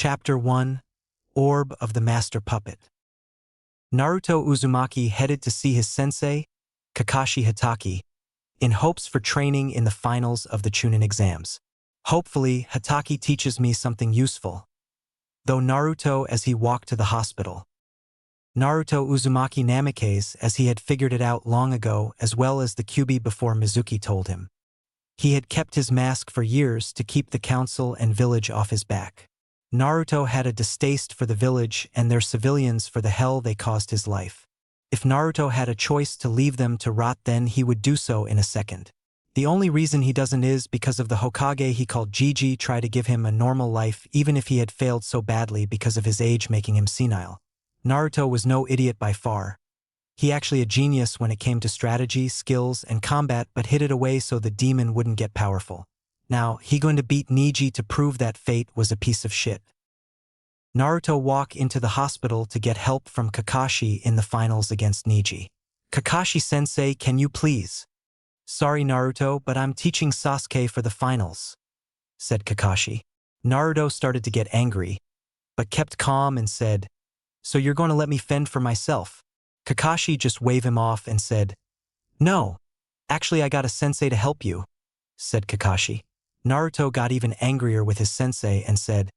Chapter 1 Orb of the Master Puppet. Naruto Uzumaki headed to see his sensei, Kakashi Hatake, in hopes for training in the finals of the Chunin exams. Hopefully, Hatake teaches me something useful. Though Naruto as he walked to the hospital. Naruto Uzumaki Namikaze as he had figured it out long ago, as well as the Kyuubi before Mizuki told him. He had kept his mask for years to keep the council and village off his back. Naruto had a distaste for the village and their civilians for the hell they caused his life. If Naruto had a choice to leave them to rot, then he would do so in a second. The only reason he doesn't is because of the Hokage he called Gigi try to give him a normal life even if he had failed so badly because of his age making him senile. Naruto was no idiot by far. He actually a genius when it came to strategy, skills, and combat, but hid it away so the demon wouldn't get powerful. Now, he going to beat Neji to prove that fate was a piece of shit. Naruto walk into the hospital to get help from Kakashi in the finals against Neji. Kakashi-sensei, can you please? Sorry Naruto, but I'm teaching Sasuke for the finals, said Kakashi. Naruto started to get angry, but kept calm and said, so you're going to let me fend for myself? Kakashi just waved him off and said, no, actually I got a sensei to help you, said Kakashi. Naruto got even angrier with his sensei and said,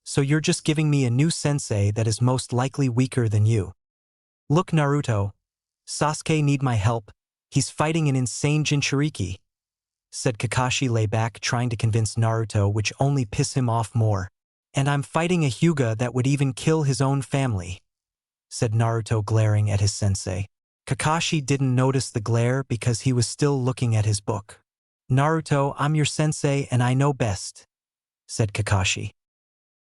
so you're just giving me a new sensei that is most likely weaker than you. Look Naruto, Sasuke need my help, he's fighting an insane Jinchuriki, said Kakashi lay back trying to convince Naruto, which only pissed him off more. And I'm fighting a Hyuga that would even kill his own family, said Naruto glaring at his sensei. Kakashi didn't notice the glare because he was still looking at his book. Naruto, I'm your sensei and I know best, said Kakashi.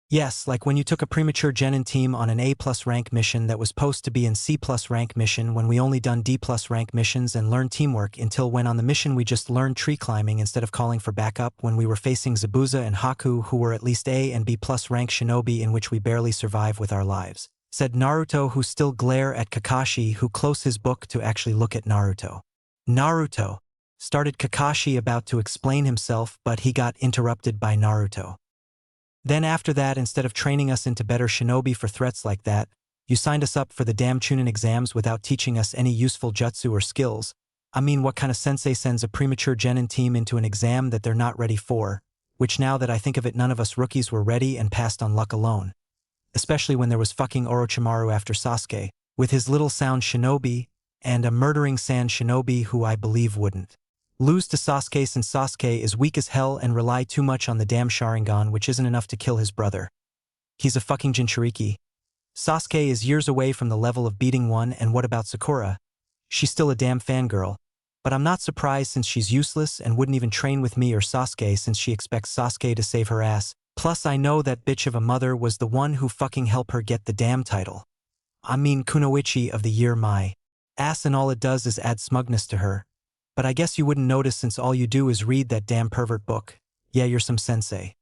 Yes, like when you took a premature genin team on an A+ rank mission that was supposed to be an C+ rank mission when we only done D+ rank missions and learned teamwork until when on the mission we just learned tree climbing instead of calling for backup when we were facing Zabuza and Haku who were at least A and B+ rank shinobi in which we barely survive with our lives, said Naruto, who still glare at Kakashi, who closed his book to actually look at Naruto. Naruto, started Kakashi about to explain himself, but he got interrupted by Naruto. Then after that, instead of training us into better shinobi for threats like that, you signed us up for the damn Chunin exams without teaching us any useful jutsu or skills. I mean, what kind of sensei sends a premature genin team into an exam that they're not ready for, which now that I think of it, none of us rookies were ready and passed on luck alone. Especially when there was fucking Orochimaru after Sasuke, with his little sound shinobi, and a murdering sand shinobi who I believe wouldn't lose to Sasuke since Sasuke is weak as hell and rely too much on the damn Sharingan, which isn't enough to kill his brother. He's a fucking Jinchuriki. Sasuke is years away from the level of beating one, and what about Sakura? She's still a damn fangirl. But I'm not surprised since she's useless and wouldn't even train with me or Sasuke since she expects Sasuke to save her ass. Plus I know that bitch of a mother was the one who fucking helped her get the damn title. I mean Kunoichi of the year, my ass, and all it does is add smugness to her. But I guess you wouldn't notice since all you do is read that damn pervert book. Yeah, you're some sensei,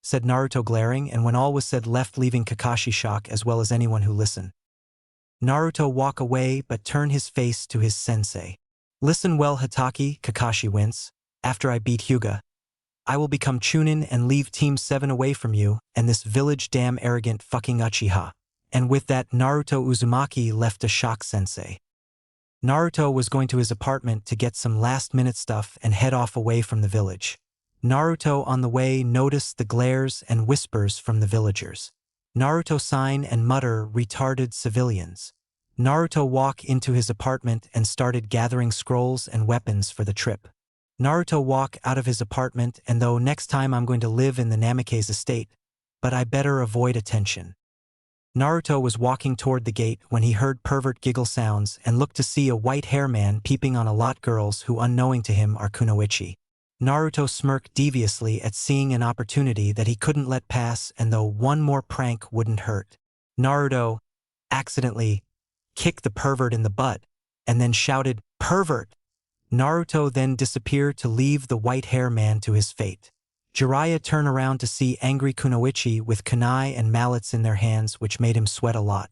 said Naruto glaring, and when all was said left leaving Kakashi shocked as well as anyone who listened. Naruto walk away but turn his face to his sensei. Listen well Hatake, Kakashi wince, after I beat Hyuga, I will become Chunin and leave Team 7 away from you and this village damn arrogant fucking Uchiha. And with that Naruto Uzumaki left a shock sensei. Naruto was going to his apartment to get some last-minute stuff and head off away from the village. Naruto on the way noticed the glares and whispers from the villagers. Naruto sign and mutter retarded civilians. Naruto walk into his apartment and started gathering scrolls and weapons for the trip. Naruto walk out of his apartment, and though next time I'm going to live in the Namikaze estate, but I better avoid attention. Naruto was walking toward the gate when he heard pervert giggle sounds and looked to see a white hair man peeping on a lot girls who unknowing to him are Kunoichi. Naruto smirked deviously at seeing an opportunity that he couldn't let pass, and though one more prank wouldn't hurt. Naruto accidentally kicked the pervert in the butt and then shouted, "Pervert!" Naruto then disappeared to leave the white hair man to his fate. Jiraiya turned around to see angry Kunoichi with kunai and mallets in their hands, which made him sweat a lot.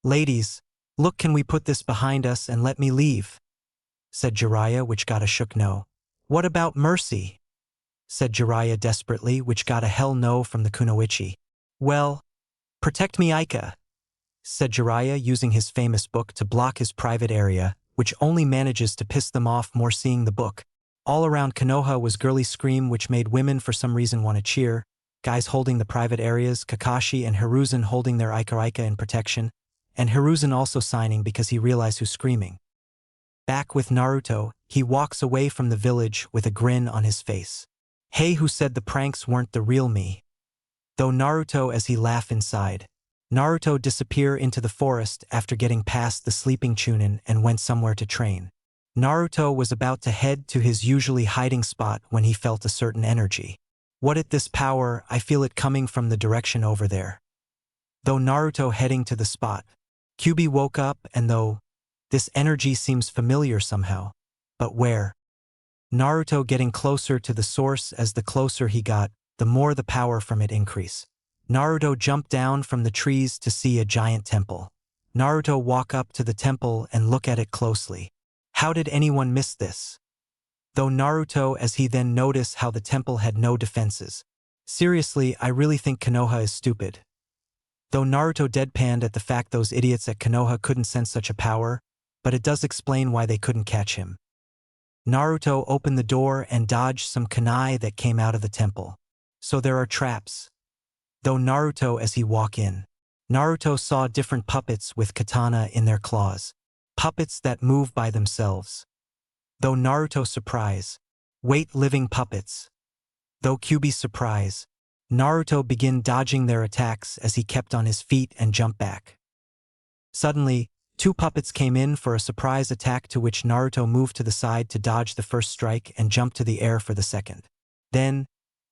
"Ladies, look, can we put this behind us and let me leave?" said Jiraiya, which got a shook no. "What about mercy?" said Jiraiya desperately, which got a hell no from the Kunoichi. Well, protect me, Aika, said Jiraiya, using his famous book to block his private area, which only manages to piss them off more seeing the book. All around Konoha was girly scream which made women for some reason want to cheer, guys holding the private areas, Kakashi and Hiruzen holding their Aika in protection, and Hiruzen also signing because he realized who's screaming. Back with Naruto, he walks away from the village with a grin on his face. Hey, who said the pranks weren't the real me? Though Naruto as he laugh inside. Naruto disappear into the forest after getting past the sleeping Chunin and went somewhere to train. Naruto was about to head to his usually hiding spot when he felt a certain energy. What it this power, I feel it coming from the direction over there. Though Naruto heading to the spot, Kyuubi woke up and though this energy seems familiar somehow. But where? Naruto getting closer to the source. As the closer he got, the more the power from it increase. Naruto jumped down from the trees to see a giant temple. Naruto walk up to the temple and look at it closely. How did anyone miss this? Though Naruto as he then noticed how the temple had no defenses. Seriously, I really think Konoha is stupid. Though Naruto deadpanned at the fact those idiots at Konoha couldn't sense such a power, but it does explain why they couldn't catch him. Naruto opened the door and dodged some kunai that came out of the temple. So there are traps. Though Naruto as he walk in. Naruto saw different puppets with katana in their claws. Puppets that move by themselves. Though Naruto surprise. Wait, living puppets. Though Kyuubi surprise. Naruto begin dodging their attacks as he kept on his feet and jumped back. Suddenly, two puppets came in for a surprise attack to which Naruto moved to the side to dodge the first strike and jump to the air for the second. Then,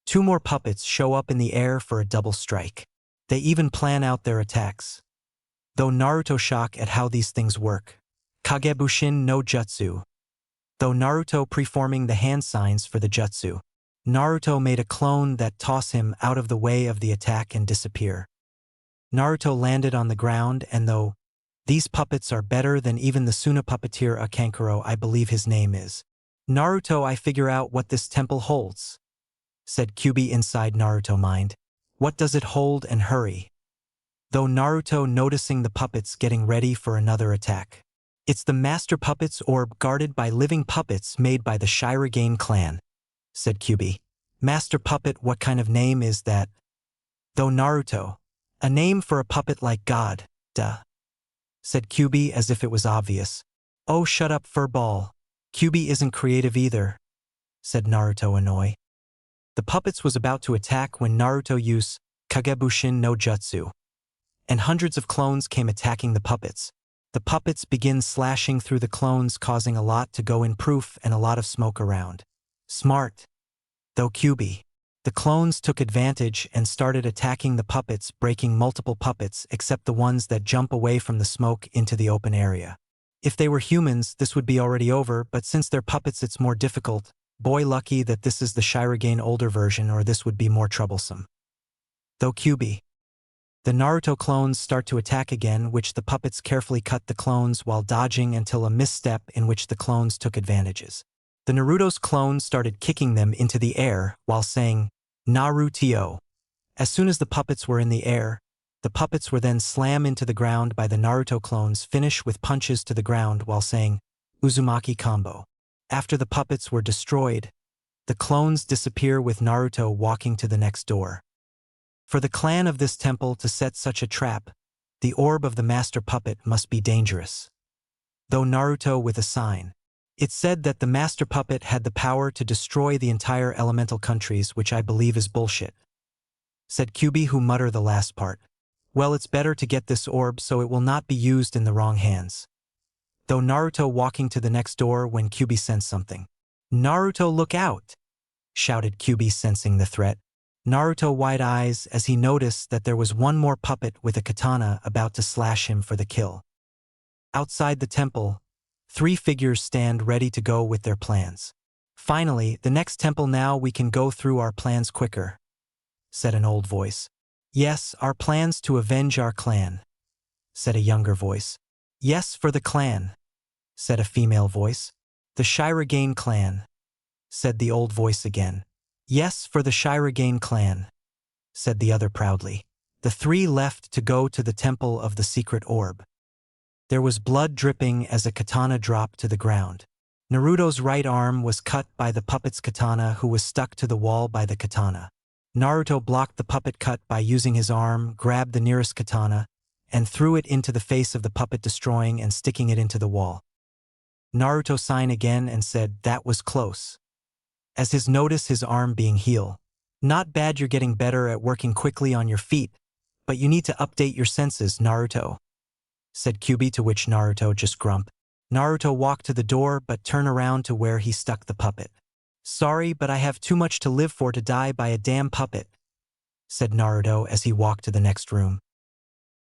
two more puppets show up in the air for a double strike. They even plan out their attacks. Though Naruto shocked at how these things work. Kagebushin no Jutsu. Though Naruto preforming the hand signs for the jutsu. Naruto made a clone that toss him out of the way of the attack and disappear. Naruto landed on the ground and though these puppets are better than even the Suna puppeteer Akankuro, I believe his name is. Naruto, I figure out what this temple holds, said Kyuubi inside Naruto mind. What does it hold and hurry? Though Naruto noticing the puppets getting ready for another attack. It's the Master Puppets orb guarded by living puppets made by the Shirogane clan, said Kyuubi. Master Puppet, what kind of name is that? Though Naruto, a name for a puppet like God, duh, said Kyuubi as if it was obvious. Oh, shut up, furball. Kyuubi isn't creative either, said Naruto annoyed. The puppets was about to attack when Naruto used Kagebushin no Jutsu. And hundreds of clones came attacking the puppets. The puppets begin slashing through the clones, causing a lot to go in proof and a lot of smoke around. Smart. Though Kyuubi. The clones took advantage and started attacking the puppets, breaking multiple puppets except the ones that jump away from the smoke into the open area. If they were humans, this would be already over, but since they're puppets it's more difficult. Boy, lucky that this is the Shirogane older version or this would be more troublesome. Though Kyuubi. The Naruto clones start to attack again, which the puppets carefully cut the clones while dodging until a misstep in which the clones took advantages. The Naruto's clones started kicking them into the air while saying, Naruto. As soon as the puppets were in the air, the puppets were then slammed into the ground by the Naruto clones, finish with punches to the ground while saying, Uzumaki combo. After the puppets were destroyed, the clones disappear with Naruto walking to the next door. For the clan of this temple to set such a trap, the orb of the master puppet must be dangerous. Though Naruto with a sign. It said that the master puppet had the power to destroy the entire elemental countries, which I believe is bullshit, said Kyuubi, who muttered the last part. Well, it's better to get this orb so it will not be used in the wrong hands. Though Naruto walking to the next door when Kyuubi sensed something. Naruto, look out! Shouted Kyuubi, sensing the threat. Naruto wide eyes as he noticed that there was one more puppet with a katana about to slash him for the kill. Outside the temple, three figures stand ready to go with their plans. Finally, the next temple, now we can go through our plans quicker, said an old voice. Yes, our plans to avenge our clan, said a younger voice. Yes, for the clan, said a female voice. The Shirogane clan, said the old voice again. Yes, for the Shirogane clan, said the other proudly. The three left to go to the temple of the secret orb. There was blood dripping as a katana dropped to the ground. Naruto's right arm was cut by the puppet's katana, who was stuck to the wall by the katana. Naruto blocked the puppet cut by using his arm, grabbed the nearest katana, and threw it into the face of the puppet, destroying and sticking it into the wall. Naruto sighed again and said, "That was close." As his notice his arm being healed. "Not bad, you're getting better at working quickly on your feet, but you need to update your senses, Naruto," said Kyuubi, to which Naruto just grumped. Naruto walked to the door but turned around to where he stuck the puppet. "Sorry, but I have too much to live for to die by a damn puppet," said Naruto as he walked to the next room.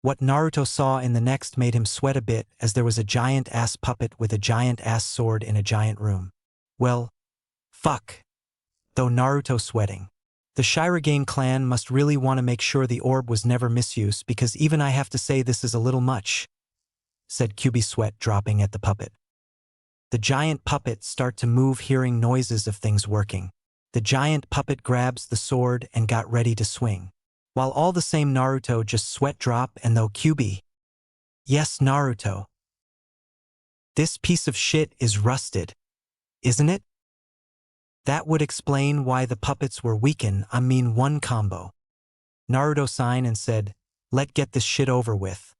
What Naruto saw in the next made him sweat a bit, as there was a giant-ass puppet with a giant-ass sword in a giant room. Well, fuck. Though Naruto sweating. The Shirogane clan must really want to make sure the orb was never misused, because even I have to say this is a little much, said Kyuubi, sweat dropping at the puppet. The giant puppet start to move, hearing noises of things working. The giant puppet grabs the sword and got ready to swing. While all the same Naruto just sweat drop, and though Kyuubi, "Yes, Naruto. This piece of shit is rusted, isn't it?" That would explain why the puppets were weakened, I mean one combo. Naruto signed and said, "Let's get this shit over with."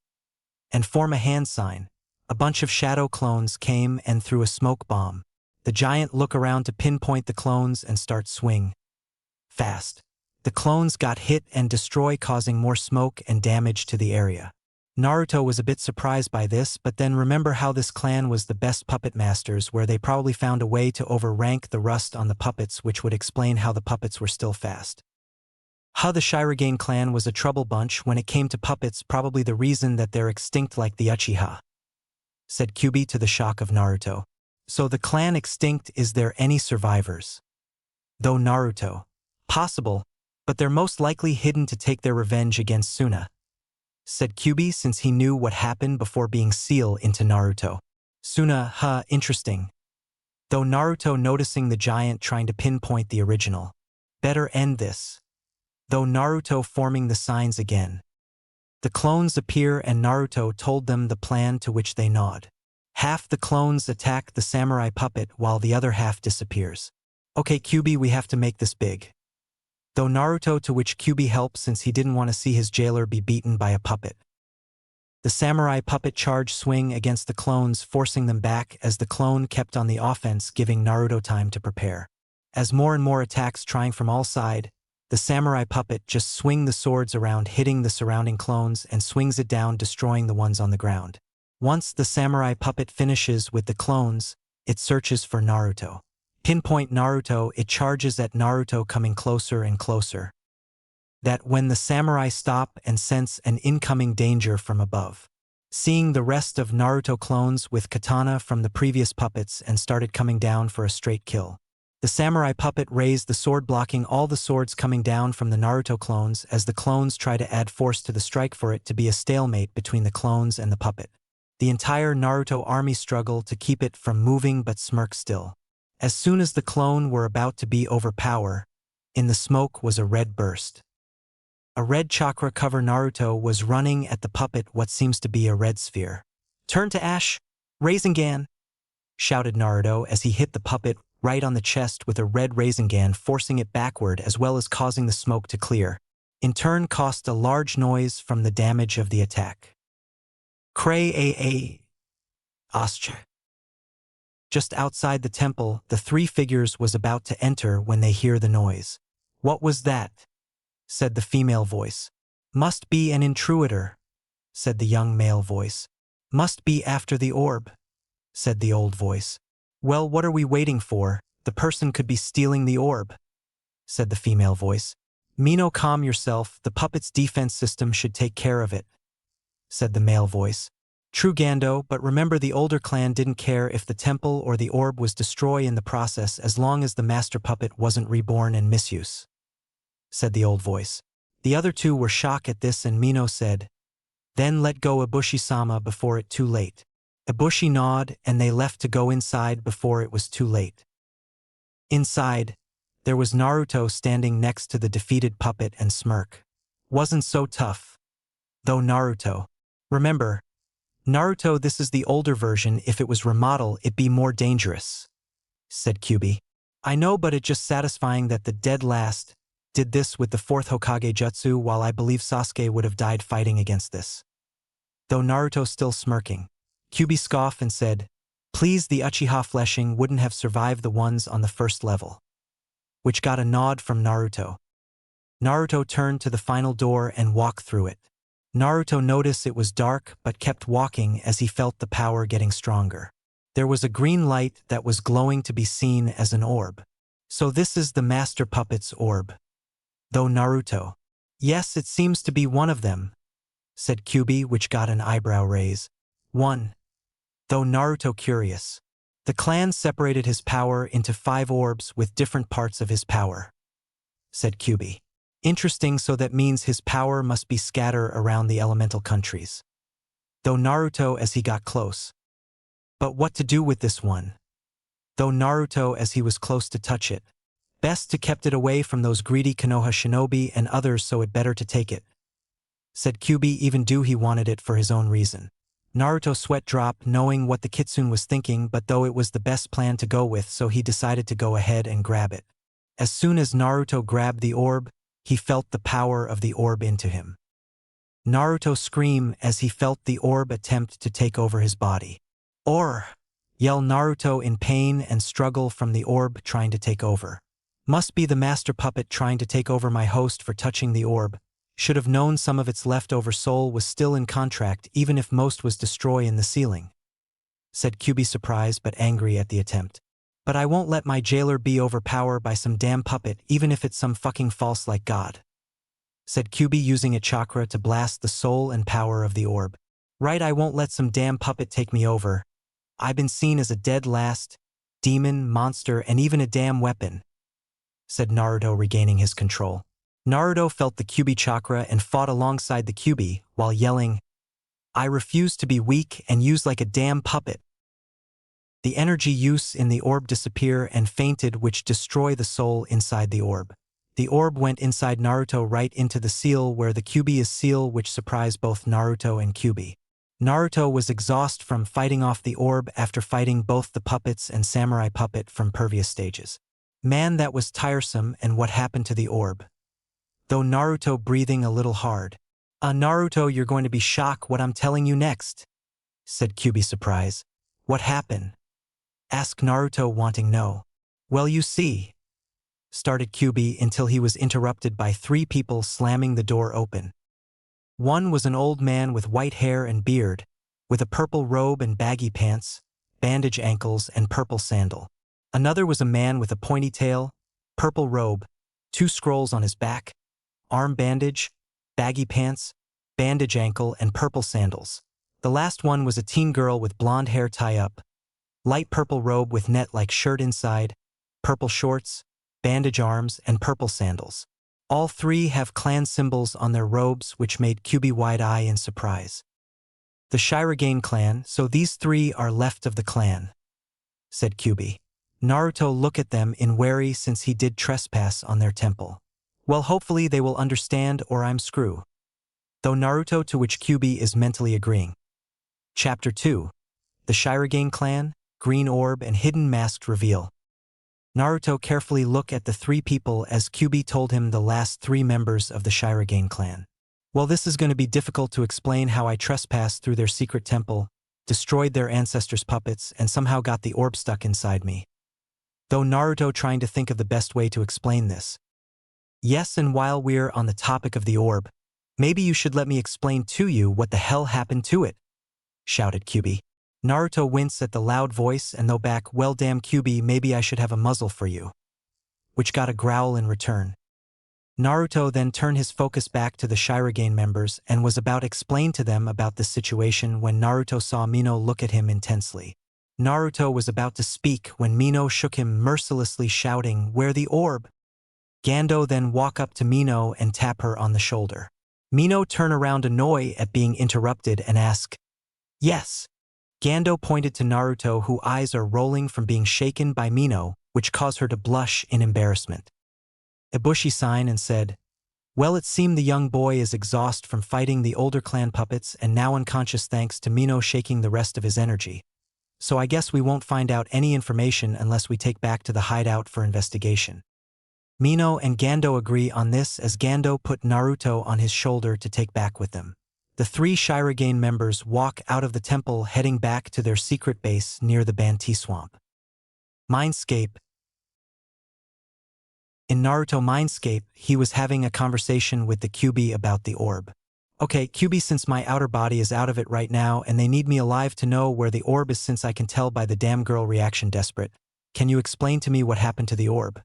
And form a hand sign. A bunch of shadow clones came and threw a smoke bomb. The giant look around to pinpoint the clones and start swing fast. The clones got hit and destroy, causing more smoke and damage to the area. Naruto was a bit surprised by this, but then remember how this clan was the best puppet masters, where they probably found a way to overrank the rust on the puppets, which would explain how the puppets were still fast. How the Shirogane clan was a trouble bunch when it came to puppets, probably the reason that they're extinct like the Uchiha, said Kyuubi, to the shock of Naruto. So the clan extinct, is there any survivors? Though Naruto, possible, but they're most likely hidden to take their revenge against Suna, said Kyuubi, since he knew what happened before being sealed into Naruto. Suna, interesting. Though Naruto noticing the giant trying to pinpoint the original. Better end this. Though Naruto forming the signs again. The clones appear and Naruto told them the plan, to which they nod. Half the clones attack the samurai puppet while the other half disappears. Okay, Kyuubi, we have to make this big. Though Naruto, to which Kyuubi helped since he didn't want to see his jailer be beaten by a puppet. The samurai puppet charge swing against the clones, forcing them back as the clone kept on the offense, giving Naruto time to prepare. As more and more attacks trying from all sides, the samurai puppet just swing the swords around, hitting the surrounding clones, and swings it down, destroying the ones on the ground. Once the samurai puppet finishes with the clones, it searches for Naruto. Pinpoint Naruto, it charges at Naruto, coming closer and closer. That when the samurai stop and sense an incoming danger from above. Seeing the rest of Naruto clones with katana from the previous puppets and started coming down for a straight kill. The samurai puppet raised the sword, blocking all the swords coming down from the Naruto clones as the clones try to add force to the strike, for it to be a stalemate between the clones and the puppet. The entire Naruto army struggled to keep it from moving but smirk still. As soon as the clone were about to be overpowered, in the smoke was a red burst. A red chakra cover. Naruto was running at the puppet what seems to be a red sphere. "Turn to ash, Rasengan!" shouted Naruto as he hit the puppet right on the chest with a red Rasengan, forcing it backward as well as causing the smoke to clear. In turn caused a large noise from the damage of the attack. Cray Oscha. Just outside the temple, the three figures was about to enter when they hear the noise. "What was that?" said the female voice. "Must be an intruder," said the young male voice. "Must be after the orb," said the old voice. "Well, what are we waiting for? The person could be stealing the orb," said the female voice. "Mino, calm yourself, the puppet's defense system should take care of it," said the male voice. "True, Gando, but remember the older clan didn't care if the temple or the orb was destroyed in the process, as long as the master puppet wasn't reborn and misuse," said the old voice. The other two were shocked at this, and Mino said, "Then let go Ibushi-sama before it too late." Ibushi nodded and they left to go inside before it was too late. Inside, there was Naruto standing next to the defeated puppet and smirk. "Wasn't so tough, Though Naruto. Remember, Naruto, this is the older version. If it was remodel, it'd be more dangerous, said Kyubi. I know, but it's just satisfying that the dead last did this with the fourth Hokage jutsu, while I believe Sasuke would have died fighting against this. Though Naruto still smirking. Kyubi scoffed and said, please, the Uchiha fleshing wouldn't have survived the ones on the first level. Which got a nod from Naruto. Naruto turned to the final door and walked through it. Naruto noticed it was dark but kept walking as he felt the power getting stronger. There was a green light that was glowing to be seen as an orb. So this is the master puppet's orb. Though Naruto. Yes, it seems to be one of them, said Kyubi, which got an eyebrow raise. One. Though Naruto curious. The clan separated his power into 5 orbs with different parts of his power, said Kyubi. Interesting, so that means his power must be scattered around the elemental countries. Though Naruto as he got close. But what to do with this one? Though Naruto as he was close to touch it. Best to kept it away from those greedy Konoha shinobi and others, so it better to take it, said Kyubi, even though he wanted it for his own reason. Naruto sweat dropped knowing what the kitsune was thinking, but though it was the best plan to go with, so he decided to go ahead and grab it. As soon as Naruto grabbed the orb, he felt the power of the orb into him. Naruto screamed as he felt the orb attempt to take over his body. Or, yelled Naruto in pain and struggle from the orb trying to take over. Must be the master puppet trying to take over my host for touching the orb. Should have known some of its leftover soul was still in contract, even if most was destroyed in the ceiling, said Kyubi, surprised but angry at the attempt. But I won't let my jailer be overpowered by some damn puppet, even if it's some fucking false like God, said Kyubi, using a chakra to blast the soul and power of the orb. Right, I won't let some damn puppet take me over. I've been seen as a dead last, demon, monster, and even a damn weapon, said Naruto, regaining his control. Naruto felt the Kyubi chakra and fought alongside the Kyubi while yelling, I refuse to be weak and used like a damn puppet. The energy use in the orb disappear and fainted, which destroy the soul inside the orb. The orb went inside Naruto right into the seal where the Kyubi is seal, which surprised both Naruto and Kyubi. Naruto was exhausted from fighting off the orb after fighting both the puppets and samurai puppet from previous stages. Man, that was tiresome. And what happened to the orb? Though Naruto breathing a little hard. Naruto, you're going to be shocked what I'm telling you next, said Kyubi, surprised. What happened? Asked Naruto, wanting know. Well, you see, started Kyubi until he was interrupted by 3 people slamming the door open. One was an old man with white hair and beard, with a purple robe and baggy pants, bandage ankles and purple sandal. Another was a man with a pointy tail, purple robe, 2 scrolls on his back, arm bandage, baggy pants, bandage ankle and purple sandals. The last one was a teen girl with blonde hair tie up, light purple robe with net-like shirt inside, purple shorts, bandage arms, and purple sandals. All 3 have clan symbols on their robes, which made Kyubi wide-eye in surprise. The Shirogane clan, so these 3 are left of the clan, said Kyubi. Naruto looked at them in wary since he did trespass on their temple. Well, hopefully they will understand or I'm screw. Though Naruto, to which Kyubi is mentally agreeing. Chapter 2. The Shirogane clan, Green Orb and Hidden Masked Reveal. Naruto carefully looked at the 3 people as Kyubi told him the last 3 members of the Shirogane clan. Well, this is going to be difficult to explain how I trespassed through their secret temple, destroyed their ancestors' puppets, and somehow got the orb stuck inside me. Though Naruto trying to think of the best way to explain this. Yes, and while we're on the topic of the orb, maybe you should let me explain to you what the hell happened to it, shouted Kyubi. Naruto winced at the loud voice and though back, well damn Kyubi, maybe I should have a muzzle for you, which got a growl in return. Naruto then turned his focus back to the Shirogane members and was about to explain to them about the situation when Naruto saw Mino look at him intensely. Naruto was about to speak when Mino shook him mercilessly, shouting, "Where the orb?" Gando then walked up to Mino and tapped her on the shoulder. Mino turned around annoyed at being interrupted and asked, "Yes." Gando pointed to Naruto, whose eyes are rolling from being shaken by Mino, which caused her to blush in embarrassment. Ibushi signed and said, Well, it seemed the young boy is exhausted from fighting the older clan puppets and now unconscious thanks to Mino shaking the rest of his energy. So I guess we won't find out any information unless we take back to the hideout for investigation. Mino and Gando agree on this as Gando put Naruto on his shoulder to take back with them. The three Shirogane members walk out of the temple heading back to their secret base near the Banti Swamp. Mindscape. In Naruto Mindscape, he was having a conversation with the Kyuubi about the orb. Okay, Kyuubi, since my outer body is out of it right now and they need me alive to know where the orb is since I can tell by the damn girl reaction desperate, can you explain to me what happened to the orb?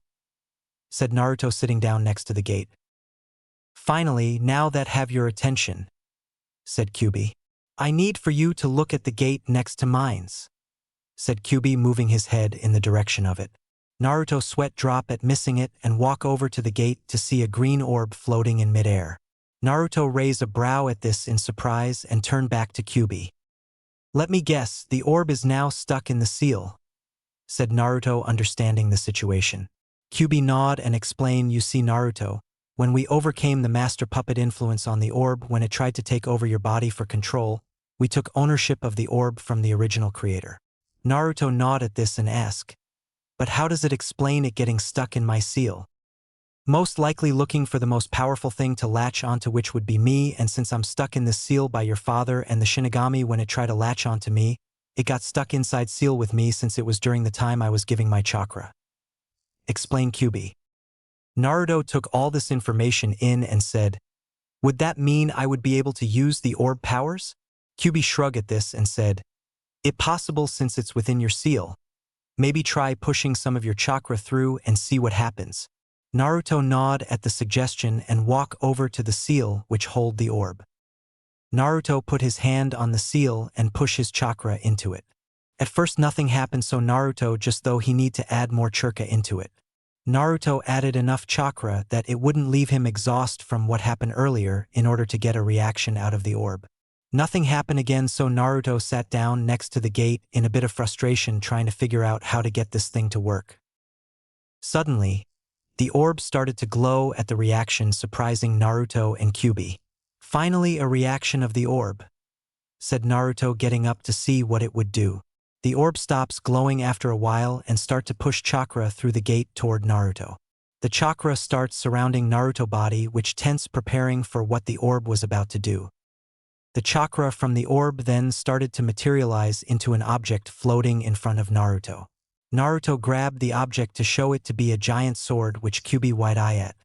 Said Naruto sitting down next to the gate. Finally, now that have your attention, said Kyuubi. I need for you to look at the gate next to mine's, said Kyuubi moving his head in the direction of it. Naruto sweat drop at missing it and walk over to the gate to see a green orb floating in midair. Naruto raised a brow at this in surprise and turned back to Kyuubi. Let me guess, the orb is now stuck in the seal, said Naruto, understanding the situation. Kyuubi nodded and explained, you see Naruto, when we overcame the master puppet influence on the orb when it tried to take over your body for control, we took ownership of the orb from the original creator. Naruto nodded at this and asked, but how does it explain it getting stuck in my seal? Most likely looking for the most powerful thing to latch onto, which would be me, and since I'm stuck in this seal by your father and the Shinigami, when it tried to latch onto me, it got stuck inside seal with me since it was during the time I was giving my chakra. Explained Kyuubi. Naruto took all this information in and said, would that mean I would be able to use the orb powers? Kyuubi shrugged at this and said, it possible since it's within your seal. Maybe try pushing some of your chakra through and see what happens. Naruto nodded at the suggestion and walked over to the seal which hold the orb. Naruto put his hand on the seal and pushed his chakra into it. At first nothing happened, so Naruto just though he need to add more chakra into it. Naruto added enough chakra that it wouldn't leave him exhausted from what happened earlier in order to get a reaction out of the orb. Nothing happened again, so Naruto sat down next to the gate in a bit of frustration trying to figure out how to get this thing to work. Suddenly, the orb started to glow at the reaction, surprising Naruto and Kyuubi. Finally, a reaction of the orb, said Naruto, getting up to see what it would do. The orb stops glowing after a while and start to push chakra through the gate toward Naruto. The chakra starts surrounding Naruto's body, which tense, preparing for what the orb was about to do. The chakra from the orb then started to materialize into an object floating in front of Naruto. Naruto grabbed the object to show it to be a giant sword, which Kyuubi wide-eyed at.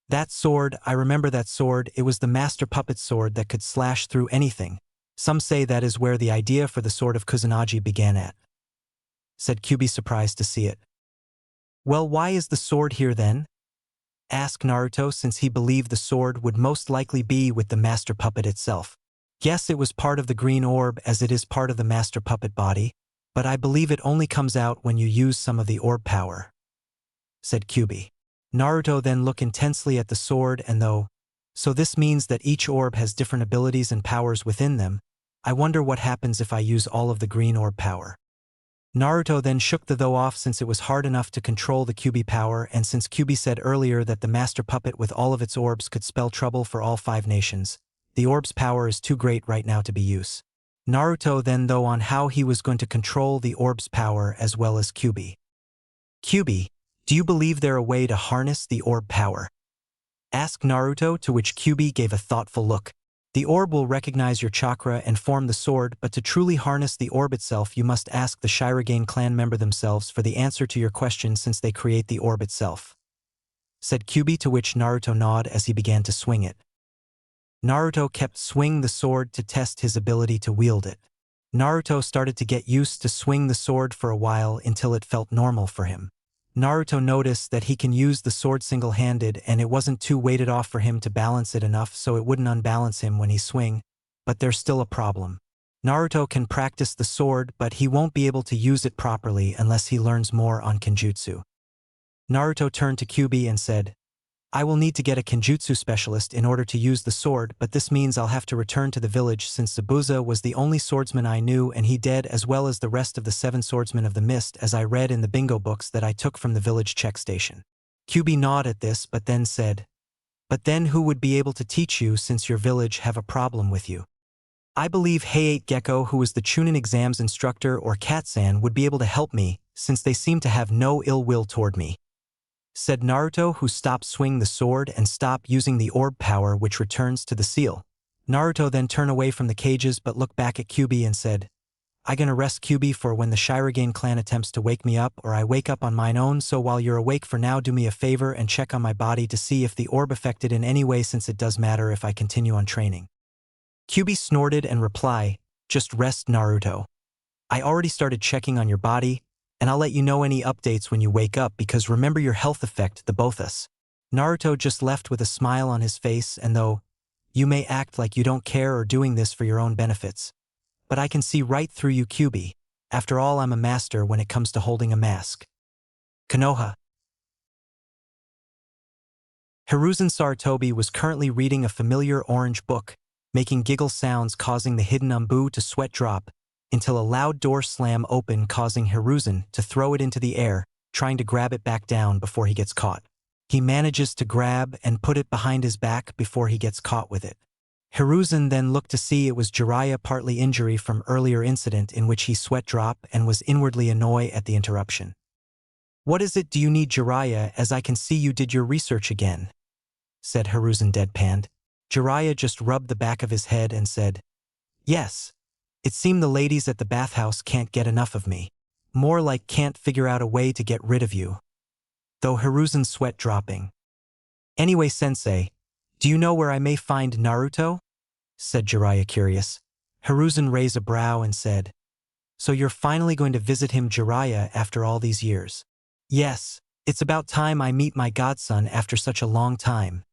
That sword, I remember that sword, it was the master puppet sword that could slash through anything. Some say that is where the idea for the sword of Kusanagi began at, said Kyuubi, surprised to see it. Well, why is the sword here then? Asked Naruto, since he believed the sword would most likely be with the master puppet itself. Yes, it was part of the green orb as it is part of the master puppet body, but I believe it only comes out when you use some of the orb power, said Kyuubi. Naruto then looked intensely at the sword and so this means that each orb has different abilities and powers within them. I wonder what happens if I use all of the green orb power. Naruto then shook the though off since it was hard enough to control the Kyuubi power, and since Kyuubi said earlier that the master puppet with all of its orbs could spell trouble for all 5 nations, the orb's power is too great right now to be used. Naruto then though on how he was going to control the orb's power as well as Kyuubi. Kyuubi, do you believe there a way to harness the orb power? Asked Naruto, to which Kyuubi gave a thoughtful look. The orb will recognize your chakra and form the sword, but to truly harness the orb itself you must ask the Shirogane clan member themselves for the answer to your question since they create the orb itself, said Kyuubi, to which Naruto nodded as he began to swing it. Naruto kept swinging the sword to test his ability to wield it. Naruto started to get used to swing the sword for a while until it felt normal for him. Naruto noticed that he can use the sword single-handed and it wasn't too weighted off for him to balance it enough so it wouldn't unbalance him when he swing, but there's still a problem. Naruto can practice the sword, but he won't be able to use it properly unless he learns more on kenjutsu. Naruto turned to Kyuubi and said, I will need to get a kenjutsu specialist in order to use the sword, but this means I'll have to return to the village since Zabuza was the only swordsman I knew and he dead, as well as the rest of the 7 swordsmen of the mist, as I read in the bingo books that I took from the village check station. Kyuubi nodded at this but then said, But then who would be able to teach you since your village have a problem with you? I believe Hayate Gecko, who is the Chunin exams instructor, or Katsan, would be able to help me, since they seem to have no ill will toward me," said Naruto, who stopped swinging the sword and stopped using the orb power, which returns to the seal. Naruto then turned away from the cages but looked back at Kyuubi and said, "I gonna rest Kyuubi for when the Shirogane clan attempts to wake me up or I wake up on mine own, so while you're awake for now, do me a favor and check on my body to see if the orb affected in any way, since it does matter if I continue on training." Kyuubi snorted and replied, "Just rest, Naruto. I already started checking on your body, and I'll let you know any updates when you wake up, because remember your health affect the both us." Naruto just left with a smile on his face, and though you may act like you don't care or doing this for your own benefits, but I can see right through you, Kyuubi. After all, I'm a master when it comes to holding a mask. Konoha. Hiruzen Sarutobi was currently reading a familiar orange book, making giggle sounds causing the hidden Umbu to sweat drop, until a loud door slam open, causing Hiruzen to throw it into the air, trying to grab it back down before he gets caught. He manages to grab and put it behind his back before he gets caught with it. Hiruzen then looked to see it was Jiraiya, partly injury from earlier incident in which he sweat drop, and was inwardly annoyed at the interruption. "What is it do you need, Jiraiya, as I can see you did your research again?" said Hiruzen deadpanned. Jiraiya just rubbed the back of his head and said, "Yes. It seemed the ladies at the bathhouse can't get enough of me. More like can't figure out a way to get rid of you." Though Hiruzen's sweat dropping. "Anyway, sensei, do you know where I may find Naruto?" said Jiraiya, curious. Hiruzen raised a brow and said, "So you're finally going to visit him, Jiraiya, after all these years?" "Yes, it's about time I meet my godson after such a long time,"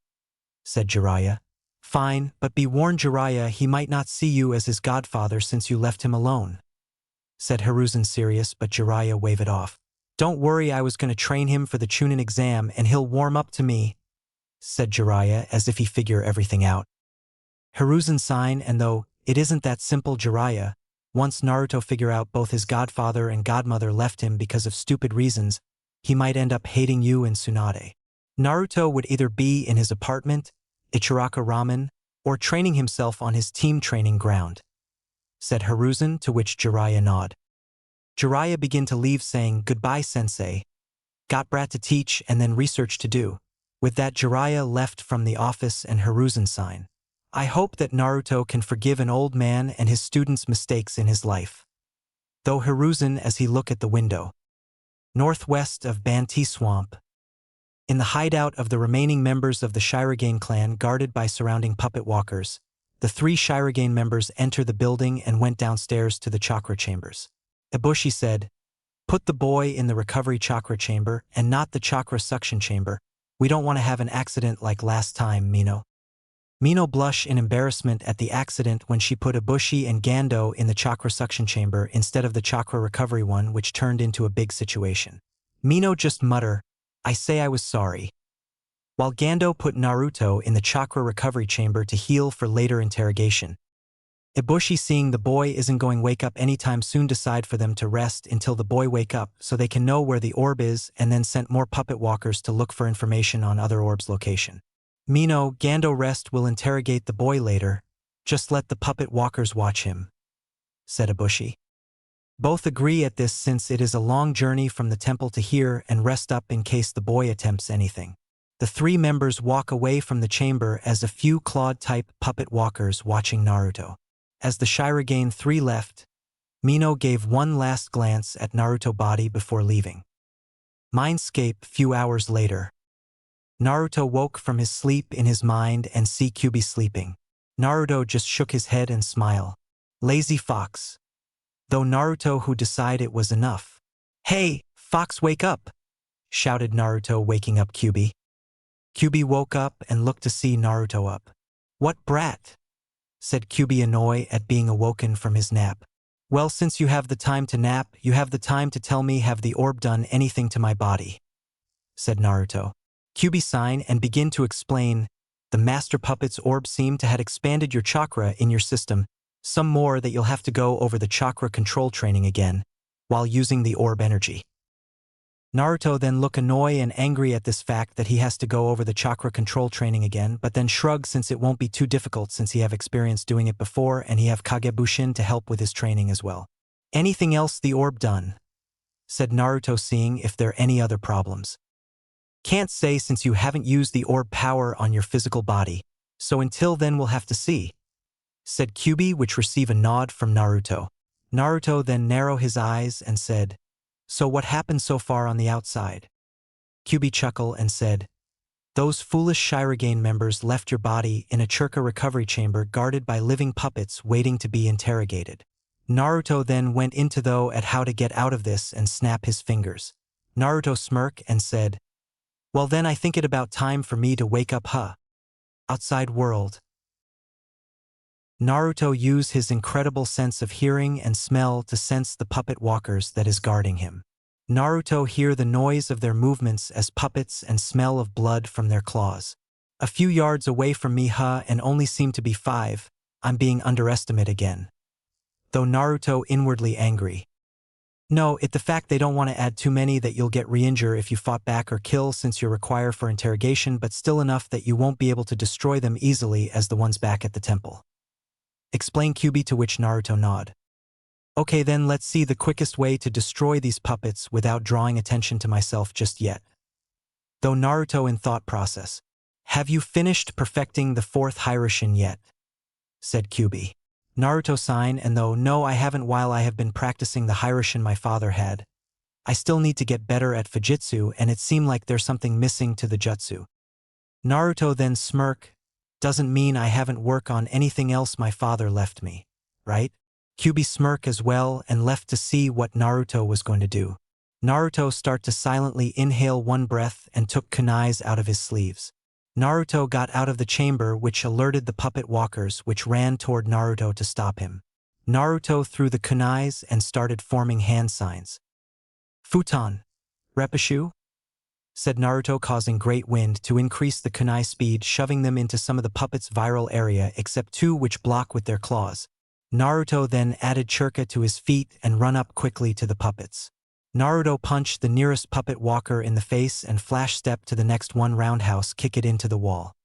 said Jiraiya. "Fine, but be warned, Jiraiya, he might not see you as his godfather since you left him alone," said Hiruzen, serious, but Jiraiya waved it off. "Don't worry, I was going to train him for the Chunin exam and he'll warm up to me," said Jiraiya, as if he figure everything out. Hiruzen sighed, and though it isn't that simple, Jiraiya, once Naruto figure out both his godfather and godmother left him because of stupid reasons, he might end up hating you and Tsunade. Naruto would either be in his apartment, Ichiraka Ramen, or training himself on his team training ground, said Hiruzen, to which Jiraiya nodded. Jiraiya began to leave, saying, "Goodbye, sensei. Got brat to teach and then research to do." With that, Jiraiya left from the office, and Hiruzen sighed, "I hope that Naruto can forgive an old man and his students' mistakes in his life." Though Hiruzen, as he looked at the window, northwest of Banti Swamp, in the hideout of the remaining members of the Shirogane clan guarded by surrounding puppet walkers, the 3 Shirogane members entered the building and went downstairs to the chakra chambers. Ibushi said, "Put the boy in the recovery chakra chamber and not the chakra suction chamber. We don't want to have an accident like last time, Mino." Mino blushed in embarrassment at the accident when she put Ibushi and Gando in the chakra suction chamber instead of the chakra recovery one, which turned into a big situation. Mino just muttered, "I say I was sorry," while Gando put Naruto in the chakra recovery chamber to heal for later interrogation. Ibushi, seeing the boy isn't going to wake up anytime soon, decide for them to rest until the boy wake up so they can know where the orb is, and then sent more puppet walkers to look for information on other orbs' location. "Mino, Gando rest will interrogate the boy later. Just let the puppet walkers watch him," said Ibushi. Both agree at this, since it is a long journey from the temple to here, and rest up in case the boy attempts anything. The 3 members walk away from the chamber as a few clawed-type puppet walkers watching Naruto. As the Shirogane 3 left, Mino gave one last glance at Naruto's body before leaving. Mindscape. Few hours later, Naruto woke from his sleep in his mind and see Kyuubi sleeping. Naruto just shook his head and smiled. Lazy fox. Though Naruto who decided it was enough. "Hey, fox, wake up!" shouted Naruto, waking up Kyuubi. Kyuubi woke up and looked to see Naruto up. "What brat?" said Kyuubi, annoyed at being awoken from his nap. "Well, since you have the time to nap, you have the time to tell me, have the orb done anything to my body?" said Naruto. Kyuubi sighed and began to explain, "The master puppet's orb seemed to have expanded your chakra in your system, some more that you'll have to go over the chakra control training again, while using the orb energy." Naruto then looked annoyed and angry at this fact that he has to go over the chakra control training again, but then shrugged since it won't be too difficult since he have experience doing it before and he have Kagebushin to help with his training as well. Anything else the orb done? Said Naruto, seeing if there any other problems. Can't say since you haven't used the orb power on your physical body, so until then we'll have to see, said Kyuubi, which received a nod from Naruto. Naruto then narrowed his eyes and said, so what happened so far on the outside? Kyuubi chuckled and said, those foolish Shirogane members left your body in a Churka recovery chamber guarded by living puppets waiting to be interrogated. Naruto then went into though at how to get out of this and snap his fingers. Naruto smirked and said, well then I think it about time for me to wake up outside world. Naruto used his incredible sense of hearing and smell to sense the puppet walkers that is guarding him. Naruto hear the noise of their movements as puppets and smell of blood from their claws. A few yards away from me and only seem to be 5, I'm being underestimated again. Though Naruto inwardly angry. No, it the fact they don't want to add too many that you'll get re-injure if you fought back or kill since you're required for interrogation, but still enough that you won't be able to destroy them easily as the ones back at the temple. Explain Kyuubi, to which Naruto nod. Okay then let's see the quickest way to destroy these puppets without drawing attention to myself just yet. Though Naruto in thought process. Have you finished perfecting the 4th Hiraishin yet? Said Kyuubi. Naruto sign, and though no I haven't while I have been practicing the Hiraishin my father had. I still need to get better at Fujitsu and it seemed like there's something missing to the jutsu. Naruto then smirk. Doesn't mean I haven't worked on anything else my father left me, right? Kyuubi smirk as well and left to see what Naruto was going to do. Naruto start to silently inhale one breath and took kunais out of his sleeves. Naruto got out of the chamber, which alerted the puppet walkers, which ran toward Naruto to stop him. Naruto threw the kunais and started forming hand signs. Futon. Repashu? Said Naruto, causing great wind to increase the kunai speed, shoving them into some of the puppets' viral area except 2 which block with their claws. Naruto then added Churka to his feet and run up quickly to the puppets. Naruto punched the nearest puppet walker in the face and flash step to the next one, roundhouse kick it into the wall.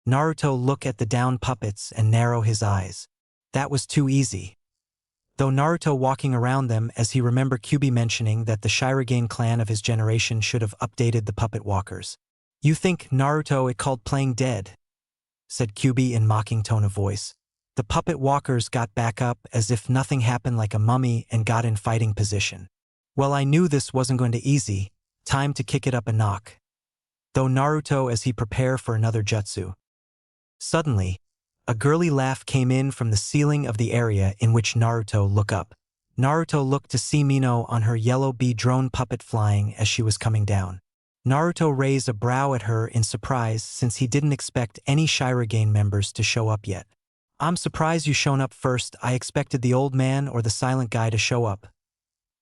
Naruto look at the down puppets and narrow his eyes. That was too easy. Though Naruto walking around them as he remembered Kyuubi mentioning that the Shirogane clan of his generation should have updated the puppet walkers. You think Naruto it called playing dead? Said Kyuubi in mocking tone of voice. The puppet walkers got back up as if nothing happened like a mummy and got in fighting position. Well, I knew this wasn't going to easy, time to kick it up a knock. Though Naruto as he prepared for another jutsu. Suddenly, a girly laugh came in from the ceiling of the area in which Naruto looked up. Naruto looked to see Mino on her yellow bee drone puppet flying as she was coming down. Naruto raised a brow at her in surprise since he didn't expect any Shirogane members to show up yet. I'm surprised you shown up first, I expected the old man or the silent guy to show up.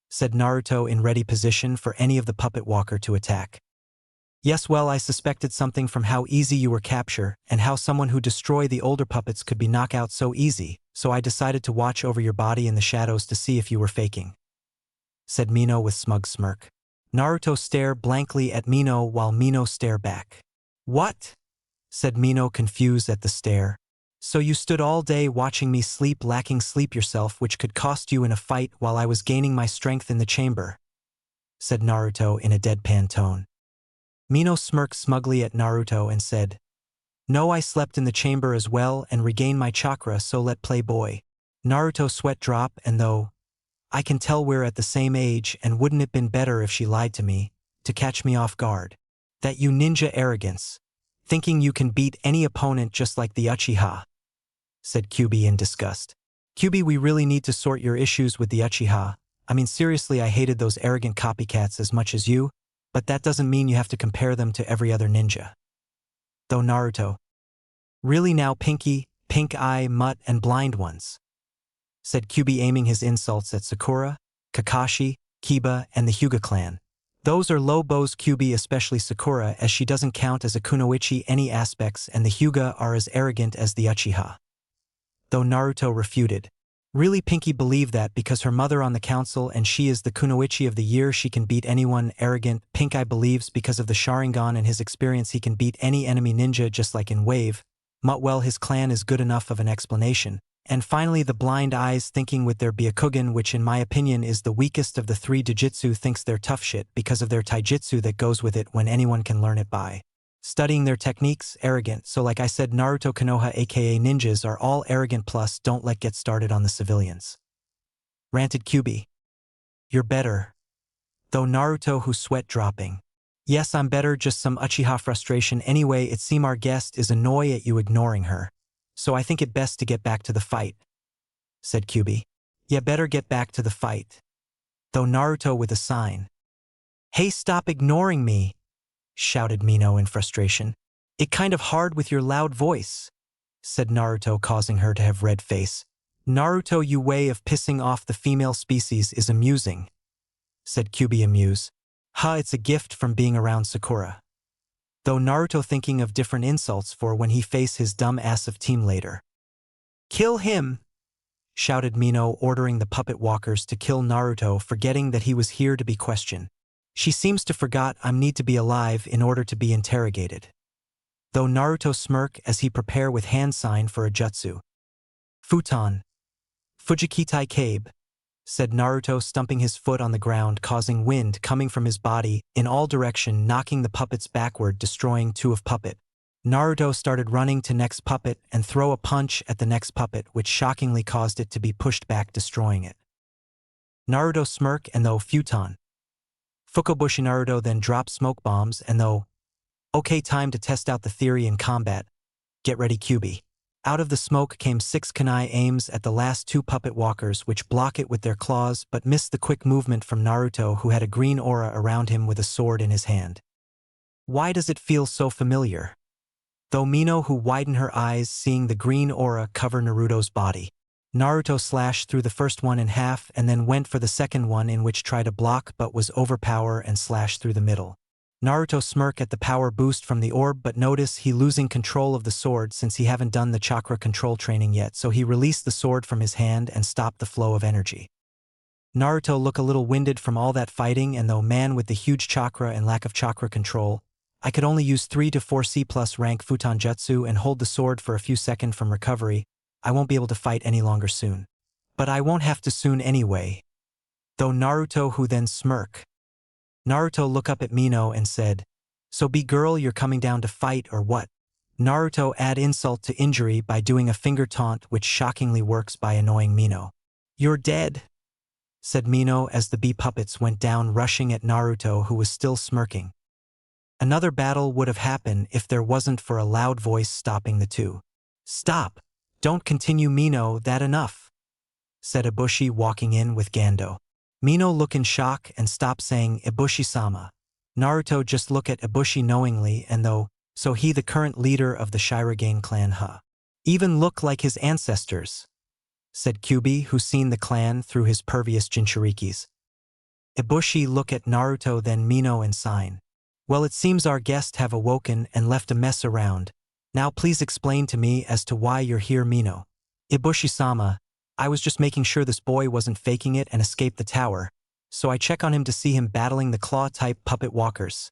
Said Naruto in ready position for any of the puppet walker to attack. Yes, well, I suspected something from how easy you were captured and how someone who destroyed the older puppets could be knocked out so easy, so I decided to watch over your body in the shadows to see if you were faking. Said Mino with smug smirk. Naruto stared blankly at Mino while Mino stared back. What? Said Mino, confused at the stare. So you stood all day watching me sleep, lacking sleep yourself, which could cost you in a fight while I was gaining my strength in the chamber? Said Naruto in a deadpan tone. Mino smirked smugly at Naruto and said, no, I slept in the chamber as well and regained my chakra, so let play boy. Naruto sweat drop, and though I can tell we're at the same age, and wouldn't it been better if she lied to me, to catch me off guard? That you ninja arrogance, thinking you can beat any opponent just like the Uchiha. Said Kyuubi in disgust. Kyuubi, we really need to sort your issues with the Uchiha. I mean seriously, I hated those arrogant copycats as much as you, but that doesn't mean you have to compare them to every other ninja. Though Naruto. Really now, Pinky, Pink Eye, Mutt, and Blind Ones? Said Kyuubi, aiming his insults at Sakura, Kakashi, Kiba, and the Hyuga clan. Those are low bows, Kyuubi, especially Sakura, as she doesn't count as a kunoichi any aspects, and the Hyuga are as arrogant as the Uchiha. Though Naruto refuted. Really, Pinky believed that because her mother on the council and she is the kunoichi of the year, she can beat anyone. Arrogant. Pink Eye believes because of the Sharingan and his experience he can beat any enemy ninja just like in Wave. Mutwell, his clan is good enough of an explanation. And finally, the Blind Eyes, thinking with their Byakugan, which in my opinion is the weakest of the three Jujutsu, thinks they're tough shit because of their taijutsu that goes with it when anyone can learn it by studying their techniques. Arrogant. So like I said, Naruto Konoha aka ninjas are all arrogant, plus don't let get started on the civilians. Ranted Kyuubi. You're better. Though Naruto, who sweat dropping. Yes, I'm better, just some Uchiha frustration. Anyway, it seem our guest is annoyed at you ignoring her. So I think it best to get back to the fight, said Kyuubi. Yeah, better get back to the fight. Though Naruto with a sign. Hey, stop ignoring me, shouted Mino in frustration. It kind of hard with your loud voice, said Naruto, causing her to have red face. Naruto, you way of pissing off the female species is amusing, said Kyuubi amused. It's a gift from being around Sakura. Though Naruto thinking of different insults for when he face his dumb ass of team later. Kill him, shouted Mino, ordering the puppet walkers to kill Naruto, forgetting that he was here to be questioned. She seems to forgot I'm need to be alive in order to be interrogated. Though Naruto smirk as he prepare with hand sign for a jutsu. Futon. Fujikitai Kabe, said Naruto, stumping his foot on the ground, causing wind coming from his body in all direction, knocking the puppets backward, destroying two of puppet. Naruto started running to next puppet and throw a punch at the next puppet, which shockingly caused it to be pushed back, destroying it. Naruto smirk, and though Futon. Fukobushi. Naruto then dropped smoke bombs, and though okay, time to test out the theory in combat. Get ready, Kyuubi. Out of the smoke came 6 kunai, aims at the last 2 puppet walkers, which block it with their claws but miss the quick movement from Naruto, who had a green aura around him with a sword in his hand. Why does it feel so familiar? Though Mino, who widened her eyes seeing the green aura cover Naruto's body. Naruto slashed through the first one in half and then went for the second one, in which tried to block but was overpower and slashed through the middle. Naruto smirk at the power boost from the orb, but notice he losing control of the sword since he haven't done the chakra control training yet, so he released the sword from his hand and stopped the flow of energy. Naruto look a little winded from all that fighting, and though man with the huge chakra and lack of chakra control, I could only use 3 to 4 C+ rank Futon Jutsu and hold the sword for a few seconds from recovery. I won't be able to fight any longer soon. But I won't have to soon anyway. Though Naruto, who then smirk. Naruto look up at Mino and said, "So be girl, you're coming down to fight or what?" Naruto add insult to injury by doing a finger taunt, which shockingly works by annoying Mino. "You're dead," said Mino as the bee puppets went down, rushing at Naruto, who was still smirking. Another battle would have happened if there wasn't for a loud voice stopping the two. "Stop! Don't continue, Mino, that enough," said Ibushi, walking in with Gando. Mino look in shock and stop saying Ibushi-sama. Naruto just look at Ibushi knowingly, and though, so he the current leader of the Shirogane clan even look like his ancestors, said Kyuubi, who seen the clan through his pervious Jinchurikis. Ibushi look at Naruto, then Mino, and sign. "Well, it seems our guest have awoken and left a mess around. Now please explain to me as to why you're here, Mino." "Ibushi-sama, I was just making sure this boy wasn't faking it and escaped the tower, so I check on him to see him battling the claw-type puppet walkers,"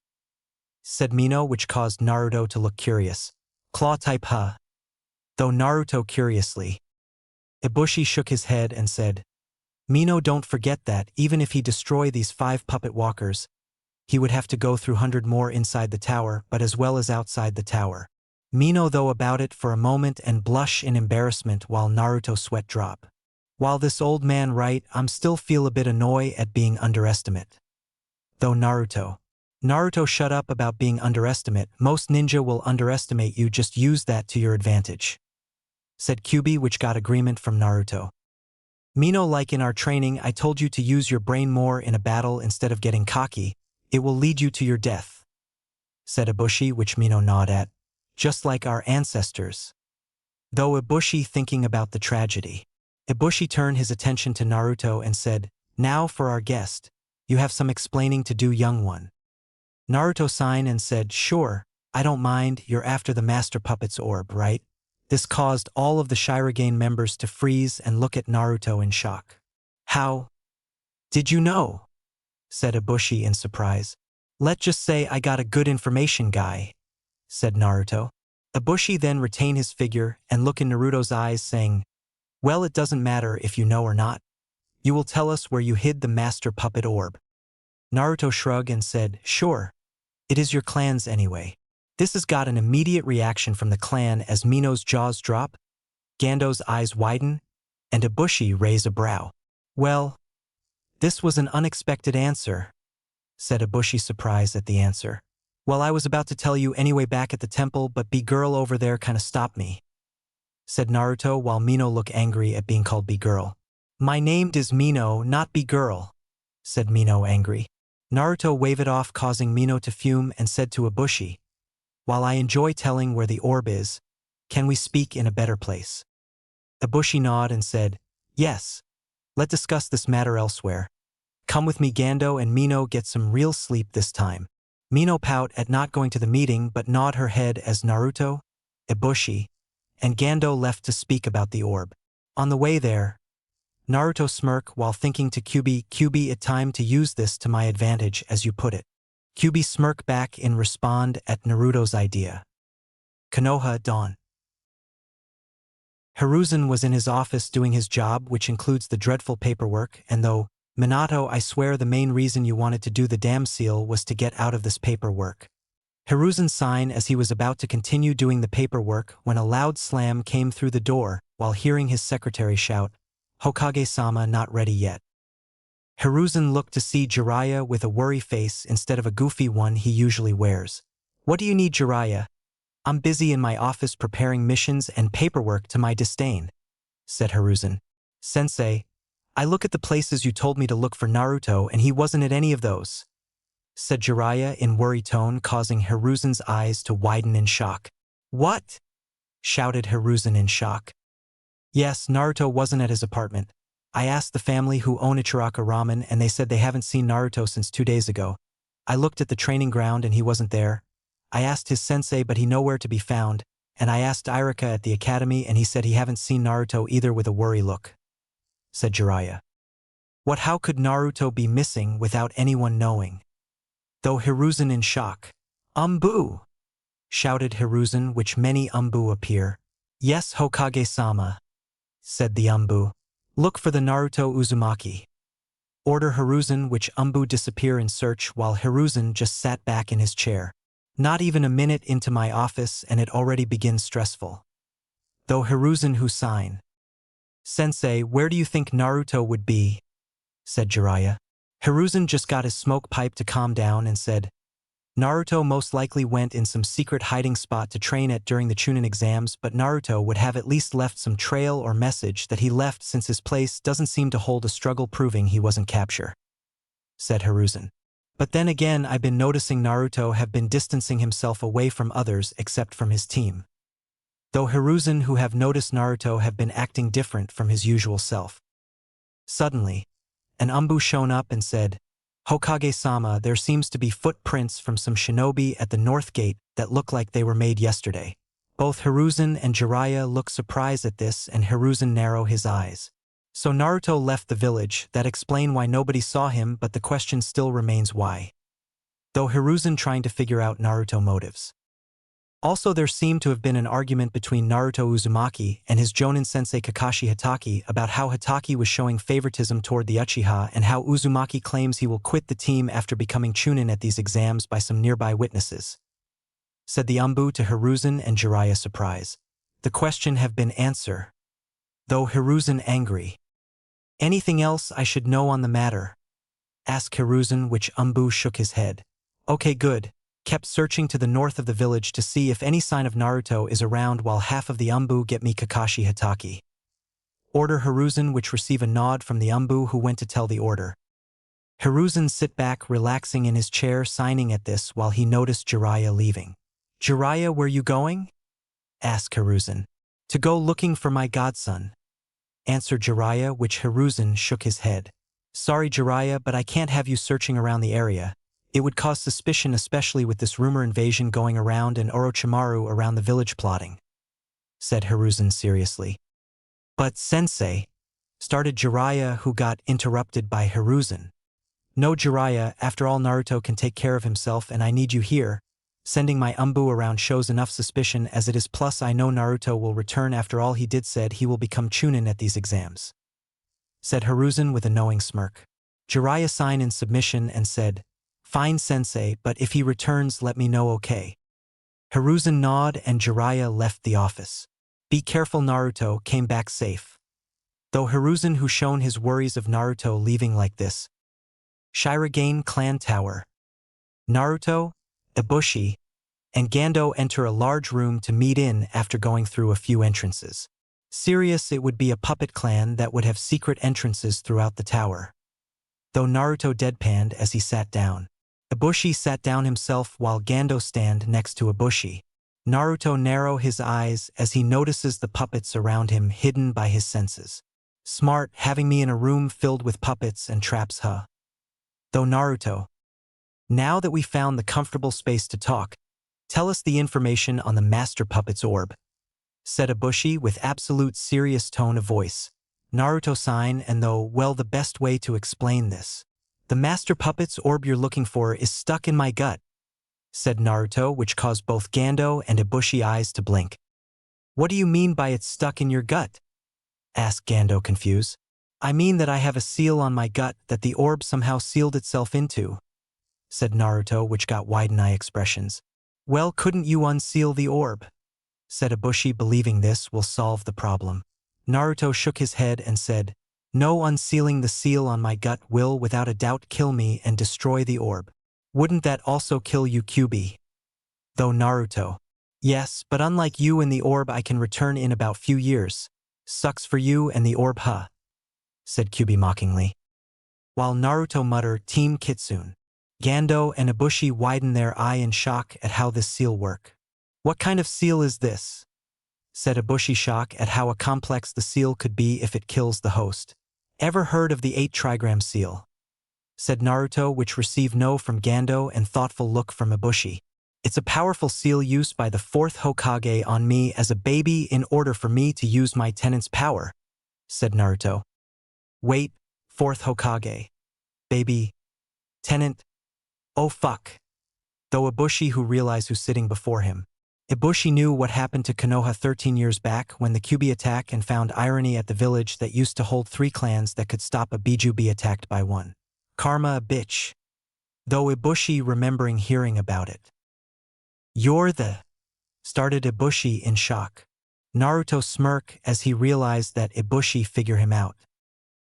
said Mino, which caused Naruto to look curious. "Claw-type, huh?" Though Naruto curiously. Ibushi shook his head and said, "Mino, don't forget that even if he destroy these 5 puppet walkers, he would have to go through 100 more inside the tower, but as well as outside the tower." Mino though about it for a moment and blush in embarrassment while Naruto sweat drop. "While this old man right, I'm still feel a bit annoyed at being underestimate." Though Naruto. "Naruto, shut up about being underestimate. Most ninja will underestimate you, just use that to your advantage," said Kyuubi, which got agreement from Naruto. "Mino, like in our training, I told you to use your brain more in a battle instead of getting cocky. It will lead you to your death," said Ibushi, which Mino nodded at. "Just like our ancestors." Though Ibushi thinking about the tragedy. Ibushi turned his attention to Naruto and said, "Now for our guest. You have some explaining to do, young one." Naruto signed and said, "Sure, I don't mind. You're after the master puppet's orb, right?" This caused all of the Shirogane members to freeze and look at Naruto in shock. How did you know? Said Ibushi in surprise. Let's just say I got a good information guy, said Naruto. Ibushi then retained his figure and looked in Naruto's eyes saying, well, it doesn't matter if you know or not. You will tell us where you hid the master puppet orb. Naruto shrugged and said, sure. It is your clan's anyway. This has got an immediate reaction from the clan as Mino's jaws drop, Gando's eyes widen, and Ibushi raise a brow. Well, this was an unexpected answer, said Ibushi surprised at the answer. Well, I was about to tell you anyway back at the temple, but B-girl over there kinda stopped me, said Naruto while Mino looked angry at being called B-girl. My name is Mino, not B-girl, said Mino angry. Naruto waved it off, causing Mino to fume, and said to Ibushi, while I enjoy telling where the orb is, can we speak in a better place? Ibushi nodded and said, yes. Let's discuss this matter elsewhere. Come with me. Gando and Mino get some real sleep this time. Mino pout at not going to the meeting but nod her head as Naruto, Ibushi, and Gando left to speak about the orb. On the way there, Naruto smirked while thinking to Kyubi, it's time to use this to my advantage as you put it. Kyubi smirked back in respond at Naruto's idea. Konoha Dawn. Hiruzen was in his office doing his job, which includes the dreadful paperwork, and though, Minato, I swear the main reason you wanted to do the damn seal was to get out of this paperwork. Hiruzen sighed as he was about to continue doing the paperwork when a loud slam came through the door while hearing his secretary shout, Hokage-sama not ready yet. Hiruzen looked to see Jiraiya with a worry face instead of a goofy one he usually wears. What do you need, Jiraiya? I'm busy in my office preparing missions and paperwork to my disdain, said Hiruzen. Sensei, I look at the places you told me to look for Naruto and he wasn't at any of those, said Jiraiya in worry tone, causing Hiruzen's eyes to widen in shock. What? Shouted Hiruzen in shock. Yes, Naruto wasn't at his apartment. I asked the family who own Ichiraka Ramen and they said they haven't seen Naruto since 2 days ago. I looked at the training ground and he wasn't there. I asked his sensei but he nowhere to be found, and I asked Irika at the academy and he said he haven't seen Naruto either with a worry look, said Jiraiya. What, how could Naruto be missing without anyone knowing? Though Hiruzen in shock. Umbu! Shouted Hiruzen, which many Umbu appear. Yes, Hokage-sama, said the Umbu. Look for the Naruto Uzumaki. Order Hiruzen, which Umbu disappear in search while Hiruzen just sat back in his chair. Not even a minute into my office and it already begins stressful. Though Hiruzen who sign. Sensei, where do you think Naruto would be? Said Jiraiya. Hiruzen just got his smoke pipe to calm down and said, Naruto most likely went in some secret hiding spot to train at during the Chunin exams, but Naruto would have at least left some trail or message that he left since his place doesn't seem to hold a struggle proving he wasn't captured, said Hiruzen. But then again, I've been noticing Naruto have been distancing himself away from others except from his team. Though Hiruzen who have noticed Naruto have been acting different from his usual self. Suddenly, an Umbu shone up and said, Hokage-sama, there seems to be footprints from some shinobi at the north gate that look like they were made yesterday. Both Hiruzen and Jiraiya look surprised at this and Hiruzen narrow his eyes. So Naruto left the village. That explain why nobody saw him, but the question still remains why. Though Hiruzen trying to figure out Naruto motives. Also, there seemed to have been an argument between Naruto Uzumaki and his Jonin sensei Kakashi Hatake about how Hatake was showing favoritism toward the Uchiha and how Uzumaki claims he will quit the team after becoming Chunin at these exams by some nearby witnesses, said the Umbu to Hiruzen and Jiraiya surprise. The question have been answered. Though Hiruzen angry. Anything else I should know on the matter? Asked Hiruzen, which Umbu shook his head. Okay, good. Kept searching to the north of the village to see if any sign of Naruto is around while half of the Umbu get me Kakashi Hatake. Order Hiruzen, which receive a nod from the Umbu who went to tell the order. Hiruzen sit back relaxing in his chair signing at this while he noticed Jiraiya leaving. Jiraiya, where you going? Asked Hiruzen. To go looking for my godson, answered Jiraiya, which Hiruzen shook his head. Sorry Jiraiya, but I can't have you searching around the area. It would cause suspicion, especially with this rumor invasion going around and Orochimaru around the village plotting, said Hiruzen seriously. But sensei, started Jiraiya, who got interrupted by Hiruzen. No, Jiraiya, after all Naruto can take care of himself and I need you here. Sending my Umbu around shows enough suspicion as it is, plus I know Naruto will return after all he did, said he will become Chunin at these exams, said Hiruzen with a knowing smirk. Jiraiya signed in submission and said, fine sensei, but if he returns let me know, okay? Hiruzen nodded and Jiraiya left the office. Be careful, Naruto came back safe. Though Hiruzen, who shown his worries of Naruto leaving like this. Shirogane Clan Tower. Naruto, Ibushi, and Gando enter a large room to meet in after going through a few entrances. Serious, it would be a puppet clan that would have secret entrances throughout the tower. Though Naruto deadpanned as he sat down. Ibushi sat down himself while Gando stand next to Ibushi. Naruto narrow his eyes as he notices the puppets around him hidden by his senses. Smart, having me in a room filled with puppets and traps, huh? Though Naruto, now that we found the comfortable space to talk, tell us the information on the Master Puppet's orb, said Ibushi with absolute serious tone of voice. Naruto signed, and though, well, the best way to explain this. The Master Puppet's orb you're looking for is stuck in my gut, said Naruto, which caused both Gando and Ibushi eyes to blink. What do you mean by it's stuck in your gut? Asked Gando, confused. I mean that I have a seal on my gut that the orb somehow sealed itself into, said Naruto, which got wide-eye expressions. Well, couldn't you unseal the orb? Said Ibushi, believing this will solve the problem. Naruto shook his head and said, no, unsealing the seal on my gut will without a doubt kill me and destroy the orb. Wouldn't that also kill you, Kyuubi? Though Naruto. Yes, but unlike you and the orb I can return in about few years. Sucks for you and the orb, huh? Said Kyuubi mockingly. While Naruto muttered, Team Kitsune. Gando and Ibushi widen their eye in shock at how this seal work. What kind of seal is this? Said Ibushi, shocked at how complex the seal could be if it kills the host. Ever heard of the 8-trigram seal? Said Naruto, which received no from Gando and thoughtful look from Ibushi. It's a powerful seal used by the 4th Hokage on me as a baby in order for me to use my tenant's power, said Naruto. Wait, 4th Hokage. Baby. Tenant. Oh fuck. Though Ibushi, who realized who's sitting before him. Ibushi knew what happened to Konoha 13 years back when the Kyuubi attacked and found irony at the village that used to hold 3 clans that could stop a Biju be attacked by one. Karma, a bitch. Though Ibushi remembering hearing about it. You're the... started Ibushi in shock. Naruto smirked as he realized that Ibushi figured him out.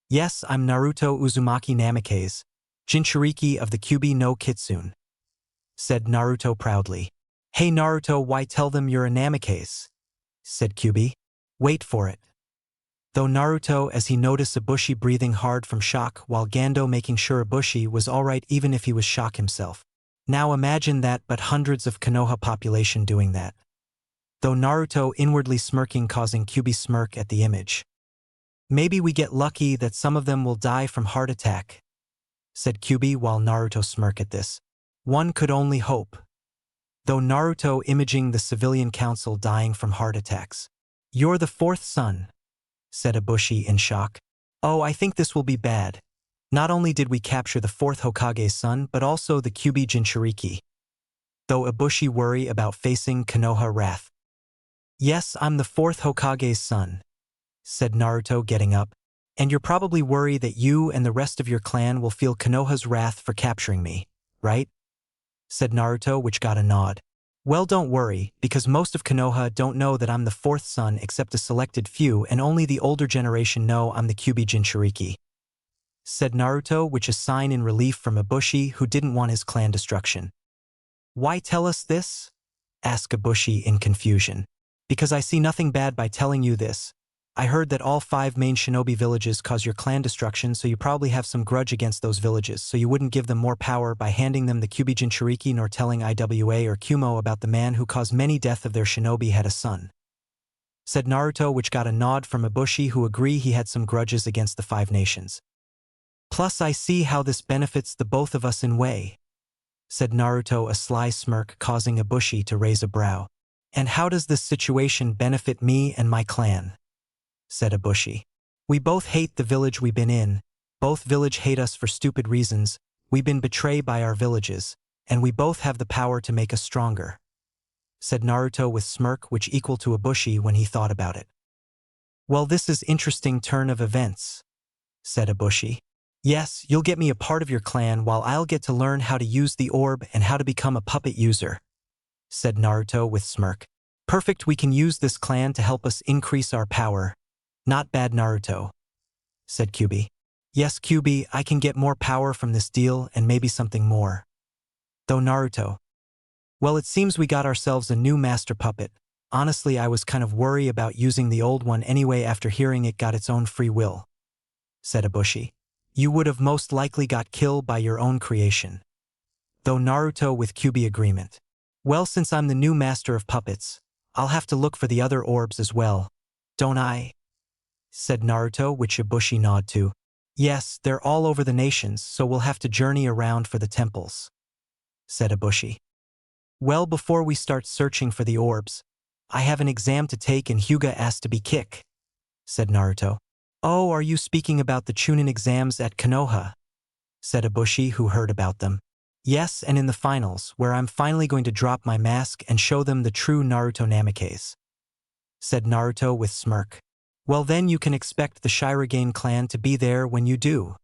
Yes, I'm Naruto Uzumaki Namikaze, Jinchuriki of the Kyuubi no Kitsune, said Naruto proudly. Hey Naruto, why tell them you're a Namikaze? Said Kyuubi. Wait for it. Though Naruto, as he noticed Ibushi breathing hard from shock while Gando making sure Ibushi was alright even if he was shocked himself. Now imagine that, but hundreds of Konoha population doing that. Though Naruto inwardly smirking, causing Kyuubi smirk at the image. Maybe we get lucky that some of them will die from heart attack, said Kyuubi while Naruto smirked at this. One could only hope. Though Naruto imaging the civilian council dying from heart attacks. You're the 4th son, said Ibushi in shock. Oh, I think this will be bad. Not only did we capture the 4th Hokage's son, but also the Kyuubi Jinchuriki. Though Ibushi worry about facing Konoha wrath. Yes, I'm the 4th Hokage's son, said Naruto, getting up. And you're probably worried that you and the rest of your clan will feel Konoha's wrath for capturing me, right? Said Naruto, which got a nod. Well, don't worry, because most of Konoha don't know that I'm the 4th son except a selected few, and only the older generation know I'm the Kyuubi Jinchuriki. Said Naruto, which is sign in relief from Ibushi, who didn't want his clan destruction. Why tell us this? Asked Ibushi in confusion. Because I see nothing bad by telling you this. I heard that all 5 main shinobi villages cause your clan destruction, so you probably have some grudge against those villages, so you wouldn't give them more power by handing them the Kyuubi Jinchuriki nor telling Iwa or Kumo about the man who caused many death of their shinobi had a son. Said Naruto, which got a nod from Ibushi, who agree he had some grudges against the 5 nations. Plus I see how this benefits the both of us in way. Said Naruto, a sly smirk causing Ibushi to raise a brow. And how does this situation benefit me and my clan? Said Ibushi. We both hate the village we've been in. Both village hate us for stupid reasons. We've been betrayed by our villages, and we both have the power to make us stronger. Said Naruto with smirk which equal to Ibushi when he thought about it. Well, this is interesting turn of events, said Ibushi. Yes, you'll get me a part of your clan while I'll get to learn how to use the orb and how to become a puppet user, said Naruto with smirk. Perfect, we can use this clan to help us increase our power. Not bad, Naruto, said Kyuubi. Yes, Kyuubi, I can get more power from this deal and maybe something more. Though Naruto. Well, it seems we got ourselves a new master puppet. Honestly, I was kind of worried about using the old one anyway after hearing it got its own free will, said Ibushi. You would have most likely got killed by your own creation. Though Naruto with Kyuubi agreement. Well, since I'm the new master of puppets, I'll have to look for the other orbs as well, don't I? Said Naruto, which Ibushi nodded to. Yes, they're all over the nations, so we'll have to journey around for the temples, said Ibushi. Well, before we start searching for the orbs, I have an exam to take and Hyuga asked to be kick, said Naruto. Oh, are you speaking about the Chunin exams at Konoha? Said Ibushi, who heard about them. Yes, and in the finals, where I'm finally going to drop my mask and show them the true Naruto Namikaze, said Naruto with smirk. Well, then you can expect the Shirogane clan to be there when you do,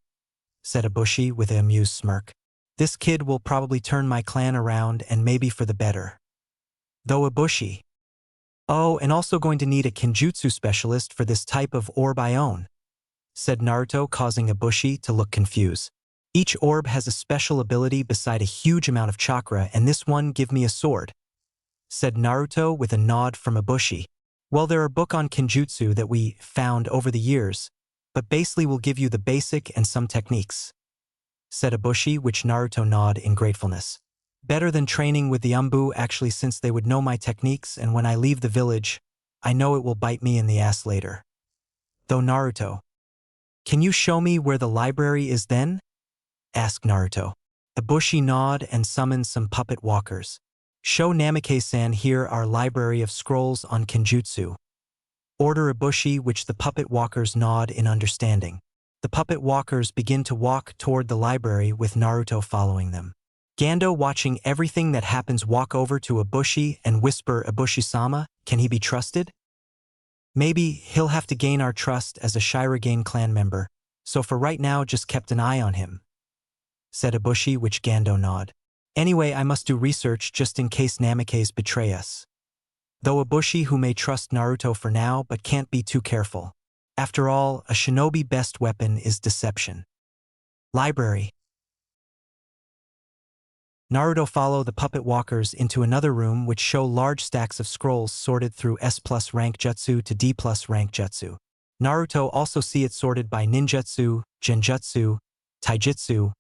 said Ibushi with an amused smirk. This kid will probably turn my clan around and maybe for the better. Though Ibushi. Oh, and also going to need a kenjutsu specialist for this type of orb I own, said Naruto, causing Ibushi to look confused. Each orb has a special ability beside a huge amount of chakra, and this one give me a sword, said Naruto with a nod from Ibushi. Well, there are book on kenjutsu that we found over the years, but basically will give you the basic and some techniques, said Ibushi, which Naruto nod in gratefulness. Better than training with the Umbu actually, since they would know my techniques, and when I leave the village, I know it will bite me in the ass later. Though Naruto. Can you show me where the library is then? Asked Naruto. Ibushi nod and summoned some puppet walkers. Show Namikaze-san here our library of scrolls on kenjutsu. Order Ibushi, which the puppet walkers nod in understanding. The puppet walkers begin to walk toward the library with Naruto following them. Gando, watching everything that happens, walk over to Ibushi and whisper, Ibushi-sama, can he be trusted? Maybe he'll have to gain our trust as a Shirogane clan member, so for right now just kept an eye on him, said Ibushi, which Gando nod. Anyway, I must do research just in case Namikaze betray us. Though Ibushi, who may trust Naruto for now but can't be too careful. After all, a shinobi best weapon is deception. Library. Naruto follow the puppet walkers into another room which show large stacks of scrolls sorted through S+ rank jutsu to D+ rank jutsu. Naruto also see it sorted by ninjutsu, genjutsu, taijutsu,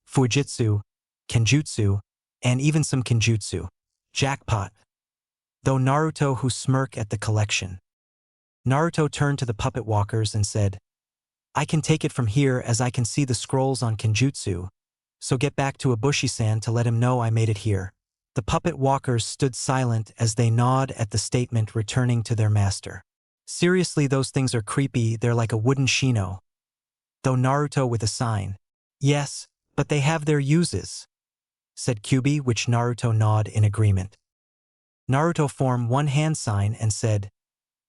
fujitsu, kenjutsu, and even some kenjutsu. Jackpot. Though Naruto, who smirk at the collection. Naruto turned to the puppet walkers and said, I can take it from here as I can see the scrolls on kenjutsu, so get back to Ibushi-san to let him know I made it here. The puppet walkers stood silent as they nod at the statement, returning to their master. Seriously, those things are creepy, they're like a wooden shino. Though Naruto with a sign. Yes, but they have their uses, said Kyuubi, which Naruto nod in agreement. Naruto formed one hand sign and said,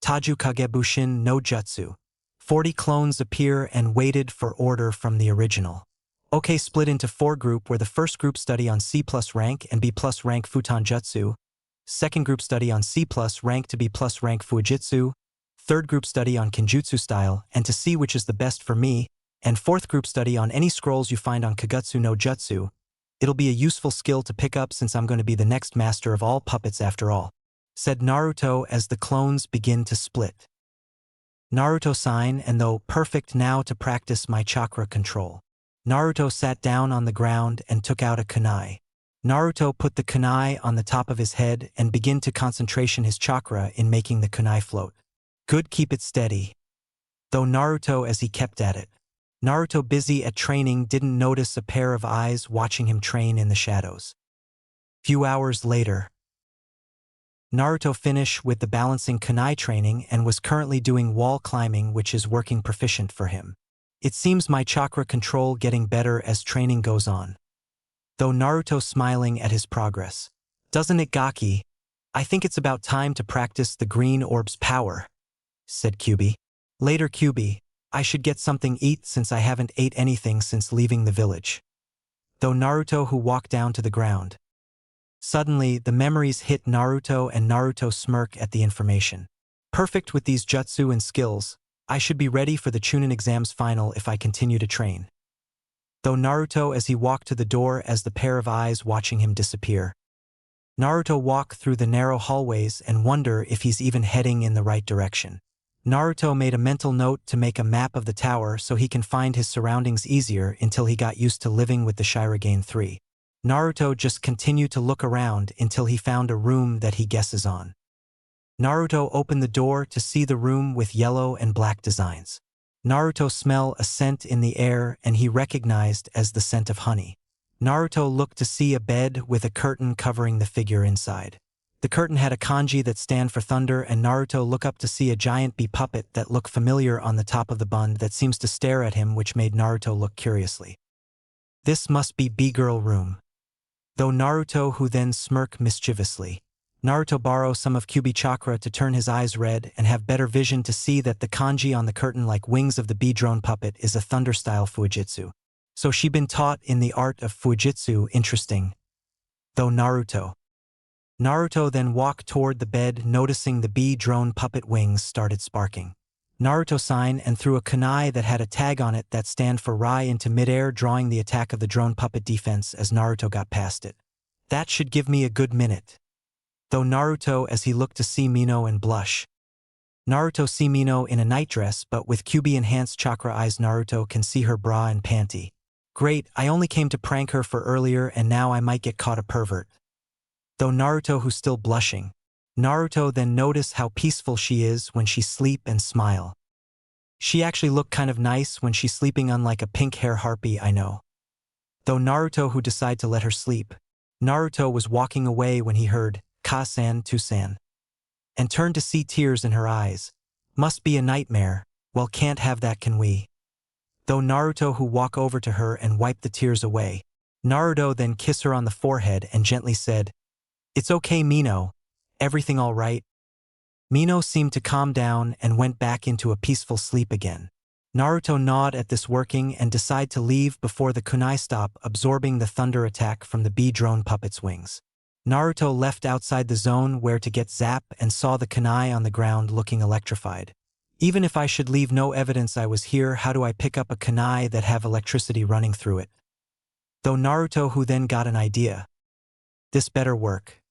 Taju Kagebushin no Jutsu. 40 clones appear and waited for order from the original. Okay, split into 4 group, where the first group study on C+ rank and B+ rank Futon Jutsu, second group study on C+ rank to B+ rank Fujitsu, third group study on Kenjutsu style and to see which is the best for me, and fourth group study on any scrolls you find on Kagetsu no Jutsu. It'll be a useful skill to pick up since I'm going to be the next master of all puppets after all, said Naruto as the clones begin to split. Naruto sign, and though perfect now to practice my chakra control. Naruto sat down on the ground and took out a kunai. Naruto put the kunai on the top of his head and began to concentration his chakra in making the kunai float. Good, keep it steady. Though Naruto as he kept at it. Naruto, busy at training, didn't notice a pair of eyes watching him train in the shadows. Few hours later. Naruto finished with the balancing kunai training and was currently doing wall climbing, which is working proficient for him. It seems my chakra control getting better as training goes on. Though Naruto smiling at his progress. Doesn't it, Gaki? I think it's about time to practice the green orb's power, said Kyubi. Later, Kyubi, I should get something eat since I haven't ate anything since leaving the village. Though Naruto who walked down to the ground. Suddenly, the memories hit Naruto and Naruto smirk at the information. Perfect with these jutsu and skills, I should be ready for the Chunin exams final if I continue to train. Though Naruto as he walked to the door as the pair of eyes watching him disappear. Naruto walk through the narrow hallways and wonder if he's even heading in the right direction. Naruto made a mental note to make a map of the tower so he can find his surroundings easier until he got used to living with the Shirogane 3. Naruto just continued to look around until he found a room that he guesses on. Naruto opened the door to see the room with yellow and black designs. Naruto smelled a scent in the air and he recognized as the scent of honey. Naruto looked to see a bed with a curtain covering the figure inside. The curtain had a kanji that stand for thunder, and Naruto looked up to see a giant bee puppet that looked familiar on the top of the bund that seems to stare at him, which made Naruto look curiously. This must be bee-girl room. Though Naruto who then smirk mischievously. Naruto borrow some of Kyubi chakra to turn his eyes red and have better vision to see that the kanji on the curtain like wings of the bee drone puppet is a thunder-style Fuijitsu. So she been taught in the art of Fuijitsu, interesting. Though Naruto then walked toward the bed, noticing the bee drone puppet wings started sparking. Naruto signed and threw a kunai that had a tag on it that stand for Rai into midair, drawing the attack of the drone puppet defense as Naruto got past it. That should give me a good minute. Though Naruto as he looked to see Mino and blush. Naruto see Mino in a nightdress, but with Kyubi enhanced chakra eyes Naruto can see her bra and panty. Great, I only came to prank her for earlier and now I might get caught a pervert. Though Naruto who's still blushing. Naruto then notice how peaceful she is when she sleep and smile. She actually look kind of nice when she's sleeping, unlike a pink hair harpy I know. Though Naruto who decide to let her sleep. Naruto was walking away when he heard Ka-san, Tu-san. And turned to see tears in her eyes. Must be a nightmare. Well, can't have that, can we? Though Naruto who walk over to her and wipe the tears away. Naruto then kiss her on the forehead and gently said, "It's okay, Mino. Everything all right?" Mino seemed to calm down and went back into a peaceful sleep again. Naruto nod at this working and decide to leave before the kunai stop absorbing the thunder attack from the bee drone puppet's wings. Naruto left outside the zone where to get zap and saw the kunai on the ground looking electrified. Even if I should leave no evidence I was here, how do I pick up a kunai that have electricity running through it? Though Naruto who then got an idea. This better work.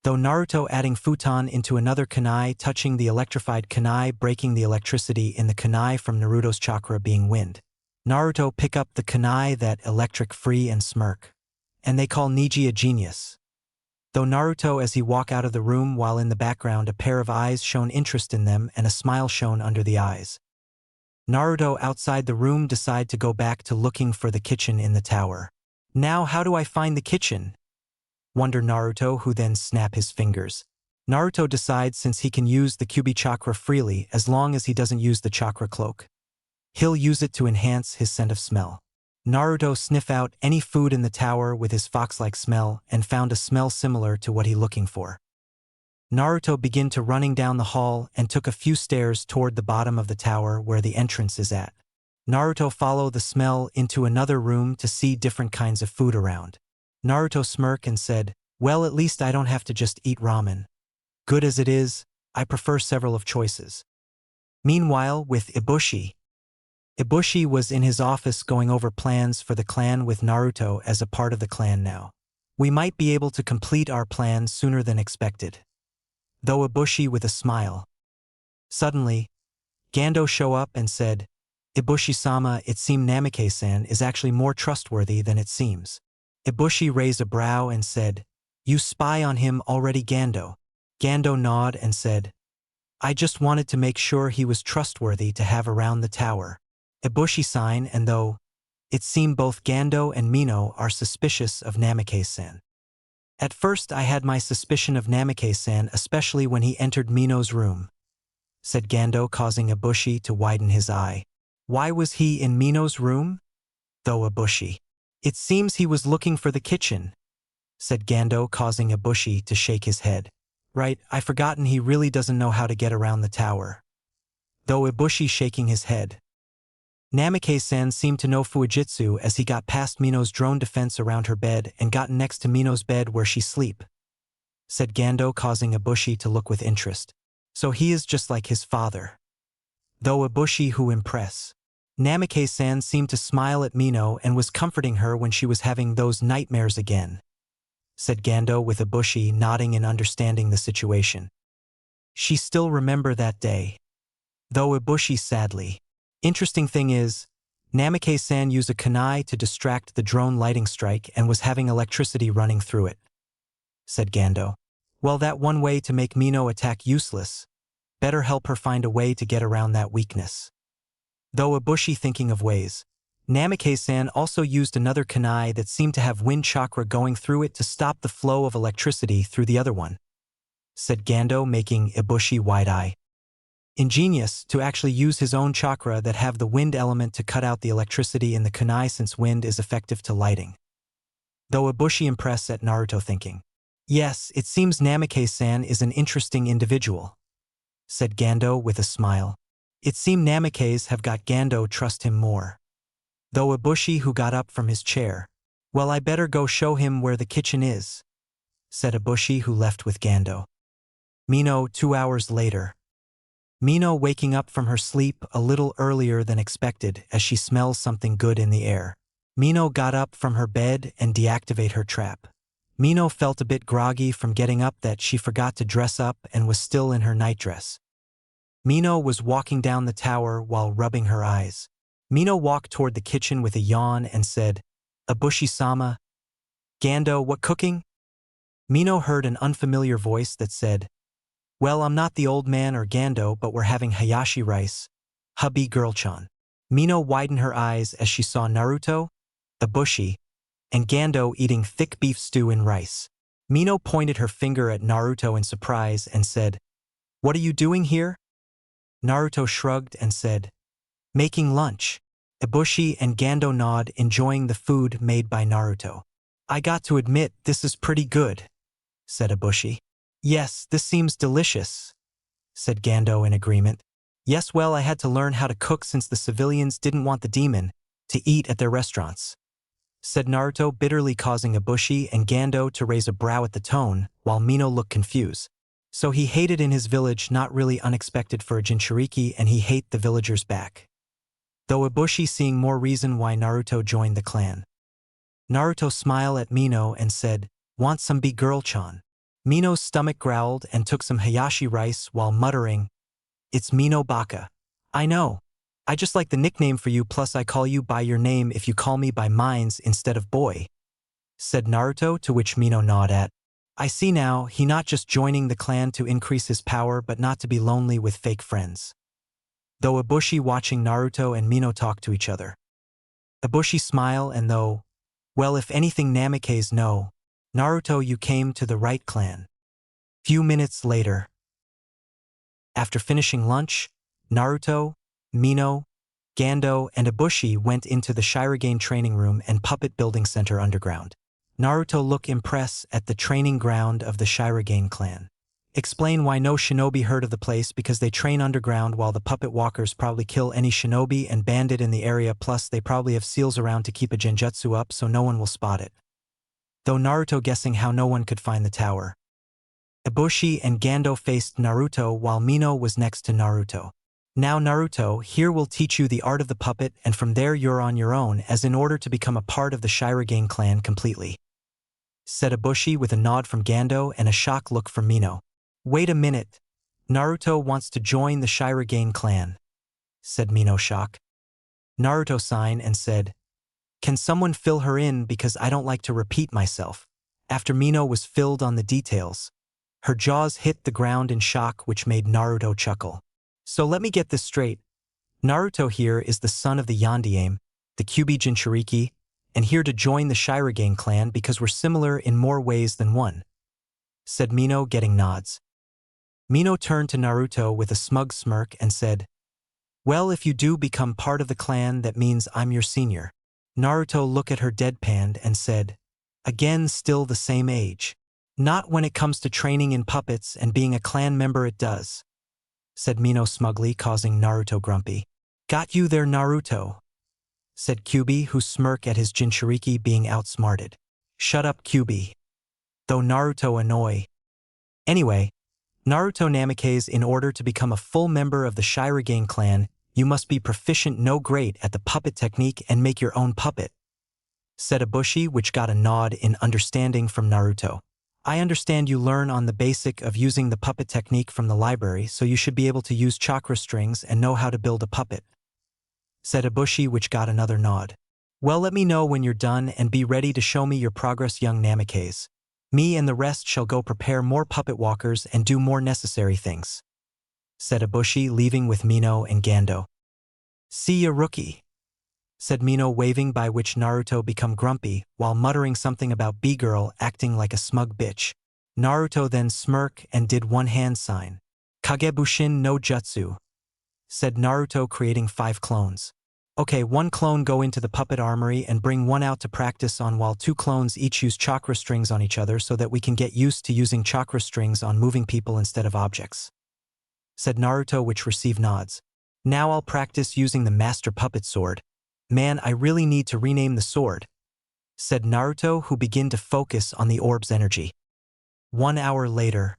Though Naruto adding futon into another kunai, touching the electrified kunai, breaking the electricity in the kunai from Naruto's chakra being wind. Naruto pick up the kunai that electric free and smirk. And they call Niji a genius. Though Naruto as he walk out of the room while in the background a pair of eyes shown interest in them and a smile shown under the eyes. Naruto outside the room decide to go back to looking for the kitchen in the tower. Now how do I find the kitchen? Wonder Naruto who then snap his fingers. Naruto decides since he can use the Kyubi chakra freely as long as he doesn't use the chakra cloak. He'll use it to enhance his scent of smell. Naruto sniff out any food in the tower with his fox-like smell and found a smell similar to what he looking for. Naruto begin to running down the hall and took a few stairs toward the bottom of the tower where the entrance is at. Naruto follow the smell into another room to see different kinds of food around. Naruto smirk and said, "Well, at least I don't have to just eat ramen. Good as it is, I prefer several of choices." Meanwhile, with Ibushi. Ibushi was in his office going over plans for the clan with Naruto as a part of the clan now. We might be able to complete our plans sooner than expected. Though Ibushi with a smile. Suddenly, Gando show up and said, "Ibushi-sama, it seems Namikaze-san is actually more trustworthy than it seems." Ibushi raised a brow and said, "You spy on him already, Gando?" Gando nod and said, "I just wanted to make sure he was trustworthy to have around the tower." Ibushi sign, and though it seemed both Gando and Mino are suspicious of Namikaze-san. At first I had my suspicion of Namikaze-san, especially when he entered Mino's room, said Gando, causing Ibushi to widen his eye. Why was he in Mino's room? Though Ibushi. It seems he was looking for the kitchen, said Gando, causing Ibushi to shake his head. Right, I've forgotten he really doesn't know how to get around the tower. Though Ibushi shaking his head. Namikaze-san seemed to know Fujitsu as he got past Mino's drone defense around her bed and got next to Mino's bed where she sleep, said Gando, causing Ibushi to look with interest. So he is just like his father. Though Ibushi who impress. Namikaze-san seemed to smile at Mino and was comforting her when she was having those nightmares again, said Gando, with Ibushi nodding and understanding the situation. She still remember that day. Though Ibushi sadly. Interesting thing is, Namikaze-san used a kunai to distract the drone lighting strike and was having electricity running through it, said Gando. Well, that one way to make Mino attack useless. Better help her find a way to get around that weakness. Though Ibushi thinking of ways, Namikaze-san also used another kunai that seemed to have wind chakra going through it to stop the flow of electricity through the other one, said Gando, making Ibushi wide-eye. Ingenious to actually use his own chakra that have the wind element to cut out the electricity in the kunai since wind is effective to lighting. Though Ibushi impressed at Naruto thinking. Yes, it seems Namikaze-san is an interesting individual, said Gando with a smile. It seemed Namikaze have got Gando trust him more. Though Ibushi who got up from his chair. Well, I better go show him where the kitchen is, said Ibushi who left with Gando. Mino 2 hours later. Mino waking up from her sleep a little earlier than expected as she smells something good in the air. Mino got up from her bed and deactivate her trap. Mino felt a bit groggy from getting up that she forgot to dress up and was still in her nightdress. Mino was walking down the tower while rubbing her eyes. Mino walked toward the kitchen with a yawn and said, Ibushi-sama. Gando, what cooking? Mino heard an unfamiliar voice that said, well, I'm not the old man or Gando, but we're having hayashi rice. Hubby girl-chan. Mino widened her eyes as she saw Naruto, Ibushi, and Gando eating thick beef stew in rice. Mino pointed her finger at Naruto in surprise and said, what are you doing here? Naruto shrugged and said, making lunch. Ibushi and Gando nod, enjoying the food made by Naruto. I got to admit, this is pretty good, said Ibushi. Yes, this seems delicious, said Gando in agreement. Yes, well, I had to learn how to cook since the civilians didn't want the demon to eat at their restaurants, said Naruto, bitterly, causing Ibushi and Gando to raise a brow at the tone, while Mino looked confused. So he hated in his village, not really unexpected for a Jinchuriki, and he hate the villagers back. Though Ibushi seeing more reason why Naruto joined the clan. Naruto smiled at Mino and said, want some big girl-chan? Mino's stomach growled and took some hayashi rice while muttering, it's Mino Baka. I know. I just like the nickname for you, plus I call you by your name if you call me by mines instead of boy, said Naruto, to which Mino nodded at. I see now, he not just joining the clan to increase his power but not to be lonely with fake friends. Though Ibushi watching Naruto and Mino talk to each other. Ibushi smile and though, well, if anything Namikaze no, Naruto, you came to the right clan. Few minutes later. After finishing lunch, Naruto, Mino, Gando, and Ibushi went into the Shirogane training room and puppet building center underground. Naruto looked impressed at the training ground of the Shirogane clan. Explain why no shinobi heard of the place, because they train underground while the puppet walkers probably kill any shinobi and bandit in the area, plus they probably have seals around to keep a genjutsu up so no one will spot it. Though Naruto guessing how no one could find the tower. Ibushi and Gando faced Naruto while Mino was next to Naruto. Now Naruto, here will teach you the art of the puppet, and from there you're on your own, as in order to become a part of the Shirogane clan completely, said Ibushi with a nod from Gando and a shocked look from Mino. Wait a minute. Naruto wants to join the Shirogane clan, said Mino shocked. Naruto signed and said, can someone fill her in because I don't like to repeat myself. After Mino was filled on the details, her jaws hit the ground in shock, which made Naruto chuckle. So let me get this straight. Naruto here is the son of the Yondaime, the Kyubi Jinchuriki, and here to join the Shirogane clan because we're similar in more ways than one," said Mino, getting nods. Mino turned to Naruto with a smug smirk and said, "Well, if you do become part of the clan, that means I'm your senior." Naruto looked at her deadpanned and said, "Again, still the same age." "Not when it comes to training in puppets and being a clan member it does," said Mino smugly, causing Naruto grumpy. "Got you there, Naruto," said Kyuubi, who smirked at his Jinchuriki being outsmarted. "Shut up, Kyuubi." Though Naruto annoy. Anyway, Naruto Namikaze, in order to become a full member of the Shirogane clan, you must be proficient no great at the puppet technique and make your own puppet, said Ibushi, which got a nod in understanding from Naruto. "I understand you learn on the basic of using the puppet technique from the library, so you should be able to use chakra strings and know how to build a puppet," said Ibushi, which got another nod. "Well, let me know when you're done and be ready to show me your progress, young Namikaze. Me and the rest shall go prepare more puppet walkers and do more necessary things," said Ibushi, leaving with Mino and Gando. "See ya, rookie," said Mino, waving, by which Naruto become grumpy while muttering something about B-girl acting like a smug bitch. Naruto then smirked and did one hand sign. "Kagebushin no Jutsu," said Naruto, creating 5 clones. "Okay, 1 clone go into the puppet armory and bring 1 out to practice on, while 2 clones each use chakra strings on each other so that we can get used to using chakra strings on moving people instead of objects," said Naruto, which received nods. "Now I'll practice using the master puppet sword. Man, I really need to rename the sword," said Naruto, who began to focus on the orb's energy. 1 hour later.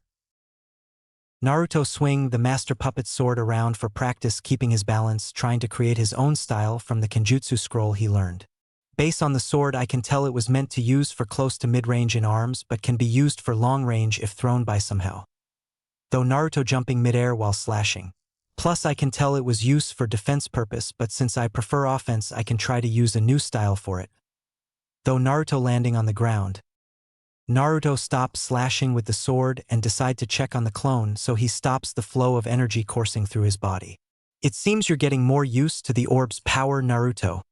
Naruto swung the master puppet sword around for practice, keeping his balance, trying to create his own style from the kenjutsu scroll he learned. Based on the sword, I can tell it was meant to use for close to mid-range in arms, but can be used for long range if thrown by somehow. Though Naruto jumping mid-air while slashing. Plus I can tell it was used for defense purpose, but since I prefer offense I can try to use a new style for it. Though Naruto landing on the ground. Naruto stops slashing with the sword and decide to check on the clone, so he stops the flow of energy coursing through his body. "It seems you're getting more used to the orb's power, Naruto,"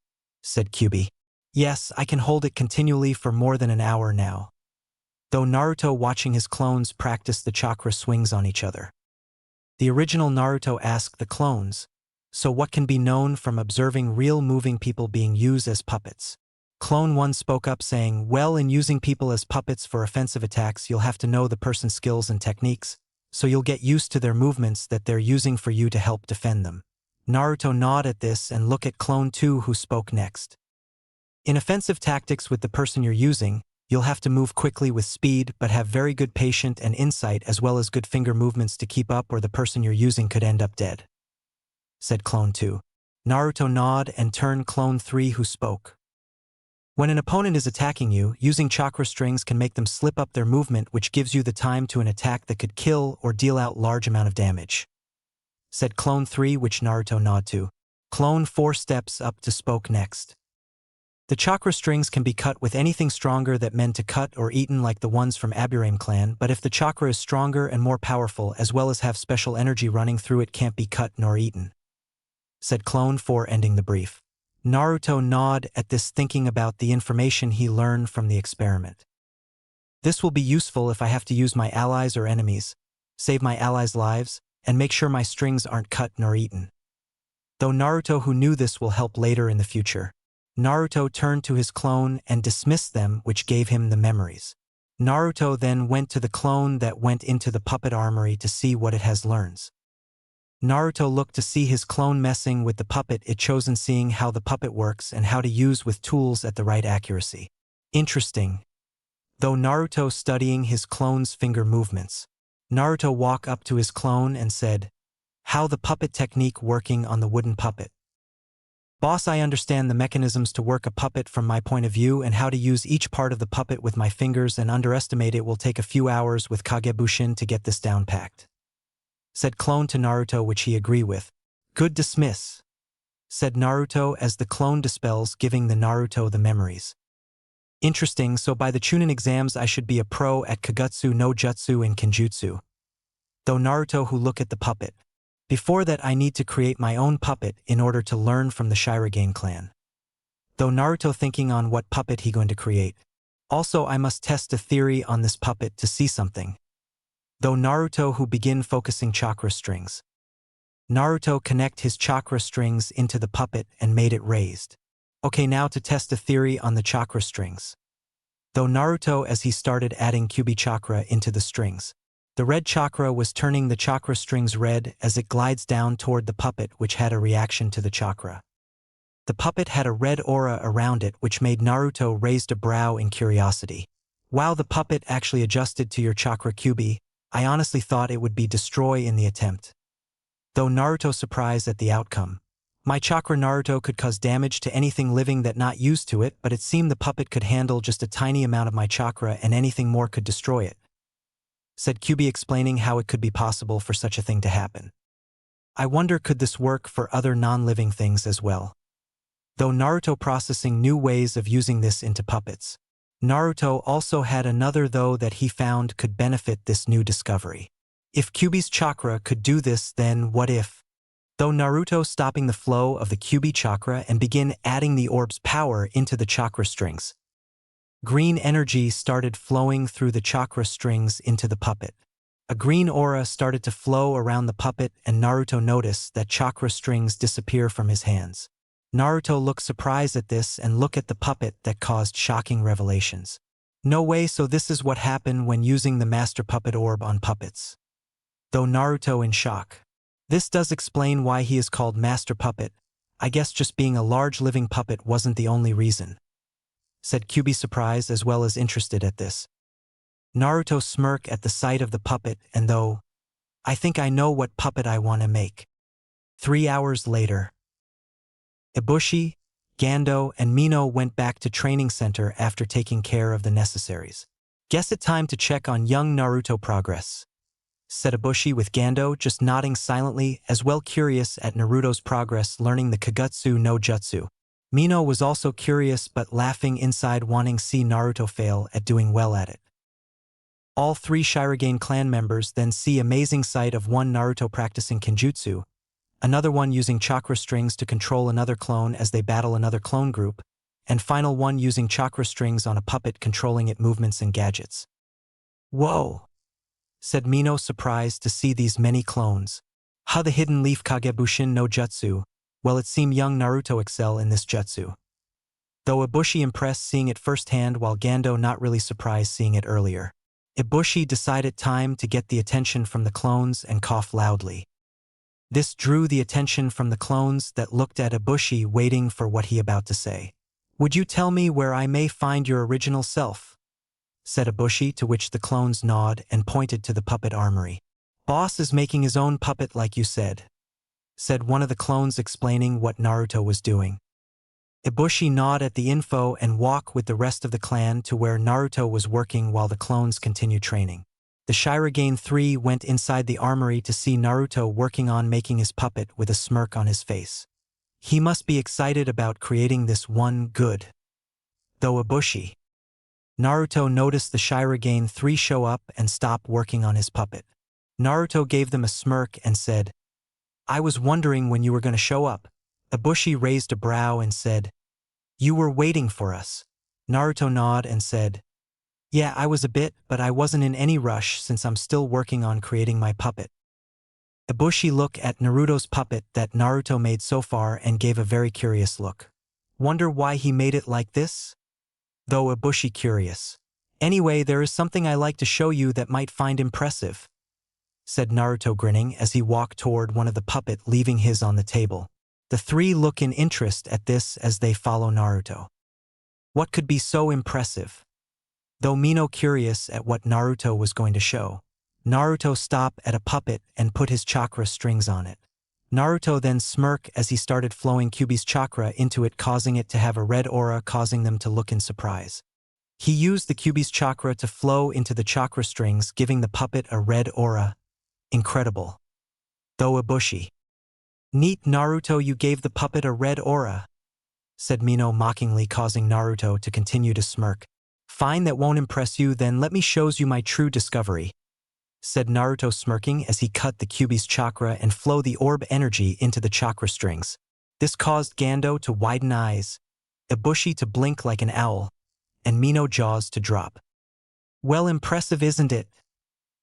said Kyuubi. "Yes, I can hold it continually for more than an hour now." Though Naruto watching his clones practice the chakra swings on each other. The original Naruto asked the clones, "So what can be known from observing real moving people being used as puppets?" Clone 1 spoke up saying, "Well, in using people as puppets for offensive attacks, you'll have to know the person's skills and techniques, so you'll get used to their movements that they're using for you to help defend them." Naruto nodded at this and looked at Clone 2, who spoke next. "In offensive tactics with the person you're using, you'll have to move quickly with speed, but have very good patience and insight as well as good finger movements to keep up, or the person you're using could end up dead," said Clone 2. Naruto nodded and turned Clone 3, who spoke. "When an opponent is attacking you, using chakra strings can make them slip up their movement, which gives you the time to an attack that could kill or deal out large amount of damage," said Clone 3, which Naruto nodded to. Clone 4 steps up to spoke next. "The chakra strings can be cut with anything stronger that meant to cut or eaten, like the ones from Aburame clan, but if the chakra is stronger and more powerful as well as have special energy running through it, can't be cut nor eaten," said Clone 4, ending the brief. Naruto nodded at this, thinking about the information he learned from the experiment. "This will be useful if I have to use my allies or enemies, save my allies' lives, and make sure my strings aren't cut nor eaten." Though Naruto, who knew this will help later in the future. Naruto turned to his clone and dismissed them, which gave him the memories. Naruto then went to the clone that went into the puppet armory to see what it has learns. Naruto looked to see his clone messing with the puppet it chosen, seeing how the puppet works and how to use with tools at the right accuracy. Interesting. Though Naruto studying his clone's finger movements. Naruto walked up to his clone and said, "How the puppet technique working on the wooden puppet?" "Boss, I understand the mechanisms to work a puppet from my point of view and how to use each part of the puppet with my fingers, and underestimate it will take a few hours with Kagebushin to get this down packed," said Clone to Naruto, which he agreed with. "Good dismiss," said Naruto as the clone dispels, giving the Naruto the memories. "Interesting, so by the Chunin exams I should be a pro at Kagetsu no Jutsu and Kenjutsu." Though Naruto, who look at the puppet. "Before that I need to create my own puppet in order to learn from the Shirogane clan." though Naruto thinking on what puppet he going to create. Also, I must test a theory on this puppet to see something. Though Naruto who begin focusing chakra strings. Naruto connect his chakra strings into the puppet and made it raised. Okay, now to test a theory on the chakra strings. Though Naruto as he started adding Kyuubi chakra into the strings. The red chakra was turning the chakra strings red as it glides down toward the puppet, which had a reaction to the chakra. The puppet had a red aura around it, which made Naruto raised a brow in curiosity. Wow, the puppet actually adjusted to your chakra Kyuubi. I honestly thought it would be destroy in the attempt. Though Naruto surprised at the outcome. My chakra Naruto could cause damage to anything living that not used to it, but it seemed the puppet could handle just a tiny amount of my chakra and anything more could destroy it. Said Kyuubi, explaining how it could be possible for such a thing to happen. I wonder, could this work for other non-living things as well? Though Naruto processing new ways of using this into puppets. Naruto also had another though that he found could benefit this new discovery. If Kyuubi's chakra could do this, then what if? Though Naruto stopping the flow of the Kyuubi chakra and begin adding the orb's power into the chakra strings. Green energy started flowing through the chakra strings into the puppet. A green aura started to flow around the puppet and Naruto noticed that chakra strings disappear from his hands. Naruto looked surprised at this and looked at the puppet that caused shocking revelations. No way, so this is what happened when using the master puppet orb on puppets. Though Naruto in shock. This does explain why he is called master puppet. I guess just being a large living puppet wasn't the only reason. Said Kyuubi, surprised as well as interested at this. Naruto smirked at the sight of the puppet and though, I think I know what puppet I want to make. 3 hours later. Ibushi, Gando, and Mino went back to training center after taking care of the necessaries. Guess it time to check on young Naruto progress. Said Ibushi with Gando just nodding silently as well curious at Naruto's progress learning the Kenjutsu no Jutsu. Mino was also curious but laughing inside wanting see Naruto fail at doing well at it. All 3 Shirogane clan members then see amazing sight of one Naruto practicing kenjutsu, another one using chakra strings to control another clone as they battle another clone group, and final one using chakra strings on a puppet controlling it movements and gadgets. Whoa! Said Mino surprised to see these many clones. How the hidden leaf Kagebushin no Jutsu, well it seemed young Naruto excel in this jutsu. Though Ibushi impressed seeing it firsthand while Gando not really surprised seeing it earlier. Ibushi decided time to get the attention from the clones and coughed loudly. This drew the attention from the clones that looked at Ibushi waiting for what he about to say. Would you tell me where I may find your original self? Said Ibushi, to which the clones nod and pointed to the puppet armory. Boss is making his own puppet like you said one of the clones explaining what Naruto was doing. Ibushi nod at the info and walk with the rest of the clan to where Naruto was working while the clones continued training. The Shirogane 3 went inside the armory to see Naruto working on making his puppet with a smirk on his face. He must be excited about creating this one good. Though Ibushi. Naruto noticed the Shirogane 3 show up and stop working on his puppet. Naruto gave them a smirk and said, I was wondering when you were going to show up. Ibushi raised a brow and said, You were waiting for us. Naruto nodded and said, Yeah, I was a bit, but I wasn't in any rush since I'm still working on creating my puppet. Ibushi looked at Naruto's puppet that Naruto made so far and gave a very curious look. Wonder why he made it like this? Though Ibushi curious. Anyway, there is something I like to show you that might find impressive. Said Naruto grinning as he walked toward one of the puppet leaving his on the table. The 3 look in interest at this as they follow Naruto. What could be so impressive? Though Mino curious at what Naruto was going to show. Naruto stopped at a puppet and put his chakra strings on it. Naruto then smirked as he started flowing Kyuubi's chakra into it, causing it to have a red aura, causing them to look in surprise. He used the Kyuubi's chakra to flow into the chakra strings, giving the puppet a red aura. Incredible. Though Ibushi. Neat, Naruto, you gave the puppet a red aura. Said Mino mockingly, causing Naruto to continue to smirk. Fine, that won't impress you, then let me shows you my true discovery. Said Naruto smirking as he cut the Kyuubi's chakra and flow the orb energy into the chakra strings. This caused Gando to widen eyes. Ibushi to blink like an owl, and Mino jaws to drop. "Well, impressive, isn't it?"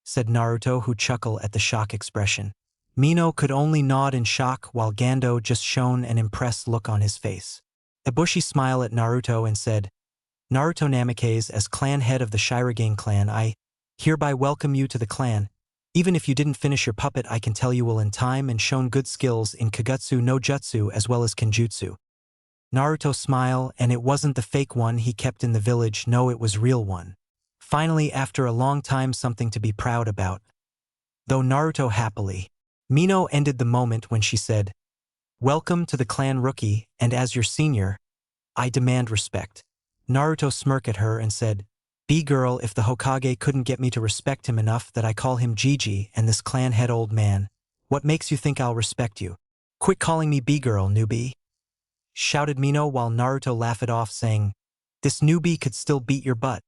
said Naruto, who chuckled at the shock expression. Mino could only nod in shock while Gando just shone an impressed look on his face. Ibushi smiled at Naruto and said, "Naruto Namikaze, as clan head of the Shirogane clan, I hereby welcome you to the clan. Even if you didn't finish your puppet, I can tell you will in time and shown good skills in Kagutsu no Jutsu as well as kenjutsu." Naruto smiled, and it wasn't the fake one he kept in the village, no, it was real one. Finally, after a long time, something to be proud about. Though Naruto happily. Mino ended the moment when she said, "Welcome to the clan, rookie, and as your senior, I demand respect." Naruto smirked at her and said, "B-girl, if the Hokage couldn't get me to respect him enough that I call him Gigi and this clan head old man, what makes you think I'll respect you? Quit calling me B-girl, newbie," shouted Mino while Naruto laughed it off, saying, "This newbie could still beat your butt."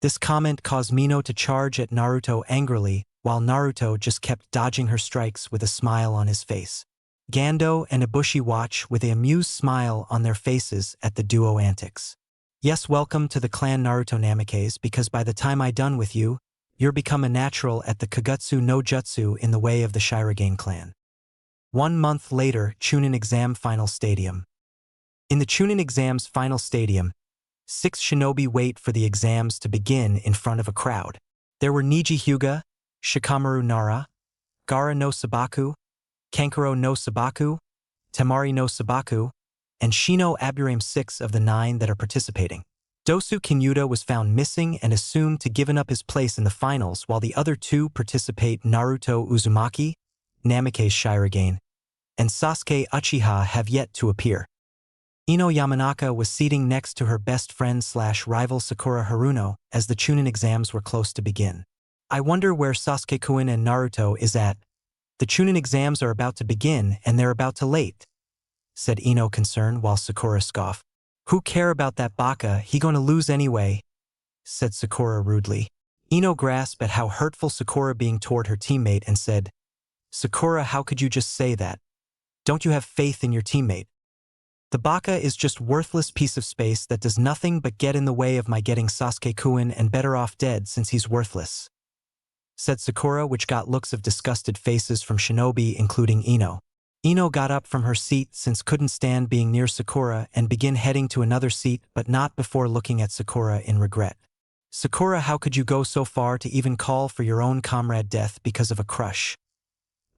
This comment caused Mino to charge at Naruto angrily, while Naruto just kept dodging her strikes with a smile on his face. Gando and Ibushi watch with an amused smile on their faces at the duo antics. "Yes, welcome to the clan, Naruto Namikaze, because by the time I done with you, you're become a natural at the Kagutsu no Jutsu in the way of the Shirogane clan." 1 month later, Chunin Exam Final Stadium. In the Chunin Exams Final Stadium, 6 shinobi wait for the exams to begin in front of a crowd. There were Niji Hyuga, Shikamaru Nara, Gara no Sabaku, Kankuro no Sabaku, Temari no Sabaku, and Shino Aburame, 6 of the 9 that are participating. Dosu Kinyuta was found missing and assumed to given up his place in the finals, while the other 2 participate Naruto Uzumaki, Namikaze Shirogane, and Sasuke Uchiha have yet to appear. Ino Yamanaka was seating next to her best friend/rival Sakura Haruno as the Chunin exams were close to begin. "I wonder where Sasuke-kun and Naruto is at. The Chunin exams are about to begin and they're about to late," said Ino concerned while Sakura scoffed. "Who care about that baka, he gonna lose anyway," said Sakura rudely. Ino grasped at how hurtful Sakura being toward her teammate and said, "Sakura, how could you just say that? Don't you have faith in your teammate? The baka is just worthless piece of space that does nothing but get in the way of my getting Sasuke-kun and better off dead since he's worthless," said Sakura, which got looks of disgusted faces from shinobi including Ino. Ino got up from her seat since couldn't stand being near Sakura and began heading to another seat, but not before looking at Sakura in regret. "Sakura, how could you go so far to even call for your own comrade death because of a crush?"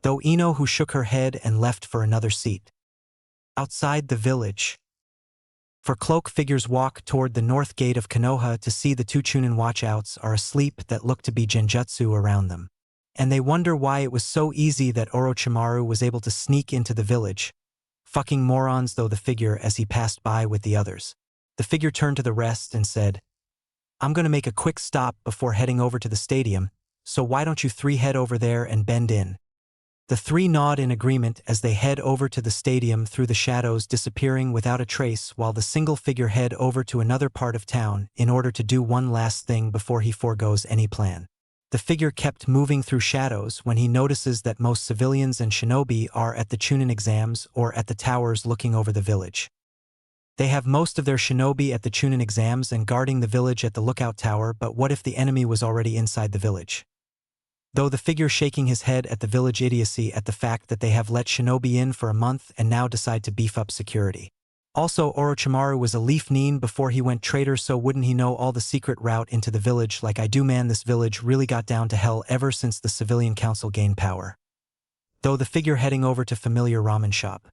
Though Ino, who shook her head and left for another seat. Outside the village. For cloak figures walk toward the north gate of Konoha to see the 2 Chunin watchouts are asleep that look to be genjutsu around them. And they wonder why it was so easy that Orochimaru was able to sneak into the village. Fucking morons, though the figure as he passed by with the others. The figure turned to the rest and said, "I'm gonna make a quick stop before heading over to the stadium, so why don't you 3 head over there and bend in?" The 3 nod in agreement as they head over to the stadium through the shadows, disappearing without a trace, while the single figure head over to another part of town in order to do one last thing before he foregoes any plan. The figure kept moving through shadows when he notices that most civilians and shinobi are at the Chunin exams or at the towers looking over the village. They have most of their shinobi at the Chunin exams and guarding the village at the lookout tower, but what if the enemy was already inside the village? Though the figure shaking his head at the village idiocy at the fact that they have let shinobi in for a month and now decide to beef up security. Also, Orochimaru was a leaf neen before he went traitor, so wouldn't he know all the secret route into the village like I do, man? This village really got down to hell ever since the civilian council gained power. Though the figure heading over to familiar ramen shop.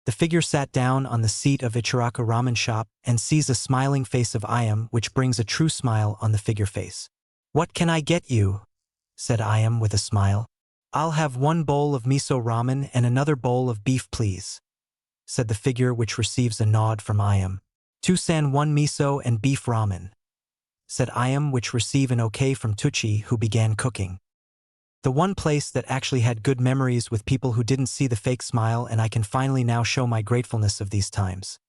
The figure sat down on the seat of Ichiraku ramen shop and sees a smiling face of Ayam, which brings a true smile on the figure face. "What can I get you?" said Ayam with a smile. "I'll have 1 bowl of miso ramen and another bowl of beef, please," said the figure, which receives a nod from Ayam. "2 san 1 miso and beef ramen," said Ayam, which receive an okay from Tucci, who began cooking. The one place that actually had good memories with people who didn't see the fake smile, and I can finally now show my gratefulness of these times.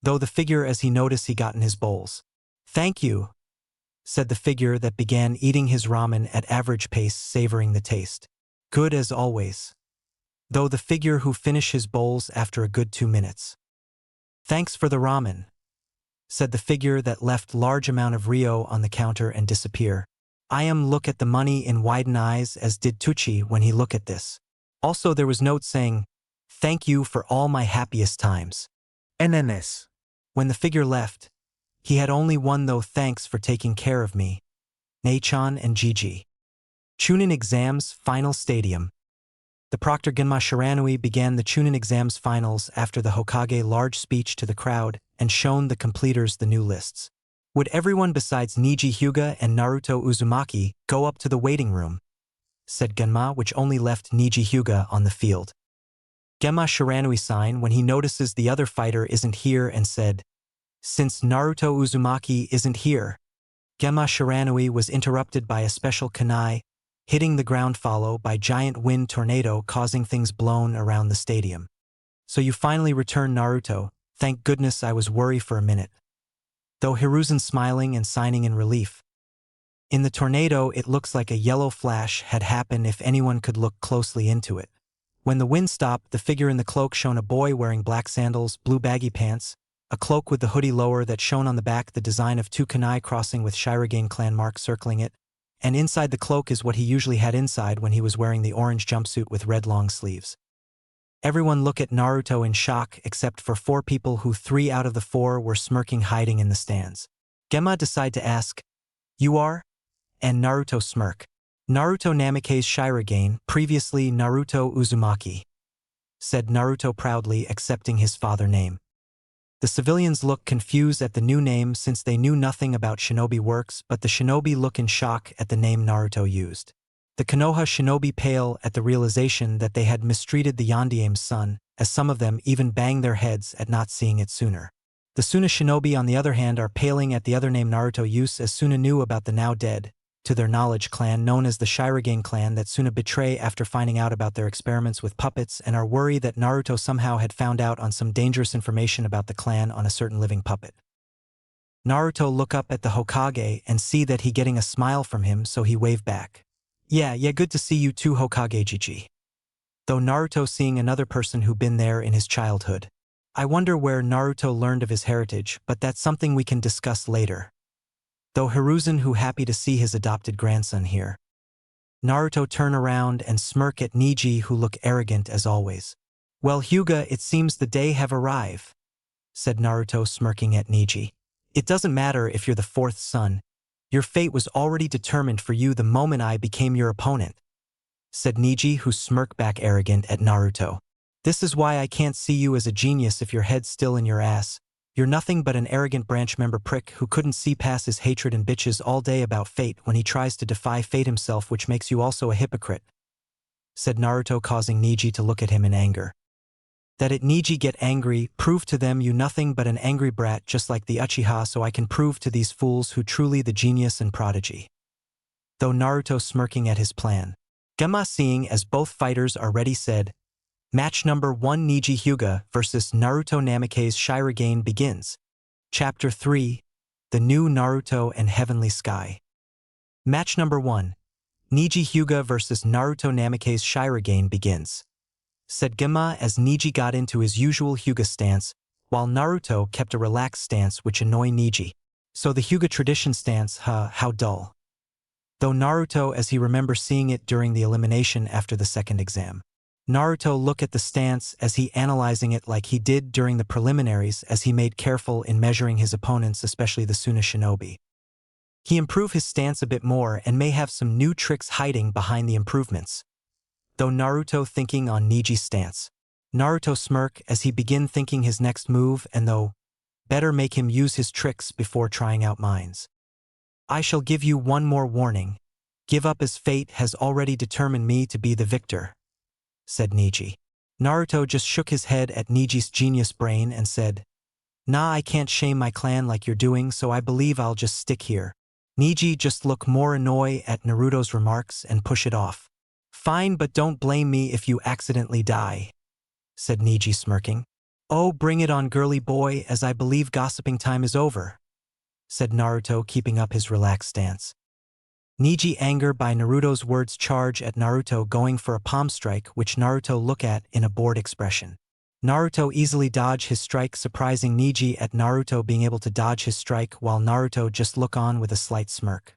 Though the figure as he noticed he got in his bowls. "Thank you," said the figure that began eating his ramen at average pace, savoring the taste. "Good as always." Though the figure who finished his bowls after a good 2 minutes. Thanks for the ramen, said the figure that left large amount of Rio on the counter and disappear. I am look at the money in widen eyes as did Tucci when he look at this. Also there was note saying, thank you for all my happiest times. NNS. When the figure left, he had only one though thanks for taking care of me. Naichan and Gigi. Chunin exams final stadium. The Proctor Ginma Shiranui began the Chunin exams finals after the Hokage large speech to the crowd and shown the completers the new lists. Would everyone besides Niji Hyuga and Naruto Uzumaki go up to the waiting room? Said Genma, which only left Niji Hyuga on the field. Genma Shiranui sign when he notices the other fighter isn't here and said, since Naruto Uzumaki isn't here. Genma Shiranui was interrupted by a special kunai, hitting the ground follow by giant wind tornado causing things blown around the stadium. So you finally return Naruto, thank goodness I was worried for a minute. Though Hiruzen smiling and signing in relief. In the tornado it looks like a yellow flash had happened if anyone could look closely into it. When the wind stopped, the figure in the cloak shown a boy wearing black sandals, blue baggy pants, a cloak with the hoodie lower that shown on the back the design of two kunai crossing with Shirogane clan mark circling it, and inside the cloak is what he usually had inside when he was wearing the orange jumpsuit with red long sleeves. Everyone look at Naruto in shock except for 4 people who 3 out of the 4 were smirking hiding in the stands. Genma decide to ask, you are? And Naruto smirk. Naruto Namikaze Shirogane, previously Naruto Uzumaki. Said Naruto proudly accepting his father name. The civilians look confused at the new name since they knew nothing about shinobi works, but the shinobi look in shock at the name Naruto used. The Konoha shinobi pale at the realization that they had mistreated the Yondaeme's son, as some of them even bang their heads at not seeing it sooner. The Suna shinobi on the other hand are paling at the other name Naruto use as Suna knew about the now dead, to their knowledge clan known as the Shirogane clan that Suna betray after finding out about their experiments with puppets and are worried that Naruto somehow had found out on some dangerous information about the clan on a certain living puppet. Naruto look up at the Hokage and see that he getting a smile from him, so he wave back. Yeah, good to see you too, Hokage Gigi. Though Naruto seeing another person who been there in his childhood. I wonder where Naruto learned of his heritage, but that's something we can discuss later. Though Hiruzen who happy to see his adopted grandson here. Naruto turn around and smirk at Niji who look arrogant as always. Well Hyuga, it seems the day have arrived, said Naruto smirking at Niji. It doesn't matter if you're the 4th son. Your fate was already determined for you the moment I became your opponent, said Niji who smirked back arrogant at Naruto. This is why I can't see you as a genius if your head's still in your ass. You're nothing but an arrogant branch member prick who couldn't see past his hatred and bitches all day about fate when he tries to defy fate himself, which makes you also a hypocrite, said Naruto, causing Niji to look at him in anger. That it Niji get angry, prove to them you nothing but an angry brat just like the Uchiha, so I can prove to these fools who truly the genius and prodigy. Though Naruto smirking at his plan. Genma seeing as both fighters are ready said, Match number 1 Niji Hyuga versus Naruto Namikaze Shirogane begins. Chapter 3, The New Naruto and Heavenly Sky. Match number 1, Niji Hyuga versus Naruto Namikaze Shirogane begins. Said Genma as Niji got into his usual Hyuga stance, while Naruto kept a relaxed stance which annoyed Niji. So the Hyuga tradition stance, how dull. Though Naruto as he remembers seeing it during the elimination after the second exam. Naruto look at the stance as he analyzing it like he did during the preliminaries as he made careful in measuring his opponents, especially the Suna shinobi. He improved his stance a bit more and may have some new tricks hiding behind the improvements. Though Naruto thinking on Niji's stance. Naruto smirk as he begin thinking his next move and though, better make him use his tricks before trying out mines. I shall give you one more warning. Give up as fate has already determined me to be the victor, said Niji. Naruto just shook his head at Niji's genius brain and said, Nah, I can't shame my clan like you're doing, so I believe I'll just stick here. Niji just look more annoyed at Naruto's remarks and push it off. Fine, but don't blame me if you accidentally die, said Niji smirking. Oh, bring it on, girly boy, as I believe gossiping time is over, said Naruto, keeping up his relaxed stance. Niji anger by Naruto's words charge at Naruto, going for a palm strike which Naruto look at in a bored expression. Naruto easily dodged his strike, surprising Neji at Naruto being able to dodge his strike while Naruto just look on with a slight smirk.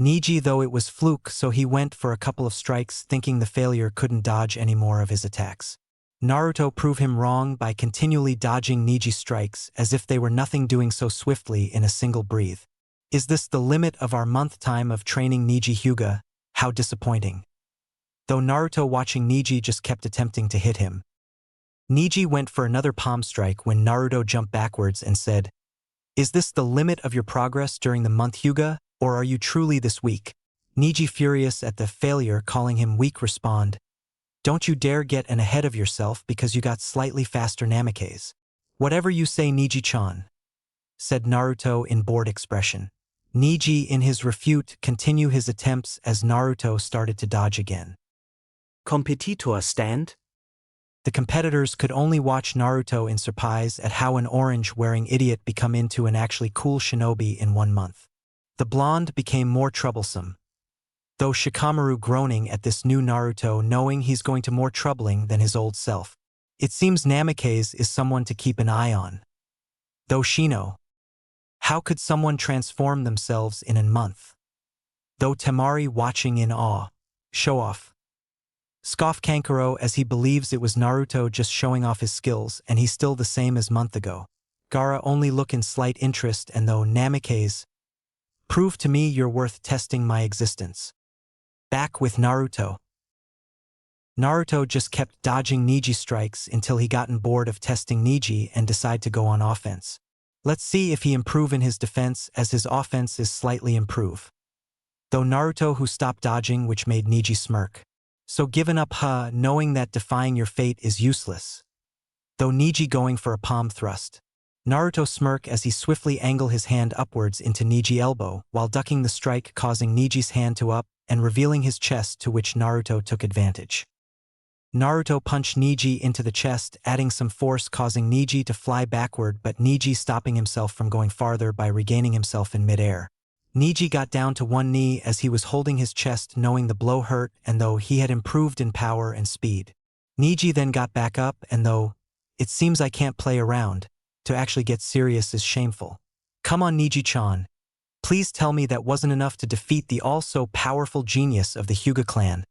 Neji, though, it was fluke, so he went for a couple of strikes thinking the failure couldn't dodge any more of his attacks. Naruto proved him wrong by continually dodging Neji's strikes as if they were nothing, doing so swiftly in a single breath. Is this the limit of our month time of training Neji Hyuga? How disappointing. Though Naruto watching Neji just kept attempting to hit him. Neji went for another palm strike when Naruto jumped backwards and said, "Is this the limit of your progress during the month Hyuga, or are you truly this weak?" Neji, furious at the failure, calling him weak, respond, "Don't you dare get an ahead of yourself because you got slightly faster Namikaze." "Whatever you say, Neji-chan," said Naruto in bored expression. Neji, in his refute, continue his attempts as Naruto started to dodge again. Competitor stand? The competitors could only watch Naruto in surprise at how an orange-wearing idiot become into an actually cool shinobi in 1 month. The blonde became more troublesome, though Shikamaru groaning at this new Naruto, knowing he's going to more troubling than his old self. It seems Namikaze is someone to keep an eye on. Though Shino, how could someone transform themselves in a month? Though Temari watching in awe. Show off. Scoff Kankuro as he believes it was Naruto just showing off his skills and he's still the same as month ago. Gaara only look in slight interest, and though Namikaze, prove to me you're worth testing my existence. Back with Naruto. Naruto just kept dodging Neji strikes until he gotten bored of testing Neji and decide to go on offense. Let's see if he improve in his defense as his offense is slightly improve. Though Naruto who stopped dodging, which made Neji smirk. So given up, knowing that defying your fate is useless. Though Neji going for a palm thrust. Naruto smirk as he swiftly angle his hand upwards into Neji elbow while ducking the strike, causing Neji's hand to up and revealing his chest, to which Naruto took advantage. Naruto punched Neji into the chest, adding some force, causing Neji to fly backward, but Neji stopping himself from going farther by regaining himself in midair. Neji got down to one knee as he was holding his chest, knowing the blow hurt, and though he had improved in power and speed. Neji then got back up, and though it seems I can't play around, to actually get serious is shameful. Come on, Neji-chan. Please tell me that wasn't enough to defeat the all-so-powerful genius of the Hyuga clan,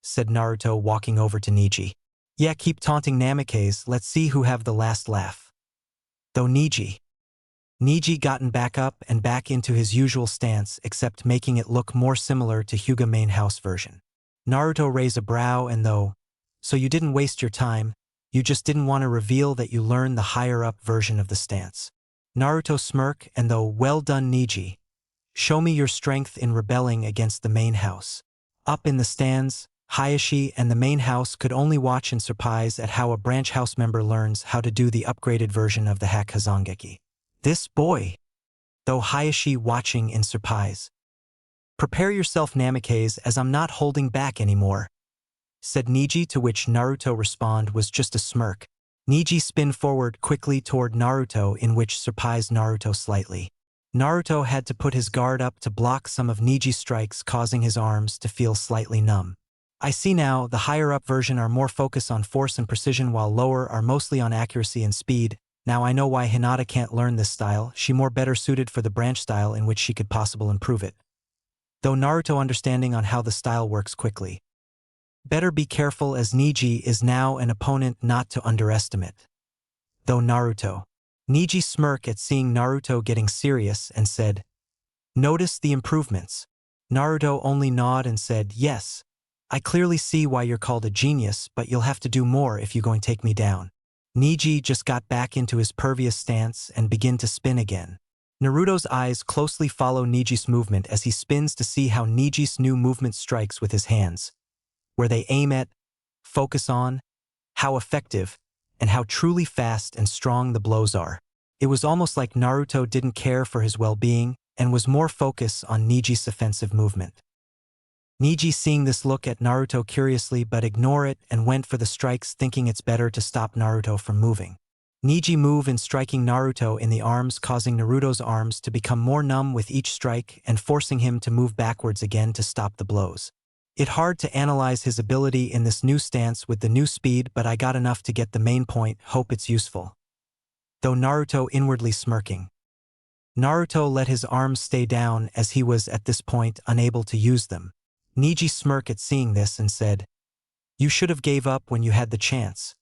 said Naruto, walking over to Neji. Yeah, keep taunting Namikaze, let's see who have the last laugh. Though Neji gotten back up and back into his usual stance, except making it look more similar to Hyuga main house version. Naruto raised a brow, and though, so you didn't waste your time, you just didn't want to reveal that you learned the higher-up version of the stance. Naruto smirk, and though, well done Neji. Show me your strength in rebelling against the main house. Up in the stands, Hayashi and the main house could only watch in surprise at how a branch house member learns how to do the upgraded version of the hack Hazangeki. This boy. Though Hayashi watching in surprise. Prepare yourself, Namikaze, as I'm not holding back anymore, said Neji, to which Naruto respond was just a smirk. Neji spin forward quickly toward Naruto, in which surprised Naruto slightly. Naruto had to put his guard up to block some of Neji's strikes, causing his arms to feel slightly numb. I see now, the higher-up version are more focused on force and precision while lower are mostly on accuracy and speed. Now I know why Hinata can't learn this style, she more better suited for the branch style in which she could possibly improve it. Though Naruto understanding on how the style works quickly. Better be careful as Neji is now an opponent not to underestimate. Though Naruto. Neji smirk at seeing Naruto getting serious and said, "Notice the improvements." Naruto only nod and said, "Yes. I clearly see why you're called a genius, but you'll have to do more if you're going to take me down." Neji just got back into his previous stance and begin to spin again. Naruto's eyes closely follow Neji's movement as he spins to see how Neji's new movement strikes with his hands, where they aim at, focus on, how effective, and how truly fast and strong the blows are. It was almost like Naruto didn't care for his well-being and was more focused on Neji's offensive movement. Neji seeing this look at Naruto curiously but ignore it and went for the strikes, thinking it's better to stop Naruto from moving. Neji move in striking Naruto in the arms, causing Naruto's arms to become more numb with each strike and forcing him to move backwards again to stop the blows. It hard to analyze his ability in this new stance with the new speed, but I got enough to get the main point, hope it's useful. Though Naruto inwardly smirking. Naruto let his arms stay down as he was at this point unable to use them. Neji smirked at seeing this and said, "You should have gave up when you had the chance.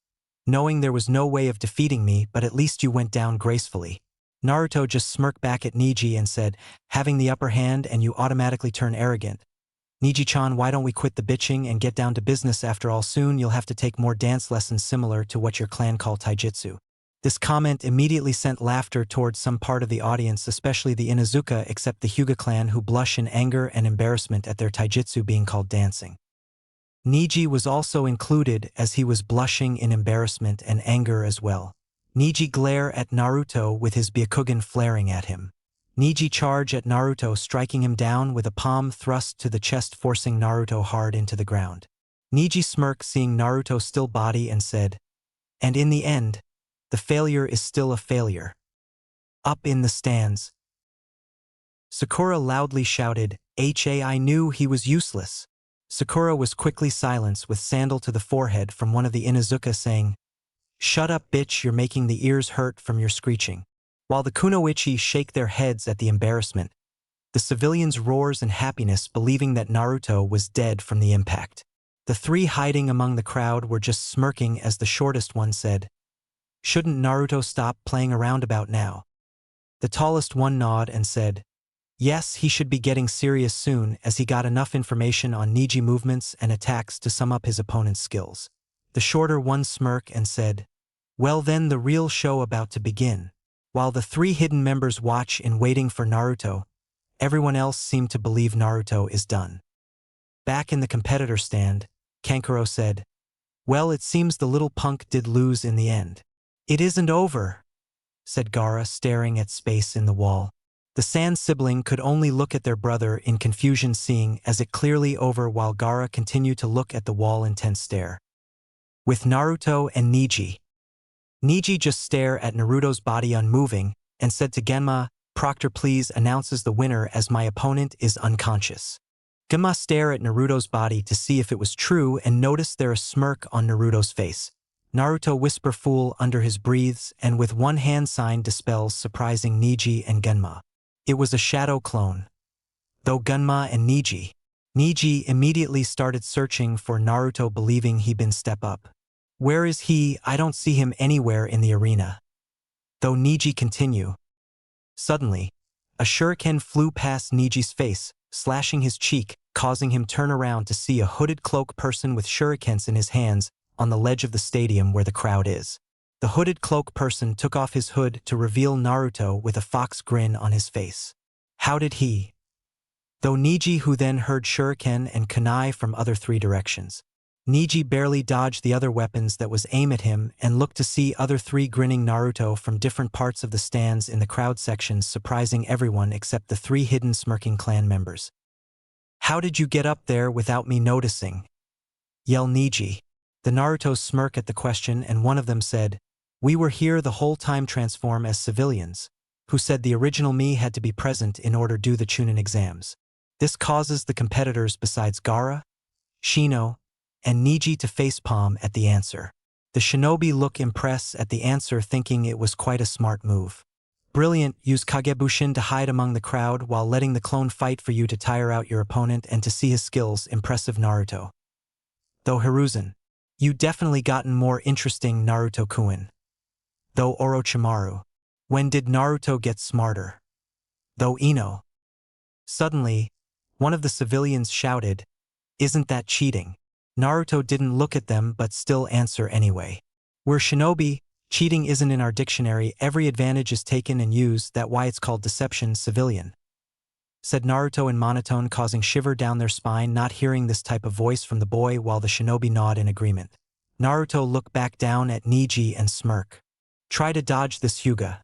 Knowing there was no way of defeating me, but at least you went down gracefully." Naruto just smirked back at Neji and said, "Having the upper hand and you automatically turn arrogant. Neji-chan, why don't we quit the bitching and get down to business? After all, soon you'll have to take more dance lessons similar to what your clan call taijutsu." This comment immediately sent laughter towards some part of the audience, especially the Inuzuka, except the Hyuga clan, who blush in anger and embarrassment at their taijutsu being called dancing. Neji was also included, as he was blushing in embarrassment and anger as well. Neji glare at Naruto with his Byakugan flaring at him. Neji charge at Naruto, striking him down with a palm thrust to the chest, forcing Naruto hard into the ground. Neji smirk seeing Naruto still body and said, "And in the end, the failure is still a failure." Up in the stands, Sakura loudly shouted, "I knew he was useless." Sakura was quickly silenced with sandal to the forehead from one of the Inuzuka saying, "Shut up, bitch, you're making the ears hurt from your screeching." While the Kunoichi shake their heads at the embarrassment, the civilians roars in happiness, believing that Naruto was dead from the impact. The three hiding among the crowd were just smirking as the shortest one said, "Shouldn't Naruto stop playing around about now?" The tallest one nodded and said, "Yes, he should be getting serious soon, as he got enough information on Neji movements and attacks to sum up his opponent's skills." The shorter one smirked and said, "Well then, the real show about to begin." While the three hidden members watch in waiting for Naruto, everyone else seemed to believe Naruto is done. Back in the competitor stand, Kankuro said, "Well, it seems the little punk did lose in the end." "It isn't over," said Gaara, staring at space in the wall. The Sand sibling could only look at their brother in confusion, seeing as it clearly over, while Gaara continued to look at the wall in tense stare. With Naruto and Neji. Neji just stare at Naruto's body unmoving and said to Genma, "Proctor, please announces the winner, as my opponent is unconscious." Genma stare at Naruto's body to see if it was true and noticed there a smirk on Naruto's face. Naruto whisper "fool" under his breathes and with one hand sign dispels, surprising Neji and Genma. It was a shadow clone. Though Genma and Neji immediately started searching for Naruto, believing he'd been step up. "Where is he? I don't see him anywhere in the arena." Though Neji continue. Suddenly, a shuriken flew past Neji's face, slashing his cheek, causing him turn around to see a hooded cloak person with shurikens in his hands on the ledge of the stadium where the crowd is. The hooded cloak person took off his hood to reveal Naruto with a fox grin on his face. How did he? Though Neji, who then heard shuriken and kunai from other three directions. Neji barely dodged the other weapons that was aimed at him and looked to see other three grinning Naruto from different parts of the stands in the crowd sections, surprising everyone except the three hidden smirking clan members. "How did you get up there without me noticing?" yelled Neji. The Naruto smirk at the question, and one of them said, "We were here the whole time, transform as civilians." Who said the original me had to be present in order to do the Chunin exams. This causes the competitors besides Gaara, Shino, and Neji to facepalm at the answer. The shinobi look impressed at the answer, thinking it was quite a smart move. "Brilliant, use Kagebushin to hide among the crowd while letting the clone fight for you to tire out your opponent and to see his skills. Impressive, Naruto." Though Hiruzen, "You definitely gotten more interesting, Naruto-kun." Though Orochimaru, "When did Naruto get smarter?" Though Ino. Suddenly, one of the civilians shouted, "Isn't that cheating?" Naruto didn't look at them but still answer anyway. "We're shinobi, cheating isn't in our dictionary, every advantage is taken and used, that why it's called deception, civilian," said Naruto in monotone, causing shiver down their spine, not hearing this type of voice from the boy, while the shinobi nod in agreement. Naruto looked back down at Neji and smirk. "Try to dodge this, Hyuga."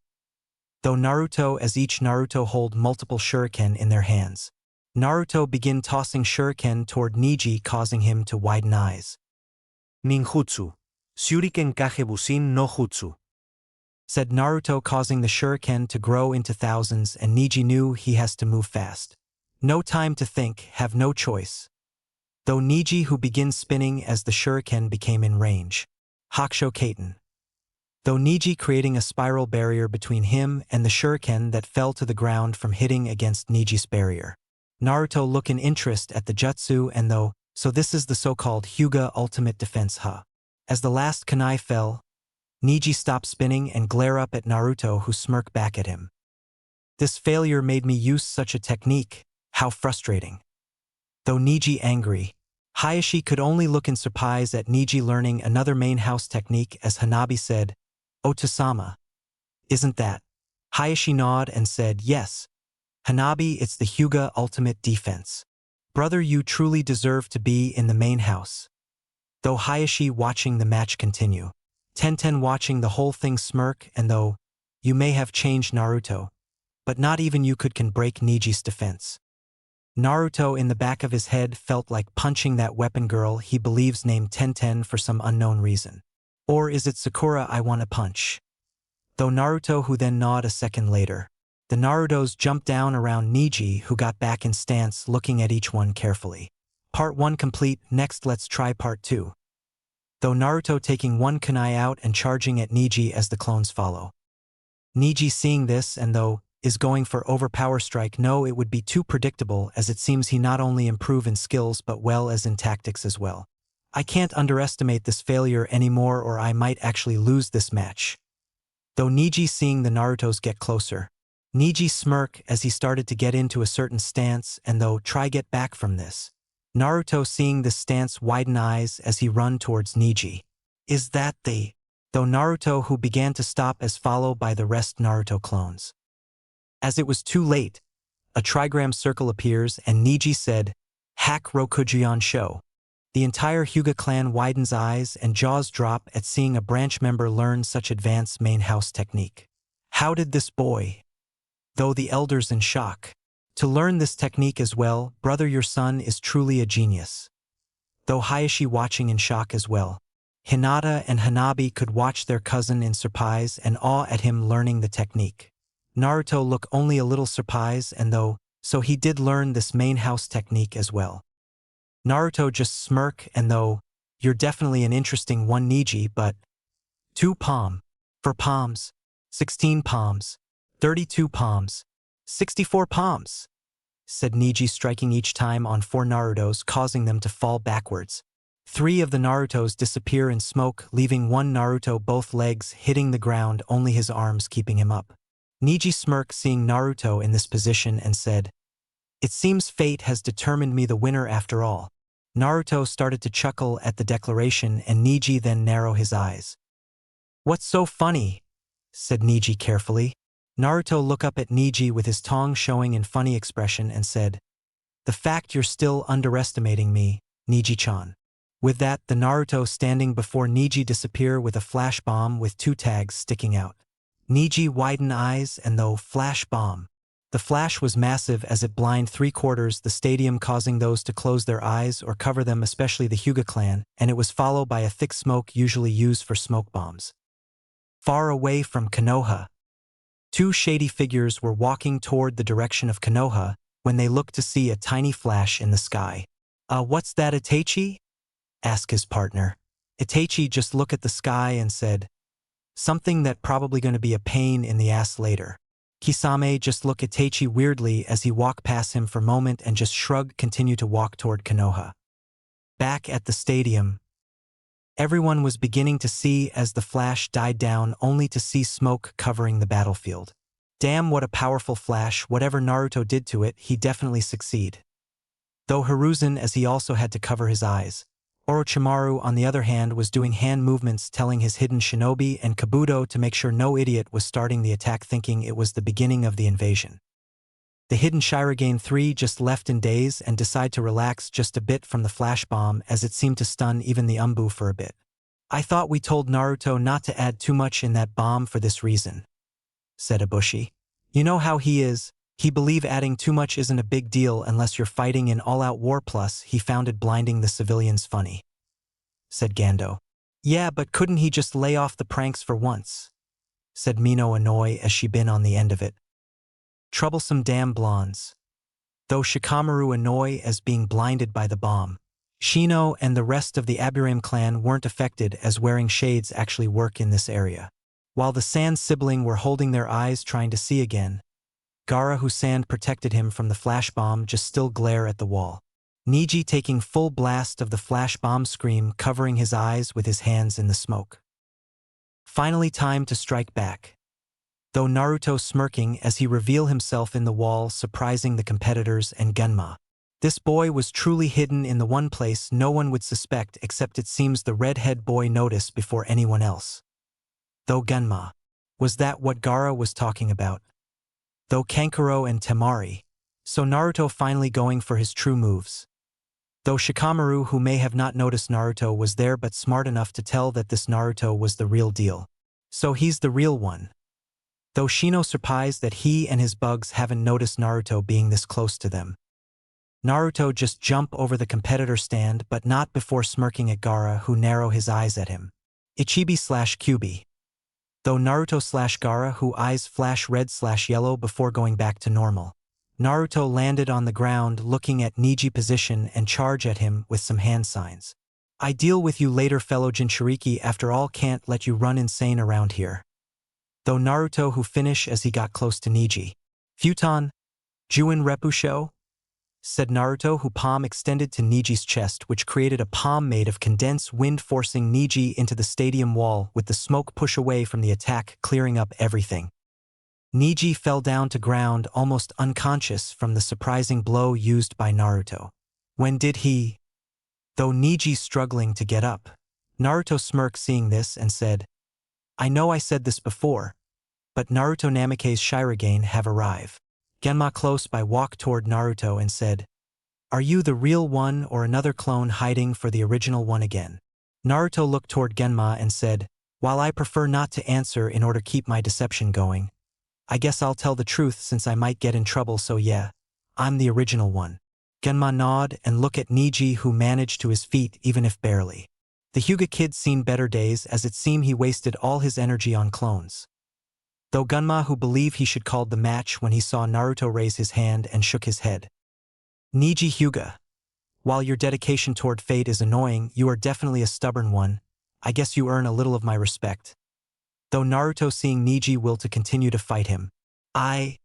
Though Naruto, as each Naruto hold multiple shuriken in their hands. Naruto begin tossing shuriken toward Neji, causing him to widen eyes. "Ninjutsu. Shuriken Kagebushin no Jutsu," said Naruto, causing the shuriken to grow into thousands, and Neji knew he has to move fast. No time to think, have no choice. though Niji who begins spinning as the shuriken became in range. Hakusho Kaiten. Though Niji creating a spiral barrier between him and the shuriken that fell to the ground from hitting against Niji's barrier. Naruto look in interest at the jutsu and though, so this is the so-called Hyuga ultimate defense ha. As the last kunai fell, Niji stopped spinning and glare up at Naruto who smirk back at him. This failure made me use such a technique, how frustrating. Though Niji angry, Hayashi could only look in surprise at Niji learning another main house technique as Hanabi said, "Otasama. Isn't that?" Hayashi nodded and said, "Yes. Hanabi, it's the Hyuga ultimate defense. Brother, you truly deserve to be in the main house." Though Hayashi watching the match continue. Tenten watching the whole thing smirk and though, you may have changed Naruto, but not even you can break Niji's defense. Naruto in the back of his head felt like punching that weapon girl he believes named Tenten for some unknown reason. Or is it Sakura I want to punch? Though Naruto who then gnawed a second later. The Narutos jumped down around Niji who got back in stance looking at each one carefully. Part 1 complete, next let's try part 2. Though Naruto taking one kunai out and charging at Niji as the clones follow. Niji seeing this and though, is going for overpower strike. No, it would be too predictable as it seems he not only improve in skills but well as in tactics as well. I can't underestimate this failure anymore or I might actually lose this match. Though Niji seeing the Narutos get closer. Niji smirk as he started to get into a certain stance and though try get back from this. Naruto seeing this stance widen eyes as he run towards Niji. Is that the? Though Naruto who began to stop as followed by the rest Naruto clones. As it was too late, a trigram circle appears and Niji said, "Hack Rokujion show." The entire Hyuga clan widens eyes and jaws drop at seeing a branch member learn such advanced main house technique. How did this boy? Though the elders in shock. To learn this technique as well, brother your son is truly a genius. Though Hayashi watching in shock as well. Hinata and Hanabi could watch their cousin in surprise and awe at him learning the technique. Naruto look only a little surprised and though, so he did learn this main house technique as well. Naruto just smirk and though, you're definitely an interesting one Niji but 2 palm, 4 palms, 16 palms, 32 palms, 64 palms, said Niji striking each time on 4 Narutos causing them to fall backwards. 3 of the Narutos disappear in smoke leaving one Naruto both legs hitting the ground only his arms keeping him up. Niji smirked seeing Naruto in this position and said, "It seems fate has determined me the winner after all." Naruto started to chuckle at the declaration and Niji then narrow his eyes. "What's so funny?" said Niji carefully. Naruto looked up at Niji with his tongue showing in funny expression and said, "The fact you're still underestimating me, Niji-chan." With that, the Naruto standing before Niji disappear with a flash bomb with 2 tags sticking out. Niji widen eyes and though flash bomb. The flash was massive as it blind 3/4 the stadium causing those to close their eyes or cover them especially the Hyuga clan and it was followed by a thick smoke usually used for smoke bombs. Far away from Konoha. 2 shady figures were walking toward the direction of Konoha when they looked to see a tiny flash in the sky. What's that Itachi?" asked his partner. Itachi just looked at the sky and said, "Something that probably gonna be a pain in the ass later." Kisame just looked at Itachi weirdly as he walked past him for a moment and just shrugged continued to walk toward Konoha. Back at the stadium, everyone was beginning to see as the flash died down only to see smoke covering the battlefield. Damn what a powerful flash, whatever Naruto did to it, he definitely succeed. Though Hiruzen as he also had to cover his eyes. Orochimaru on the other hand was doing hand movements telling his hidden shinobi and Kabuto to make sure no idiot was starting the attack thinking it was the beginning of the invasion. The hidden Shirogane 3 just left in daze and decide to relax just a bit from the flash bomb as it seemed to stun even the Umbu for a bit. "I thought we told Naruto not to add too much in that bomb for this reason," said Ibushi. "You know how he is. He believe adding too much isn't a big deal unless you're fighting in all-out war plus he founded blinding the civilians funny," said Gando. "Yeah, but couldn't he just lay off the pranks for once?" said Mino annoyed as she been on the end of it. Troublesome damn blondes. Though Shikamaru annoyed as being blinded by the bomb. Shino and the rest of the Aburame clan weren't affected as wearing shades actually work in this area. While the Sand sibling were holding their eyes trying to see again, Gaara, whose sand protected him from the flash bomb, just still glare at the wall. Niji taking full blast of the flash bomb scream, covering his eyes with his hands in the smoke. Finally time to strike back. Though Naruto smirking as he reveal himself in the wall, surprising the competitors and Genma. This boy was truly hidden in the one place no one would suspect, except it seems the redhead boy noticed before anyone else. Though Genma. Was that what Gaara was talking about? Though Kankuro and Temari. So Naruto finally going for his true moves. Though Shikamaru, who may have not noticed Naruto, was there but smart enough to tell that this Naruto was the real deal. So he's the real one. Though Shino surprised that he and his bugs haven't noticed Naruto being this close to them. Naruto just jump over the competitor stand, but not before smirking at Gaara, who narrow his eyes at him. Ichibi/Kyubi. Though Naruto/Gaara, who eyes flash red/yellow before going back to normal. Naruto landed on the ground looking at Niji position and charge at him with some hand signs. I deal with you later, fellow Jinchuriki, after all, can't let you run insane around here. Though Naruto, who finish as he got close to Niji. Futon, Juin Repusho? Said Naruto, who palm extended to Niji's chest, which created a palm made of condensed wind, forcing Niji into the stadium wall with the smoke push away from the attack, clearing up everything. Niji fell down to ground almost unconscious from the surprising blow used by Naruto. When did he? Though Niji struggling to get up. Naruto smirked seeing this and said, I know I said this before, but Naruto Namake's Shirogane have arrived. Genma close by walked toward Naruto and said, Are you the real one or another clone hiding for the original one again? Naruto looked toward Genma and said, While I prefer not to answer in order to keep my deception going, I guess I'll tell the truth since I might get in trouble, so yeah, I'm the original one. Genma nod and look at Niji, who managed to his feet even if barely. The Hyuga kid seen better days, as it seemed he wasted all his energy on clones. Though Genma, who believed he should called the match when he saw Naruto raise his hand and shook his head. Niji Hyuga. While your dedication toward fate is annoying, you are definitely a stubborn one. I guess you earn a little of my respect. Though Naruto seeing Niji will to continue to fight him. I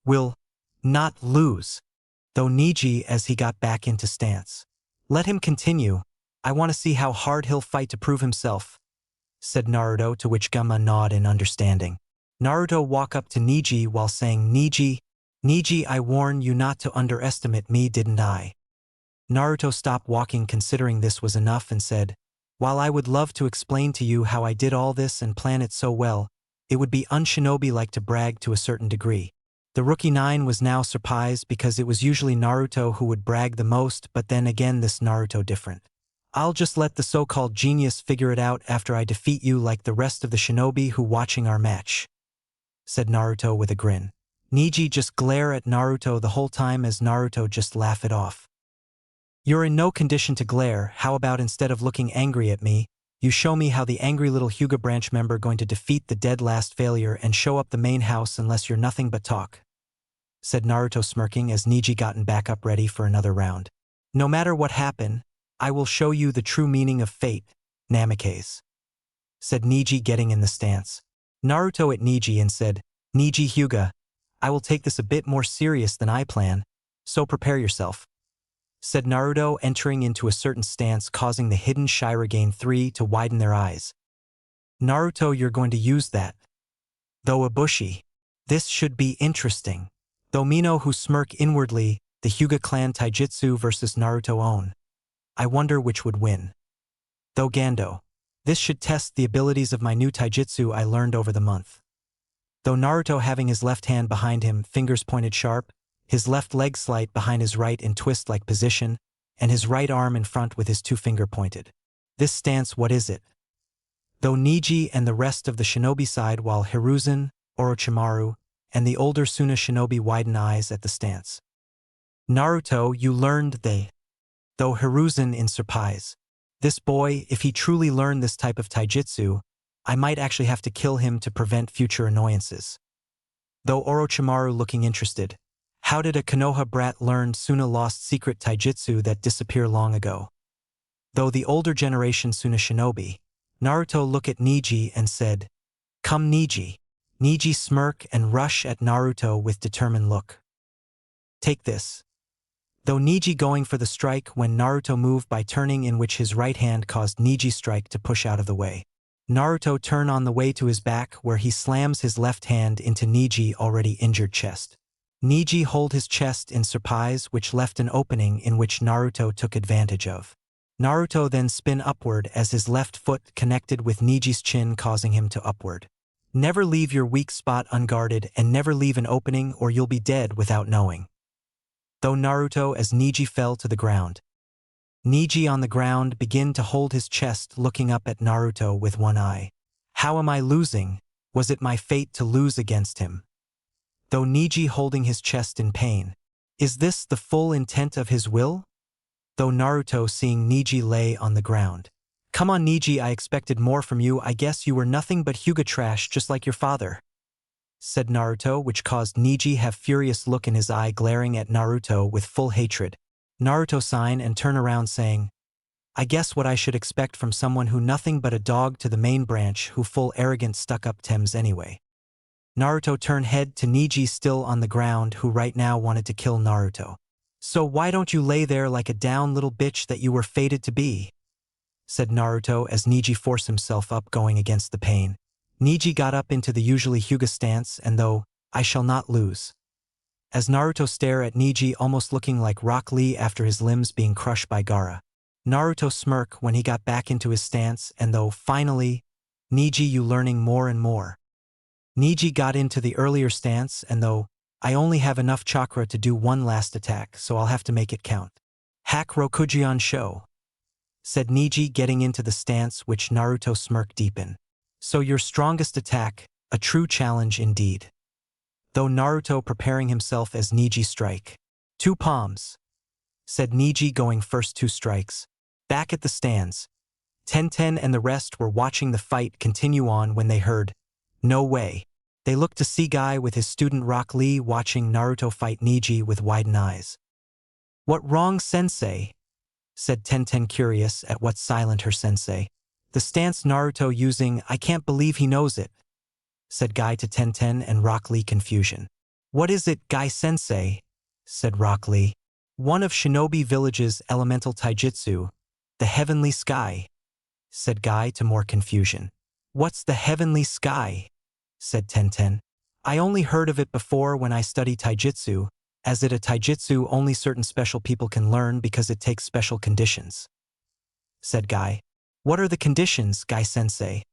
will not lose. Though Niji as he got back into stance. Let him continue. I want to see how hard he'll fight to prove himself, said Naruto, to which Genma nod in understanding. Naruto walk up to Niji while saying, Niji, I warned you not to underestimate me, didn't I? Naruto stopped walking, considering this was enough, and said, While I would love to explain to you how I did all this and plan it so well, it would be unshinobi-like to brag to a certain degree. The Rookie 9 was now surprised because it was usually Naruto who would brag the most, but then again this Naruto different. I'll just let the so-called genius figure it out after I defeat you like the rest of the shinobi who watching our match, said Naruto with a grin. Niji just glare at Naruto the whole time as Naruto just laugh it off. You're in no condition to glare. How about instead of looking angry at me, you show me how the angry little Hyuga branch member going to defeat the dead last failure and show up the main house unless you're nothing but talk, said Naruto smirking as Niji gotten back up ready for another round. No matter what happened, I will show you the true meaning of fate, Namikaze, said Niji getting in the stance. Naruto at Niji and said, Niji Hyuga, I will take this a bit more serious than I plan, so prepare yourself, said Naruto, entering into a certain stance, causing the hidden Shirogane 3 to widen their eyes. Naruto, you're going to use that. Though Ibushi. This should be interesting. Though Mino, who smirk inwardly, the Hyuga clan taijutsu versus Naruto own. I wonder which would win. Though Gando. This should test the abilities of my new taijutsu I learned over the month. Though Naruto having his left hand behind him, fingers pointed sharp, his left leg slight behind his right in twist-like position, and his right arm in front with his two finger pointed. This stance, what is it? Though Niji and the rest of the shinobi side, while Hiruzen, Orochimaru, and the older Suna shinobi widen eyes at the stance. Naruto, you learned they. Though Hiruzen in surprise. This boy, if he truly learned this type of taijutsu, I might actually have to kill him to prevent future annoyances. Though Orochimaru looking interested. How did a Konoha brat learn Suna lost secret taijutsu that disappeared long ago? Though the older generation Suna shinobi, Naruto looked at Neji and said, "Come Neji." Neji smirk and rush at Naruto with determined look. "Take this." Though Neji going for the strike when Naruto moved by turning in which his right hand caused Neji's strike to push out of the way. Naruto turn on the way to his back where he slams his left hand into Neji already injured chest. Neji hold his chest in surprise which left an opening in which Naruto took advantage of. Naruto then spin upward as his left foot connected with Neji's chin causing him to upward. Never leave your weak spot unguarded and never leave an opening or you'll be dead without knowing. Though Naruto as Neji fell to the ground. Neji on the ground began to hold his chest looking up at Naruto with one eye. How am I losing? Was it my fate to lose against him? Though Neji holding his chest in pain. Is this the full intent of his will? Though Naruto seeing Neji lay on the ground. Come on Neji, I expected more from you. I guess you were nothing but Hyuga trash just like your father. Said Naruto, which caused Neji have furious look in his eye glaring at Naruto with full hatred. Naruto sign and turn around saying, I guess what I should expect from someone who nothing but a dog to the main branch who full arrogant stuck up Thames anyway. Naruto turn head to Neji still on the ground who right now wanted to kill Naruto. So why don't you lay there like a down little bitch that you were fated to be? Said Naruto as Neji forced himself up going against the pain. Neji got up into the usually Hyuga stance and though, I shall not lose. As Naruto stare at Neji almost looking like Rock Lee after his limbs being crushed by Gaara. Naruto smirk when he got back into his stance and though, finally, Neji you learning more and more. Neji got into the earlier stance and though, I only have enough chakra to do one last attack so I'll have to make it count. Hack Rokujian Sho. Said Neji getting into the stance which Naruto smirk deepen. So your strongest attack, a true challenge indeed. Though Naruto preparing himself as Neji strike. 2 palms. Said Neji going first 2 strikes. Back at the stands. Tenten and the rest were watching the fight continue on when they heard, no way. They looked to see Guy with his student Rock Lee watching Naruto fight Neji with widened eyes. What wrong sensei? Said Tenten curious at what silent her sensei. The stance Naruto using, I can't believe he knows it. Said Guy to Tenten and Rock Lee confusion. What is it, Guy sensei? Said Rock Lee. One of Shinobi Village's elemental taijutsu, the heavenly sky. Said Guy to more confusion. What's the heavenly sky? Said Tenten. I only heard of it before when I studied taijutsu, as it a taijutsu only certain special people can learn because it takes special conditions. Said Guy. What are the conditions, Guy sensei?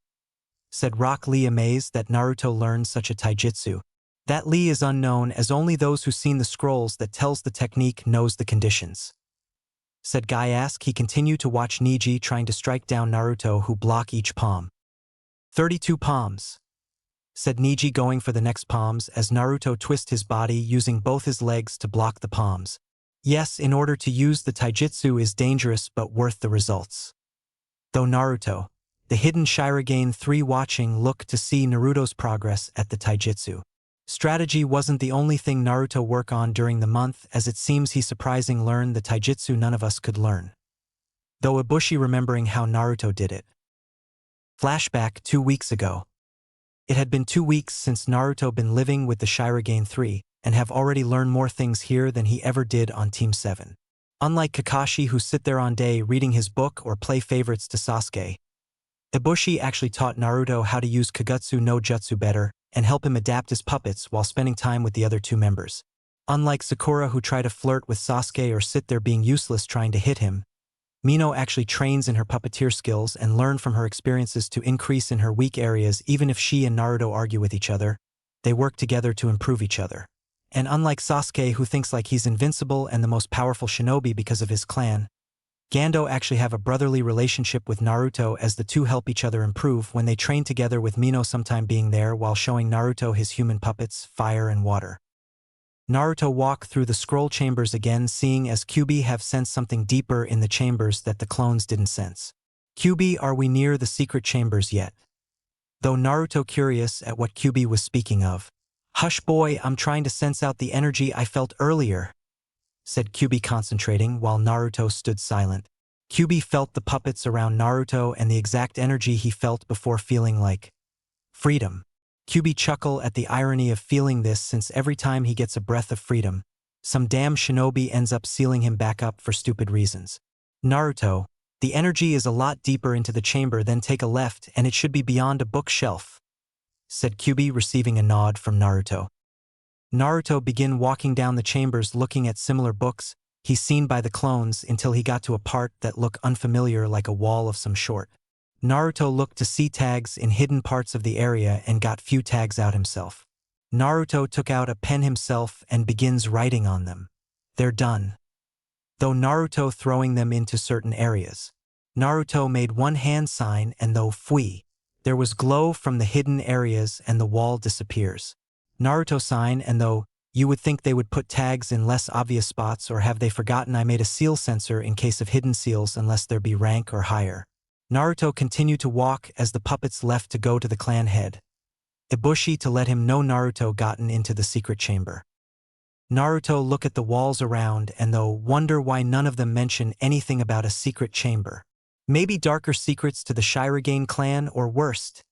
Said Rock Lee amazed that Naruto learned such a taijutsu. That Lee is unknown as only those who seen the scrolls that tells the technique knows the conditions. Said Guy ask he continued to watch Neji trying to strike down Naruto who block each palm. 32 palms. Said Neji going for the next palms as Naruto twist his body using both his legs to block the palms. Yes, in order to use the taijutsu is dangerous but worth the results. Though Naruto, the hidden Shirogane 3 watching looked to see Naruto's progress at the taijutsu. Strategy wasn't the only thing Naruto work on during the month as it seems he surprising learned the taijutsu none of us could learn. Though Ibushi remembering how Naruto did it. Flashback 2 weeks ago. It had been 2 weeks since Naruto been living with the Shirogane 3 and have already learned more things here than he ever did on Team 7. Unlike Kakashi who sit there on day reading his book or play favorites to Sasuke, Ibushi actually taught Naruto how to use Kagutsu no Jutsu better and help him adapt his puppets while spending time with the other 2 members. Unlike Sakura who try to flirt with Sasuke or sit there being useless trying to hit him, Mino actually trains in her puppeteer skills and learn from her experiences to increase in her weak areas even if she and Naruto argue with each other, they work together to improve each other. And unlike Sasuke who thinks like he's invincible and the most powerful shinobi because of his clan, Gando actually have a brotherly relationship with Naruto as the 2 help each other improve when they train together with Mino sometime being there while showing Naruto his human puppets, fire and water. Naruto walk through the scroll chambers again seeing as Kyuubi have sensed something deeper in the chambers that the clones didn't sense. Kyuubi, are we near the secret chambers yet? Though Naruto curious at what Kyuubi was speaking of. Hush boy, I'm trying to sense out the energy I felt earlier, said Kyuubi concentrating while Naruto stood silent. Kyuubi felt the puppets around Naruto and the exact energy he felt before feeling like freedom. Kyuubi chuckled at the irony of feeling this since every time he gets a breath of freedom, some damn shinobi ends up sealing him back up for stupid reasons. Naruto, the energy is a lot deeper into the chamber, then take a left and it should be beyond a bookshelf, said Kyuubi, receiving a nod from Naruto. Naruto began walking down the chambers looking at similar books he's seen by the clones until he got to a part that looked unfamiliar like a wall of some sort. Naruto looked to see tags in hidden parts of the area and got few tags out himself. Naruto took out a pen himself and begins writing on them. They're done. Though Naruto throwing them into certain areas. Naruto made one hand sign and though fui, there was glow from the hidden areas and the wall disappears. Naruto sign and though you would think they would put tags in less obvious spots, or have they forgotten I made a seal sensor in case of hidden seals unless there be rank or higher. Naruto continued to walk as the puppets left to go to the clan head. Ibushi to let him know Naruto gotten into the secret chamber. Naruto look at the walls around and though wonder why none of them mention anything about a secret chamber. Maybe darker secrets to the Shirogane clan or worst,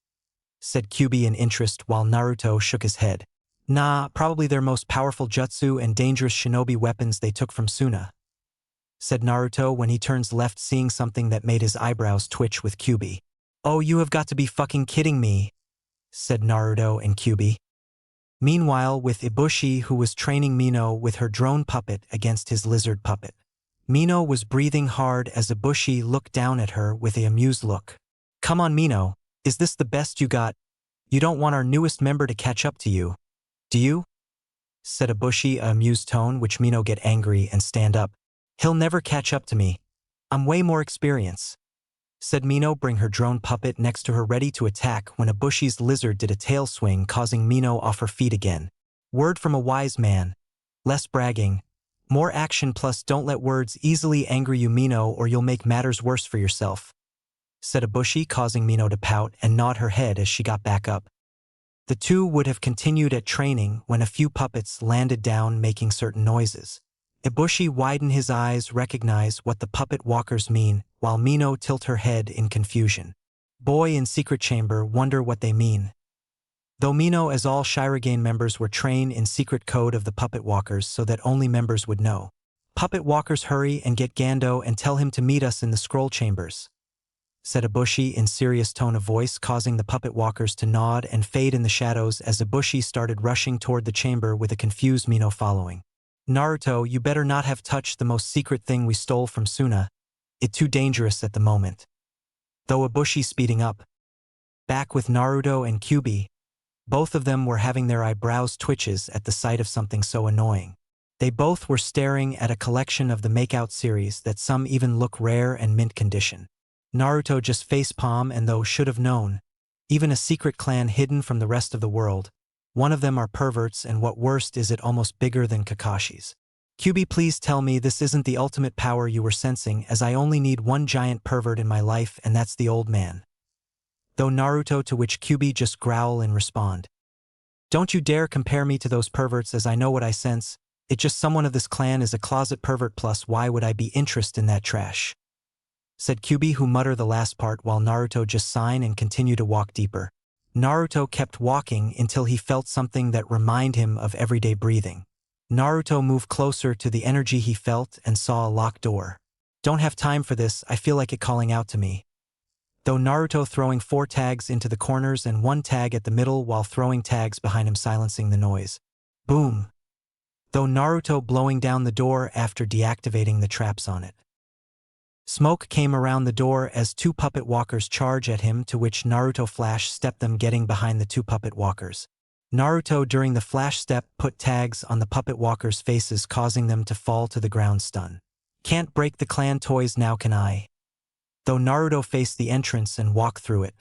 said Kyuubi in interest while Naruto shook his head. Nah, probably their most powerful jutsu and dangerous shinobi weapons they took from Suna, said Naruto when he turns left, seeing something that made his eyebrows twitch with Kyuubi. Oh, you have got to be fucking kidding me, said Naruto and Kyuubi. Meanwhile, with Ibushi, who was training Mino with her drone puppet against his lizard puppet. Mino was breathing hard as Ibushi looked down at her with an amused look. Come on, Mino, is this the best you got? You don't want our newest member to catch up to you, do you? Said Ibushi, a amused tone which Mino get angry and stand up. He'll never catch up to me. I'm way more experienced, said Mino, bring her drone puppet next to her ready to attack when Ibushi's lizard did a tail swing, causing Mino off her feet again. Word from a wise man. Less bragging, more action, plus don't let words easily anger you, Mino, or you'll make matters worse for yourself, said Ibushi, causing Mino to pout and nod her head as she got back up. The two would have continued at training when a few puppets landed down making certain noises. Ibushi widened his eyes, recognize what the puppet walkers mean, while Mino tilt her head in confusion. Boy in secret chamber wonder what they mean. Though Mino, as all Shirogane members, were trained in secret code of the puppet walkers so that only members would know. Puppet walkers, hurry and get Gando and tell him to meet us in the scroll chambers, said Ibushi in serious tone of voice, causing the puppet walkers to nod and fade in the shadows as Ibushi started rushing toward the chamber with a confused Mino following. Naruto, you better not have touched the most secret thing we stole from Suna. It's too dangerous at the moment. Though Ibushi speeding up. Back with Naruto and Kyuubi, both of them were having their eyebrows twitches at the sight of something so annoying. They both were staring at a collection of the Makeout series that some even look rare and mint condition. Naruto just facepalm and though should have known. Even a secret clan hidden from the rest of the world. One of them are perverts and what worst is it almost bigger than Kakashi's. Kyuubi, please tell me this isn't the ultimate power you were sensing, as I only need one giant pervert in my life and that's the old man. Though Naruto, to which Kyuubi just growl and respond. Don't you dare compare me to those perverts, as I know what I sense. It's just someone of this clan is a closet pervert, plus why would I be interested in that trash? Said Kyuubi, who mutter the last part while Naruto just sign and continue to walk deeper. Naruto kept walking until he felt something that reminded him of everyday breathing. Naruto moved closer to the energy he felt and saw a locked door. Don't have time for this, I feel like it calling out to me. Though Naruto throwing 4 tags into the corners and 1 tag at the middle while throwing tags behind him silencing the noise. Boom. Though Naruto blowing down the door after deactivating the traps on it. Smoke came around the door as 2 puppet walkers charge at him, to which Naruto flash stepped them, getting behind the 2 puppet walkers. Naruto during the flash step put tags on the puppet walkers' faces, causing them to fall to the ground stun. Can't break the clan toys now, can I? Though Naruto faced the entrance and walked through it.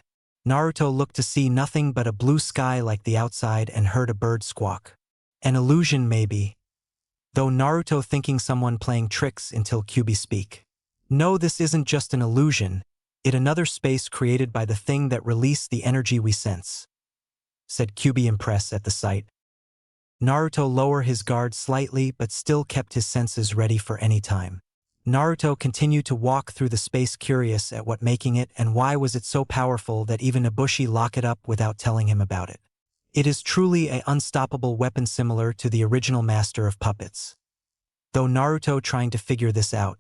Naruto looked to see nothing but a blue sky like the outside and heard a bird squawk. An illusion maybe. Though Naruto thinking someone playing tricks until Kyuubi speak. No, this isn't just an illusion, it another space created by the thing that released the energy we sense, said Kyuubi, impressed at the sight. Naruto lowered his guard slightly but still kept his senses ready for any time. Naruto continued to walk through the space, curious at what making it and why was it so powerful that even Ibushi lock it up without telling him about it. It is truly an unstoppable weapon similar to the original master of puppets. Though Naruto trying to figure this out.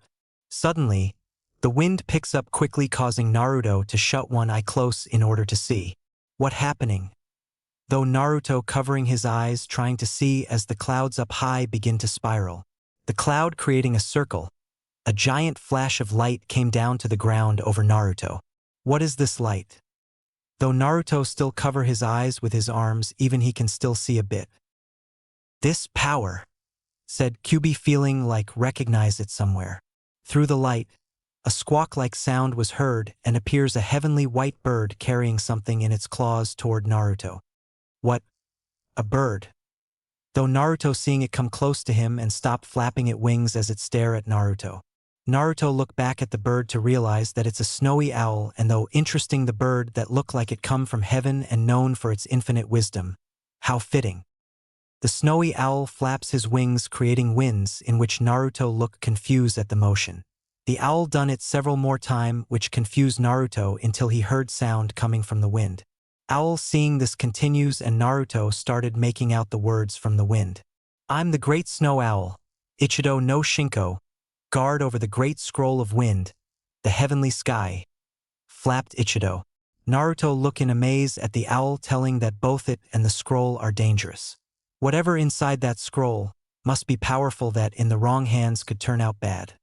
Suddenly, the wind picks up quickly, causing Naruto to shut one eye close in order to see what happening. Though Naruto covering his eyes trying to see as the clouds up high begin to spiral. The cloud creating a circle. A giant flash of light came down to the ground over Naruto. What is this light? Though Naruto still cover his eyes with his arms, even he can still see a bit. This power, said Kyubi, feeling like recognize it somewhere. Through the light, a squawk-like sound was heard and appears a heavenly white bird carrying something in its claws toward Naruto. What? A bird. Though Naruto seeing it come close to him and stop flapping its wings as it stare at Naruto. Naruto looked back at the bird to realize that it's a snowy owl, and though interesting the bird that looked like it come from heaven and known for its infinite wisdom. How fitting. The snowy owl flaps his wings creating winds in which Naruto looked confused at the motion. The owl done it several more times which confused Naruto until he heard sound coming from the wind. Owl seeing this continues and Naruto started making out the words from the wind. I'm the great snow owl, Ichido no Shinko, guard over the great scroll of wind, the heavenly sky. Flapped Ichido. Naruto look in amaze at the owl telling that both it and the scroll are dangerous. Whatever inside that scroll must be powerful that in the wrong hands could turn out bad.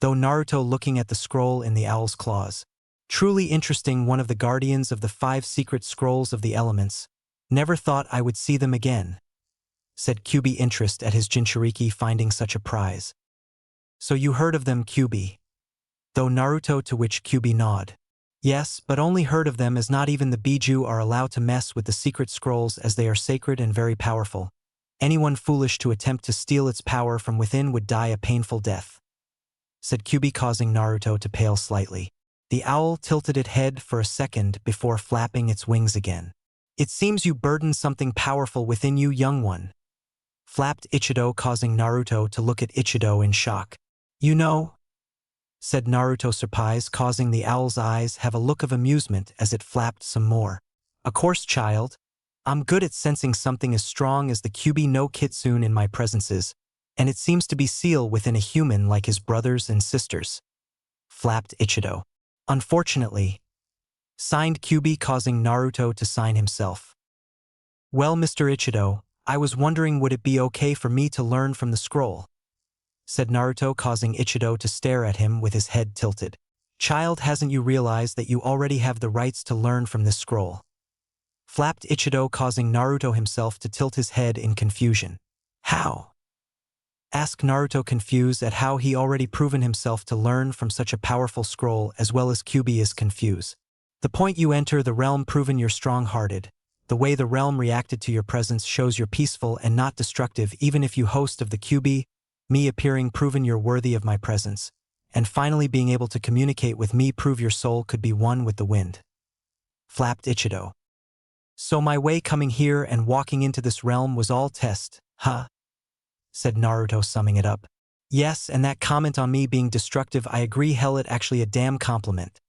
Though Naruto looking at the scroll in the owl's claws. Truly interesting, one of the guardians of the 5 secret scrolls of the elements. Never thought I would see them again, said Kyubi, interest at his Jinchuriki finding such a prize. So you heard of them, Kyubi? Though Naruto, to which Kyubi nod. Yes, but only heard of them, as not even the Biju are allowed to mess with the secret scrolls as they are sacred and very powerful. Anyone foolish to attempt to steal its power from within would die a painful death, said Kyubi, causing Naruto to pale slightly. The owl tilted its head for a second before flapping its wings again. It seems you burden something powerful within you, young one. Flapped Ichido, causing Naruto to look at Ichido in shock. You know, said Naruto, surprised, causing the owl's eyes have a look of amusement as it flapped some more. Of course, child. I'm good at sensing something as strong as the Kyubi no Kitsune in my presences, and it seems to be sealed within a human like his brothers and sisters. Flapped Ichido. Unfortunately, signed Kyubi, causing Naruto to sign himself. Well, Mr. Ichido, I was wondering would it be okay for me to learn from the scroll, said Naruto, causing Ichido to stare at him with his head tilted. Child, hasn't you realized that you already have the rights to learn from this scroll? Flapped Ichido, causing Naruto himself to tilt his head in confusion. How? Asked Naruto, confused at how he already proven himself to learn from such a powerful scroll, as well as Kyubi is confused. The point you enter the realm proven you're strong-hearted. The way the realm reacted to your presence shows you're peaceful and not destructive, even if you host of the Kyubi, me appearing proven you're worthy of my presence, and finally being able to communicate with me prove your soul could be one with the wind. Flapped Ichido. So my way coming here and walking into this realm was all test, huh? Said Naruto, summing it up. Yes, and that comment on me being destructive, I agree, hell, it actually a damn compliment,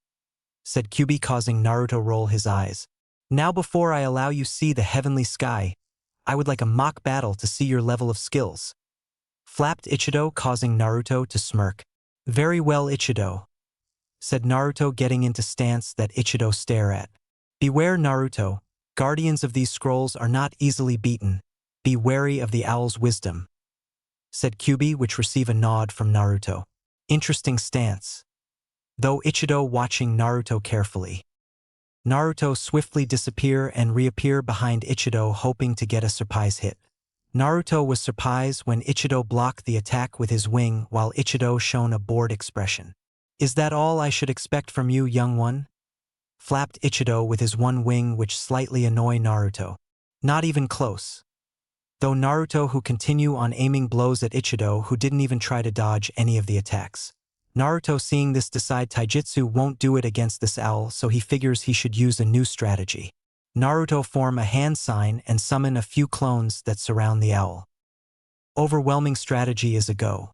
said Kyubi, causing Naruto roll his eyes. Now before I allow you see the heavenly sky, I would like a mock battle to see your level of skills. Flapped Ichido, causing Naruto to smirk. Very well, Ichido, said Naruto, getting into stance that Ichido stare at. Beware, Naruto, guardians of these scrolls are not easily beaten. Be wary of the owl's wisdom, said Kyubi, which receive a nod from Naruto. Interesting stance. Though Ichido watching Naruto carefully. Naruto swiftly disappear and reappear behind Ichido, hoping to get a surprise hit. Naruto was surprised when Ichido blocked the attack with his wing while Ichido shown a bored expression. Is that all I should expect from you, young one? Flapped Ichido with his one wing, which slightly annoy Naruto. Not even close. Though Naruto who continue on aiming blows at Ichido, who didn't even try to dodge any of the attacks. Naruto seeing this decide taijutsu won't do it against this owl, so he figures he should use a new strategy. Naruto form a hand sign and summon a few clones that surround the owl. Overwhelming strategy is a go.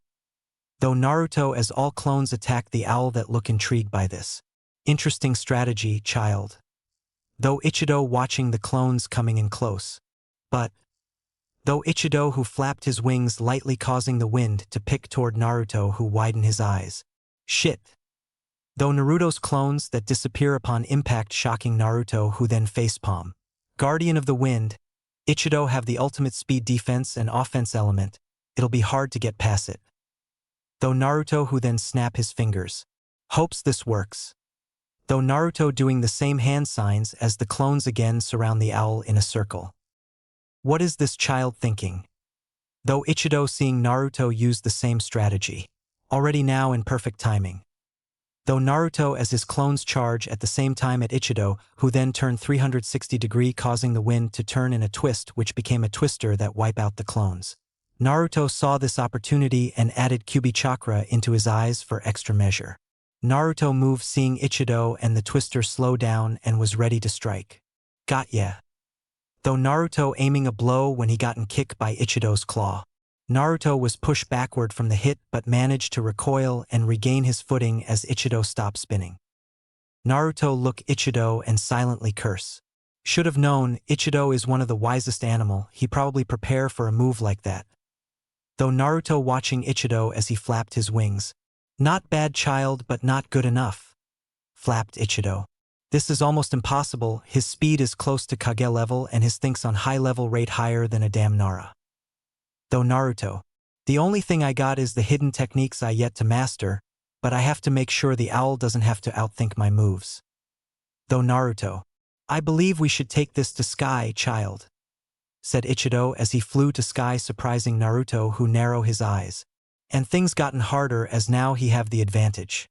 though Naruto as all clones attack the owl that look intrigued by this. Interesting strategy, child. Though Ichido watching the clones coming in close. But, though Ichido who flapped his wings lightly causing the wind to pick toward Naruto who widen his eyes. Shit. Though Naruto's clones that disappear upon impact shocking Naruto who then facepalm. Guardian of the Wind, Ichido have the ultimate speed defense and offense element, it'll be hard to get past it. Though Naruto who then snap his fingers. Hopes this works. Though Naruto doing the same hand signs as the clones again surround the owl in a circle. What is this child thinking? Though Ichido seeing Naruto use the same strategy. Already now in perfect timing. Though Naruto as his clones charge at the same time at Ichido, who then turn 360-degree causing the wind to turn in a twist which became a twister that wipe out the clones. Naruto saw this opportunity and added Kyuubi chakra into his eyes for extra measure. Naruto moved seeing Ichido and the twister slow down and was ready to strike. Got ya. Though Naruto aiming a blow when he gotten kicked by Ichido's claw. Naruto was pushed backward from the hit but managed to recoil and regain his footing as Ichido stopped spinning. Naruto look Ichido and silently curse. Should have known, Ichido is one of the wisest animal, he probably prepare for a move like that. Though Naruto watching Ichido as he flapped his wings. Not bad child but not good enough. Flapped Ichido. This is almost impossible, his speed is close to Kage level and his thinks on high level rate higher than a damn Nara. Though Naruto. The only thing I got is the hidden techniques I yet to master, but I have to make sure the owl doesn't have to outthink my moves. Though Naruto. I believe we should take this to Sky, child. Said Ichido as he flew to Sky surprising Naruto who narrow his eyes. And things gotten harder as now he have the advantage.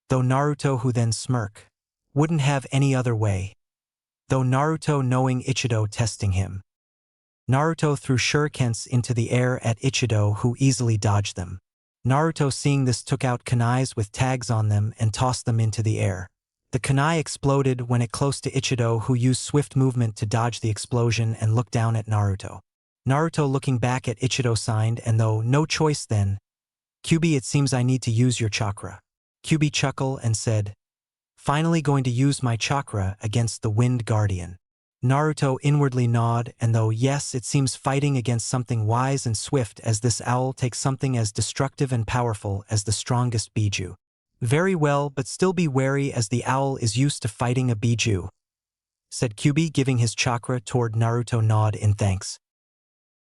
Though Naruto who then smirk. Wouldn't have any other way. Though Naruto knowing Ichido testing him. Naruto threw shurikens into the air at Ichido who easily dodged them. Naruto seeing this took out kunais with tags on them and tossed them into the air. The kunai exploded when it close to Ichido who used swift movement to dodge the explosion and look down at Naruto. Naruto looking back at Ichido signed and though no choice then. Kyuubi, it seems I need to use your chakra. Kyuubi chuckled and said, finally going to use my chakra against the Wind Guardian. Naruto inwardly nod and though yes it seems fighting against something wise and swift as this owl takes something as destructive and powerful as the strongest Biju. Very well but still be wary as the owl is used to fighting a Biju. Said Kyuubi giving his chakra toward Naruto nod in thanks.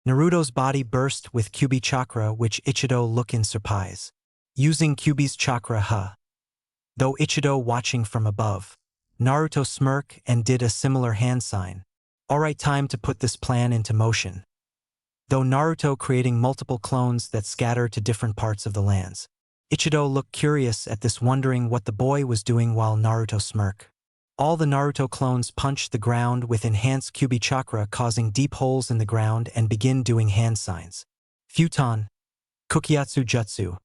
Naruto's body burst with Kyuubi chakra which Ichido look in surprise. Using Kyuubi's chakra Though Ichido watching from above. Naruto smirk and did a similar hand sign. Alright, time to put this plan into motion. Though Naruto creating multiple clones that scatter to different parts of the lands. Ichido looked curious at this wondering what the boy was doing while Naruto smirk. All the Naruto clones punched the ground with enhanced Kyuubi chakra causing deep holes in the ground and begin doing hand signs. Futon. Kukiatsu jutsu.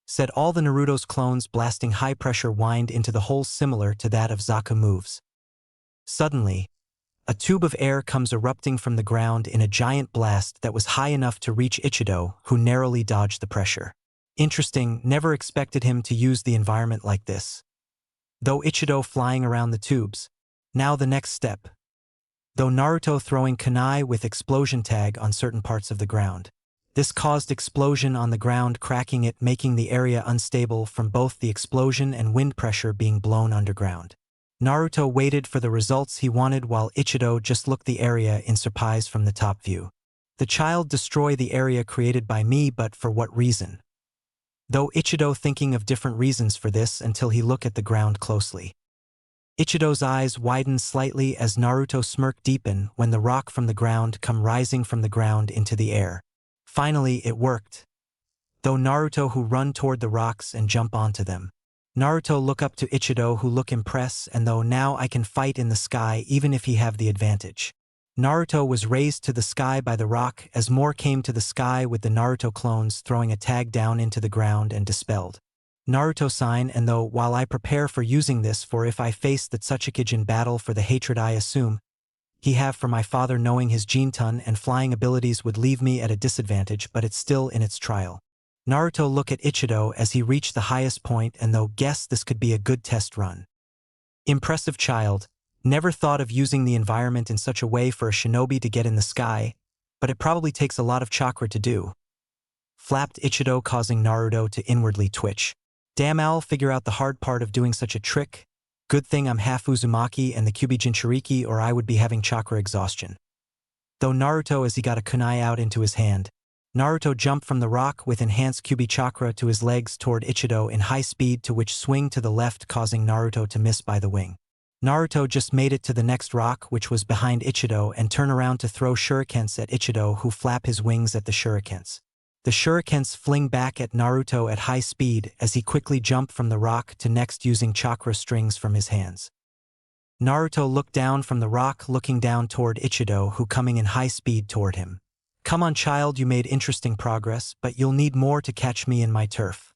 Said all the Naruto's clones blasting high-pressure wind into the holes similar to that of Zaku moves. Suddenly, a tube of air comes erupting from the ground in a giant blast that was high enough to reach Ichido, who narrowly dodged the pressure. Interesting, never expected him to use the environment like this. Though Ichido flying around the tubes. Now the next step. Though Naruto throwing kunai with explosion tag on certain parts of the ground. This caused explosion on the ground cracking it making the area unstable from both the explosion and wind pressure being blown underground. Naruto waited for the results he wanted while Ichido just looked the area in surprise from the top view. The child destroy the area created by me but for what reason? Though Ichido thinking of different reasons for this until he look at the ground closely. Ichido's eyes widen slightly as Naruto smirk deepen when the rock from the ground come rising from the ground into the air. Finally, it worked. Though Naruto who run toward the rocks and jump onto them. Naruto look up to Ichido who look impressed and though now I can fight in the sky even if he have the advantage. Naruto was raised to the sky by the rock as more came to the sky with the Naruto clones throwing a tag down into the ground and dispelled. Naruto sign and though while I prepare for using this for if I face the Tsuchikage in battle for the hatred I assume, he have for my father knowing his Jinton and flying abilities would leave me at a disadvantage but it's still in its trial. Naruto looked at Ichido as he reached the highest point and though guessed this could be a good test run. Impressive child, never thought of using the environment in such a way for a shinobi to get in the sky, but it probably takes a lot of chakra to do. Flapped Ichido, causing Naruto to inwardly twitch. Damn, I'll figure out the hard part of doing such a trick. Good thing I'm half Uzumaki and the Kyuubi Jinchuriki or I would be having chakra exhaustion. Though Naruto as he got a kunai out into his hand. Naruto jumped from the rock with enhanced Kyuubi chakra to his legs toward Ichido in high speed to which swing to the left causing Naruto to miss by the wing. Naruto just made it to the next rock which was behind Ichido and turn around to throw shurikens at Ichido who flap his wings at the shurikens. The shurikens fling back at Naruto at high speed as he quickly jumped from the rock to next using chakra strings from his hands. Naruto looked down from the rock looking down toward Ichido who coming in high speed toward him. Come on child, you made interesting progress, but you'll need more to catch me in my turf.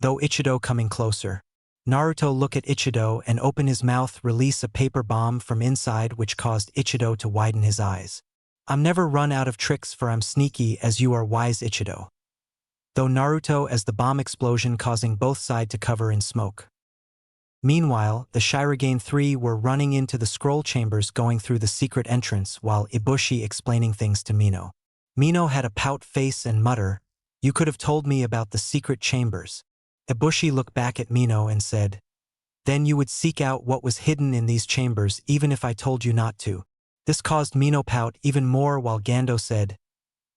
Though Ichido coming closer. Naruto look at Ichido and open his mouth, release a paper bomb from inside which caused Ichido to widen his eyes. I'm never run out of tricks for I'm sneaky as you are wise Ichido. Though Naruto as the bomb explosion causing both sides to cover in smoke. Meanwhile, the Shirogane 3 were running into the scroll chambers going through the secret entrance while Ibushi explaining things to Mino. Mino had a pout face and mutter, "You could have told me about the secret chambers." Ibushi looked back at Mino and said, "Then you would seek out what was hidden in these chambers even if I told you not to." This caused Mino pout even more while Gando said,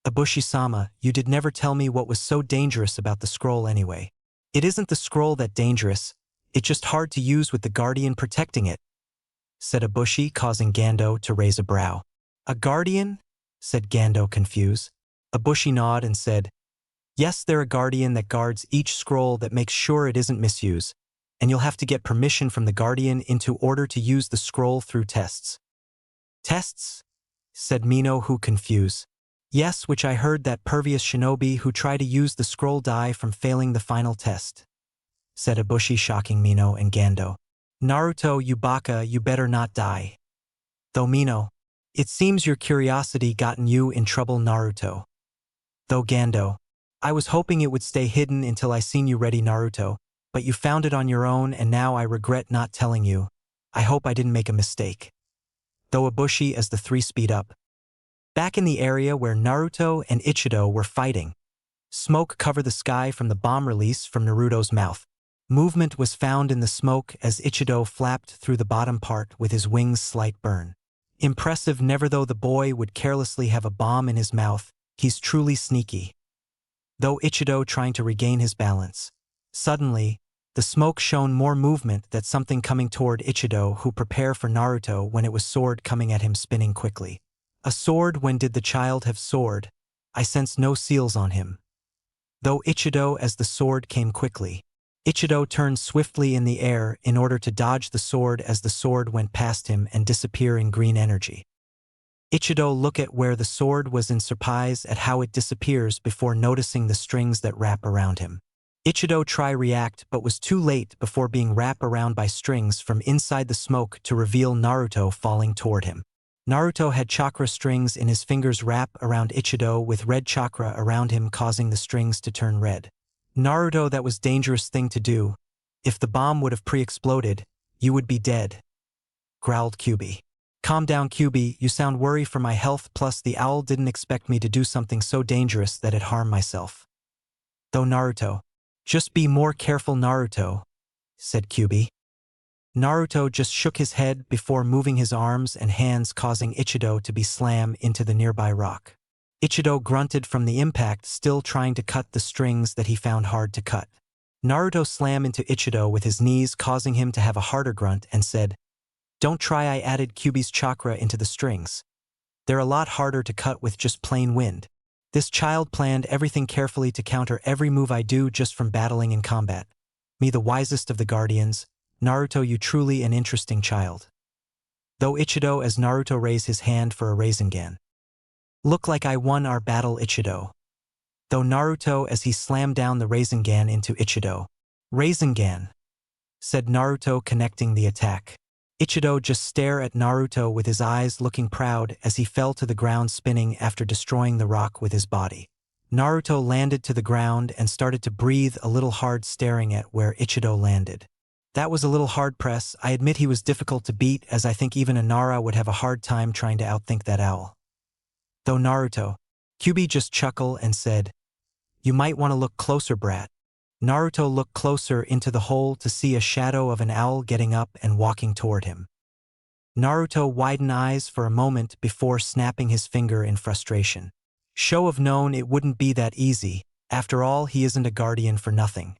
"Ibushi-sama, you did never tell me what was so dangerous about the scroll anyway." "It isn't the scroll that dangerous, it's just hard to use with the guardian protecting it," said Ibushi, causing Gando to raise a brow. "A guardian?" said Gando confused. Ibushi nodded and said, "Yes, they're a guardian that guards each scroll that makes sure it isn't misused, and you'll have to get permission from the guardian into order to use the scroll through tests." "Tests?" said Mino who confused. "Yes, which I heard that pervious shinobi who try to use the scroll die from failing the final test," said Ibushi, shocking Mino and Gando. "Naruto, you baka, you better not die." Though Mino, "It seems your curiosity gotten you in trouble Naruto." Though Gando, "I was hoping it would stay hidden until I seen you ready Naruto, but you found it on your own and now I regret not telling you. I hope I didn't make a mistake." Though Ibushi as the three speed up. Back in the area where Naruto and Ichido were fighting. Smoke covered the sky from the bomb release from Naruto's mouth. Movement was found in the smoke as Ichido flapped through the bottom part with his wings slight burn. Impressive never though the boy would carelessly have a bomb in his mouth, he's truly sneaky. Though Ichido trying to regain his balance. Suddenly, the smoke shown more movement that something coming toward Ichido who prepare for Naruto when it was sword coming at him spinning quickly. A sword, when did the child have sword? I sense no seals on him. Though Ichido as the sword came quickly. Ichido turned swiftly in the air in order to dodge the sword as the sword went past him and disappear in green energy. Ichido look at where the sword was in surprise at how it disappears before noticing the strings that wrap around him. Ichido try react but was too late before being wrapped around by strings from inside the smoke to reveal Naruto falling toward him. Naruto had chakra strings in his fingers wrap around Ichido with red chakra around him causing the strings to turn red. Naruto, that was dangerous thing to do. If the bomb would have pre-exploded, you would be dead. Growled Kyuubi. Calm down Kyuubi, you sound worried for my health plus the owl didn't expect me to do something so dangerous that it harmed myself. Though Naruto. Just be more careful Naruto, said Kyuubi. Naruto just shook his head before moving his arms and hands causing Ichido to be slammed into the nearby rock. Ichido grunted from the impact still trying to cut the strings that he found hard to cut. Naruto slammed into Ichido with his knees causing him to have a harder grunt and said, "Don't try, I added Kyuubi's chakra into the strings. They're a lot harder to cut with just plain wind. This child planned everything carefully to counter every move I do just from battling in combat. Me the wisest of the guardians, Naruto you truly an interesting child." Though Ichido as Naruto raised his hand for a Rasengan. "Look like I won our battle Ichido." Though Naruto as he slammed down the Rasengan into Ichido. "Rasengan," said Naruto connecting the attack. Ichido just stared at Naruto with his eyes looking proud as he fell to the ground spinning after destroying the rock with his body. Naruto landed to the ground and started to breathe a little hard, staring at where Ichido landed. That was a little hard press. I admit he was difficult to beat, as I think even a Nara would have a hard time trying to outthink that owl. Though Naruto, Kyuubi just chuckled and said, "You might want to look closer, brat." Naruto looked closer into the hole to see a shadow of an owl getting up and walking toward him. Naruto widened eyes for a moment before snapping his finger in frustration. Should have known it wouldn't be that easy. After all, he isn't a guardian for nothing.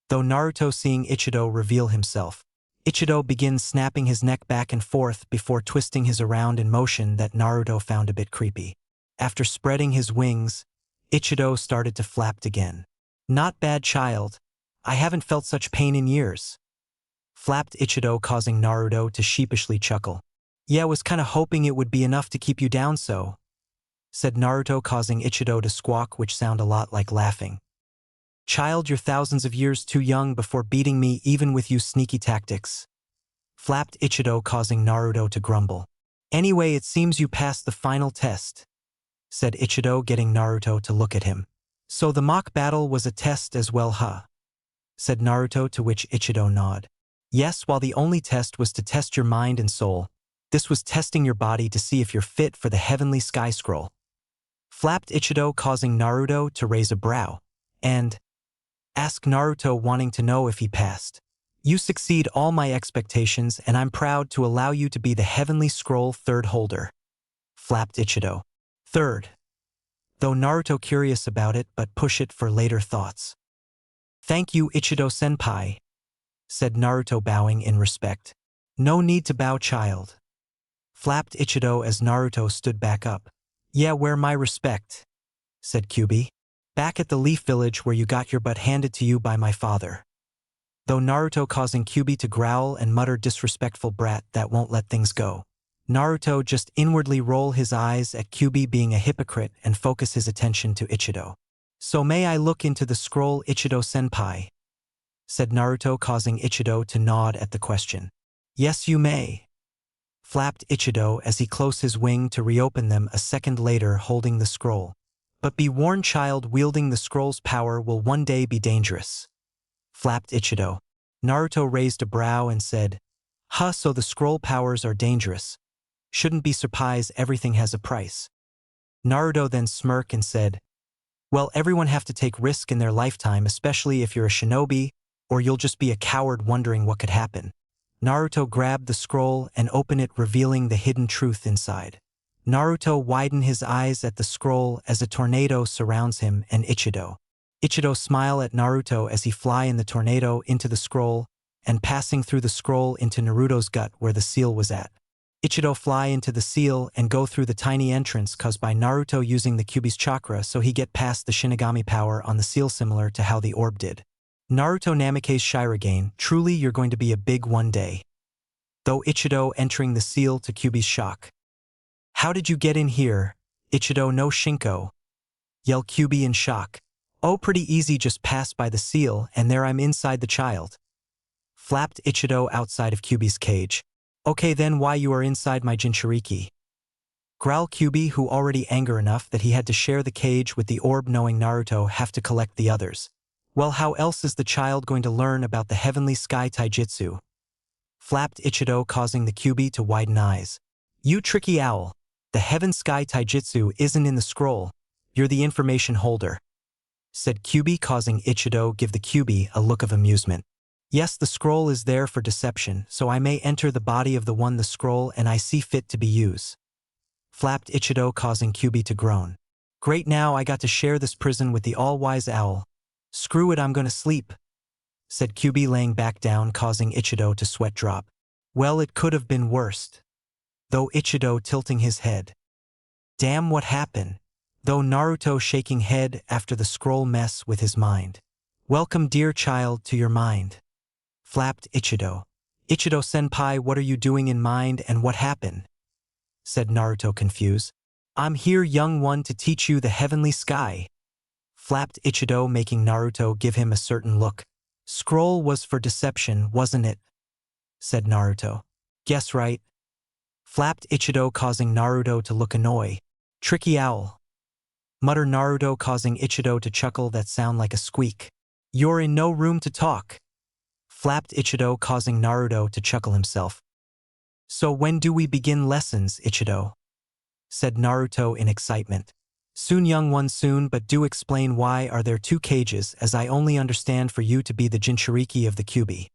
Though Naruto seeing Ichido reveal himself, Ichido begins snapping his neck back and forth before twisting his around in motion that Naruto found a bit creepy. After spreading his wings, Ichido started to flap again. "Not bad, child. I haven't felt such pain in years," flapped Ichido, causing Naruto to sheepishly chuckle. "Yeah, was kinda hoping it would be enough to keep you down so," said Naruto, causing Ichido to squawk, which sound a lot like laughing. "Child, you're thousands of years too young before beating me even with you sneaky tactics," flapped Ichido, causing Naruto to grumble. "Anyway, it seems you passed the final test," said Ichido, getting Naruto to look at him. "So the mock battle was a test as well, huh?" said Naruto, to which Ichido nodded. "Yes, while the only test was to test your mind and soul, this was testing your body to see if you're fit for the heavenly sky scroll," flapped Ichido, causing Naruto to raise a brow and ask Naruto, wanting to know if he passed. "You succeed all my expectations, and I'm proud to allow you to be the heavenly scroll third holder," flapped Ichido. "Third?" Though Naruto curious about it, but push it for later thoughts. "Thank you, Ichido-senpai," said Naruto, bowing in respect. "No need to bow, child," flapped Ichido as Naruto stood back up. "Yeah, wear my respect," said Kyuubi. "Back at the Leaf Village where you got your butt handed to you by my father." Though Naruto, causing Kyuubi to growl and mutter, "Disrespectful brat that won't let things go." Naruto just inwardly roll his eyes at Kyuubi being a hypocrite and focus his attention to Ichido. "So may I look into the scroll, Ichido-senpai?" said Naruto, causing Ichido to nod at the question. "Yes, you may," flapped Ichido as he closed his wing to reopen them a second later, holding the scroll. "But be warned, child, wielding the scroll's power will one day be dangerous," flapped Ichido. Naruto raised a brow and said, "Huh, so the scroll powers are dangerous. Shouldn't be surprised, everything has a price." Naruto then smirked and said, "Well, everyone have to take risk in their lifetime, especially if you're a shinobi, or you'll just be a coward wondering what could happen." Naruto grabbed the scroll and opened it, revealing the hidden truth inside. Naruto widened his eyes at the scroll as a tornado surrounds him and Ichido. Ichido smiled at Naruto as he fly in the tornado into the scroll and passing through the scroll into Naruto's gut where the seal was at. Ichido fly into the seal and go through the tiny entrance caused by Naruto using the Kyuubi's chakra, so he get past the Shinigami power on the seal, similar to how the orb did. Naruto Namake's Shirogane, truly you're going to be a big one day. Though Ichido entering the seal to Kyuubi's shock. "How did you get in here, Ichido no Shinko?" yelled Kyuubi in shock. "Oh, pretty easy, just pass by the seal and there I'm inside the child," flapped Ichido outside of Kyuubi's cage. "Okay then, why you are inside my Jinchuriki?" growled Kyuubi, who already angry enough that he had to share the cage with the orb, knowing Naruto have to collect the others. "Well, how else is the child going to learn about the heavenly sky taijutsu?" flapped Ichido, causing the Kyuubi to widen eyes. "You tricky owl. The heaven sky taijutsu isn't in the scroll. You're the information holder," said Kyuubi, causing Ichido give the Kyuubi a look of amusement. "Yes, the scroll is there for deception, so I may enter the body of the one the scroll and I see fit to be used," flapped Ichido, causing Kyuubi to groan. "Great, now I got to share this prison with the all-wise owl. Screw it, I'm gonna sleep," said Kyuubi, laying back down, causing Ichido to sweat drop. "Well, it could have been worse." Though Ichido tilting his head. "Damn, what happened?" Though Naruto shaking head after the scroll mess with his mind. "Welcome, dear child, to your mind," flapped Ichido. "Ichido-senpai, what are you doing in mind and what happened?" said Naruto, confused. "I'm here, young one, to teach you the heavenly sky," flapped Ichido, making Naruto give him a certain look. "Scroll was for deception, wasn't it?" said Naruto. "Guess right," flapped Ichido, causing Naruto to look annoyed. "Tricky owl." muttered Naruto, causing Ichido to chuckle that sound like a squeak. You're in no room to talk, flapped Ichido, causing Naruto to chuckle himself. So when do we begin lessons, Ichido? Said Naruto in excitement. Soon, young one, soon, but do explain why are there two cages, as I only understand for you to be the Jinchuriki of the Kyuubi.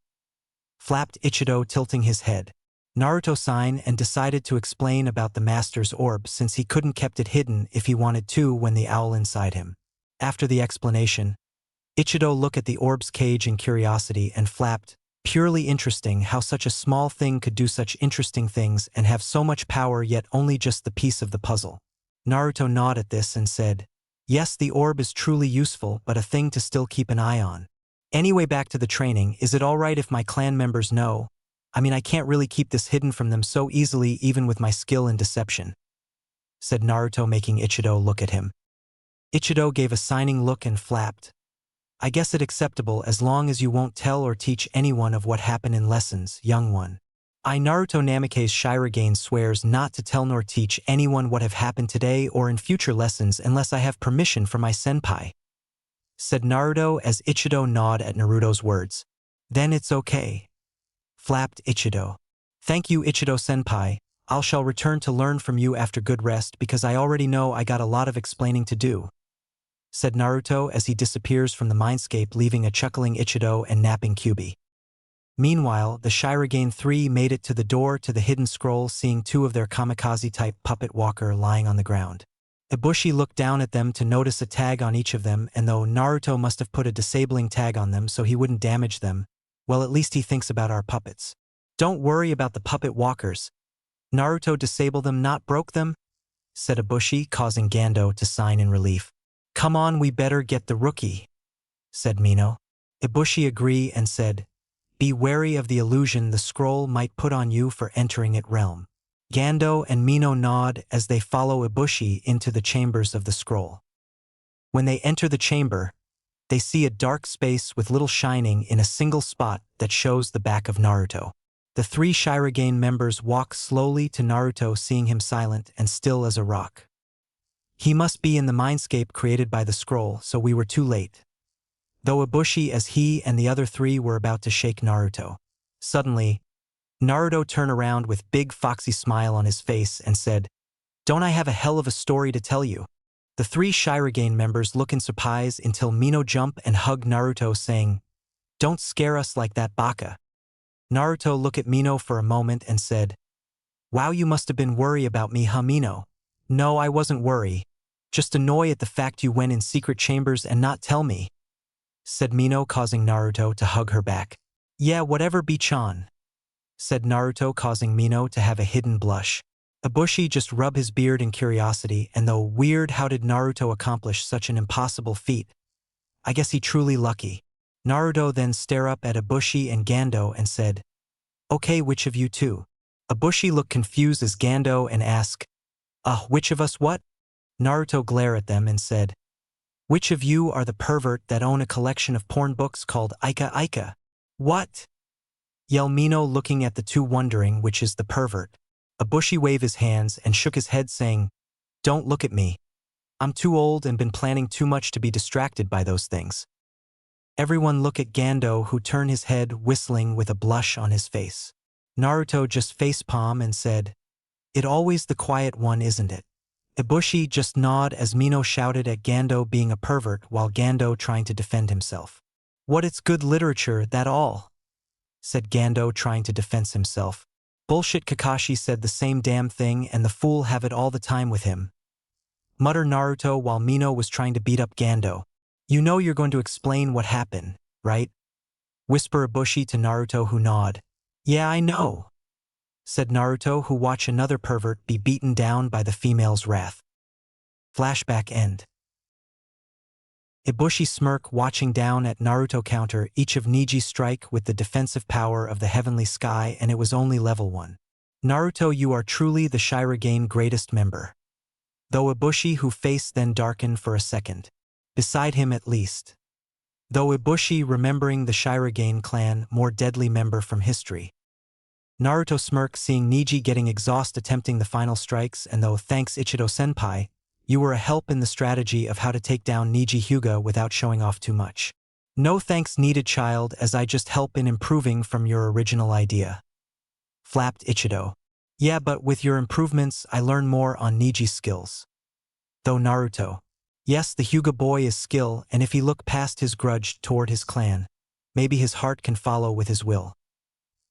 Flapped Ichido, tilting his head. Naruto sighed and decided to explain about the master's orb since he couldn't kept it hidden if he wanted to when the owl inside him. After the explanation, Ichido looked at the orb's cage in curiosity and flapped, purely interesting how such a small thing could do such interesting things and have so much power yet only just the piece of the puzzle. Naruto nodded at this and said, yes, the orb is truly useful but a thing to still keep an eye on. Anyway, back to the training, is it alright if my clan members know? I mean, I can't really keep this hidden from them so easily even with my skill in deception, said Naruto, making Ichido look at him. Ichido gave a signing look and flapped. I guess it acceptable as long as you won't tell or teach anyone of what happened in lessons, young one. I, Naruto Namake's Shirogane, swears not to tell nor teach anyone what have happened today or in future lessons unless I have permission from my senpai, said Naruto as Ichido nodded at Naruto's words. Then it's okay, flapped Ichido. Thank you, Ichido senpai. I shall return to learn from you after good rest because I already know I got a lot of explaining to do, said Naruto as he disappears from the mindscape, leaving a chuckling Ichido and napping Kyuubi. Meanwhile, the Shirogane 3 made it to the door to the hidden scroll, seeing two of their kamikaze-type puppet walker lying on the ground. Ibushi looked down at them to notice a tag on each of them, and though Naruto must have put a disabling tag on them so he wouldn't damage them, well, at least he thinks about our puppets. Don't worry about the puppet walkers. Naruto disabled them, not broke them, said Ibushi, causing Gando to sigh in relief. Come on, we better get the rookie, said Mino. Ibushi agreed and said, be wary of the illusion the scroll might put on you for entering it realm. Gando and Mino nod as they follow Ibushi into the chambers of the scroll. When they enter the chamber, they see a dark space with little shining in a single spot that shows the back of Naruto. The three Shirogane members walk slowly to Naruto, seeing him silent and still as a rock. He must be in the mindscape created by the scroll, so we were too late. Though Ibushi, as he and the other three were about to shake Naruto. Suddenly, Naruto turned around with big foxy smile on his face and said, don't I have a hell of a story to tell you? The three Shirogane members look in surprise until Mino jump and hug Naruto, saying, don't scare us like that, baka. Naruto looked at Mino for a moment and said, wow, you must have been worried about me, huh, Mino? No, I wasn't worried. Just annoyed at the fact you went in secret chambers and not tell me, said Mino, causing Naruto to hug her back. Yeah, whatever, Bichan, said Naruto, causing Mino to have a hidden blush. Ibushi just rubbed his beard in curiosity, and though weird how did Naruto accomplish such an impossible feat, I guess he truly lucky. Naruto then stared up at Ibushi and Gando and said, okay, which of you two? Ibushi looked confused as Gando and asked, which of us what? Naruto glared at them and said, which of you are the pervert that own a collection of porn books called Aika Aika? What? Yelled Mino, looking at the two, wondering which is the pervert. Ibushi waved his hands and shook his head, saying, don't look at me. I'm too old and been planning too much to be distracted by those things. Everyone looked at Gando, who turned his head, whistling with a blush on his face. Naruto just facepalmed and said, it always the quiet one, isn't it? Ibushi just nodded as Mino shouted at Gando being a pervert while Gando trying to defend himself. What, it's good literature, that all? Said Gando, trying to defend himself. Bullshit, Kakashi said the same damn thing and the fool have it all the time with him, muttered Naruto while Mino was trying to beat up Gando. You know you're going to explain what happened, right? Whispered Ibushi to Naruto, who nodded. Yeah, I know, said Naruto, who watched another pervert be beaten down by the female's wrath. Flashback end. Ibushi smirk watching down at Naruto counter each of Niji's strike with the defensive power of the heavenly sky, and it was only level 1. Naruto, you are truly the Shirogane greatest member. Though Ibushi, who face then darkened for a second. Beside him at least. Though Ibushi, remembering the Shirogane clan, more deadly member from history. Naruto smirked, seeing Niji getting exhausted attempting the final strikes, and though thanks Ichido senpai, You were a help in the strategy of how to take down Niji Hyuga without showing off too much. No thanks needed, child, as I just help in improving from your original idea. Flapped Ichido. Yeah, but with your improvements, I learn more on Niji's skills. Though Naruto. Yes, the Hyuga boy is skill, and if he look past his grudge toward his clan, maybe his heart can follow with his will.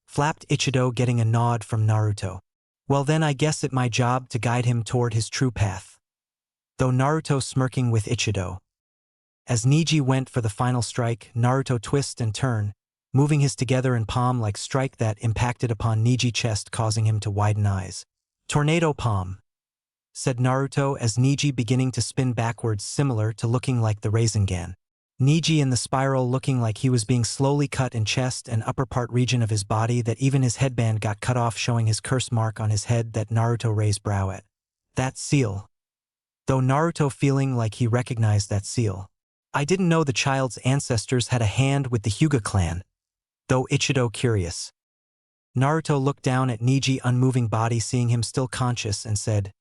Flapped Ichido, getting a nod from Naruto. Well then I guess it my job to guide him toward his true path. Though Naruto smirking with Ichido. As Niji went for the final strike, Naruto twist and turn, moving his together and palm like strike that impacted upon Niji chest, causing him to widen eyes. Tornado palm, said Naruto as Niji beginning to spin backwards, similar to looking like the Rasengan. Niji in the spiral, looking like he was being slowly cut in chest and upper part region of his body, that even his headband got cut off, showing his curse mark on his head that Naruto raised brow at. That seal. Though Naruto feeling like he recognized that seal. I didn't know the child's ancestors had a hand with the Hyuga clan. Though Ichido curious. Naruto looked down at Niji unmoving body, seeing him still conscious, and said,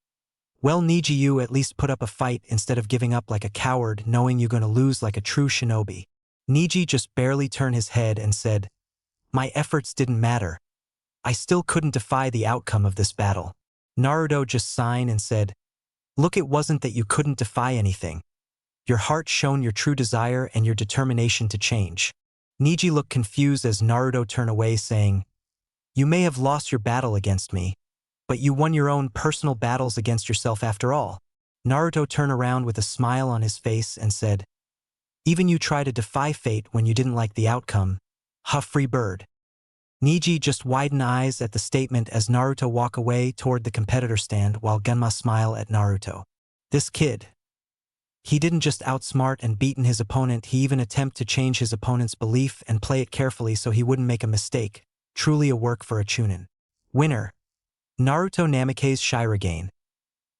well, Niji, you at least put up a fight instead of giving up like a coward, knowing you're gonna lose like a true shinobi. Niji just barely turned his head and said, my efforts didn't matter. I still couldn't defy the outcome of this battle. Naruto just sighed and said, look, it wasn't that you couldn't defy anything. Your heart shone your true desire and your determination to change. Niji looked confused as Naruto turned away, saying, you may have lost your battle against me, but you won your own personal battles against yourself after all. Naruto turned around with a smile on his face and said, even you try to defy fate when you didn't like the outcome. Ha, free bird. Niji just widened eyes at the statement as Naruto walk away toward the competitor stand, while Gunma smile at Naruto. This kid. He didn't just outsmart and beaten his opponent, he even attempt to change his opponent's belief and play it carefully so he wouldn't make a mistake. Truly a work for a chunin. Winner. Naruto Namake's Shirogane,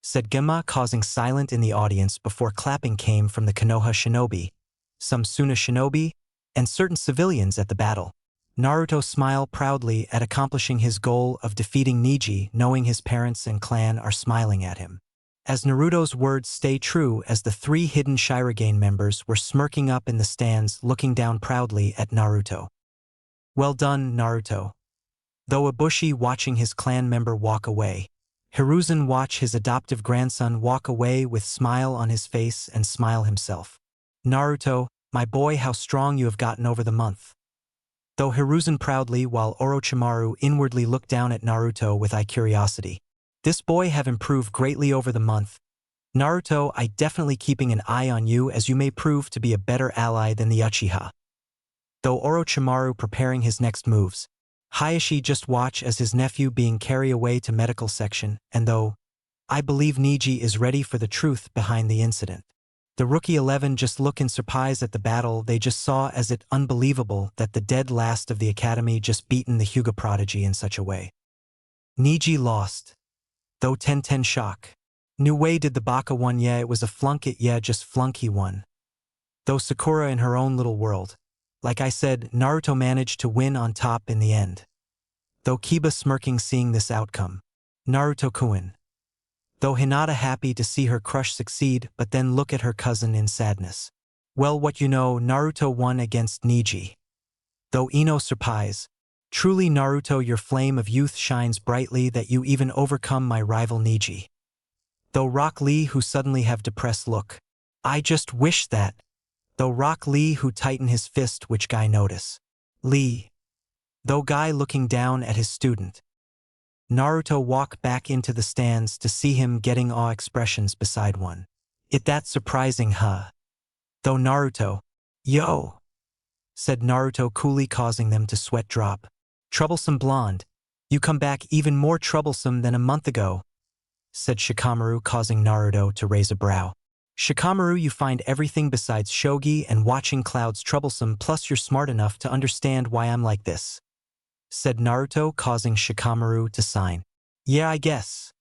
said Gemma, causing silence in the audience before clapping came from the Konoha shinobi, some Suna shinobi, and certain civilians at the battle. Naruto smiled proudly at accomplishing his goal of defeating Niji, knowing his parents and clan are smiling at him. As Naruto's words stay true, as the 3 hidden Shirogane members were smirking up in the stands, looking down proudly at Naruto. Well done, Naruto. Though Ibushi watching his clan member walk away, Hiruzen watch his adoptive grandson walk away with smile on his face and smile himself. Naruto, my boy, how strong you have gotten over the month. Though Hiruzen proudly, while Orochimaru inwardly looked down at Naruto with eye curiosity. This boy have improved greatly over the month. Naruto, I definitely keeping an eye on you, as you may prove to be a better ally than the Uchiha. Though Orochimaru preparing his next moves, Hayashi just watch as his nephew being carried away to medical section, and though I believe Niji is ready for the truth behind the incident. The Rookie 11 just look in surprise at the battle they just saw, as it unbelievable that the dead last of the academy just beaten the Hyuga prodigy in such a way. Niji lost. Though Ten shock. New way did the Baka won, yeah it was a flunk it, yeah just flunk he won. Though Sakura in her own little world. Like I said, Naruto managed to win on top in the end. Though Kiba smirking seeing this outcome. Naruto-kun. Though Hinata happy to see her crush succeed, but then look at her cousin in sadness. Well, what you know, Naruto won against Niji. Though Ino surprise. Truly Naruto, your flame of youth shines brightly that you even overcome my rival Niji. Though Rock Lee who suddenly have depressed look. I just wish that. Though Rock Lee who tighten his fist, which guy notice. Lee. Though guy looking down at his student. Naruto walk back into the stands to see him getting awe expressions beside one. It that surprising, huh? Though Naruto. Yo! Said Naruto coolly, causing them to sweat drop. Troublesome blonde. You come back even more troublesome than a month ago. Said Shikamaru, causing Naruto to raise a brow. Shikamaru, you find everything besides shogi and watching clouds troublesome, plus you're smart enough to understand why I'm like this. Said Naruto, causing Shikamaru to sign. Yeah, I guess.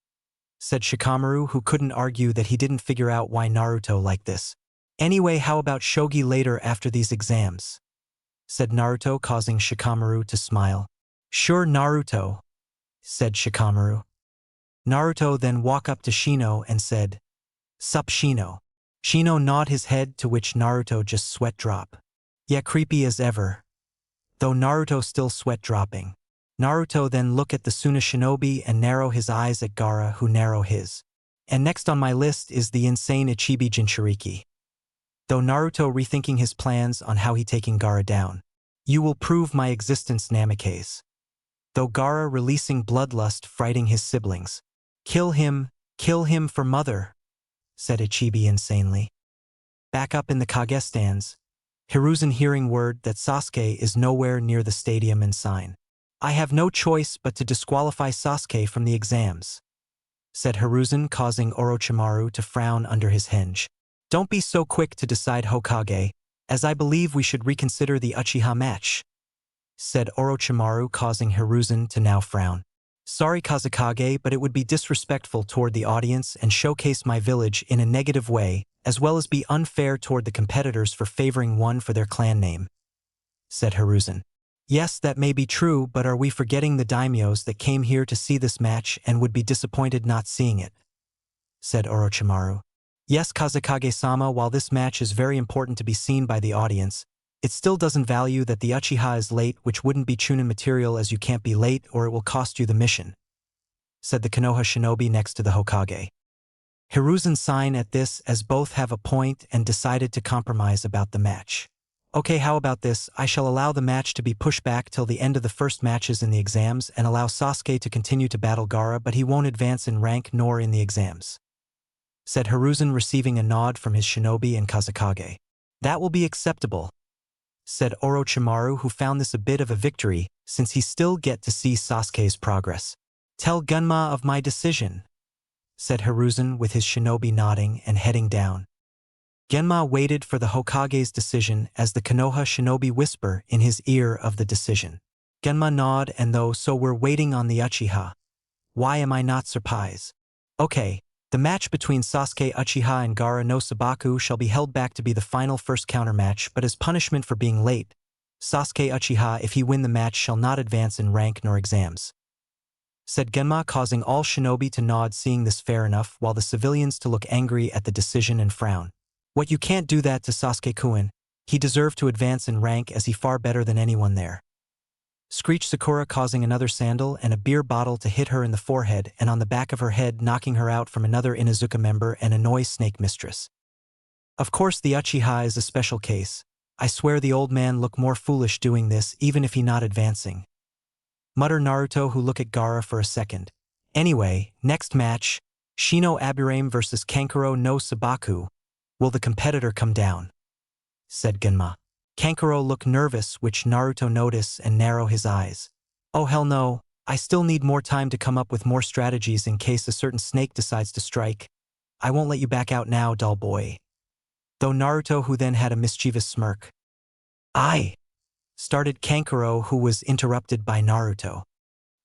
Said Shikamaru, who couldn't argue that he didn't figure out why Naruto like this. Anyway, how about shogi later after these exams? Said Naruto, causing Shikamaru to smile. Sure, Naruto, said Shikamaru. Naruto then walked up to Shino and said, Sup Shino. Shino nod his head, to which Naruto just sweat drop. Yeah, creepy as ever. Though Naruto still sweat dropping. Naruto then look at the Suna shinobi and narrow his eyes at Gaara, who narrow his. And next on my list is the insane Ichibi Jinchuriki. Though Naruto rethinking his plans on how he taking Gaara down. You will prove my existence, Namikaze. Though Gaara releasing bloodlust, frighting his siblings. Kill him for mother, said Ichibi insanely. Back up in the Kage stands, Hiruzen hearing word that Sasuke is nowhere near the stadium and sign. I have no choice but to disqualify Sasuke from the exams, said Hiruzen, causing Orochimaru to frown under his henge. Don't be so quick to decide, Hokage, as I believe we should reconsider the Uchiha match, said Orochimaru, causing Hiruzen to now frown. Sorry, Kazekage, but it would be disrespectful toward the audience and showcase my village in a negative way, as well as be unfair toward the competitors for favoring one for their clan name, said Hiruzen. Yes, that may be true, but are we forgetting the daimyos that came here to see this match and would be disappointed not seeing it, said Orochimaru. Yes, Kazekage-sama, while this match is very important to be seen by the audience, it still doesn't value that the Uchiha is late, which wouldn't be Chunin material, as you can't be late or it will cost you the mission, said the Konoha shinobi next to the Hokage. Hiruzen sighed at this, as both have a point, and decided to compromise about the match. Okay, how about this? I shall allow the match to be pushed back till the end of the first matches in the exams and allow Sasuke to continue to battle Gaara, but he won't advance in rank nor in the exams, said Hiruzen, receiving a nod from his shinobi and Kazekage. That will be acceptable, said Orochimaru, who found this a bit of a victory, since he still get to see Sasuke's progress. Tell Gunma of my decision, said Hiruzen, with his shinobi nodding and heading down. Genma waited for the Hokage's decision as the Konoha shinobi whisper in his ear of the decision. Genma nod, and though so we're waiting on the Uchiha. Why am I not surprised? Okay, the match between Sasuke Uchiha and Gaara no Sabaku shall be held back to be the final first counter match, but as punishment for being late, Sasuke Uchiha, if he win the match, shall not advance in rank nor exams, said Genma, causing all shinobi to nod, seeing this fair enough, while the civilians to look angry at the decision and frown. What, you can't do that to Sasuke-kun? He deserved to advance in rank, as he far better than anyone there, screeched Sakura, causing another sandal and a beer bottle to hit her in the forehead and on the back of her head, knocking her out from another Inuzuka member and annoy Snake Mistress. Of course the Uchiha is a special case. I swear the old man look more foolish doing this, even if he not advancing, mutter Naruto, who look at Gaara for a second. Anyway, next match, Shino Aburame versus Kankuro no Sabaku. Will the competitor come down? Said Genma. Kankuro look nervous, which Naruto notice and narrow his eyes. Oh hell no, I still need more time to come up with more strategies in case a certain snake decides to strike. I won't let you back out now, doll boy. Though Naruto, who then had a mischievous smirk. I started Kankuro, who was interrupted by Naruto.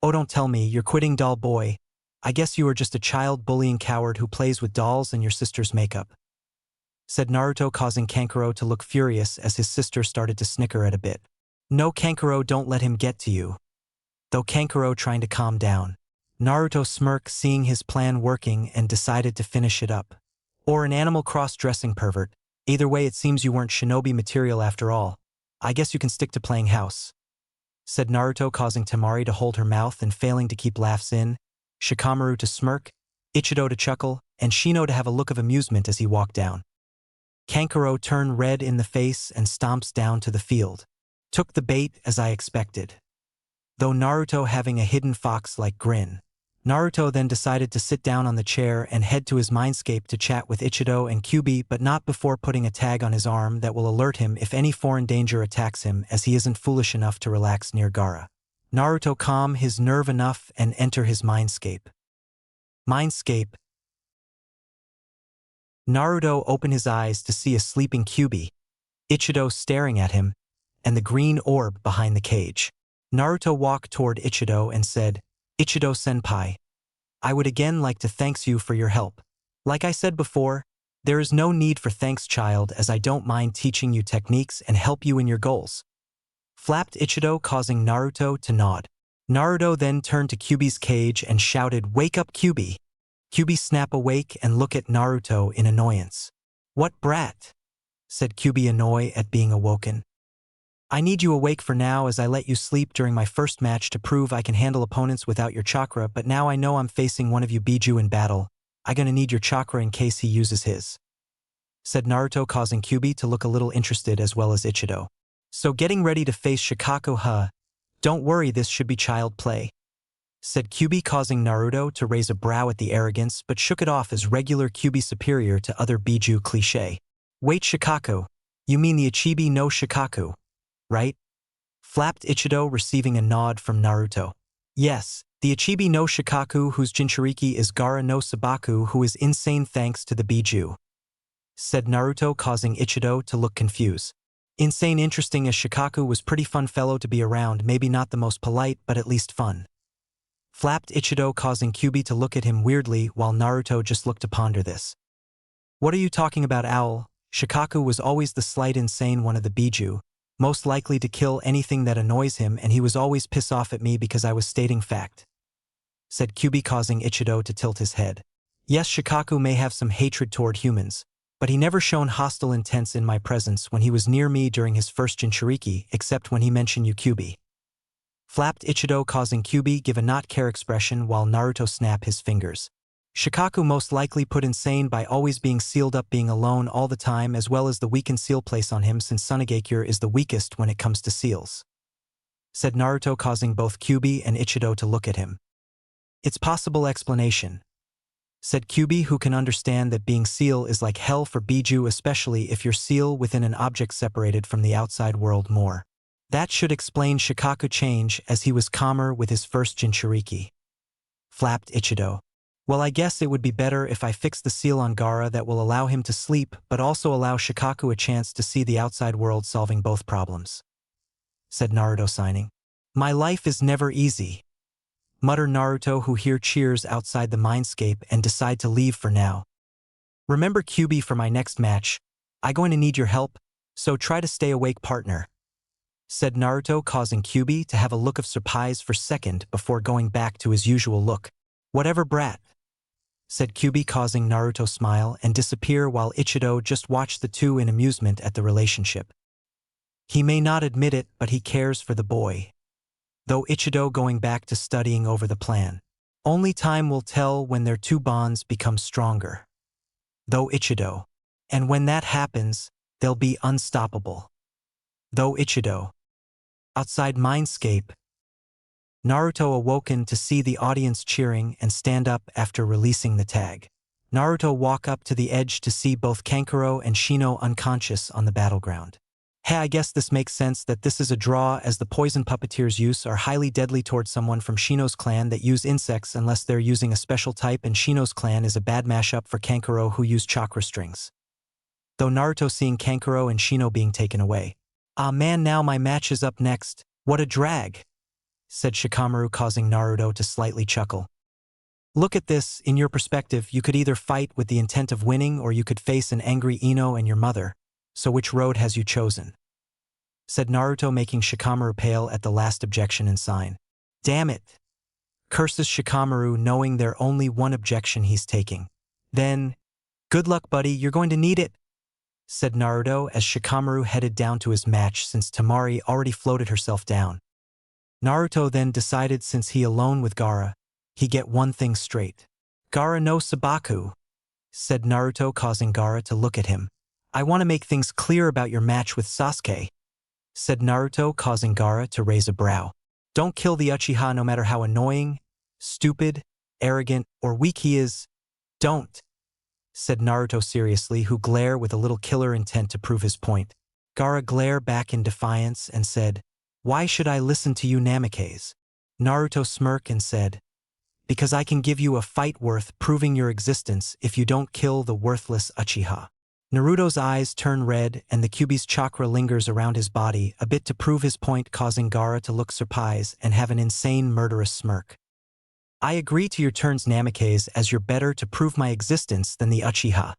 Oh, don't tell me you're quitting, doll boy. I guess you are just a child bullying coward who plays with dolls and your sister's makeup, said Naruto, causing Kankuro to look furious as his sister started to snicker at a bit. No, Kankuro, don't let him get to you. Though Kankuro trying to calm down. Naruto smirked, seeing his plan working, and decided to finish it up. Or an animal cross-dressing pervert. Either way, it seems you weren't shinobi material after all. I guess you can stick to playing house, said Naruto, causing Temari to hold her mouth and failing to keep laughs in, Shikamaru to smirk, Ichido to chuckle, and Shino to have a look of amusement as he walked down. Kankuro turned red in the face and stomps down to the field. Took the bait, as I expected. Though Naruto having a hidden fox-like grin. Naruto then decided to sit down on the chair and head to his mindscape to chat with Ichido and Kyuubi, but not before putting a tag on his arm that will alert him if any foreign danger attacks him, as he isn't foolish enough to relax near Gaara. Naruto calm his nerve enough and enter his mindscape. Naruto opened his eyes to see a sleeping Kyuubi, Ichido staring at him, and the green orb behind the cage. Naruto walked toward Ichido and said, Ichido-senpai, I would again like to thank you for your help. Like I said before, there is no need for thanks, child, as I don't mind teaching you techniques and help you in your goals, flapped Ichido, causing Naruto to nod. Naruto then turned to Kyuubi's cage and shouted, Wake up, Kyuubi! Kyubi snap awake and look at Naruto in annoyance. What brat? Said Kyubi annoyed at being awoken. I need you awake for now as I let you sleep during my first match to prove I can handle opponents without your chakra, but now I know I'm facing one of you Biju in battle. I gonna need your chakra in case he uses his. Said Naruto, causing Kyubi to look a little interested as well as Ichido. So getting ready to face Shikaku, huh? Don't worry, this should be child play. Said Kyubi, causing Naruto to raise a brow at the arrogance but shook it off as regular Kyubi superior to other Biju cliché. Wait, Shikaku. You mean the Ichibi no Shikaku, right? Flapped Ichido, receiving a nod from Naruto. Yes, the Ichibi no Shikaku whose Jinchuriki is Gaara no Sabaku, who is insane thanks to the Biju. Said Naruto, causing Ichido to look confused. Insane interesting as Shikaku was pretty fun fellow to be around, maybe not the most polite but at least fun. Flapped Ichido, causing Kyubi to look at him weirdly while Naruto just looked to ponder this. What are you talking about, owl? Shikaku was always the slight insane one of the Biju, most likely to kill anything that annoys him, and he was always pissed off at me because I was stating fact. Said Kyubi, causing Ichido to tilt his head. Yes, Shikaku may have some hatred toward humans, but he never shown hostile intents in my presence when he was near me during his first Jinchuriki, except when he mentioned you, Kyubi. Flapped Ichido, causing Kyubi give a not care expression while Naruto snap his fingers. Shikaku most likely put insane by always being sealed up, being alone all the time, as well as the weakened seal place on him since Sunagakure is the weakest when it comes to seals. Said Naruto, causing both Kyubi and Ichido to look at him. It's possible explanation. Said Kyubi, who can understand that being seal is like hell for Biju, especially if you're seal within an object separated from the outside world more. That should explain Shikaku change as he was calmer with his first Jinchuriki. Flapped Ichido. Well, I guess it would be better if I fix the seal on Gaara that will allow him to sleep but also allow Shikaku a chance to see the outside world, solving both problems. Said Naruto, signing. My life is never easy. Mutter Naruto, who hear cheers outside the mindscape and decide to leave for now. Remember Kyubi, for my next match, I going to need your help, so try to stay awake, partner. Said Naruto, causing Kyubi to have a look of surprise for a second before going back to his usual look. Whatever, brat. Said Kyubi, causing Naruto smile and disappear while Ichido just watched the two in amusement at the relationship. He may not admit it, but he cares for the boy. Though Ichido going back to studying over the plan. Only time will tell when their two bonds become stronger. Though Ichido. And when that happens, they'll be unstoppable. Though Ichido. Outside mindscape. Naruto awoken to see the audience cheering and stand up after releasing the tag. Naruto walk up to the edge to see both Kankuro and Shino unconscious on the battleground. Hey, I guess this makes sense that this is a draw, as the poison puppeteer's use are highly deadly towards someone from Shino's clan that use insects unless they're using a special type, and Shino's clan is a bad mashup for Kankuro who use chakra strings. Though Naruto seeing Kankuro and Shino being taken away. Ah man, now my match is up next. What a drag, said Shikamaru, causing Naruto to slightly chuckle. Look at this, in your perspective, you could either fight with the intent of winning or you could face an angry Ino and your mother. So which road has you chosen? Said Naruto, making Shikamaru pale at the last objection and sign. Damn it! Curses Shikamaru, knowing there only one objection he's taking. Then, good luck, buddy, you're going to need it, said Naruto as Shikamaru headed down to his match since Temari already floated herself down. Naruto then decided, since he alone with Gaara, he get one thing straight. Gaara no Sabaku, said Naruto, causing Gaara to look at him. I want to make things clear about your match with Sasuke, said Naruto, causing Gaara to raise a brow. Don't kill the Uchiha no matter how annoying, stupid, arrogant, or weak he is. Don't, said Naruto seriously, who glare with a little killer intent to prove his point. Gaara glare back in defiance and said, Why should I listen to you Namikaze? Naruto smirk and said, Because I can give you a fight worth proving your existence if you don't kill the worthless Uchiha. Naruto's eyes turn red and the Kyubi's chakra lingers around his body a bit to prove his point, causing Gaara to look surprised and have an insane murderous smirk. I agree to your terms Namikaze, as you're better to prove my existence than the Uchiha,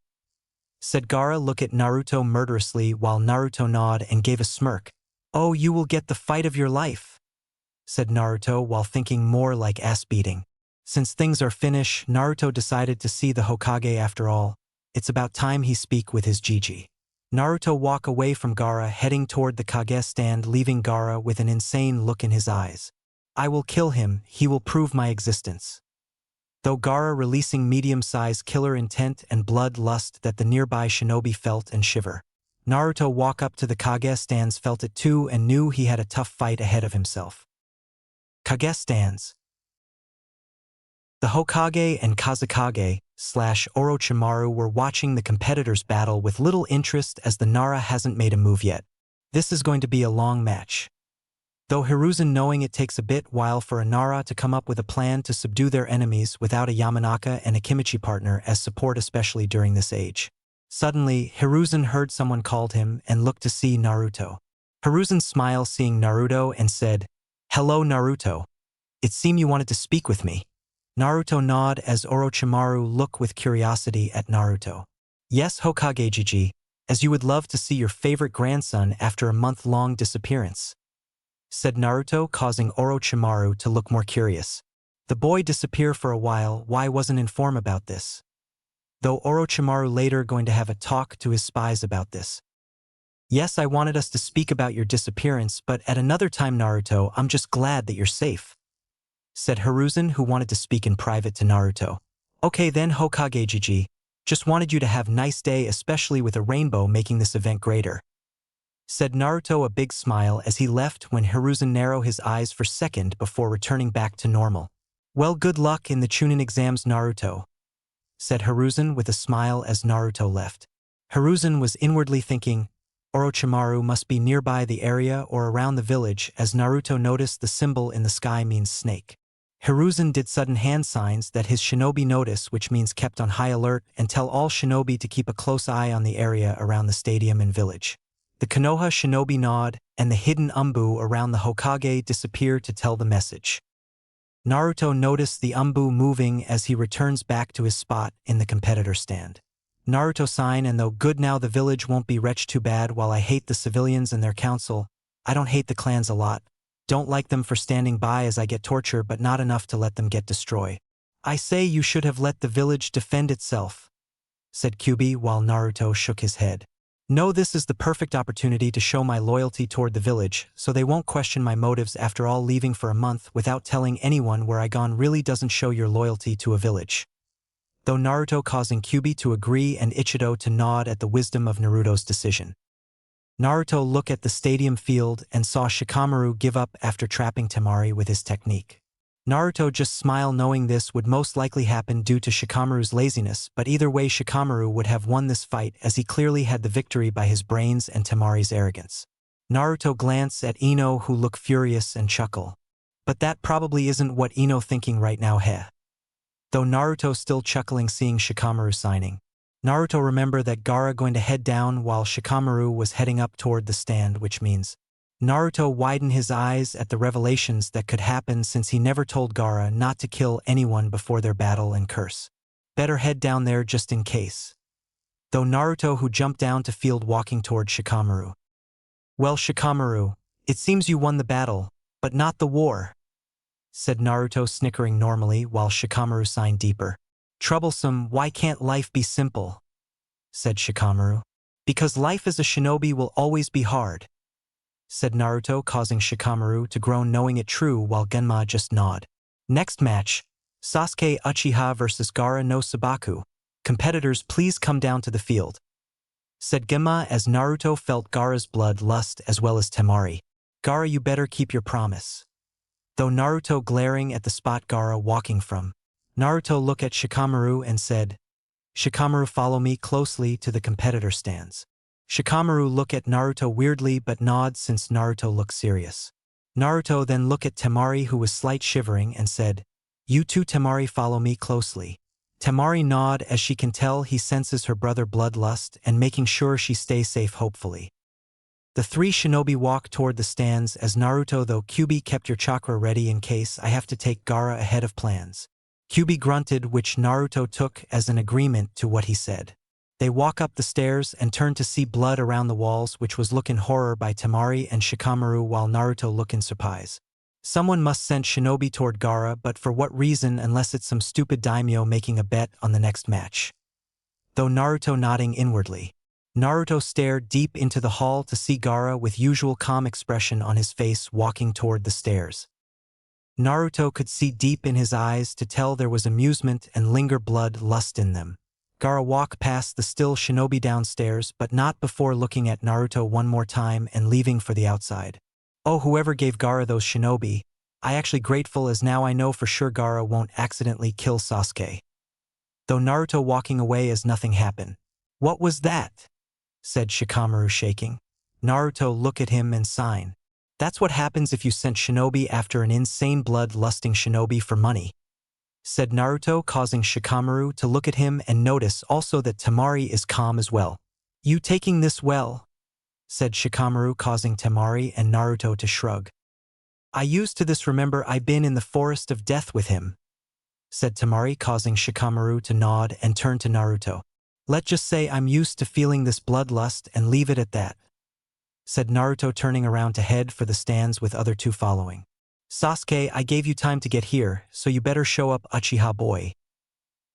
said Gaara, look at Naruto murderously while Naruto nod and gave a smirk. Oh, you will get the fight of your life, said Naruto while thinking more like ass beating. Since things are finished, Naruto decided to see the Hokage after all. It's about time he speak with his Gigi. Naruto walk away from Gaara, heading toward the Kage stand, leaving Gaara with an insane look in his eyes. I will kill him, he will prove my existence. Though Gaara releasing medium-sized killer intent and blood lust that the nearby shinobi felt and shiver. Naruto walk up to the Kage stands, felt it too, and knew he had a tough fight ahead of himself. Kage stands. The Hokage and Kazekage/Orochimaru were watching the competitors battle with little interest as the Nara hasn't made a move yet. This is going to be a long match. Though Hiruzen knowing it takes a bit while for a Nara to come up with a plan to subdue their enemies without a Yamanaka and a Kimichi partner as support, especially during this age. Suddenly, Hiruzen heard someone called him and looked to see Naruto. Hiruzen smiled seeing Naruto and said, "Hello Naruto. It seemed you wanted to speak with me." Naruto nod as Orochimaru look with curiosity at Naruto. "Yes Hokage Gigi, as you would love to see your favorite grandson after a month-long disappearance," said Naruto, causing Orochimaru to look more curious. The boy disappeared for a while, why wasn't informed about this? Though Orochimaru later going to have a talk to his spies about this. "Yes, I wanted us to speak about your disappearance, but at another time Naruto, I'm just glad that you're safe," said Hiruzen, who wanted to speak in private to Naruto. "Okay then Hokage Gigi, just wanted you to have nice day, especially with a rainbow making this event greater," said Naruto, a big smile as he left when Hiruzen narrowed his eyes for a second before returning back to normal. "Well, good luck in the Chunin exams Naruto," said Hiruzen with a smile as Naruto left. Hiruzen was inwardly thinking, Orochimaru must be nearby the area or around the village, as Naruto noticed the symbol in the sky means snake. Hiruzen did sudden hand signs that his shinobi notice, which means kept on high alert, and tell all shinobi to keep a close eye on the area around the stadium and village. The Konoha shinobi nod, and the hidden umbu around the Hokage disappear to tell the message. Naruto noticed the umbu moving as he returns back to his spot in the competitor stand. Naruto sign, and though good now the village won't be wretched too bad. While I hate the civilians and their council, I don't hate the clans a lot. Don't like them for standing by as I get tortured, but not enough to let them get destroyed. I say you should have let the village defend itself," said Kyuubi while Naruto shook his head. "No, this is the perfect opportunity to show my loyalty toward the village, so they won't question my motives. After all, leaving for a month without telling anyone where I gone really doesn't show your loyalty to a village." Though Naruto causing Kyuubi to agree and Ichido to nod at the wisdom of Naruto's decision. Naruto looked at the stadium field and saw Shikamaru give up after trapping Temari with his technique. Naruto just smiled, knowing this would most likely happen due to Shikamaru's laziness, but either way Shikamaru would have won this fight as he clearly had the victory by his brains and Temari's arrogance. Naruto glanced at Ino, who looked furious and chuckle. But that probably isn't what Ino thinking right now, heh. Though Naruto still chuckling seeing Shikamaru signing. Naruto remembered that Gaara going to head down while Shikamaru was heading up toward the stand, which means Naruto widened his eyes at the revelations that could happen since he never told Gaara not to kill anyone before their battle and curse. Better head down there just in case. Though Naruto, who jumped down to field walking toward Shikamaru. "Well Shikamaru, it seems you won the battle, but not the war," said Naruto, snickering normally while Shikamaru signed deeper. "Troublesome, why can't life be simple?" said Shikamaru. "Because life as a shinobi will always be hard," said Naruto, causing Shikamaru to groan, knowing it true, while Genma just nod. Next match, Sasuke Uchiha vs Gaara no Sabaku. "Competitors, please come down to the field," said Genma as Naruto felt Gaara's blood lust as well as Temari. "Gaara, you better keep your promise." Though Naruto glaring at the spot Gaara walking from. Naruto looked at Shikamaru and said, "Shikamaru, follow me closely to the competitor stands." Shikamaru looked at Naruto weirdly but nods since Naruto looked serious. Naruto then looked at Temari, who was slight shivering, and said, "You too Temari, follow me closely." Temari nod as she can tell he senses her brother bloodlust and making sure she stays safe hopefully. The three shinobi walked toward the stands as Naruto, though Kyuubi kept your chakra ready in case I have to take Gaara ahead of plans. Kyuubi grunted, which Naruto took as an agreement to what he said. They walk up the stairs and turn to see blood around the walls, which was look in horror by Temari and Shikamaru while Naruto look in surprise. Someone must send shinobi toward Gaara, but for what reason unless it's some stupid daimyo making a bet on the next match. Though Naruto nodding inwardly. Naruto stared deep into the hall to see Gaara with usual calm expression on his face walking toward the stairs. Naruto could see deep in his eyes to tell there was amusement and linger blood lust in them. Gaara walked past the still shinobi downstairs, but not before looking at Naruto one more time and leaving for the outside. Oh, whoever gave Gaara those shinobi, I actually grateful as now I know for sure Gaara won't accidentally kill Sasuke. Though Naruto walking away as nothing happened. What was that? Said Shikamaru shaking. Naruto look at him and sign. That's what happens if you sent shinobi after an insane blood-lusting shinobi for money. Said Naruto, causing Shikamaru to look at him and notice also that Temari is calm as well. You taking this well? Said Shikamaru, causing Temari and Naruto to shrug. I used to this remember I been in the forest of death with him. Said Temari, causing Shikamaru to nod and turn to Naruto. Let's just say I'm used to feeling this bloodlust and leave it at that. Said Naruto, turning around to head for the stands with other two following. Sasuke, I gave you time to get here, so you better show up, Uchiha boy.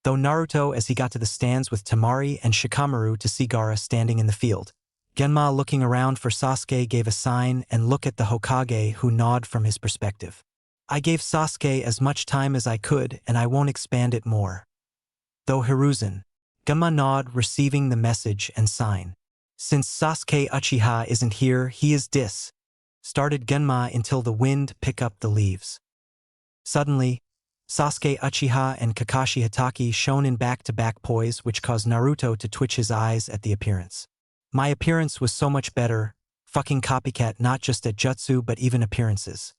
Though Naruto as he got to the stands with Temari and Shikamaru to see Gaara standing in the field. Genma looking around for Sasuke gave a sign and look at the Hokage who nod from his perspective. I gave Sasuke as much time as I could and I won't expand it more. Though Hiruzen. Genma nod receiving the message and sign. Since Sasuke Uchiha isn't here, he is dis. Started Genma until the wind pick up the leaves. Suddenly, Sasuke Uchiha and Kakashi Hatake shone in back-to-back poise which caused Naruto to twitch his eyes at the appearance. My appearance was so much better, fucking copycat not just at jutsu but even appearances.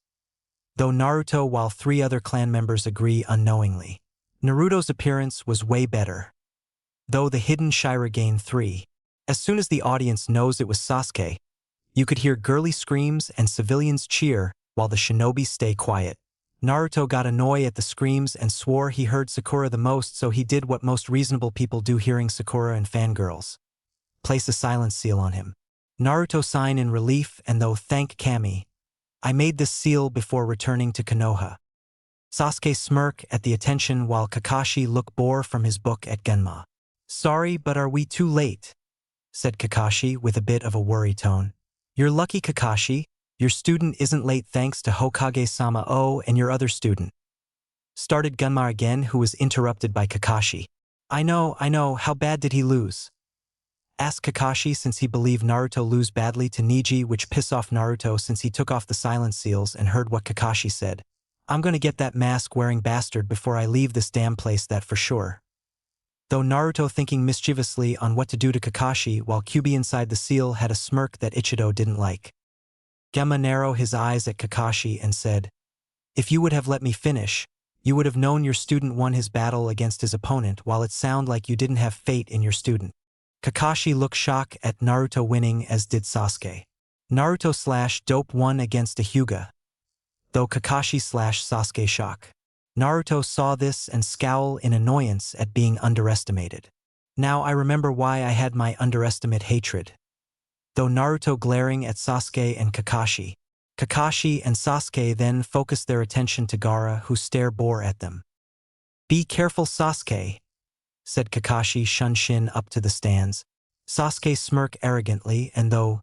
Though Naruto while three other clan members agree unknowingly. Naruto's appearance was way better. Though the hidden Shirogane 3. As soon as the audience knows it was Sasuke, you could hear girly screams and civilians cheer while the shinobi stay quiet. Naruto got annoyed at the screams and swore he heard Sakura the most, so he did what most reasonable people do hearing Sakura and fangirls. Place a silence seal on him. Naruto sign in relief and though thank Kami. I made this seal before returning to Konoha. Sasuke smirk at the attention while Kakashi look bore from his book at Genma. Sorry, but are we too late? Said Kakashi with a bit of a worry tone. You're lucky, Kakashi. Your student isn't late thanks to Hokage-sama and your other student. Started Genma again, who was interrupted by Kakashi. I know, how bad did he lose? Asked Kakashi since he believed Naruto lose badly to Neji, which piss off Naruto since he took off the silence seals and heard what Kakashi said. I'm gonna get that mask-wearing bastard before I leave this damn place, that for sure. Though Naruto thinking mischievously on what to do to Kakashi while Kyuubi inside the seal had a smirk that Ichido didn't like. Genma narrowed his eyes at Kakashi and said, if you would have let me finish, you would have known your student won his battle against his opponent while it sound like you didn't have fate in your student. Kakashi looked shocked at Naruto winning as did Sasuke. Naruto / dope won against a Hyuga. Though Kakashi / Sasuke shock. Naruto saw this and scowl in annoyance at being underestimated. Now I remember why I had my underestimate hatred. Though Naruto glaring at Sasuke and Kakashi. Kakashi and Sasuke then focused their attention to Gaara, who stare bore at them. Be careful, Sasuke, said Kakashi shunshin up to the stands. Sasuke smirk arrogantly and though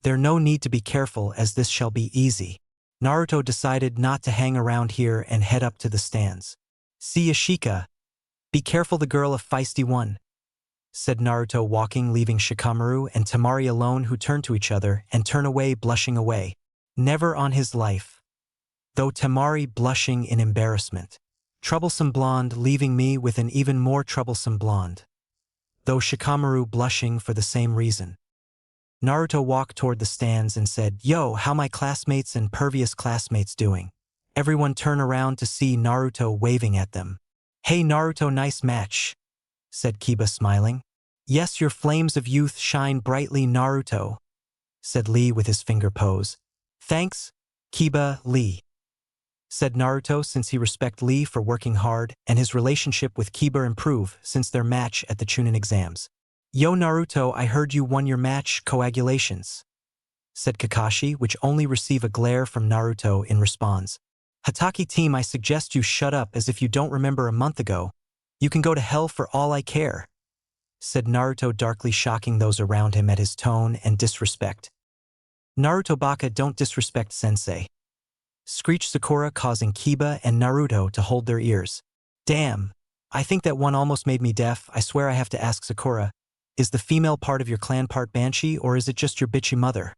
there no need to be careful as this shall be easy. Naruto decided not to hang around here and head up to the stands. See Ashika. Be careful, the girl of feisty one, said Naruto walking, leaving Shikamaru and Temari alone, who turn to each other and turn away blushing away. Never on his life. Though Temari blushing in embarrassment. Troublesome blonde leaving me with an even more troublesome blonde. Though Shikamaru blushing for the same reason. Naruto walked toward the stands and said, yo, how my classmates and pervious classmates doing? Everyone turn around to see Naruto waving at them. Hey Naruto, nice match, said Kiba smiling. Yes, your flames of youth shine brightly, Naruto, said Lee with his finger pose. Thanks, Kiba, Lee, said Naruto since he respect Lee for working hard and his relationship with Kiba improve since their match at the Chunin exams. Yo Naruto, I heard you won your match, coagulations, said Kakashi, which only receive a glare from Naruto in response. Hatake team, I suggest you shut up as if you don't remember a month ago. You can go to hell for all I care, said Naruto, darkly shocking those around him at his tone and disrespect. Naruto baka, don't disrespect sensei, screeched Sakura, causing Kiba and Naruto to hold their ears. Damn, I think that one almost made me deaf. I swear I have to ask Sakura, is the female part of your clan part Banshee or is it just your bitchy mother?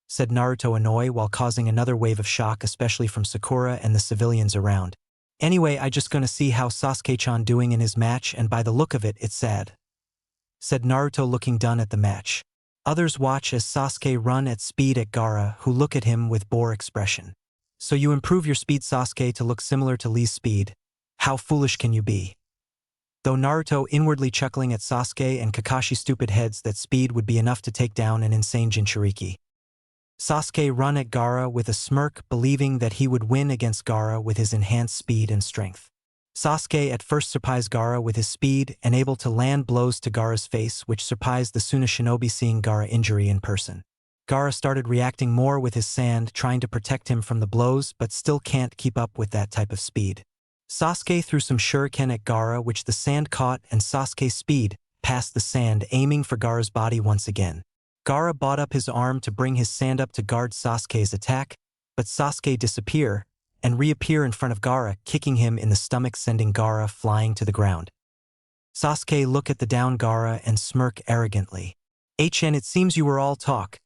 Said Naruto, annoyed while causing another wave of shock, especially from Sakura and the civilians around. Anyway, I just gonna see how Sasuke-chan doing in his match, and by the look of it, it's sad, said Naruto, looking done at the match. Others watch as Sasuke run at speed at Gaara, who look at him with bore expression. So you improve your speed, Sasuke, to look similar to Lee's speed. How foolish can you be? Though Naruto inwardly chuckling at Sasuke and Kakashi's stupid heads that speed would be enough to take down an insane Jinchuriki. Sasuke run at Gaara with a smirk, believing that he would win against Gaara with his enhanced speed and strength. Sasuke at first surprised Gaara with his speed and able to land blows to Gaara's face, which surprised the Suna shinobi seeing Gaara injury in person. Gaara started reacting more with his sand, trying to protect him from the blows, but still can't keep up with that type of speed. Sasuke threw some shuriken at Gaara, which the sand caught, and Sasuke's speed passed the sand, aiming for Gaara's body once again. Gaara brought up his arm to bring his sand up to guard Sasuke's attack, but Sasuke disappear and reappear in front of Gaara, kicking him in the stomach, sending Gaara flying to the ground. Sasuke look at the down Gaara and smirk arrogantly. "HN, it seems you were all talk.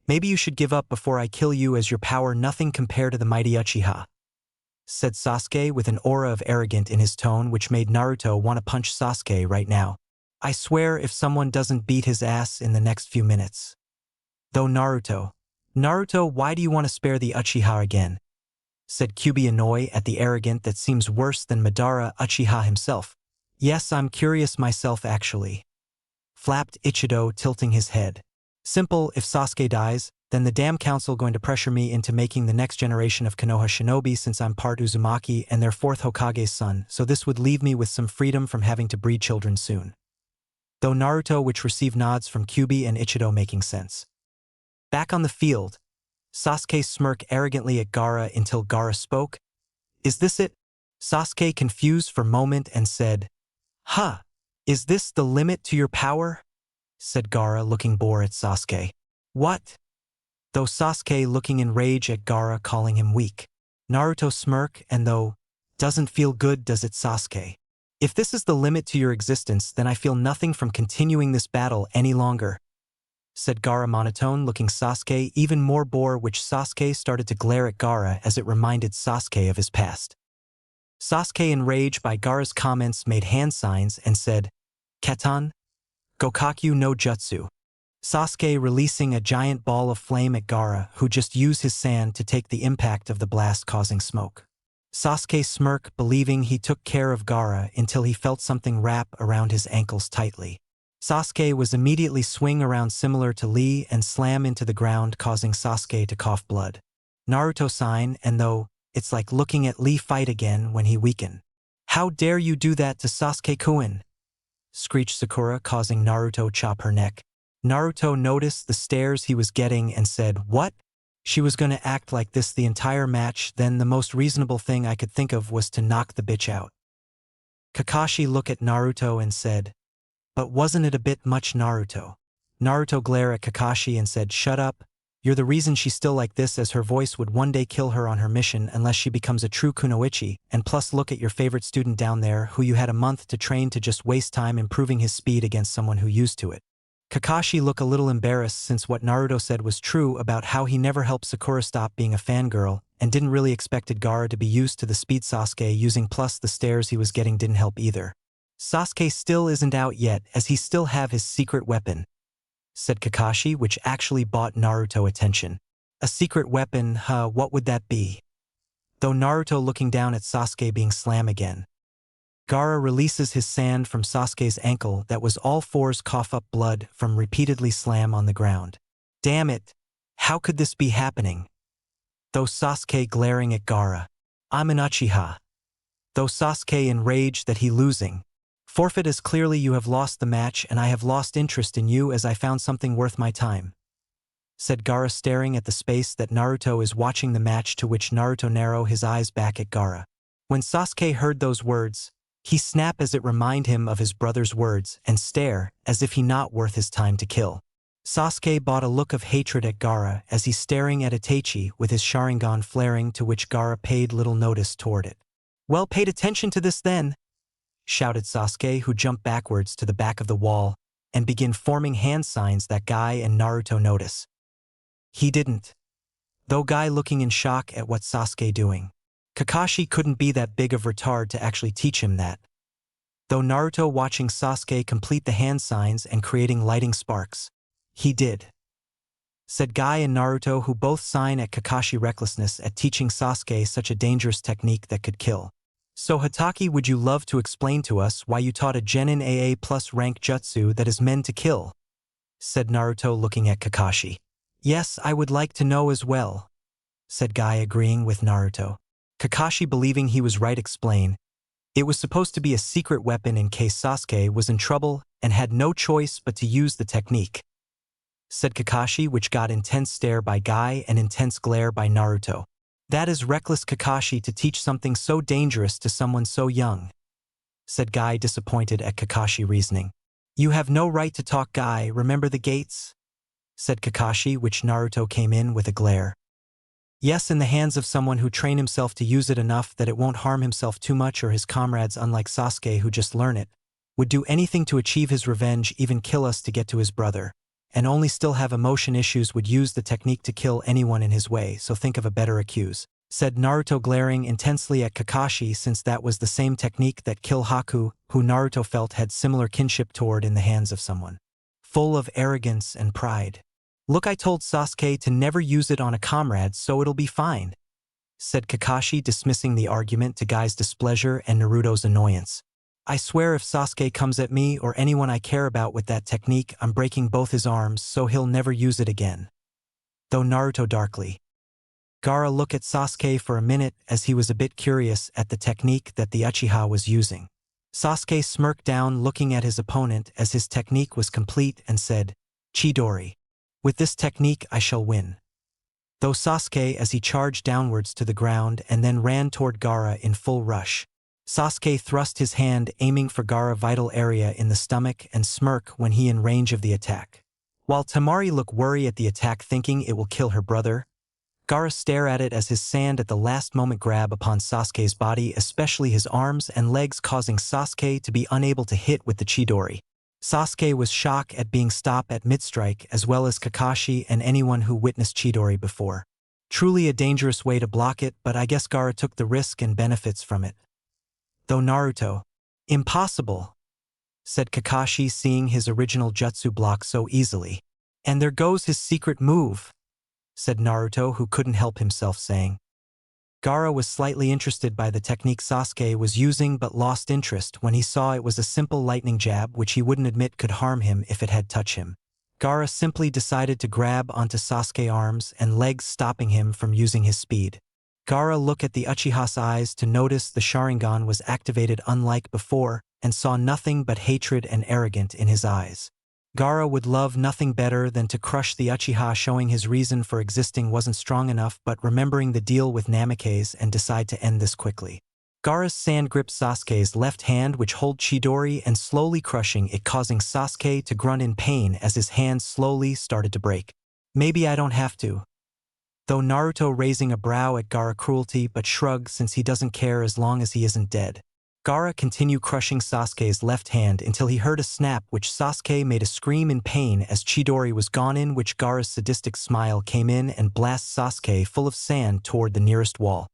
Maybe you should give up before I kill you, as your power nothing compare to the mighty Uchiha," said Sasuke with an aura of arrogance in his tone, which made Naruto want to punch Sasuke right now. I swear if someone doesn't beat his ass in the next few minutes. Though Naruto, why do you want to spare the Uchiha again? Said Kyuubi, annoyed at the arrogance that seems worse than Madara Uchiha himself. Yes, I'm curious myself actually, flapped Ichido, tilting his head. Simple, if Sasuke dies, then the damn council going to pressure me into making the next generation of Konoha shinobi, since I'm part Uzumaki and their fourth Hokage's son, so this would leave me with some freedom from having to breed children soon. Though Naruto, which received nods from Kyuubi and Ichido, making sense. Back on the field, Sasuke smirked arrogantly at Gaara until Gaara spoke. Is this it? Sasuke confused for a moment and said, Huh, is this the limit to your power? Said Gaara, looking bored at Sasuke. What? Though Sasuke looking in rage at Gaara, calling him weak. Naruto smirk, and though, doesn't feel good, does it, Sasuke? If this is the limit to your existence, then I feel nothing from continuing this battle any longer, said Gaara monotone, looking Sasuke even more bored, which Sasuke started to glare at Gaara as it reminded Sasuke of his past. Sasuke, enraged by Gaara's comments, made hand signs and said, Katan, Gokakyu no Jutsu. Sasuke releasing a giant ball of flame at Gaara, who just used his sand to take the impact of the blast, causing smoke. Sasuke smirk, believing he took care of Gaara until he felt something wrap around his ankles tightly. Sasuke was immediately swing around similar to Lee and slam into the ground, causing Sasuke to cough blood. Naruto sign, and though, it's like looking at Lee fight again when he weakened. How dare you do that to Sasuke-kun? Screeched Sakura, causing Naruto chop her neck. Naruto noticed the stares he was getting and said, What? She was gonna act like this the entire match, then the most reasonable thing I could think of was to knock the bitch out. Kakashi looked at Naruto and said, But wasn't it a bit much, Naruto? Naruto glared at Kakashi and said, Shut up, you're the reason she's still like this, as her voice would one day kill her on her mission unless she becomes a true kunoichi, and plus look at your favorite student down there who you had a month to train to just waste time improving his speed against someone who used to it. Kakashi looked a little embarrassed, since what Naruto said was true about how he never helped Sakura stop being a fangirl, and didn't really expected Gaara to be used to the speed Sasuke using, plus the stares he was getting didn't help either. Sasuke still isn't out yet, as he still have his secret weapon, said Kakashi, which actually bought Naruto attention. A secret weapon, what would that be? Though Naruto looking down at Sasuke being slammed again. Gaara releases his sand from Sasuke's ankle that was all fours cough up blood from repeatedly slam on the ground. Damn it, how could this be happening? Though Sasuke glaring at Gaara. I'm an Uchiha. Though Sasuke enraged that he losing. Forfeit, as clearly you have lost the match and I have lost interest in you as I found something worth my time, said Gaara, staring at the space that Naruto is watching the match, to which Naruto narrowed his eyes back at Gaara. When Sasuke heard those words, he snapped as it reminded him of his brother's words and stare as if he not worth his time to kill. Sasuke brought a look of hatred at Gaara as he staring at Itachi with his Sharingan flaring, to which Gaara paid little notice toward it. "Well, paid attention to this then," shouted Sasuke, who jumped backwards to the back of the wall and began forming hand signs that Guy and Naruto notice. He didn't, though Guy looking in shock at what Sasuke doing. Kakashi couldn't be that big of retard to actually teach him that. Though Naruto watching Sasuke complete the hand signs and creating lighting sparks. "He did," said Guy and Naruto, who both sign at Kakashi recklessness at teaching Sasuke such a dangerous technique that could kill. "So Hatake, would you love to explain to us why you taught a Genin AA plus rank jutsu that is meant to kill?" said Naruto, looking at Kakashi. "Yes, I would like to know as well," said Guy, agreeing with Naruto. Kakashi, believing he was right, explained, "It was supposed to be a secret weapon in case Sasuke was in trouble and had no choice but to use the technique," said Kakashi, which got intense stare by Guy and intense glare by Naruto. "That is reckless, Kakashi, to teach something so dangerous to someone so young," said Guy, disappointed at Kakashi reasoning. "You have no right to talk, Guy, remember the gates?" said Kakashi, which Naruto came in with a glare. "Yes, in the hands of someone who trained himself to use it enough that it won't harm himself too much or his comrades, unlike Sasuke, who just learned it, would do anything to achieve his revenge, even kill us to get to his brother, and only still have emotion issues, would use the technique to kill anyone in his way, so think of a better accuse," said Naruto, glaring intensely at Kakashi, since that was the same technique that killed Haku, who Naruto felt had similar kinship toward, in the hands of someone full of arrogance and pride. "Look, I told Sasuke to never use it on a comrade, so it'll be fine," said Kakashi, dismissing the argument to Guy's displeasure and Naruto's annoyance. "I swear if Sasuke comes at me or anyone I care about with that technique, I'm breaking both his arms so he'll never use it again." Though Naruto darkly. Gaara looked at Sasuke for a minute as he was a bit curious at the technique that the Uchiha was using. Sasuke smirked down, looking at his opponent as his technique was complete, and said, "Chidori. With this technique I shall win." Though Sasuke, as he charged downwards to the ground and then ran toward Gaara in full rush. Sasuke thrust his hand, aiming for Gaara's vital area in the stomach, and smirk when he in range of the attack. While Temari looked worried at the attack, thinking it will kill her brother, Gaara stared at it as his sand at the last moment grab upon Sasuke's body, especially his arms and legs, causing Sasuke to be unable to hit with the Chidori. Sasuke was shocked at being stopped at mid-strike, as well as Kakashi and anyone who witnessed Chidori before. Truly a dangerous way to block it, but I guess Gaara took the risk and benefits from it. Though Naruto. "Impossible," said Kakashi, seeing his original jutsu block so easily. "And there goes his secret move," said Naruto, who couldn't help himself saying. Gaara was slightly interested by the technique Sasuke was using, but lost interest when he saw it was a simple lightning jab which he wouldn't admit could harm him if it had touched him. Gaara simply decided to grab onto Sasuke's arms and legs, stopping him from using his speed. Gaara looked at the Uchiha's eyes to notice the Sharingan was activated unlike before, and saw nothing but hatred and arrogance in his eyes. Gaara would love nothing better than to crush the Uchiha, showing his reason for existing wasn't strong enough, but remembering the deal with Namikaze and decide to end this quickly. Gaara's sand gripped Sasuke's left hand, which held Chidori, and slowly crushing it, causing Sasuke to grunt in pain as his hand slowly started to break. "Maybe I don't have to." Though Naruto raising a brow at Gaara cruelty, but shrugged since he doesn't care as long as he isn't dead. Gaara continued crushing Sasuke's left hand until he heard a snap, which Sasuke made a scream in pain as Chidori was gone, in which Gaara's sadistic smile came in and blasted Sasuke full of sand toward the nearest wall.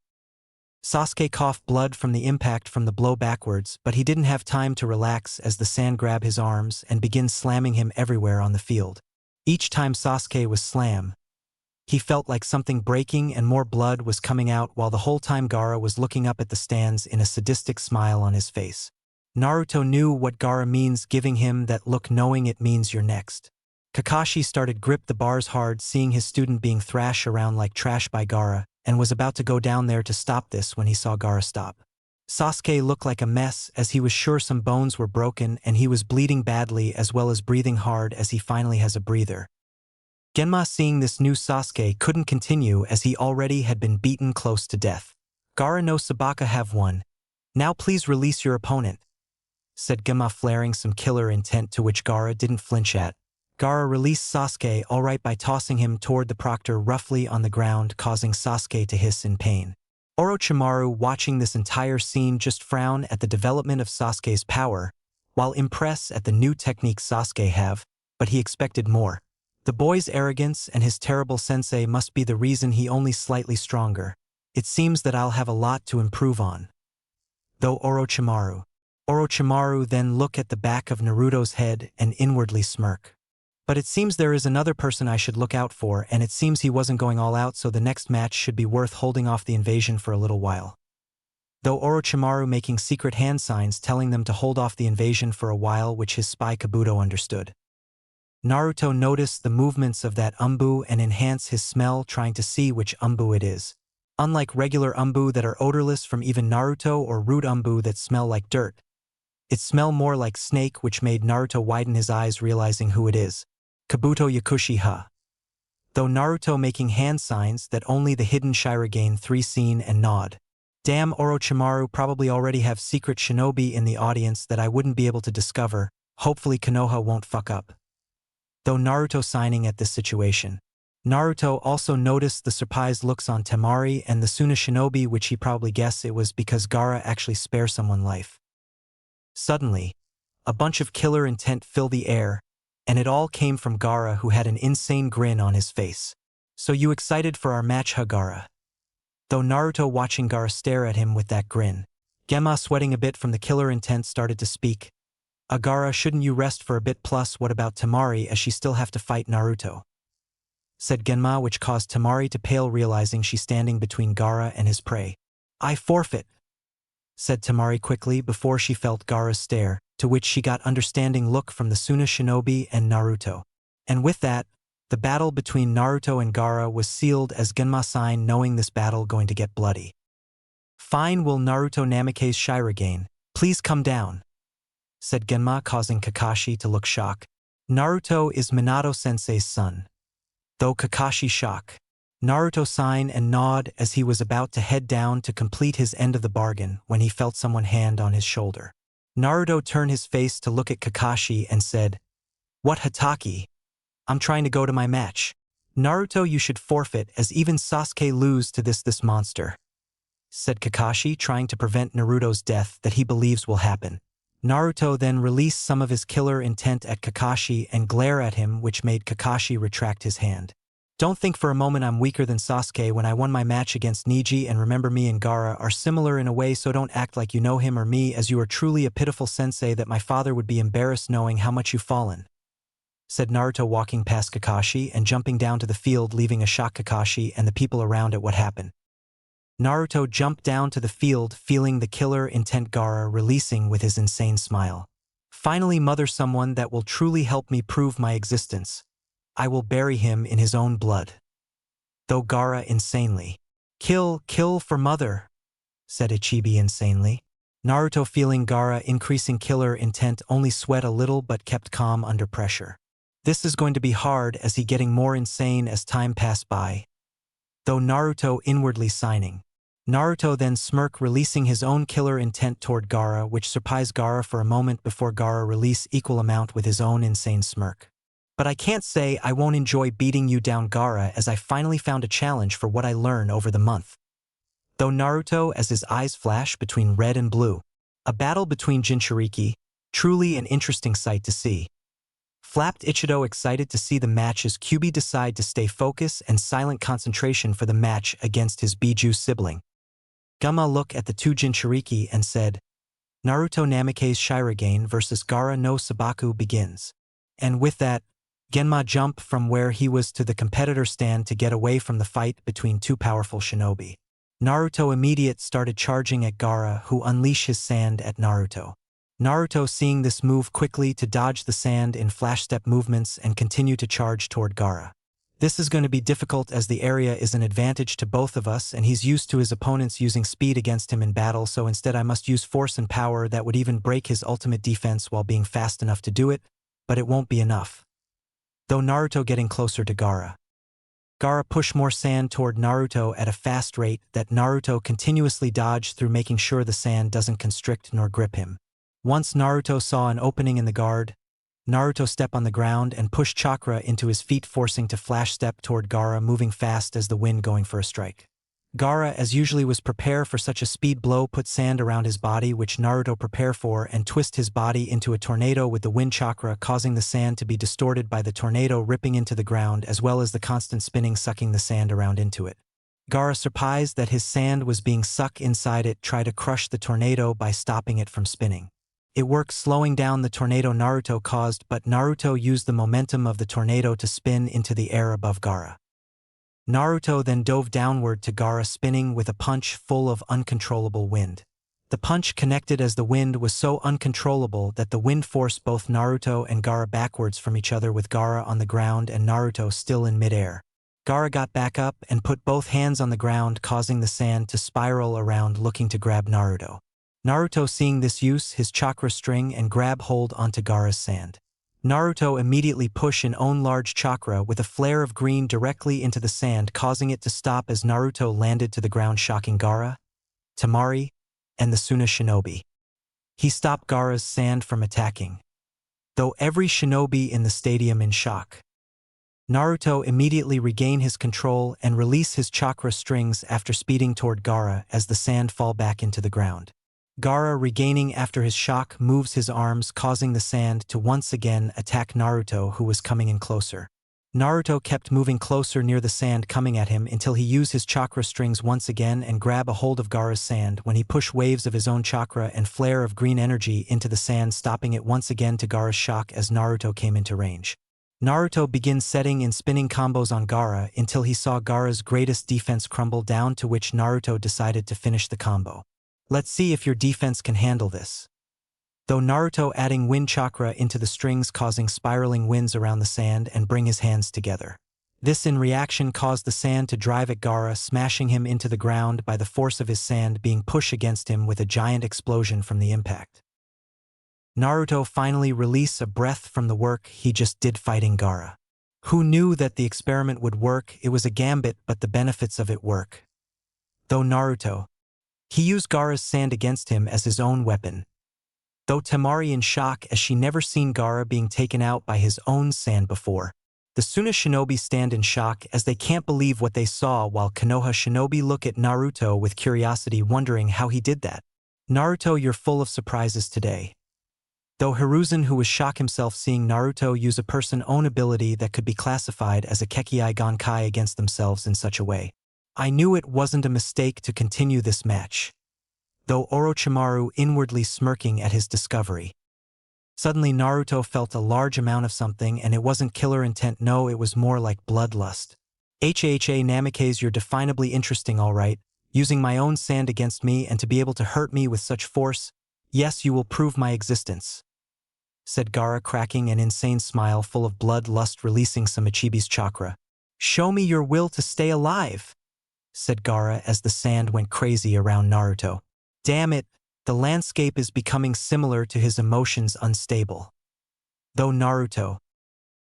Sasuke coughed blood from the impact from the blow backwards, but he didn't have time to relax as the sand grabbed his arms and began slamming him everywhere on the field. Each time Sasuke was slammed, he felt like something breaking and more blood was coming out, while the whole time Gaara was looking up at the stands in a sadistic smile on his face. Naruto knew what Gaara means, giving him that look, knowing it means you're next. Kakashi started grip the bars hard, seeing his student being thrashed around like trash by Gaara, and was about to go down there to stop this when he saw Gaara stop. Sasuke looked like a mess, as he was sure some bones were broken and he was bleeding badly, as well as breathing hard as he finally has a breather. Genma, seeing this new Sasuke, couldn't continue as he already had been beaten close to death. Gaara no Sabaka have won. Now please release your opponent, said Genma, flaring some killer intent, to which Gaara didn't flinch at. Gaara released Sasuke alright by tossing him toward the proctor roughly on the ground, causing Sasuke to hiss in pain. Orochimaru, watching this entire scene, just frown at the development of Sasuke's power, while impressed at the new technique Sasuke have, but he expected more. The boy's arrogance and his terrible sensei must be the reason he only slightly stronger. It seems that I'll have a lot to improve on. Though Orochimaru then look at the back of Naruto's head and inwardly smirk. But it seems there is another person I should look out for, and it seems he wasn't going all out, so the next match should be worth holding off the invasion for a little while. Though Orochimaru making secret hand signs telling them to hold off the invasion for a while, which his spy Kabuto understood. Naruto noticed the movements of that umbu and enhanced his smell, trying to see which umbu it is. Unlike regular umbu that are odorless from even Naruto, or root umbu that smell like dirt, it smelled more like snake, which made Naruto widen his eyes, realizing who it is. Kabuto Yakushi-ha. Though Naruto making hand signs that only the hidden Shirogane 3 seen and nod. Damn, Orochimaru probably already have secret shinobi in the audience that I wouldn't be able to discover. Hopefully Konoha won't fuck up. Though Naruto signing at this situation. Naruto also noticed the surprised looks on Temari and the Suna shinobi, which he probably guessed it was because Gaara actually spared someone life. Suddenly, a bunch of killer intent filled the air, and it all came from Gaara, who had an insane grin on his face. So you excited for our match, huh, Gaara? Though Naruto watching Gaara stare at him with that grin. Genma, sweating a bit from the killer intent, started to speak. Gaara, shouldn't you rest for a bit? Plus, what about Temari, as she still have to fight Naruto? Said Genma, which caused Temari to pale, realizing she's standing between Gaara and his prey. I forfeit, said Temari quickly before she felt Gaara's stare, to which she got understanding look from the Suna shinobi and Naruto. And with that, the battle between Naruto and Gaara was sealed, as Genma signed, knowing this battle going to get bloody. Fine, will Naruto Namake's Shirogane please come down? Said Genma, causing Kakashi to look shocked. Naruto is Minato-sensei's son. Though Kakashi shock, Naruto sign and nod as he was about to head down to complete his end of the bargain when he felt someone hand on his shoulder. Naruto turned his face to look at Kakashi and said, What, Hatake? I'm trying to go to my match. Naruto, you should forfeit, as even Sasuke lose to this monster, said Kakashi, trying to prevent Naruto's death that he believes will happen. Naruto then released some of his killer intent at Kakashi and glare at him, which made Kakashi retract his hand. Don't think for a moment I'm weaker than Sasuke when I won my match against Neji, and remember, me and Gaara are similar in a way, so don't act like you know him or me, as you are truly a pitiful sensei that my father would be embarrassed knowing how much you've fallen, said Naruto, walking past Kakashi and jumping down to the field, leaving a shocked Kakashi and the people around at what happened. Naruto jumped down to the field, feeling the killer intent Gaara releasing with his insane smile. Finally, mother, someone that will truly help me prove my existence. I will bury him in his own blood. Though Gaara insanely. Kill for mother, said Ichibi insanely. Naruto, feeling Gaara increasing killer intent, only sweat a little but kept calm under pressure. This is going to be hard, as he getting more insane as time passed by. Though Naruto inwardly signing. Naruto then smirk, releasing his own killer intent toward Gaara, which surprised Gaara for a moment before Gaara release equal amount with his own insane smirk. But I can't say I won't enjoy beating you down, Gaara, as I finally found a challenge for what I learned over the month. Though Naruto, as his eyes flash between red and blue. A battle between Jinchuriki, truly an interesting sight to see. Flapped Ichido, excited to see the match as Kyuubi decide to stay focused and silent concentration for the match against his Biju sibling. Gumma look at the two Jinchuriki and said, Naruto Namake's Shirogane versus Gaara no Sabaku begins. And with that, Genma jumped from where he was to the competitor stand to get away from the fight between two powerful shinobi. Naruto immediate started charging at Gaara, who unleashed his sand at Naruto. Naruto, seeing this, move quickly to dodge the sand in flash step movements and continue to charge toward Gaara. This is going to be difficult, as the area is an advantage to both of us and he's used to his opponents using speed against him in battle, so instead I must use force and power that would even break his ultimate defense while being fast enough to do it, but it won't be enough. though Naruto getting closer to Gaara. Gaara pushed more sand toward Naruto at a fast rate that Naruto continuously dodged through, making sure the sand doesn't constrict nor grip him. Once Naruto saw an opening in the guard, Naruto stepped on the ground and pushed chakra into his feet, forcing to flash step toward Gaara, moving fast as the wind going for a strike. Gaara, as usually, was prepare for such a speed blow, put sand around his body, which Naruto prepare for, and twist his body into a tornado with the wind chakra, causing the sand to be distorted by the tornado, ripping into the ground, as well as the constant spinning, sucking the sand around into it. Gaara, surprised that his sand was being sucked inside it, tried to crush the tornado by stopping it from spinning. It worked, slowing down the tornado Naruto caused, but Naruto used the momentum of the tornado to spin into the air above Gaara. Naruto then dove downward to Gaara, spinning with a punch full of uncontrollable wind. The punch connected as the wind was so uncontrollable that the wind forced both Naruto and Gaara backwards from each other, with Gaara on the ground and Naruto still in midair. Gaara got back up and put both hands on the ground, causing the sand to spiral around, looking to grab Naruto. Naruto, seeing this, used his chakra string and grab hold onto Gaara's sand. Naruto immediately pushed an own large chakra with a flare of green directly into the sand, causing it to stop as Naruto landed to the ground, shocking Gaara, Temari, and the Suna shinobi. He stopped Gaara's sand from attacking, though every shinobi in the stadium in shock. Naruto immediately regained his control and released his chakra strings after speeding toward Gaara as the sand fall back into the ground. Gaara, regaining after his shock, moves his arms, causing the sand to once again attack Naruto, who was coming in closer. Naruto kept moving closer near the sand coming at him until he used his chakra strings once again and grabbed a hold of Gaara's sand, when he pushed waves of his own chakra and flare of green energy into the sand, stopping it once again to Gaara's shock as Naruto came into range. Naruto begins setting in spinning combos on Gaara until he saw Gaara's greatest defense crumble down, to which Naruto decided to finish the combo. Let's see if your defense can handle this. Though Naruto adding wind chakra into the strings, causing spiraling winds around the sand and bring his hands together. This in reaction caused the sand to drive at Gaara, smashing him into the ground by the force of his sand being pushed against him with a giant explosion from the impact. Naruto finally released a breath from the work he just did fighting Gaara. Who knew that the experiment would work? It was a gambit, but the benefits of it work. Though Naruto, he used Gaara's sand against him as his own weapon. Though Temari in shock as she never seen Gaara being taken out by his own sand before. The Suna shinobi stand in shock as they can't believe what they saw, while Konoha shinobi look at Naruto with curiosity, wondering how he did that. Naruto, you're full of surprises today. Though Hiruzen, who was shocked himself seeing Naruto use a person's own ability that could be classified as a Kekkei Gonkai against themselves in such a way. I knew it wasn't a mistake to continue this match. Though Orochimaru inwardly smirking at his discovery. Suddenly Naruto felt a large amount of something, and it wasn't killer intent, no, it was more like bloodlust. HHA Namikaze, you're definably interesting, alright, using my own sand against me and to be able to hurt me with such force. Yes, you will prove my existence, said Gaara, cracking an insane smile full of bloodlust, releasing some Ichibi's chakra. Show me your will to stay alive, said Gaara as the sand went crazy around Naruto. Damn it, the landscape is becoming similar to his emotions, unstable. Though Naruto,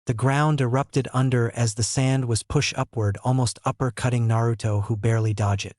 the ground erupted under as the sand was pushed upward, almost uppercutting Naruto, who barely dodged it.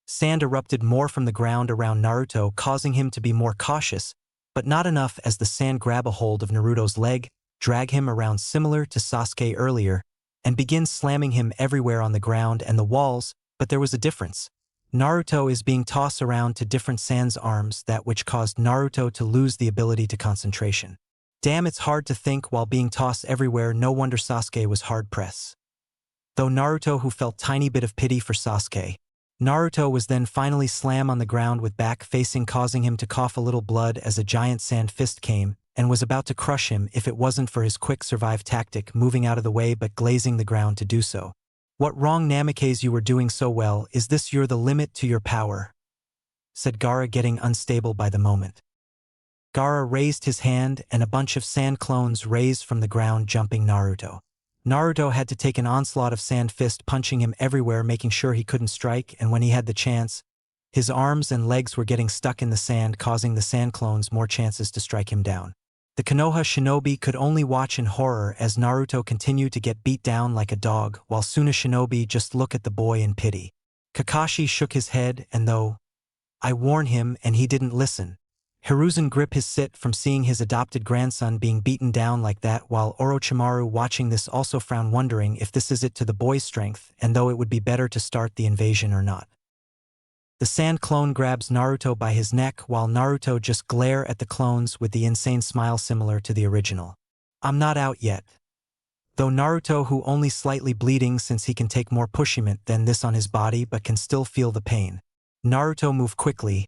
Sand erupted more from the ground around Naruto, causing him to be more cautious, but not enough as the sand grabbed a hold of Naruto's leg, drag him around similar to Sasuke earlier, and begin slamming him everywhere on the ground and the walls. But there was a difference. Naruto is being tossed around to different sand's arms, that which caused Naruto to lose the ability to concentration. Damn, it's hard to think while being tossed everywhere, no wonder Sasuke was hard pressed. Though Naruto, who felt tiny bit of pity for Sasuke, Naruto was then finally slammed on the ground with back facing, causing him to cough a little blood as a giant sand fist came and was about to crush him if it wasn't for his quick survive tactic, moving out of the way but glazing the ground to do so. What wrong, Namikaze? You were doing so well. Is this the limit to your power? Said Gaara, getting unstable by the moment. Gaara raised his hand and a bunch of sand clones raised from the ground, jumping Naruto. Naruto had to take an onslaught of sand fist, punching him everywhere, making sure he couldn't strike, and when he had the chance, his arms and legs were getting stuck in the sand, causing the sand clones more chances to strike him down. The Konoha shinobi could only watch in horror as Naruto continued to get beat down like a dog, while Suna shinobi just looked at the boy in pity. Kakashi shook his head, and though I warned him and he didn't listen, Hiruzen gripped his sit from seeing his adopted grandson being beaten down like that, while Orochimaru watching this also frowned, wondering if this is it to the boy's strength and though it would be better to start the invasion or not. The sand clone grabs Naruto by his neck while Naruto just glare at the clones with the insane smile similar to the original. I'm not out yet. Though Naruto, who only slightly bleeding since he can take more punishment than this on his body but can still feel the pain. Naruto moved quickly,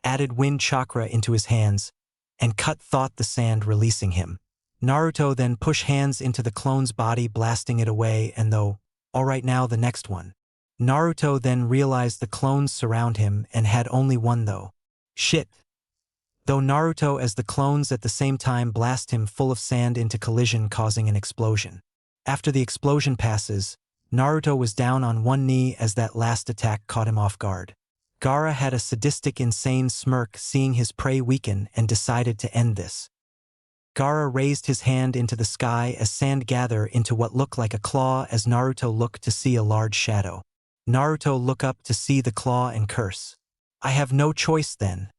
added wind chakra into his hands, and cut thought the sand releasing him. Naruto then pushed hands into the clone's body, blasting it away, and though, alright, now the next one. Naruto then realized the clones surround him and had only one though. Shit. Though Naruto as the clones at the same time blast him full of sand into collision, causing an explosion. After the explosion passes, Naruto was down on one knee as that last attack caught him off guard. Gaara had a sadistic insane smirk seeing his prey weaken and decided to end this. Gaara raised his hand into the sky as sand gathered into what looked like a claw as Naruto looked to see a large shadow. Naruto looked up to see the claw and curse. I have no choice then.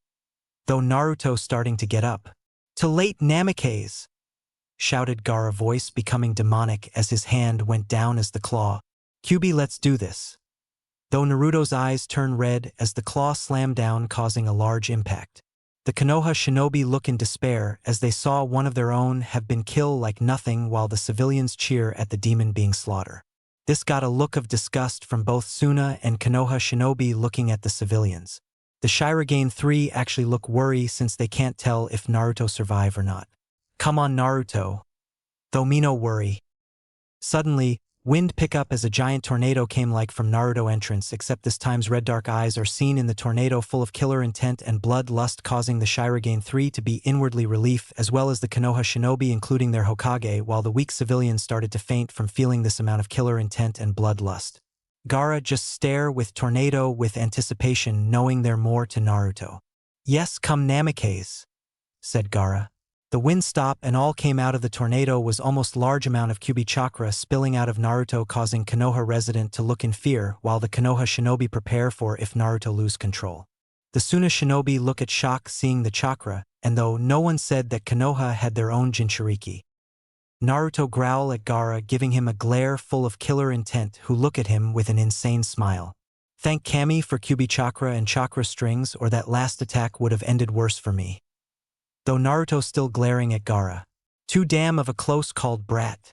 Though Naruto starting to get up. Too late, Namikaze! Shouted Gaara, voice becoming demonic as his hand went down as the claw. Kyuubi, let's do this. Though Naruto's eyes turned red as the claw slammed down, causing a large impact. The Konoha shinobi look in despair as they saw one of their own have been killed like nothing while the civilians cheer at the demon being slaughtered. This got a look of disgust from both Suna and Konoha shinobi looking at the civilians. The Shirogane 3 actually look worried since they can't tell if Naruto survive or not. Come on, Naruto. Though me no worry. Suddenly, wind pick up as a giant tornado came like from Naruto entrance, except this time's red dark eyes are seen in the tornado full of killer intent and bloodlust, causing the Shirogane 3 to be inwardly relief as well as the Konoha shinobi including their Hokage, while the weak civilians started to faint from feeling this amount of killer intent and bloodlust. Gaara just stare with tornado with anticipation, knowing there more to Naruto. Yes, come Namikaze, said Gaara. The wind stopped and all came out of the tornado was almost large amount of Kyuubi chakra spilling out of Naruto, causing Konoha resident to look in fear while the Konoha shinobi prepare for if Naruto lose control. The Suna shinobi look at shock seeing the chakra, and though no one said that Konoha had their own Jinchuriki. Naruto growl at Gaara, giving him a glare full of killer intent, who look at him with an insane smile. Thank Kami for Kyuubi chakra and chakra strings, or that last attack would have ended worse for me. Though Naruto still glaring at Gaara. Too damn of a close called brat,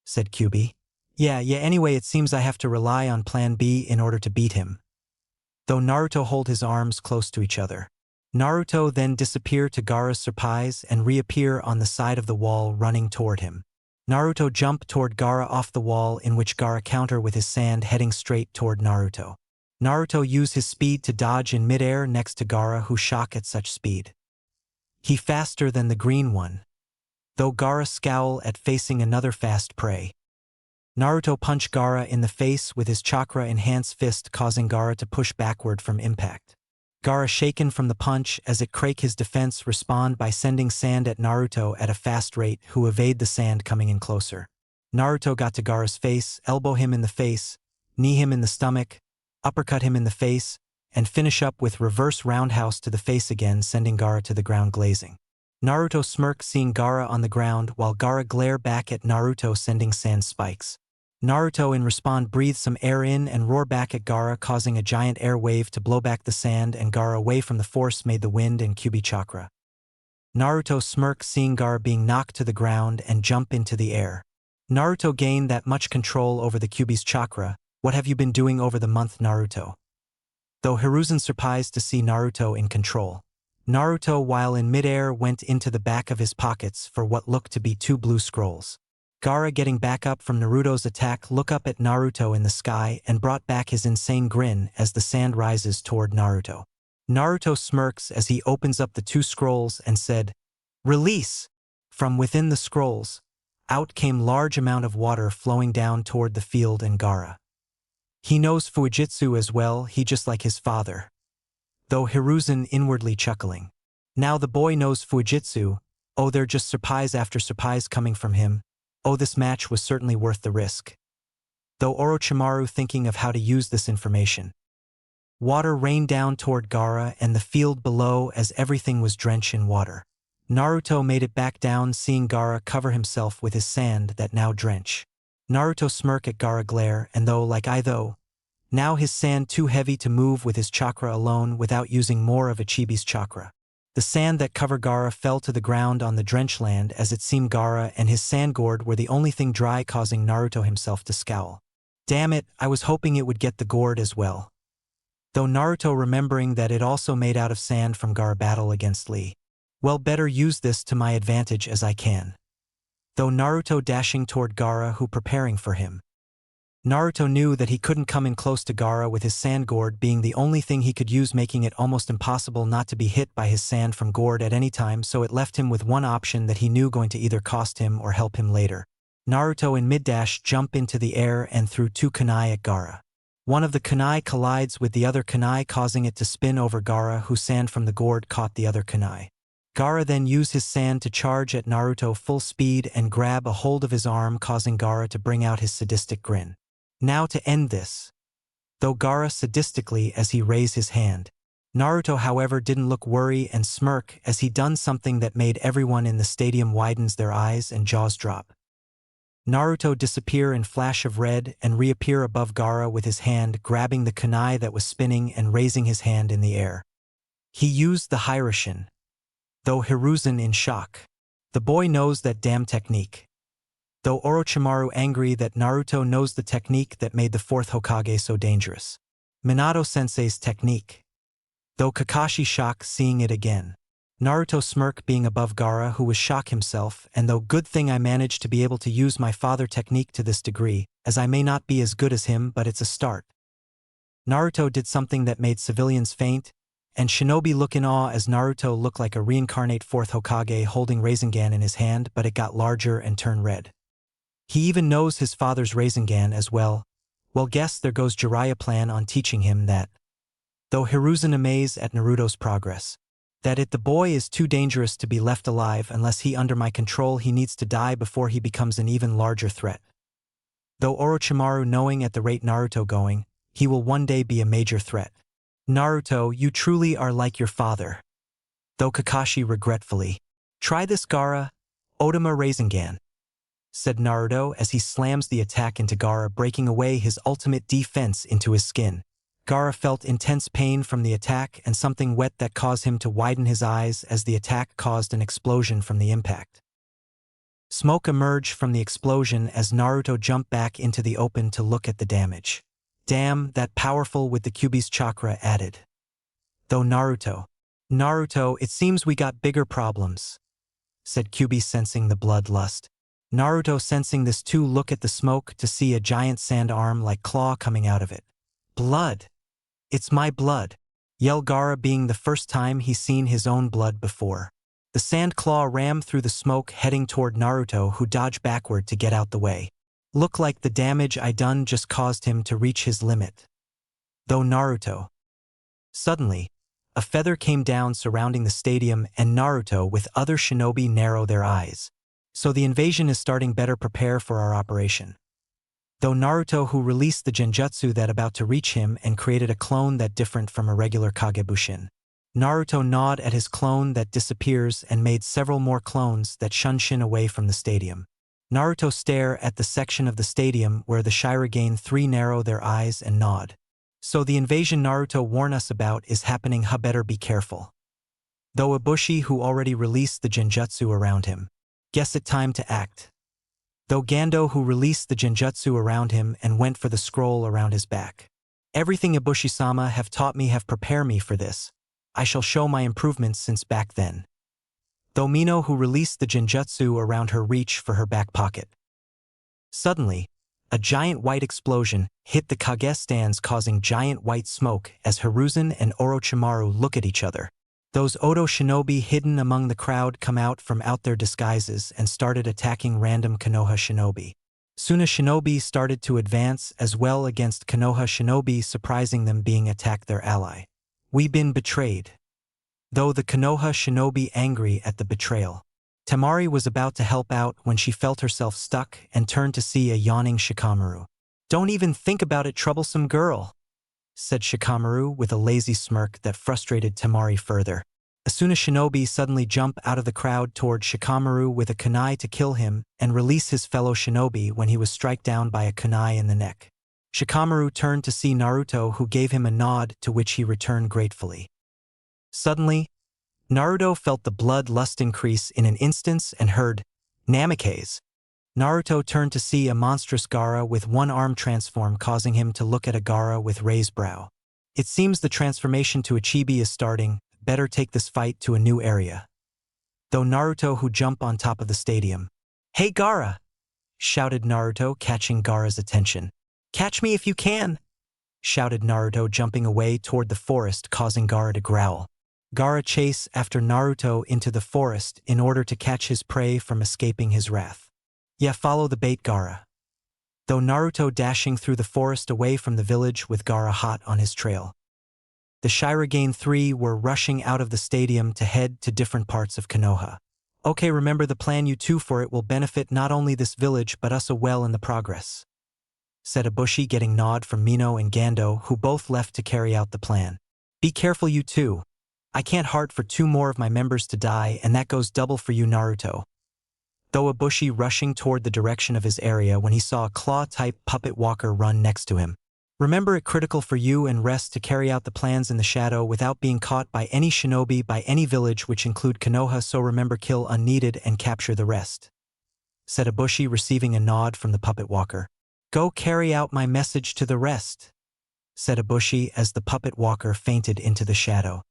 said Kyuubi. Yeah, anyway it seems I have to rely on plan B in order to beat him. Though Naruto hold his arms close to each other. Naruto then disappear to Gaara's surprise and reappear on the side of the wall running toward him. Naruto jump toward Gaara off the wall, in which Gaara counter with his sand heading straight toward Naruto. Naruto use his speed to dodge in midair next to Gaara, who shock at such speed. He faster than the green one. Though Gaara scowl at facing another fast prey. Naruto punch Gaara in the face with his chakra-enhanced fist, causing Gaara to push backward from impact. Gaara shaken from the punch as it crack his defense respond by sending sand at Naruto at a fast rate, who evade the sand coming in closer. Naruto got to Gaara's face, elbow him in the face, knee him in the stomach, uppercut him in the face, and finish up with reverse roundhouse to the face again, sending Gaara to the ground glazing. Naruto smirk seeing Gaara on the ground while Gaara glare back at Naruto, sending sand spikes. Naruto in response breathe some air in and roar back at Gaara, causing a giant air wave to blow back the sand and Gaara away from the force made the wind and Kyuubi chakra. Naruto smirk seeing Gaara being knocked to the ground and jump into the air. Naruto gained that much control over the Kyuubi's chakra. What have you been doing over the month, Naruto? Though Hiruzen surprised to see Naruto in control. Naruto, while in midair, went into the back of his pockets for what looked to be 2 blue scrolls. Gaara, getting back up from Naruto's attack, look up at Naruto in the sky and brought back his insane grin as the sand rises toward Naruto. Naruto smirks as he opens up the 2 scrolls and said, "Release!" From within the scrolls, out came large amount of water flowing down toward the field and Gaara. He knows Fujitsu as well, he just like his father. Though Hiruzen inwardly chuckling. Now the boy knows Fujitsu. Oh, they're just surprise after surprise coming from him. Oh, this match was certainly worth the risk. Though Orochimaru thinking of how to use this information. Water rained down toward Gaara and the field below as everything was drenched in water. Naruto made it back down seeing Gaara cover himself with his sand that now drench. Naruto smirk at Gaara glare and though, now his sand too heavy to move with his chakra alone without using more of a Chibi's chakra. The sand that covered Gaara fell to the ground on the drenched land as it seemed Gaara and his sand gourd were the only thing dry causing Naruto himself to scowl. Damn it, I was hoping it would get the gourd as well. Though Naruto remembering that it also made out of sand from Gaara battle against Lee. Well, better use this to my advantage as I can. Though Naruto dashing toward Gaara who preparing for him. Naruto knew that he couldn't come in close to Gaara with his sand gourd being the only thing he could use making it almost impossible not to be hit by his sand from gourd at any time so it left him with one option that he knew going to either cost him or help him later. Naruto in mid-dash jump into the air and threw two kunai at Gaara. One of the kunai collides with the other kunai causing it to spin over Gaara whose sand from the gourd caught the other kunai. Gaara then used his sand to charge at Naruto full speed and grab a hold of his arm causing Gaara to bring out his sadistic grin. Now to end this. Though Gaara sadistically as he raised his hand. Naruto however didn't look worry and smirk as he done something that made everyone in the stadium widens their eyes and jaws drop. Naruto disappear in flash of red and reappear above Gaara with his hand grabbing the kunai that was spinning and raising his hand in the air. He used the Hiroshin. Though Hiruzen in shock. The boy knows that damn technique. Though Orochimaru angry that Naruto knows the technique that made the fourth Hokage so dangerous. Minato-sensei's technique. Though Kakashi shock seeing it again. Naruto smirk being above Gaara who was shock himself and though good thing I managed to be able to use my father technique to this degree, as I may not be as good as him but it's a start. Naruto did something that made civilians faint, and Shinobi look in awe as Naruto looked like a reincarnate fourth Hokage holding Rasengan in his hand but it got larger and turned red. He even knows his father's Rasengan as well. Well guess there goes Jiraiya plan on teaching him that. Though Hiruzen amazed at Naruto's progress. That the boy is too dangerous to be left alive unless he under my control he needs to die before he becomes an even larger threat. Though Orochimaru knowing at the rate Naruto going, he will one day be a major threat. Naruto, you truly are like your father. Though Kakashi regretfully. Try this Gaara, Otama Rasengan. Said Naruto as he slams the attack into Gaara breaking away his ultimate defense into his skin. Gaara felt intense pain from the attack and something wet that caused him to widen his eyes as the attack caused an explosion from the impact. Smoke emerged from the explosion as Naruto jumped back into the open to look at the damage. Damn, that powerful with the Kyuubi's chakra added. Though Naruto, it seems we got bigger problems. Said Kyuubi sensing the bloodlust. Naruto sensing this too look at the smoke to see a giant sand arm like claw coming out of it. Blood. It's my blood. Yell Gaara being the first time he's seen his own blood before. The sand claw rammed through the smoke heading toward Naruto who dodged backward to get out the way. Look like the damage I done just caused him to reach his limit. Though Naruto. Suddenly, a feather came down surrounding the stadium and Naruto with other shinobi narrow their eyes. So the invasion is starting better prepare for our operation. Though Naruto who released the genjutsu that about to reach him and created a clone that different from a regular Kagebushin. Naruto gnawed at his clone that disappears and made several more clones that shunshin away from the stadium. Naruto stare at the section of the stadium where the Shirogane 3 narrow their eyes and nod. So the invasion Naruto warned us about is happening better be careful. Though Ibushi who already released the genjutsu around him. Guess it time to act. Though Gando who released the genjutsu around him and went for the scroll around his back. Everything Ibushi-sama have taught me have prepared me for this. I shall show my improvements since back then. Though Mino who released the genjutsu around her reach for her back pocket. Suddenly, a giant white explosion hit the Kage stands causing giant white smoke as Hiruzen and Orochimaru look at each other. Those Odo shinobi hidden among the crowd come out from out their disguises and started attacking random Konoha shinobi. Soon a shinobi started to advance as well against Konoha shinobi surprising them being attacked their ally. We been betrayed. Though the Konoha shinobi angry at the betrayal. Temari was about to help out when she felt herself stuck and turned to see a yawning Shikamaru. "Don't even think about it, troublesome girl," said Shikamaru with a lazy smirk that frustrated Temari further. Asuna Shinobi suddenly jumped out of the crowd toward Shikamaru with a kunai to kill him and release his fellow shinobi when he was struck down by a kunai in the neck. Shikamaru turned to see Naruto, who gave him a nod to which he returned gratefully. Suddenly, Naruto felt the blood-lust increase in an instant and heard, "Namikaze." Naruto turned to see a monstrous Gaara with one arm transform, causing him to look at a Gaara with raised brow. "It seems the transformation to a chibi is starting. Better take this fight to a new area." Though Naruto, who jumped on top of the stadium. "Hey Gaara!" shouted Naruto, catching Gaara's attention. "Catch me if you can!" shouted Naruto, jumping away toward the forest, causing Gaara to growl. Gaara chased after Naruto into the forest in order to catch his prey from escaping his wrath. "Yeah, follow the bait, Gaara." Though Naruto dashing through the forest away from the village with Gaara hot on his trail. The Shirogane 3 were rushing out of the stadium to head to different parts of Konoha. "Okay, remember the plan, you two, for it will benefit not only this village but us as well in the progress," said Ibushi, getting nod from Mino and Gando, who both left to carry out the plan. "Be careful, you two. I can't heart for 2 more of my members to die, and that goes double for you, Naruto." Though Ibushi rushing toward the direction of his area when he saw a claw-type puppet walker run next to him. "Remember it critical for you and rest to carry out the plans in the shadow without being caught by any shinobi by any village, which include Konoha, so remember kill unneeded and capture the rest," said Ibushi, receiving a nod from the puppet walker. "Go carry out my message to the rest," said Ibushi as the puppet walker fainted into the shadow.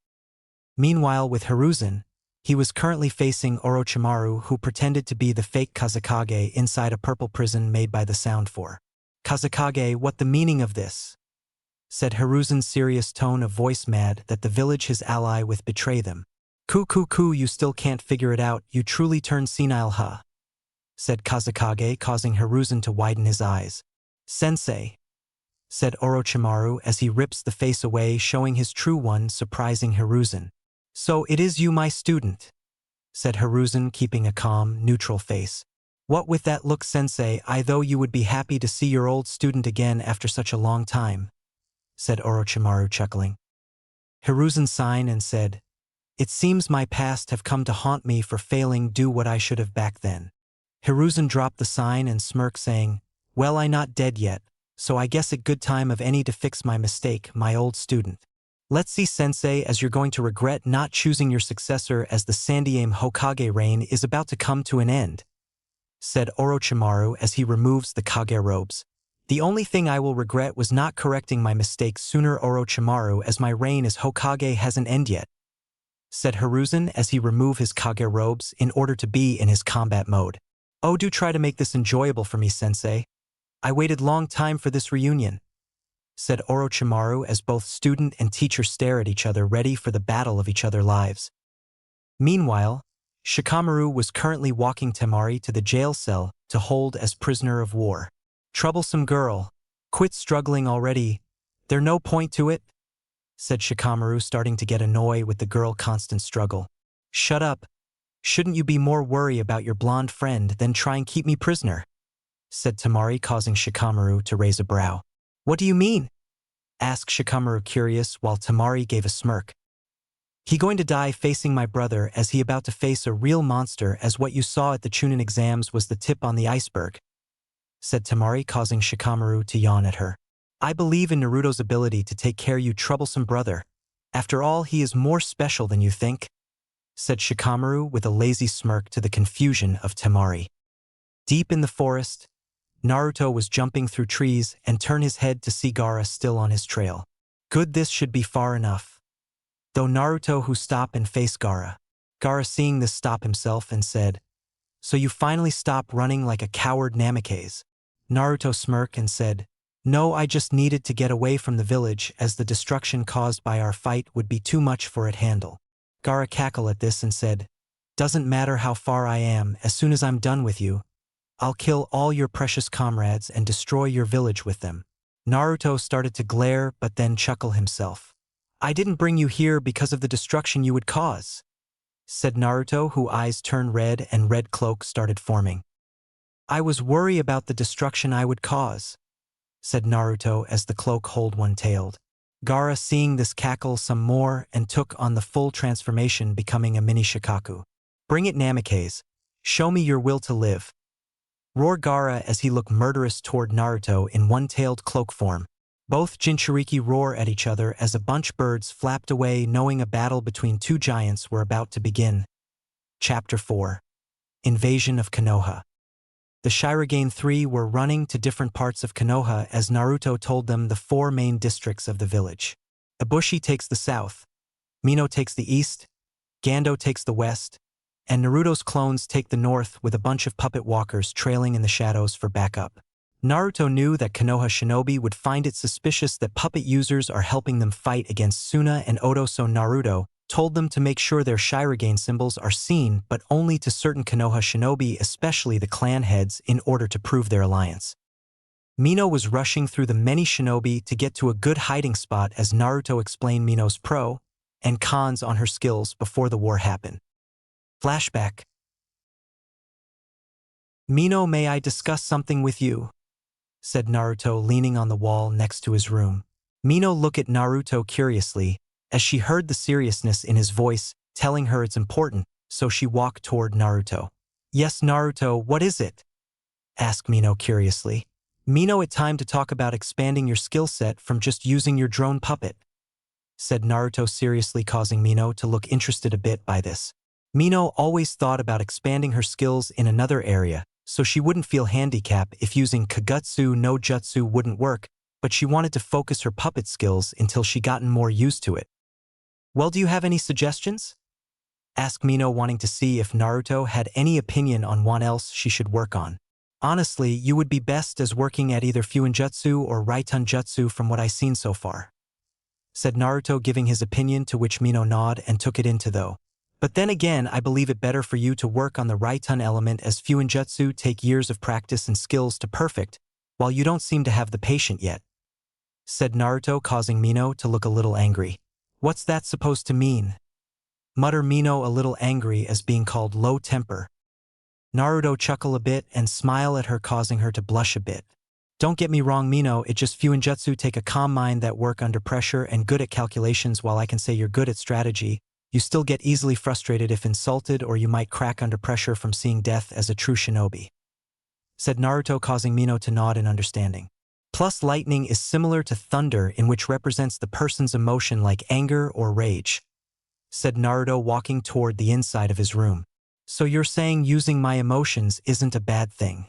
Meanwhile, with Hiruzen, he was currently facing Orochimaru, who pretended to be the fake Kazekage inside a purple prison made by the Sound 4. "Kazekage, what the meaning of this?" said Hiruzen's serious tone of voice, mad that the village his ally with betray them. Ku, you still can't figure it out, you truly turned senile, huh?" said Kazekage, causing Hiruzen to widen his eyes. "Sensei," said Orochimaru as he rips the face away, showing his true one, surprising Hiruzen. "So it is you, my student," said Hiruzen, keeping a calm, neutral face. "What with that look, sensei, I though you would be happy to see your old student again after such a long time," said Orochimaru, chuckling. Hiruzen sighed and said, "It seems my past have come to haunt me for failing do what I should have back then." Hiruzen dropped the sign and smirked, saying, "Well, I not dead yet, so I guess it good time of any to fix my mistake, my old student. Let's see, sensei, as you're going to regret not choosing your successor, as the Sandiame Hokage reign is about to come to an end," said Orochimaru as he removes the Kage robes. "The only thing I will regret was not correcting my mistakes sooner, Orochimaru, as my reign as Hokage hasn't ended yet," said Hiruzen as he removed his Kage robes in order to be in his combat mode. "Oh, do try to make this enjoyable for me, sensei. I waited long time for this reunion," said Orochimaru as both student and teacher stare at each other, ready for the battle of each other's lives. Meanwhile, Shikamaru was currently walking Temari to the jail cell to hold as prisoner of war. "Troublesome girl, quit struggling already. There no point to it," said Shikamaru, starting to get annoyed with the girl's constant struggle. "Shut up. Shouldn't you be more worried about your blonde friend than try and keep me prisoner?" said Temari, causing Shikamaru to raise a brow. "What do you mean?" asked Shikamaru, curious, while Temari gave a smirk. "He going to die facing my brother, as he about to face a real monster, as what you saw at the Chunin exams was the tip on the iceberg," said Temari, causing Shikamaru to yawn at her. "I believe in Naruto's ability to take care you troublesome brother. After all, he is more special than you think," said Shikamaru with a lazy smirk to the confusion of Temari. Deep in the forest, Naruto was jumping through trees and turned his head to see Gaara still on his trail. Good, this should be far enough. Though Naruto, who stopped and faced Gaara. Gaara, seeing this, stopped himself and said, "So you finally stopped running like a coward, Namikaze?" Naruto smirked and said, "No, I just needed to get away from the village, as the destruction caused by our fight would be too much for it handle." Gaara cackled at this and said, "Doesn't matter how far I am, as soon as I'm done with you, I'll kill all your precious comrades and destroy your village with them." Naruto started to glare but then chuckle himself. "I didn't bring you here because of the destruction you would cause," said Naruto, whose eyes turned red and red cloak started forming. I was worried about the destruction I would cause, said Naruto as the cloak hold one-tailed. Gaara seeing this cackle some more and took on the full transformation becoming a mini Shikaku. Bring it Namikaze. Show me your will to live. Roared Gaara as he looked murderous toward Naruto in one-tailed cloak form. Both Jinchuriki roar at each other as a bunch birds flapped away knowing a battle between two giants were about to begin. Chapter 4. Invasion of Konoha. The Shirogane 3 were running to different parts of Konoha as Naruto told them the 4 main districts of the village. Ibushi takes the south, Mino takes the east, Gando takes the west, and Naruto's clones take the north with a bunch of puppet walkers trailing in the shadows for backup. Naruto knew that Konoha shinobi would find it suspicious that puppet users are helping them fight against Suna and Odo, so Naruto told them to make sure their Shirogane symbols are seen but only to certain Konoha shinobi, especially the clan heads, in order to prove their alliance. Mino was rushing through the many shinobi to get to a good hiding spot as Naruto explained Mino's pro and cons on her skills before the war happened. Flashback. Mino, may I discuss something with you? Said Naruto leaning on the wall next to his room. Mino looked at Naruto curiously as she heard the seriousness in his voice telling her it's important, so she walked toward Naruto. Yes, Naruto, what is it? Asked Mino curiously. Mino, it's time to talk about expanding your skill set from just using your drone puppet, said Naruto seriously, causing Mino to look interested a bit by this. Mino always thought about expanding her skills in another area, so she wouldn't feel handicapped if using Kagetsu no Jutsu wouldn't work, but she wanted to focus her puppet skills until she gotten more used to it. Well, do you have any suggestions? Asked Mino, wanting to see if Naruto had any opinion on what else she should work on. Honestly, you would be best as working at either Fuinjutsu or Raiton Jutsu from what I've seen so far, said Naruto, giving his opinion, to which Mino nodded and took it into though. But then again, I believe it better for you to work on the Raiton element as Fuinjutsu take years of practice and skills to perfect, while you don't seem to have the patience yet, said Naruto, causing Mino to look a little angry. What's that supposed to mean? Muttered Mino, a little angry as being called low temper. Naruto chuckled a bit and smiled at her, causing her to blush a bit. Don't get me wrong, Mino, it just Fuinjutsu take a calm mind that work under pressure and good at calculations. While I can say you're good at strategy, you still get easily frustrated if insulted, or you might crack under pressure from seeing death as a true shinobi, said Naruto, causing Mino to nod in understanding. Plus, lightning is similar to thunder, in which represents the person's emotion like anger or rage, said Naruto, walking toward the inside of his room. So you're saying using my emotions isn't a bad thing,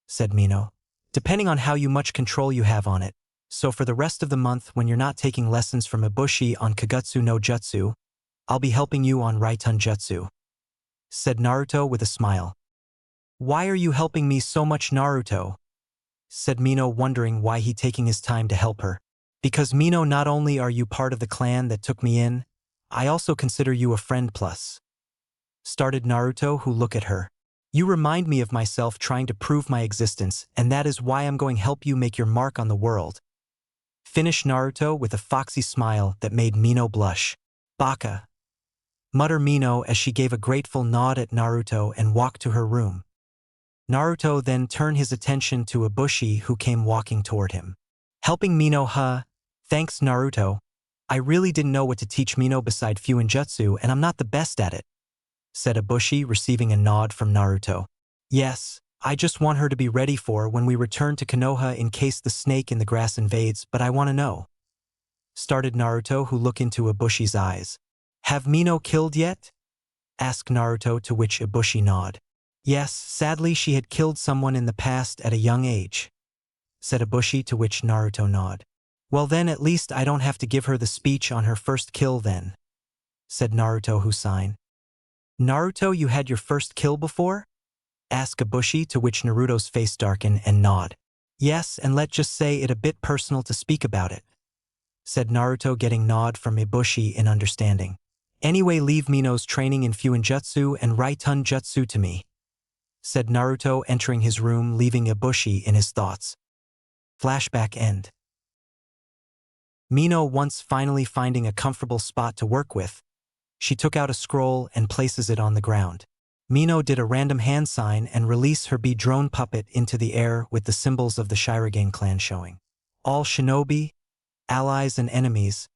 said Mino. Depending on how much control you have on it. So for the rest of the month, when you're not taking lessons from Ibushi on Kagetsu no Jutsu, I'll be helping you on Raiton Jutsu, said Naruto with a smile. Why are you helping me so much, Naruto? Said Mino, wondering why he taking his time to help her. Because Mino, not only are you part of the clan that took me in, I also consider you a friend plus, started Naruto, who looked at her. You remind me of myself trying to prove my existence, and that is why I'm going to help you make your mark on the world, finished Naruto with a foxy smile that made Mino blush. Baka, muttered Mino as she gave a grateful nod at Naruto and walked to her room. Naruto then turned his attention to Ibushi, who came walking toward him. Helping Mino, huh? Thanks, Naruto. I really didn't know what to teach Mino beside Fuinjutsu, and I'm not the best at it, said Ibushi, receiving a nod from Naruto. Yes, I just want her to be ready for when we return to Konoha in case the snake in the grass invades, but I want to know, started Naruto, who looked into Ibushi's eyes. Have Mino killed yet? Asked Naruto, to which Ibushi nodded. Yes, sadly she had killed someone in the past at a young age, said Ibushi, to which Naruto nodded. Well then, at least I don't have to give her the speech on her first kill then, said Naruto, who sighed. Naruto, you had your first kill before? Asked Ibushi, to which Naruto's face darkened and nodded. Yes, and let's just say it a bit personal to speak about it, said Naruto, getting nod from Ibushi in understanding. Anyway, leave Mino's training in Fuinjutsu and Raiton Jutsu to me, said Naruto, entering his room, leaving Ibushi in his thoughts. Flashback end. Mino, once finally finding a comfortable spot to work with, She took out a scroll and places it on the ground. Mino did a random hand sign and released her bee drone puppet into the air with the symbols of the Shirogane clan showing. All shinobi, allies and enemies,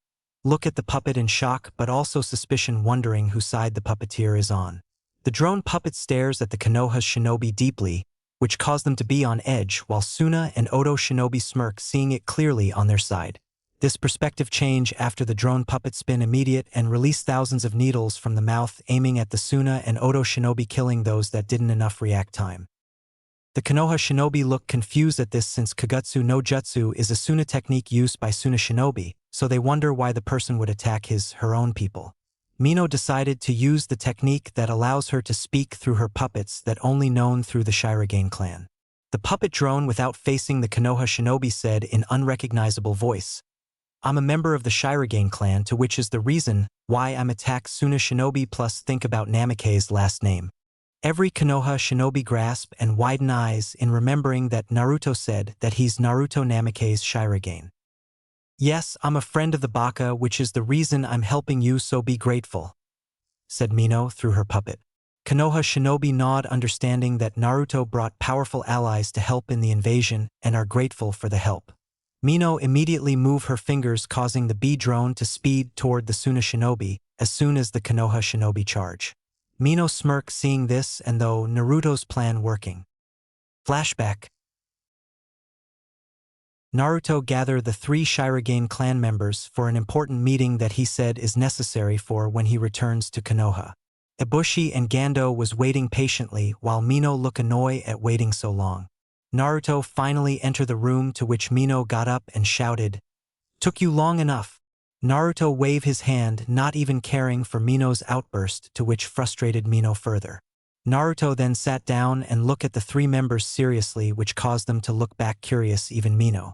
look at the puppet in shock but also suspicion, wondering whose side the puppeteer is on. The drone puppet stares at the Konoha shinobi deeply, which caused them to be on edge, while Suna and Oto shinobi smirk, seeing it clearly on their side. This perspective change after the drone puppet spin immediate and release thousands of needles from the mouth, aiming at the Suna and Oto shinobi, killing those that didn't enough react time. The Konoha shinobi look confused at this, since Kagutsu no Jutsu is a Suna technique used by Suna shinobi, so they wonder why the person would attack her own people. Mino decided to use the technique that allows her to speak through her puppets that only known through the Shirogane clan. The puppet drone, without facing the Konoha shinobi, said in unrecognizable voice, "I'm a member of the Shirogane clan, to which is the reason why I'm attacked Suna shinobi, plus think about Namake's last name." Every Konoha shinobi grasp and widen eyes in remembering that Naruto said that he's Naruto Namake's Shirogane. "Yes, I'm a friend of the Baka, which is the reason I'm helping you, so be grateful," said Mino through her puppet. Konoha shinobi nod, understanding that Naruto brought powerful allies to help in the invasion and are grateful for the help. Mino immediately moved her fingers, causing the bee drone to speed toward the Suna shinobi as soon as the Konoha shinobi charge. Mino smirked seeing this, and though Naruto's plan working. Flashback. Naruto gathered the 3 Shirogane clan members for an important meeting that he said is necessary for when he returns to Konoha. Ibushi and Gando was waiting patiently while Mino looked annoyed at waiting so long. Naruto finally entered the room, to which Mino got up and shouted, "Took you long enough." Naruto waved his hand, not even caring for Mino's outburst, to which frustrated Mino further. Naruto then sat down and looked at the 3 members seriously, which caused them to look back curious, even Mino.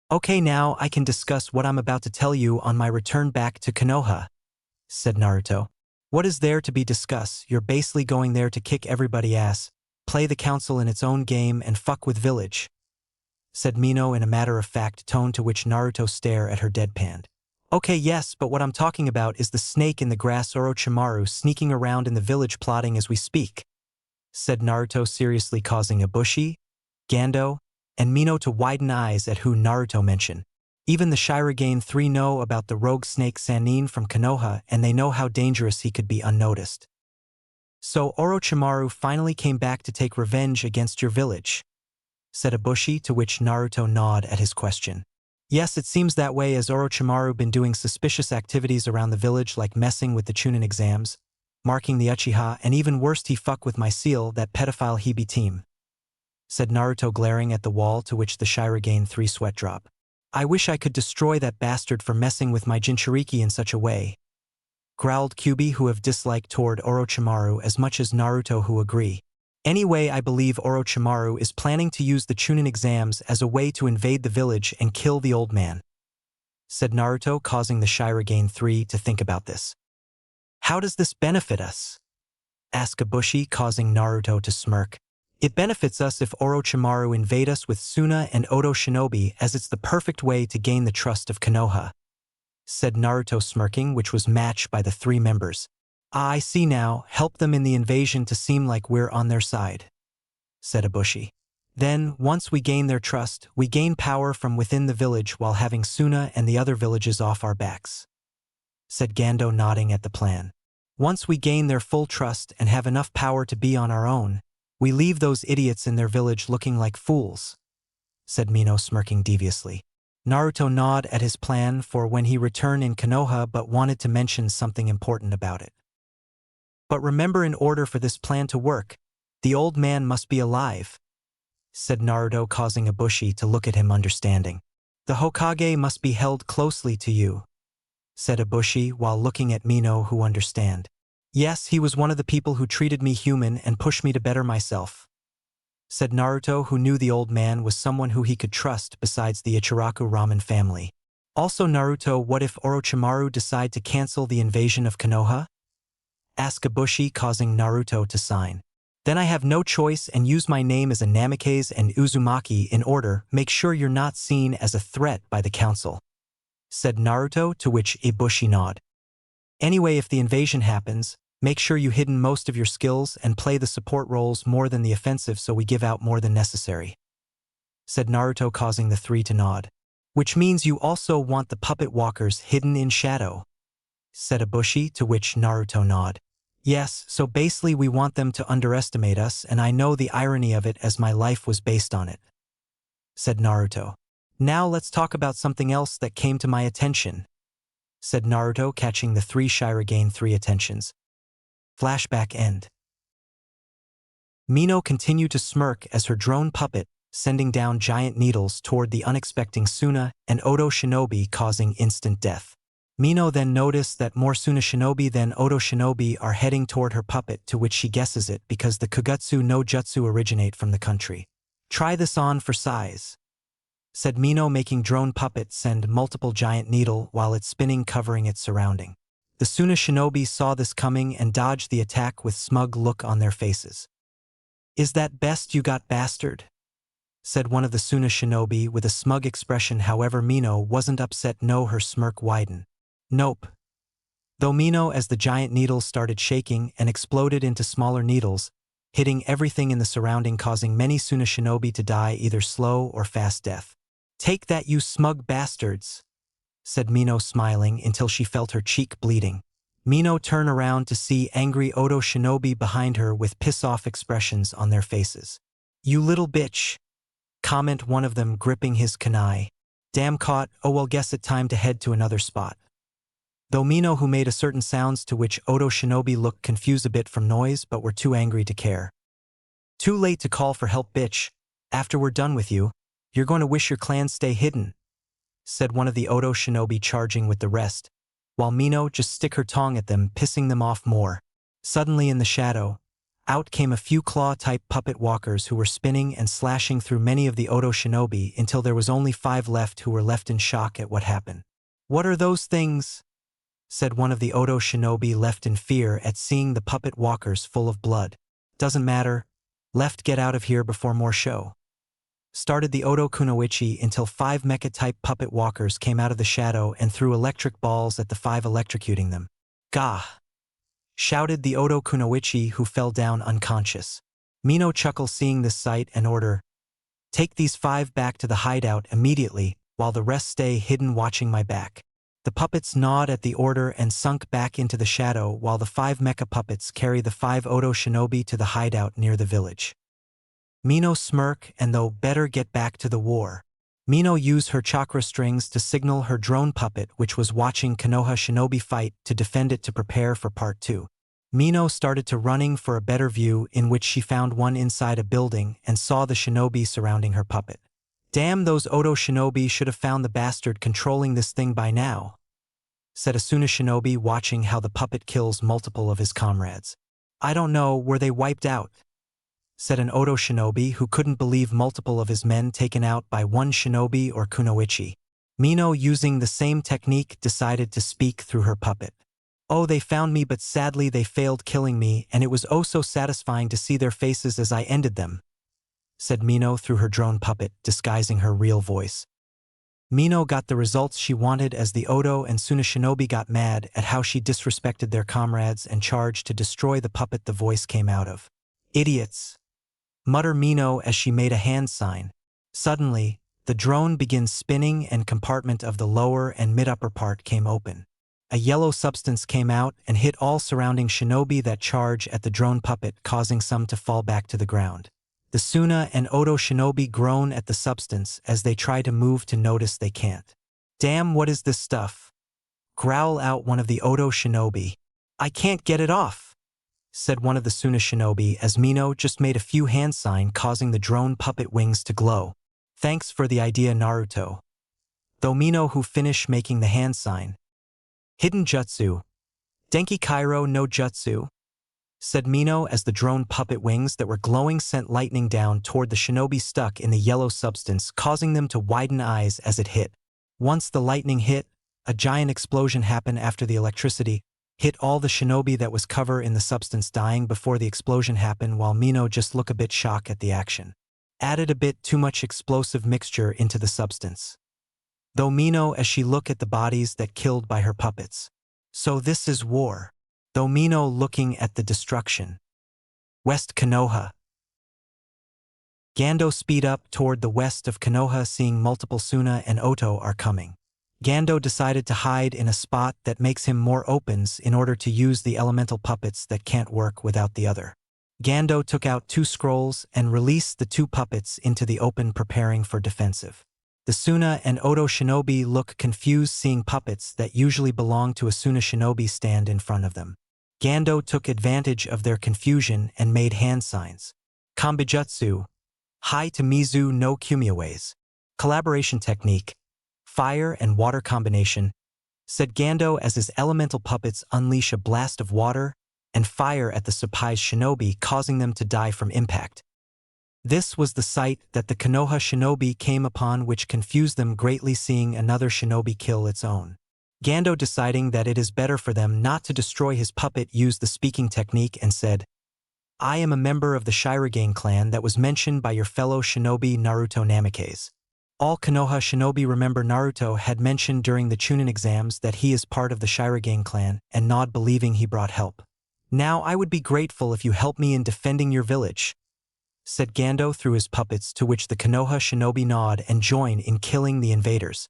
"Okay, now I can discuss what I'm about to tell you on my return back to Konoha," said Naruto. "What is there to be discussed? You're basically going there to kick everybody ass, play the council in its own game, and fuck with village," said Mino in a matter-of-fact tone, to which Naruto stared at her deadpan. "Okay, yes, but what I'm talking about is the snake in the grass Orochimaru sneaking around in the village plotting as we speak," said Naruto seriously, causing Ibushi, Gando, and Mino to widen eyes at who Naruto mentioned. Even the Shirogane 3 know about the rogue snake Sannin from Konoha, and they know how dangerous he could be unnoticed. "So Orochimaru finally came back to take revenge against your village," said Ibushi, to which Naruto nodded at his question. "Yes, it seems that way, as Orochimaru been doing suspicious activities around the village, like messing with the Chunin exams, marking the Uchiha, and even worse, he fuck with my seal, that pedophile Hibi team," said Naruto, glaring at the wall, to which the Shirogane 3 sweat drop. "I wish I could destroy that bastard for messing with my Jinchuriki in such a way," growled Kyubi, who have dislike toward Orochimaru as much as Naruto, who agree. "Anyway, I believe Orochimaru is planning to use the Chunin exams as a way to invade the village and kill the old man," said Naruto, causing the Shirogane 3 to think about this. "How does this benefit us?" asked Ibushi, causing Naruto to smirk. "It benefits us if Orochimaru invade us with Suna and Oto shinobi, as it's the perfect way to gain the trust of Konoha," said Naruto, smirking, which was matched by the 3 members. "Ah, I see now, help them in the invasion to seem like we're on their side," said Ibushi. "Then, once we gain their trust, we gain power from within the village while having Suna and the other villages off our backs," said Gando, nodding at the plan. "Once we gain their full trust and have enough power to be on our own, we leave those idiots in their village looking like fools," said Mino, smirking deviously. Naruto nodded at his plan for when he returned in Konoha, but wanted to mention something important about it. "But remember, in order for this plan to work, the old man must be alive," said Naruto, causing Ibushi to look at him understanding. "The Hokage must be held closely to you," said Ibushi while looking at Mino, who understand. "Yes, he was one of the people who treated me human and pushed me to better myself," said Naruto, who knew the old man was someone who he could trust besides the Ichiraku ramen family. "Also, Naruto, what if Orochimaru decide to cancel the invasion of Konoha?" asked Ibushi, causing Naruto to sign. "Then I have no choice and use my name as a Namikaze and Uzumaki in order make sure you're not seen as a threat by the council," said Naruto, to which Ibushi nodded. Anyway, if the invasion happens, make sure you hidden most of your skills and play the support roles more than the offensive so we give out more than necessary," said Naruto, causing the three to nod. "Which means you also want the puppet walkers hidden in shadow," said Ibushi, to which Naruto nodded. "Yes, so basically we want them to underestimate us, and I know the irony of it as my life was based on it," said Naruto. "Now let's talk about something else that came to my attention," said Naruto, catching the three Shirogane 3 attentions. Flashback end. Mino continued to smirk as her drone puppet, sending down giant needles toward the unexpecting Suna and Odo Shinobi, causing instant death. Mino then noticed that more Suna Shinobi than Odo Shinobi are heading toward her puppet, to which she guesses it because the Kugutsu no Jutsu originate from the country. "Try this on for size," said Mino, making drone puppet send multiple giant needle while it's spinning, covering its surrounding. The Suna Shinobi saw this coming and dodged the attack with smug look on their faces. "Is that best you got, bastard?" said one of the Suna Shinobi with a smug expression. However, Mino wasn't upset. No, her smirk widened. "Nope." Though Mino, as the giant needles started shaking and exploded into smaller needles, hitting everything in the surrounding, causing many Suna Shinobi to die either slow or fast death. "Take that, you smug bastards," said Mino, smiling until she felt her cheek bleeding. Mino turned around to see angry Odo Shinobi behind her with piss-off expressions on their faces. "You little bitch," comment one of them, gripping his kunai. "Damn, caught. Oh well, guess it time to head to another spot." Though Mino, who made a certain sounds to which Odo Shinobi looked confused a bit from noise but were too angry to care. "Too late to call for help, bitch. After we're done with you, you're going to wish your clan stay hidden," said one of the Odo Shinobi, charging with the rest, while Mino just stick her tongue at them, pissing them off more. Suddenly in the shadow, out came a few claw-type puppet walkers who were spinning and slashing through many of the Odo Shinobi until there was only 5 left, who were left in shock at what happened. "What are those things?" said one of the Odo Shinobi, left in fear at seeing the puppet walkers full of blood. "Doesn't matter. Left, get out of here before more show," started the Odo Kunoichi, until 5 mecha-type puppet walkers came out of the shadow and threw electric balls at the 5, electrocuting them. "Gah!" shouted the Odo Kunoichi, who fell down unconscious. Mino chuckled seeing this sight and ordered, "Take these 5 back to the hideout immediately, while the rest stay hidden watching my back." The puppets nod at the order and sunk back into the shadow, while the 5 mecha puppets carry the 5 Odo Shinobi to the hideout near the village. Mino smirk and though better get back to the war. Mino used her chakra strings to signal her drone puppet, which was watching Konoha Shinobi fight, to defend it to prepare for part 2. Mino started to running for a better view, in which she found one inside a building and saw the shinobi surrounding her puppet. "Damn, those Odo Shinobi should have found the bastard controlling this thing by now," said Asuna Shinobi, watching how the puppet kills multiple of his comrades. "I don't know, were they wiped out?" said an Odo Shinobi, who couldn't believe multiple of his men taken out by one shinobi or kunoichi. Mino, using the same technique, decided to speak through her puppet. "Oh, they found me, but sadly they failed killing me, and it was oh so satisfying to see their faces as I ended them," said Mino through her drone puppet, disguising her real voice. Mino got the results she wanted, as the Odo and Suna Shinobi got mad at how she disrespected their comrades and charged to destroy the puppet the voice came out of. "Idiots," muttered Mino as she made a hand sign. Suddenly, the drone begins spinning and compartment of the lower and mid-upper part came open. A yellow substance came out and hit all surrounding shinobi that charge at the drone puppet, causing some to fall back to the ground. The Suna and Odo shinobi groan at the substance as they try to move to notice they can't. "Damn, what is this stuff?" growl out one of the Odo shinobi. "I can't get it off," said one of the Suna shinobi as Mino just made a few hand sign, causing the drone puppet wings to glow. "Thanks for the idea, Naruto." Though Mino, who finished making the hand sign. "Hidden jutsu. Denki Kairo no jutsu," said Mino as the drone puppet wings that were glowing sent lightning down toward the shinobi stuck in the yellow substance, causing them to widen eyes as it hit. Once the lightning hit, a giant explosion happened after the electricity hit all the shinobi that was covered in the substance, dying before the explosion happened, while Mino just looked a bit shocked at the action. Added a bit too much explosive mixture into the substance. Though Mino as she looked at the bodies that killed by her puppets. So this is war. Domino looking at the destruction. West Konoha. Gando speed up toward the west of Konoha, seeing multiple Suna and Oto are coming. Gando decided to hide in a spot that makes him more opens in order to use the elemental puppets that can't work without the other. Gando took out 2 scrolls and released the 2 puppets into the open, preparing for defensive. The Suna and Oto shinobi look confused, seeing puppets that usually belong to a Suna shinobi stand in front of them. Gando took advantage of their confusion and made hand signs. Kambijutsu, Hai to Mizu no Kumiaways. Collaboration technique, fire and water combination, said Gando as his elemental puppets unleash a blast of water and fire at the Suppai's shinobi, causing them to die from impact. This was the sight that the Konoha shinobi came upon, which confused them greatly, seeing another shinobi kill its own. Gando, deciding that it is better for them not to destroy his puppet, used the speaking technique and said, "I am a member of the Shirogane clan that was mentioned by your fellow shinobi Naruto Namikaze." All Konoha shinobi remember Naruto had mentioned during the Chunin exams that he is part of the Shirogane clan and nod, believing he brought help. "Now I would be grateful if you help me in defending your village," said Gando through his puppets, to which the Konoha shinobi nod and join in killing the invaders.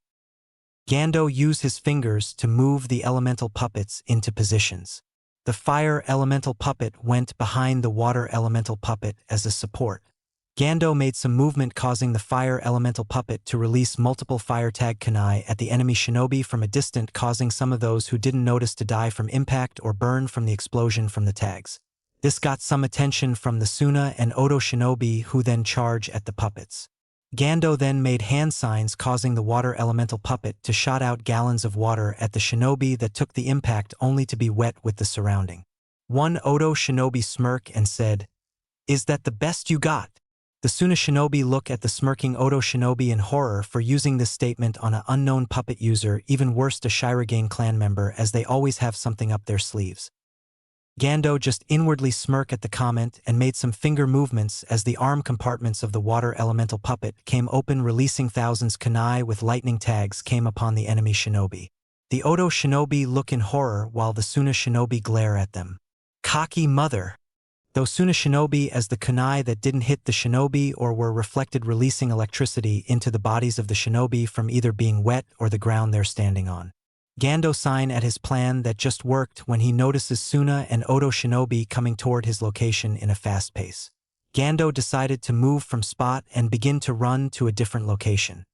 Gando used his fingers to move the elemental puppets into positions. The fire elemental puppet went behind the water elemental puppet as a support. Gando made some movement, causing the fire elemental puppet to release multiple fire tag kunai at the enemy shinobi from a distance, causing some of those who didn't notice to die from impact or burn from the explosion from the tags. This got some attention from the Suna and Oto shinobi, who then charge at the puppets. Gando then made hand signs, causing the water elemental puppet to shot out gallons of water at the shinobi that took the impact, only to be wet with the surrounding. One Oto shinobi smirk and said, "Is that the best you got?" The Suna shinobi look at the smirking Oto shinobi in horror for using this statement on an unknown puppet user, even worse a Shirogane clan member, as they always have something up their sleeves. Gando just inwardly smirked at the comment and made some finger movements as the arm compartments of the water elemental puppet came open, releasing thousands kunai with lightning tags came upon the enemy shinobi. The Oto shinobi look in horror while the Suna shinobi glare at them. Cocky mother! Though Suna shinobi as the kunai that didn't hit the shinobi or were reflected, releasing electricity into the bodies of the shinobi from either being wet or the ground they're standing on. Gando sign at his plan that just worked when he notices Suna and Oto shinobi coming toward his location in a fast pace. Gando decided to move from spot and begin to run to a different location.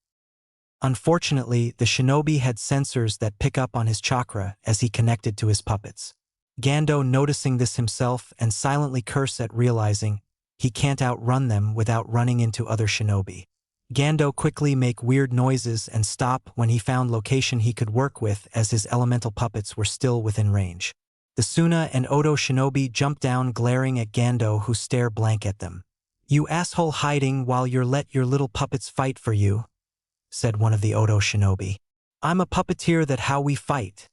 Unfortunately, the shinobi had sensors that pick up on his chakra as he connected to his puppets. Gando noticing this himself and silently curse at realizing he can't outrun them without running into other shinobi. Gando quickly make weird noises and stop when he found location he could work with, as his elemental puppets were still within range. The Suna and Oto shinobi jump down, glaring at Gando, who stare blank at them. "You asshole, hiding while you're let your little puppets fight for you," said one of the Oto shinobi. "I'm a puppeteer, that how we fight,"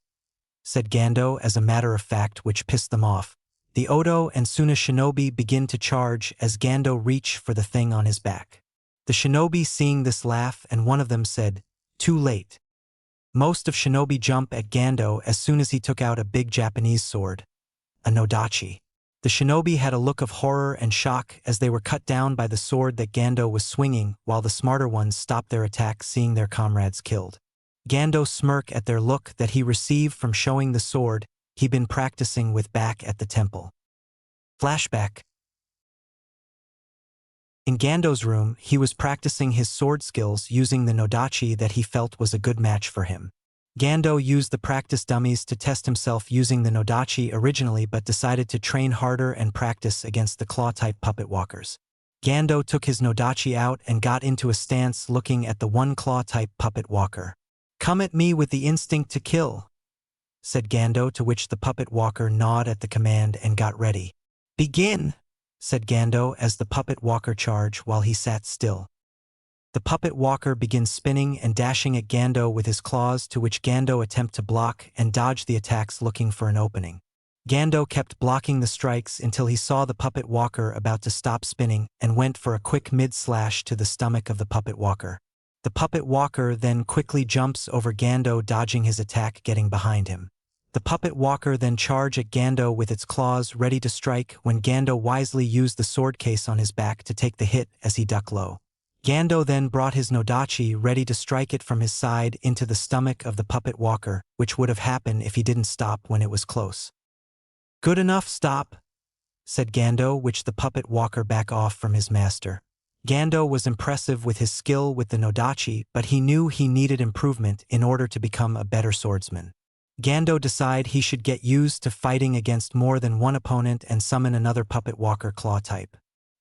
said Gando as a matter of fact, which pissed them off. The Oto and Suna shinobi begin to charge as Gando reach for the thing on his back. The shinobi seeing this laugh, and one of them said, "Too late." Most of shinobi jump at Gando as soon as he took out a big Japanese sword, a nodachi. The shinobi had a look of horror and shock as they were cut down by the sword that Gando was swinging, while the smarter ones stopped their attack, seeing their comrades killed. Gando smirk at their look that he received from showing the sword he'd been practicing with back at the temple. Flashback. In Gando's room, he was practicing his sword skills using the nodachi that he felt was a good match for him. Gando used the practice dummies to test himself using the nodachi originally, but decided to train harder and practice against the claw-type puppet walkers. Gando took his nodachi out and got into a stance looking at the one claw-type puppet walker. "Come at me with the instinct to kill," said Gando, to which the puppet walker nodded at the command and got ready. "Begin," said Gando as the puppet walker charged while he sat still. The puppet walker begins spinning and dashing at Gando with his claws, to which Gando attempted to block and dodge the attacks, looking for an opening. Gando kept blocking the strikes until he saw the puppet walker about to stop spinning and went for a quick mid-slash to the stomach of the puppet walker. The puppet walker then quickly jumps over Gando, dodging his attack, getting behind him. The puppet walker then charged at Gando with its claws ready to strike when Gando wisely used the sword case on his back to take the hit as he ducked low. Gando then brought his nodachi ready to strike it from his side into the stomach of the puppet walker, which would have happened if he didn't stop when it was close. "Good enough, stop," said Gando, which the puppet walker back off from his master. Gando was impressive with his skill with the nodachi, but he knew he needed improvement in order to become a better swordsman. Gando decided he should get used to fighting against more than one opponent and summon another puppet walker claw type.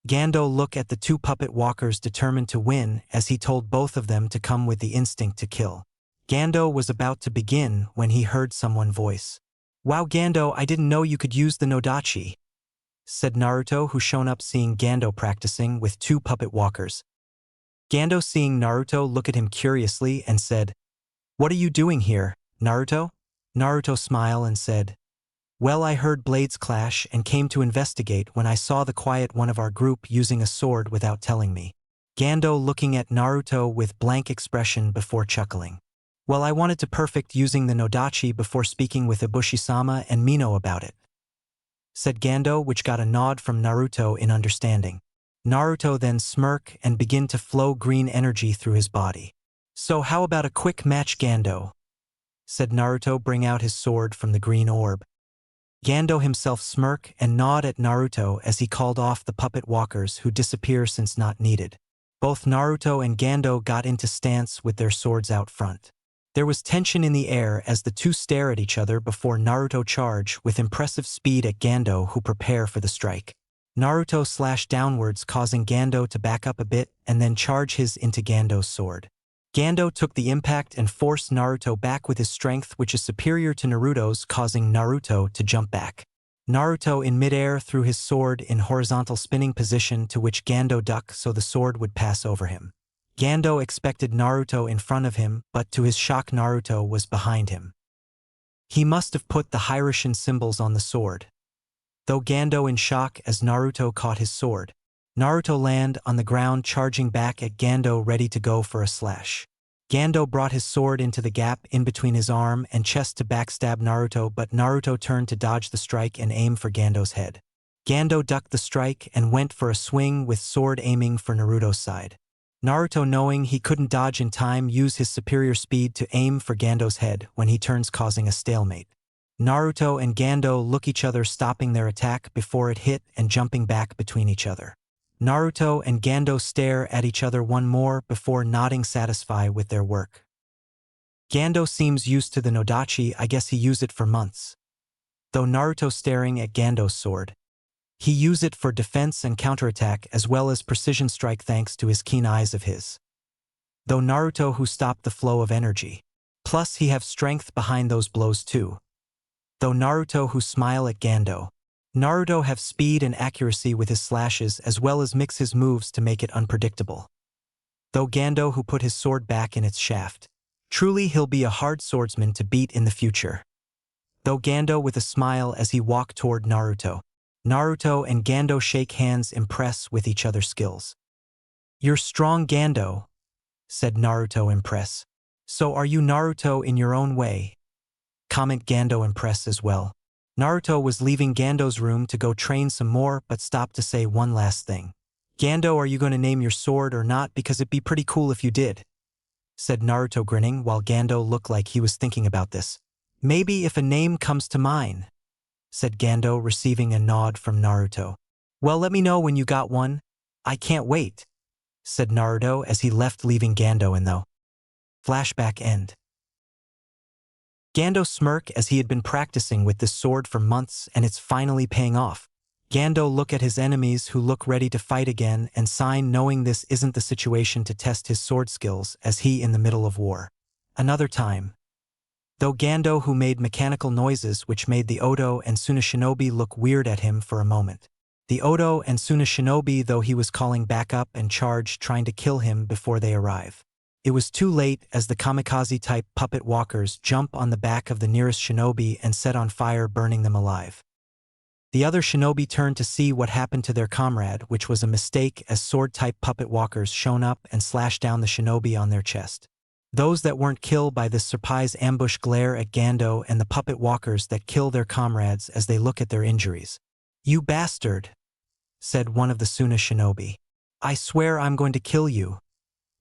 Gando looked at the two puppet walkers determined to win as he told both of them to come with the instinct to kill. Gando was about to begin when he heard someone voice. "Wow Gando, I didn't know you could use the nodachi," said Naruto, who shown up seeing Gando practicing with two puppet walkers. Gando seeing Naruto look at him curiously and said, "What are you doing here, Naruto?" Naruto smiled and said, "Well, I heard blades clash and came to investigate when I saw the quiet one of our group using a sword without telling me." Gando looking at Naruto with blank expression before chuckling. "Well, I wanted to perfect using the nodachi before speaking with Ibushi-sama and Mino about it," said Gando, which got a nod from Naruto in understanding. Naruto then smirked and began to flow green energy through his body. "So how about a quick match, Gando?" said Naruto, bring out his sword from the green orb. Gando himself smirked and nod at Naruto as he called off the puppet walkers who disappear since not needed. Both Naruto and Gando got into stance with their swords out front. There was tension in the air as the two stare at each other before Naruto charge with impressive speed at Gando, who prepare for the strike. Naruto slashed downwards, causing Gando to back up a bit and then charge his into Gando's sword. Gando took the impact and forced Naruto back with his strength, which is superior to Naruto's, causing Naruto to jump back. Naruto in midair threw his sword in horizontal spinning position, to which Gando ducked so the sword would pass over him. Gando expected Naruto in front of him, but to his shock Naruto was behind him. He must have put the Hiraishin symbols on the sword. Though Gando in shock as Naruto caught his sword, Naruto land on the ground charging back at Gando ready to go for a slash. Gando brought his sword into the gap in between his arm and chest to backstab Naruto, but Naruto turned to dodge the strike and aim for Gando's head. Gando ducked the strike and went for a swing with sword aiming for Naruto's side. Naruto, knowing he couldn't dodge in time, used his superior speed to aim for Gando's head when he turns, causing a stalemate. Naruto and Gando look each other, stopping their attack before it hit and jumping back between each other. Naruto and Gando stare at each other one more before nodding satisfied with their work. Gando seems used to the nodachi, I guess he used it for months. Though Naruto staring at Gando's sword, he used it for defense and counterattack as well as precision strike thanks to his keen eyes of his. Though Naruto who stopped the flow of energy. Plus he have strength behind those blows too. Though Naruto who smile at Gando. Naruto have speed and accuracy with his slashes as well as mix his moves to make it unpredictable. Though Gando who put his sword back in its shaft. Truly he'll be a hard swordsman to beat in the future. Though Gando with a smile as he walked toward Naruto. Naruto and Gando shake hands, impressed with each other's skills. "You're strong, Gando," said Naruto, impressed. "So are you, Naruto, in your own way." Comment Gando, impressed as well. Naruto was leaving Gando's room to go train some more but stopped to say one last thing. "Gando, are you going to name your sword or not, because it'd be pretty cool if you did," said Naruto, grinning while Gando looked like he was thinking about this. "Maybe if a name comes to mind," said Gando, receiving a nod from Naruto. "Well, let me know when you got one. I can't wait," said Naruto as he left, leaving Gando in though. Flashback end. Gando smirked as he had been practicing with this sword for months and it's finally paying off. Gando look at his enemies who look ready to fight again and sign, knowing this isn't the situation to test his sword skills as he in the middle of war. Another time. Though Gando who made mechanical noises which made the Odo and Suna Shinobi look weird at him for a moment. The Odo and Suna Shinobi, though he was calling back up and charged trying to kill him before they arrive. It was too late as the kamikaze-type puppet walkers jump on the back of the nearest shinobi and set on fire, burning them alive. The other shinobi turned to see what happened to their comrade, which was a mistake as sword-type puppet walkers shown up and slashed down the shinobi on their chest. Those that weren't killed by this surprise ambush glare at Gando and the puppet walkers that kill their comrades as they look at their injuries. "You bastard," said one of the Suna shinobi. "I swear I'm going to kill you,"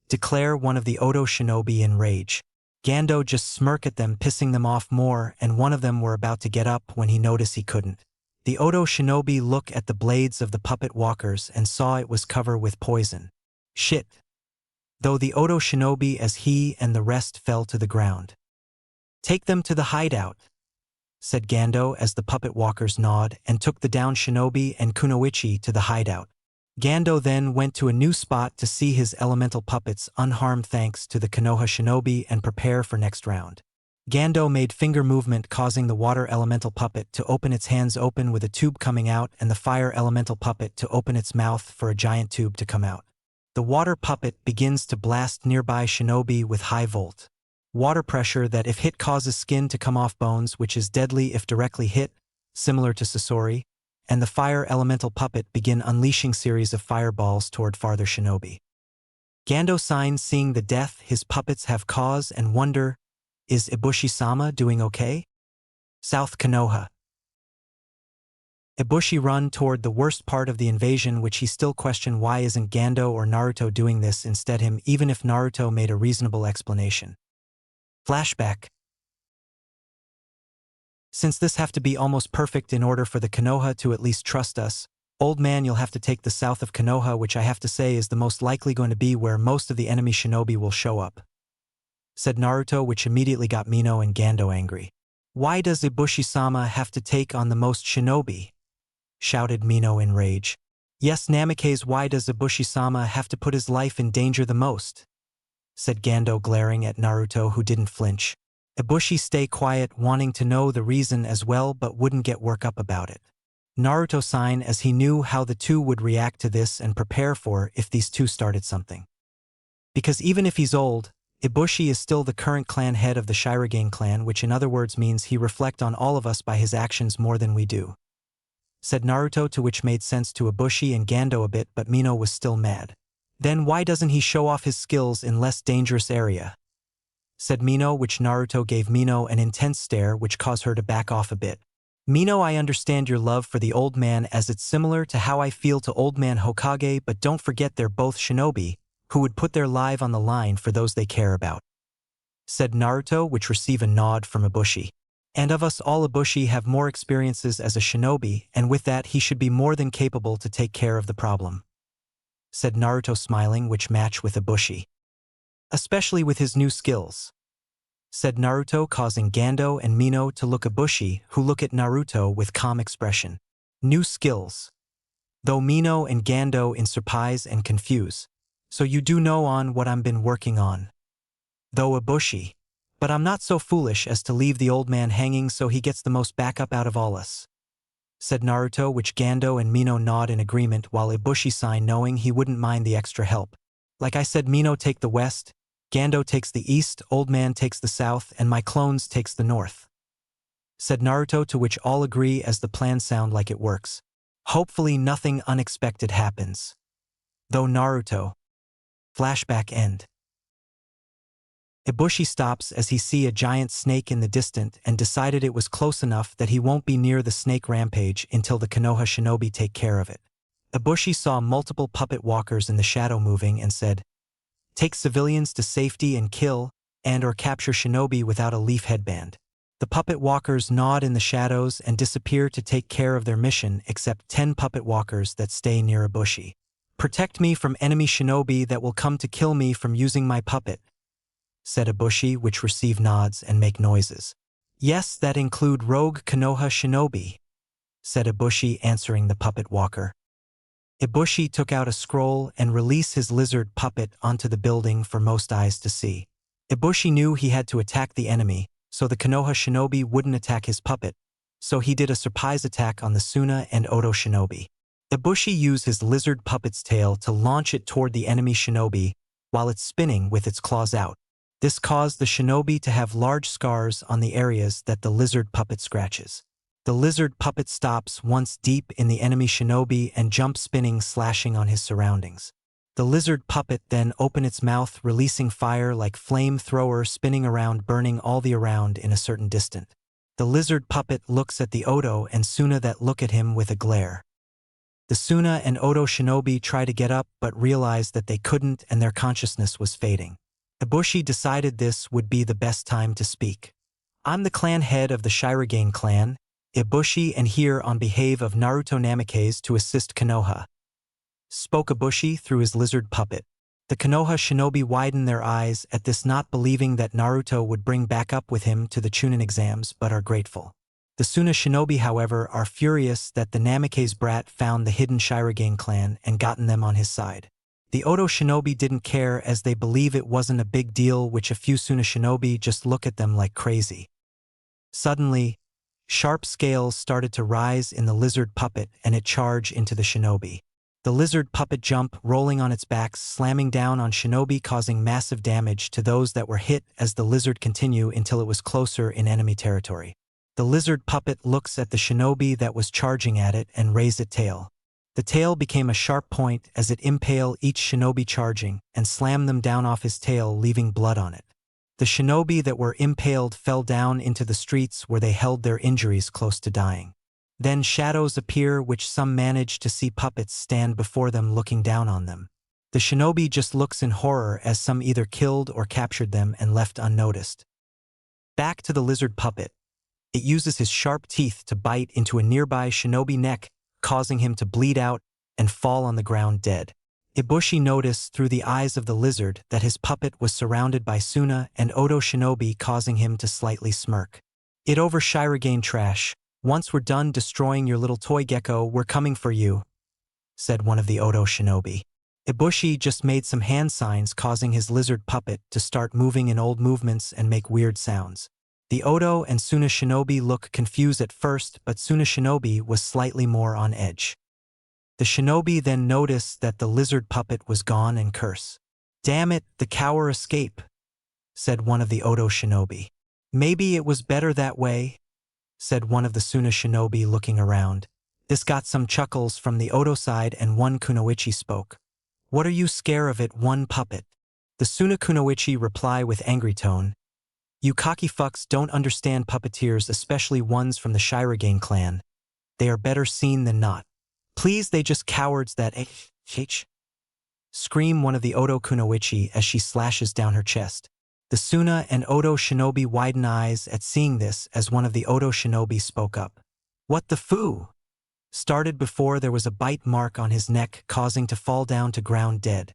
declare one of the Odo shinobi in rage. Gando just smirk at them, pissing them off more, and one of them were about to get up when he noticed he couldn't. The Odo shinobi looked at the blades of the puppet walkers and saw it was covered with poison. Shit. Though the Odo shinobi as he and the rest fell to the ground. "Take them to the hideout," said Gando as the puppet walkers nod and took the down shinobi and kunoichi to the hideout. Gando then went to a new spot to see his elemental puppets unharmed thanks to the Konoha shinobi and prepare for next round. Gando made finger movement causing the water elemental puppet to open its hands open with a tube coming out and the fire elemental puppet to open its mouth for a giant tube to come out. The water puppet begins to blast nearby shinobi with high volt water pressure that if hit causes skin to come off bones, which is deadly if directly hit, similar to Sasori, and the fire elemental puppet begin unleashing series of fireballs toward farther shinobi. Gando signs seeing the death his puppets have caused and wonder, is Ibushi-sama doing okay? South Konoha. Ibushi run toward the worst part of the invasion, which he still questioned why isn't Gando or Naruto doing this instead him, even if Naruto made a reasonable explanation. Flashback. Since this have to be almost perfect in order for the Konoha to at least trust us, old man, you'll have to take the south of Konoha, which I have to say is the most likely going to be where most of the enemy shinobi will show up, said Naruto, which immediately got Mino and Gando angry. Why does Ibushi-sama have to take on the most shinobi? Shouted Mino in rage. Yes, Namikaze, why does Ibushi-sama have to put his life in danger the most? Said Gando, glaring at Naruto, who didn't flinch. Ibushi stay quiet, wanting to know the reason as well but wouldn't get work up about it. Naruto sign as he knew how the two would react to this and prepare for if these two started something. Because even if he's old, Ibushi is still the current clan head of the Shirogane clan, which in other words means he reflect on all of us by his actions more than we do. Said Naruto, to which made sense to Ibushi and Gando a bit, but Mino was still mad. Then why doesn't he show off his skills in less dangerous area? Said Mino, which Naruto gave Mino an intense stare which caused her to back off a bit. Mino, I understand your love for the old man as it's similar to how I feel to old man Hokage, but don't forget they're both shinobi, who would put their life on the line for those they care about. Said Naruto, which received a nod from Ibushi. And of us all, Ibushi have more experiences as a shinobi, and with that he should be more than capable to take care of the problem. Said Naruto, smiling, which matched with Ibushi. Especially with his new skills. Said Naruto, causing Gando and Mino to look Ibushi, who look at Naruto with calm expression. New skills. Though Mino and Gando in surprise and confuse. So you do know on what I'm been working on. Though Ibushi. But I'm not so foolish as to leave the old man hanging so he gets the most backup out of all us. Said Naruto, which Gando and Mino nod in agreement while Ibushi sighed, knowing he wouldn't mind the extra help. Like I said, Mino take the west, Gando takes the east, old man takes the south, and my clones takes the north. Said Naruto, to which all agree as the plan sound like it works. Hopefully nothing unexpected happens. Though Naruto. Flashback end. Ibushi stops as he see a giant snake in the distance and decided it was close enough that he won't be near the snake rampage until the Konoha shinobi take care of it. Ibushi saw multiple puppet walkers in the shadow moving and said, take civilians to safety and kill and or capture shinobi without a leaf headband. The puppet walkers nod in the shadows and disappear to take care of their mission except 10 puppet walkers that stay near Ibushi. Protect me from enemy shinobi that will come to kill me from using my puppet, said Ibushi, which receive nods and make noises. Yes, that include rogue Konoha shinobi, said Ibushi, answering the puppet walker. Ibushi took out a scroll and released his lizard puppet onto the building for most eyes to see. Ibushi knew he had to attack the enemy, so the Konoha shinobi wouldn't attack his puppet, so he did a surprise attack on the Suna and Odo shinobi. Ibushi used his lizard puppet's tail to launch it toward the enemy shinobi while it's spinning with its claws out. This caused the shinobi to have large scars on the areas that the lizard puppet scratches. The lizard puppet stops once deep in the enemy shinobi and jumps spinning, slashing on his surroundings. The lizard puppet then opened its mouth, releasing fire like flame-thrower spinning around, burning all the around in a certain distance. The lizard puppet looks at the Odo and Suna that look at him with a glare. The Suna and Odo shinobi try to get up but realize that they couldn't and their consciousness was fading. Ibushi decided this would be the best time to speak. I'm the clan head of the Shirogane clan, Ibushi, and here on behalf of Naruto Namikaze to assist Konoha, spoke Ibushi through his lizard puppet. The Konoha shinobi widened their eyes at this, not believing that Naruto would bring back up with him to the Chunin exams, but are grateful. The Suna shinobi, however, are furious that the Namikaze brat found the hidden Shirogane clan and gotten them on his side. The Odo shinobi didn't care as they believe it wasn't a big deal, which a few Suna shinobi just look at them like crazy. Suddenly, sharp scales started to rise in the lizard puppet and it charged into the shinobi. The lizard puppet jumped, rolling on its back, slamming down on shinobi, causing massive damage to those that were hit as the lizard continued until it was closer in enemy territory. The lizard puppet looks at the shinobi that was charging at it and raised its tail. The tail became a sharp point as it impaled each shinobi charging and slammed them down off his tail, leaving blood on it. The shinobi that were impaled fell down into the streets where they held their injuries close to dying. Then shadows appear, which some manage to see puppets stand before them looking down on them. The shinobi just looks in horror as some either killed or captured them and left unnoticed. Back to the lizard puppet. It uses his sharp teeth to bite into a nearby shinobi neck, causing him to bleed out and fall on the ground dead. Ibushi noticed through the eyes of the lizard that his puppet was surrounded by Suna and Odo shinobi, causing him to slightly smirk. It over Shirogane trash. Once we're done destroying your little toy gecko, we're coming for you, said one of the Odo shinobi. Ibushi just made some hand signs, causing his lizard puppet to start moving in old movements and make weird sounds. The Odo and Suna shinobi look confused at first, but Suna shinobi was slightly more on edge. The shinobi then noticed that the lizard puppet was gone and cursed. Damn it, the coward escaped, said one of the Odo shinobi. Maybe it was better that way, said one of the Suna shinobi looking around. This got some chuckles from the Odo side and one kunoichi spoke. What are you scared of it, one puppet? The Suna kunoichi reply with angry tone. You cocky fucks don't understand puppeteers, especially ones from the Shirogane clan. They are better seen than not. Please, they just cowards that scream one of the Odo kunoichi as she slashes down her chest. The Suna and Odo shinobi widen eyes at seeing this as one of the Odo shinobi spoke up. What the foo? Started before there was a bite mark on his neck, causing to fall down to ground dead.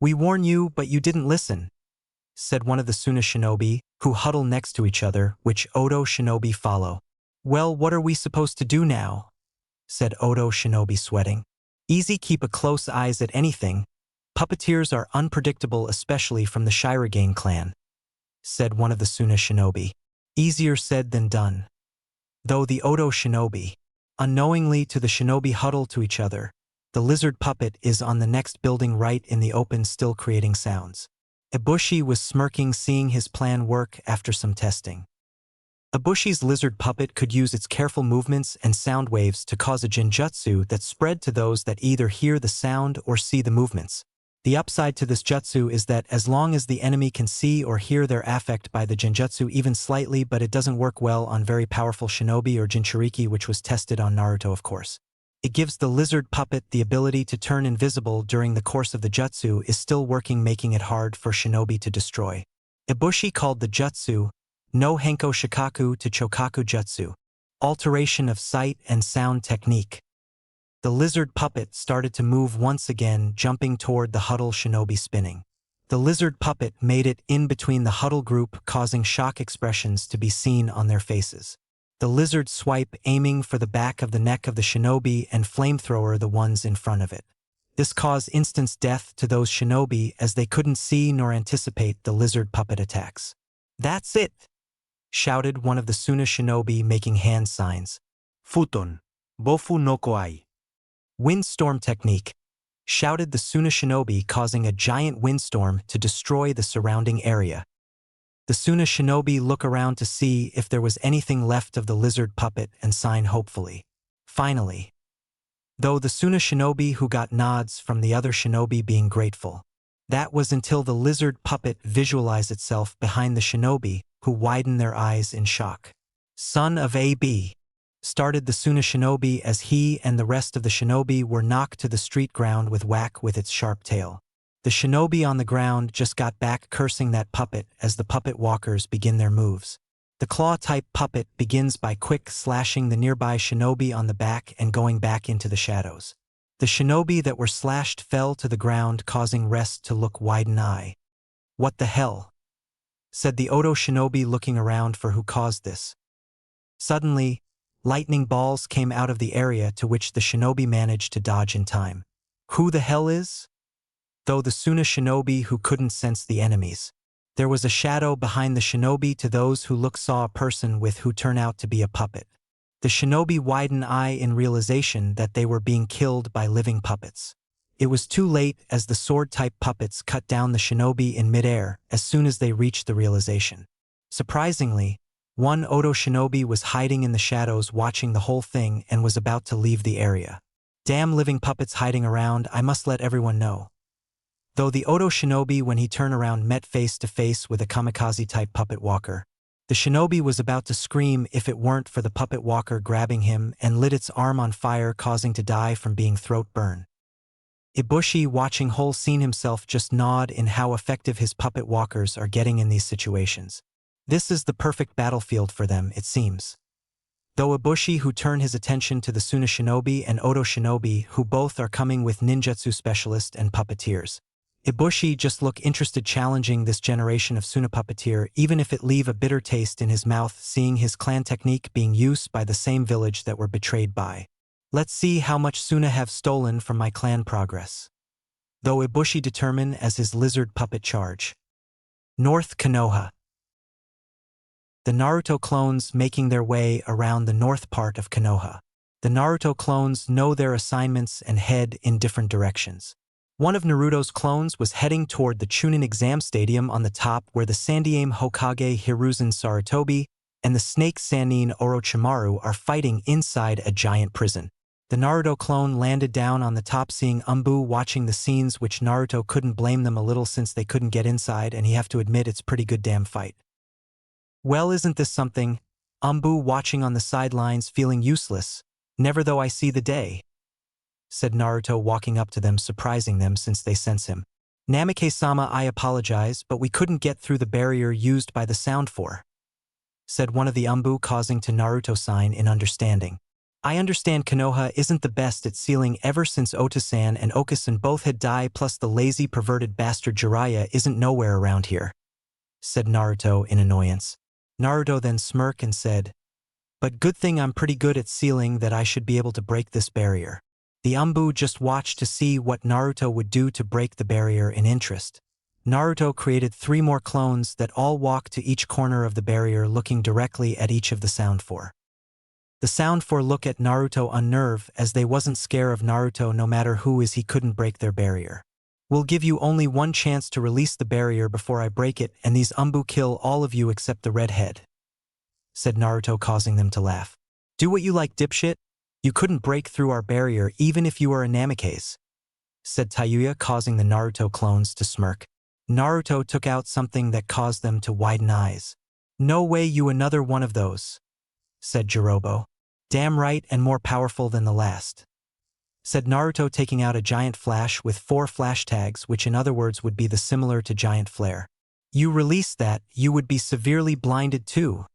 We warn you, but you didn't listen, said one of the Suna shinobi, who huddle next to each other, which Odo shinobi follow. Well, what are we supposed to do now? Said Odo shinobi, sweating. Easy, keep a close eyes at anything. Puppeteers are unpredictable, especially from the Shirogane clan, said one of the Suna shinobi. Easier said than done. Though the Odo shinobi, unknowingly to the shinobi huddle to each other, the lizard puppet is on the next building right in the open, still creating sounds. Ibushi was smirking, seeing his plan work after some testing. Ibushi's lizard puppet could use its careful movements and sound waves to cause a genjutsu that spread to those that either hear the sound or see the movements. The upside to this jutsu is that as long as the enemy can see or hear, they're affected by the genjutsu even slightly, but it doesn't work well on very powerful shinobi or jinchuriki, which was tested on Naruto, of course. It gives the lizard puppet the ability to turn invisible during the course of the jutsu, is still working, making it hard for shinobi to destroy. Ibushi called the jutsu no henko shikaku to chokaku jutsu, alteration of sight and sound technique. The lizard puppet started to move once again, jumping toward the huddle shinobi, spinning. The lizard puppet made it in between the huddle group, causing shock expressions to be seen on their faces. The lizard swipe, aiming for the back of the neck of the shinobi, and flamethrower the ones in front of it. This caused instant death to those shinobi as they couldn't see nor anticipate the lizard puppet attacks. That's it, shouted one of the Suna shinobi, making hand signs. Futon, bofu no koai. Windstorm technique, shouted the Suna shinobi, causing a giant windstorm to destroy the surrounding area. The Suna shinobi look around to see if there was anything left of the lizard puppet and sign hopefully. Finally, though the Suna shinobi who got nods from the other shinobi being grateful. That was until the lizard puppet visualized itself behind the shinobi, who widened their eyes in shock. Son of A.B. started the Suna shinobi as he and the rest of the shinobi were knocked to the street ground with whack with its sharp tail. The shinobi on the ground just got back cursing that puppet as the puppet walkers begin their moves. The claw-type puppet begins by quick slashing the nearby shinobi on the back and going back into the shadows. The shinobi that were slashed fell to the ground, causing Rest to look wide-eyed. "What the hell?" said the Odo shinobi, looking around for who caused this. Suddenly, lightning balls came out of the area, to which the shinobi managed to dodge in time. Who the hell is? Though the Suna shinobi who couldn't sense the enemies. There was a shadow behind the shinobi. To those who look saw a person with who turned out to be a puppet. The shinobi widened eye in realization that they were being killed by living puppets. It was too late, as the sword-type puppets cut down the shinobi in midair as soon as they reached the realization. Surprisingly, one Odo shinobi was hiding in the shadows watching the whole thing and was about to leave the area. "Damn living puppets hiding around, I must let everyone know." Though the Odo shinobi, when he turned around, met face to face with a kamikaze-type puppet walker. The shinobi was about to scream if it weren't for the puppet walker grabbing him and lit its arm on fire, causing to die from being throat burn. Ibushi, watching whole scene himself, just nod in how effective his puppet walkers are getting in these situations. This is the perfect battlefield for them, it seems. Though Ibushi, who turned his attention to the Suna shinobi and Odo shinobi, who both are coming with ninjutsu specialists and puppeteers. Ibushi just look interested, challenging this generation of Suna puppeteer, even if it leave a bitter taste in his mouth seeing his clan technique being used by the same village that were betrayed by. "Let's see how much Suna have stolen from my clan progress." Though Ibushi determined as his lizard puppet charge. North Konoha. The Naruto clones making their way around the north part of Konoha. The Naruto clones know their assignments and head in different directions. One of Naruto's clones was heading toward the Chunin exam stadium on the top, where the Sandaime Hokage Hiruzen Sarutobi and the Snake Sannin Orochimaru are fighting inside a giant prison. The Naruto clone landed down on the top, seeing Umbu watching the scenes, which Naruto couldn't blame them a little since they couldn't get inside, and he have to admit it's pretty good damn fight. "Well, isn't this something?" Umbu, watching on the sidelines, feeling useless. "Never though I see the day," said Naruto, walking up to them, surprising them since they sense him. "Namike-sama, I apologize, but we couldn't get through the barrier used by the Sound Four," said one of the Umbu, causing to Naruto sign in understanding. "I understand Konoha isn't the best at sealing ever since Otosan and Okusan both had died, plus the lazy perverted bastard Jiraiya isn't nowhere around here," said Naruto in annoyance. Naruto then smirked and said, "But good thing I'm pretty good at sealing that I should be able to break this barrier." The Umbu just watched to see what Naruto would do to break the barrier in interest. Naruto created 3 more clones that all walked to each corner of the barrier, looking directly at each of the Sound Four. The Sound Four look at Naruto unnerved, as they wasn't scared of Naruto no matter who is he couldn't break their barrier. "We'll give you only one chance to release the barrier before I break it, and these Umbu kill all of you except the redhead," said Naruto, causing them to laugh. "Do what you like, dipshit. You couldn't break through our barrier even if you were a Namikaze," said Tayuya, causing the Naruto clones to smirk. Naruto took out something that caused them to widen eyes. "No way, you another one of those," said Jirobo. "Damn right, and more powerful than the last," said Naruto, taking out a giant flash with 4 flash tags, which in other words would be the similar to giant flare. "You release that, you would be severely blinded too,"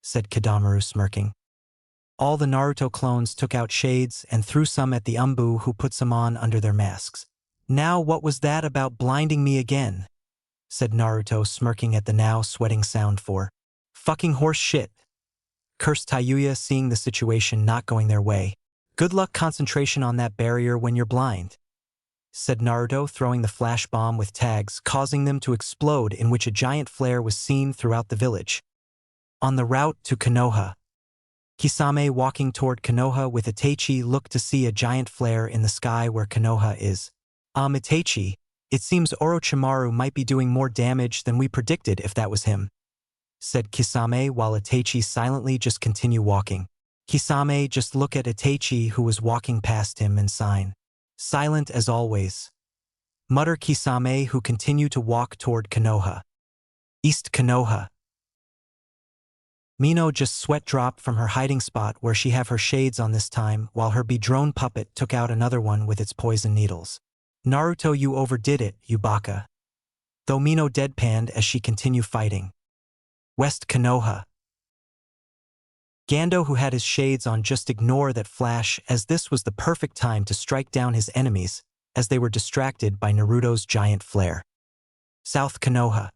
said Kidamaru, smirking. All the Naruto clones took out shades and threw some at the Umbu, who put some on under their masks. "Now what was that about blinding me again?" said Naruto, smirking at the now sweating Sound Four. "Fucking horse shit," cursed Tayuya, seeing the situation not going their way. "Good luck concentration on that barrier when you're blind," said Naruto, throwing the flash bomb with tags, causing them to explode, in which a giant flare was seen throughout the village. On the route to Konoha. Kisame, walking toward Konoha with Itachi, looked to see a giant flare in the sky where Konoha is. Itachi, it seems Orochimaru might be doing more damage than we predicted if that was him," said Kisame, while Itachi silently just continued walking. Kisame just look at Itachi who was walking past him and sign. Silent as always. Mutter Kisame who continued to walk toward Konoha. East Konoha. Mino just sweat dropped from her hiding spot where she have her shades on this time while her be-drone puppet took out another one with its poison needles. Naruto, you overdid it, you baka. Though Mino deadpanned as she continued fighting. West Konoha. Gando, who had his shades on, just ignore that flash as this was the perfect time to strike down his enemies as they were distracted by Naruto's giant flare. South Konoha.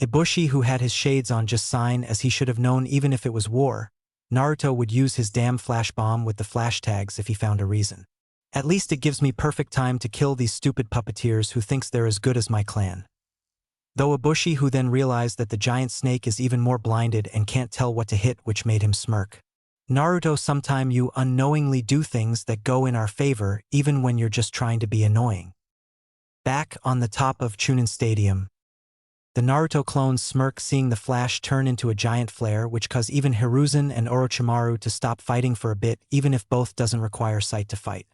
Ibushi, who had his shades on, just sign as he should have known even if it was war, Naruto would use his damn flash bomb with the flash tags if he found a reason. At least it gives me perfect time to kill these stupid puppeteers who thinks they're as good as my clan. Though Ibushi, who then realized that the giant snake is even more blinded and can't tell what to hit, which made him smirk. Naruto, sometime you unknowingly do things that go in our favor even when you're just trying to be annoying. Back on the top of Chunin Stadium. The Naruto clones smirk seeing the flash turn into a giant flare which caused even Hiruzen and Orochimaru to stop fighting for a bit even if both doesn't require sight to fight.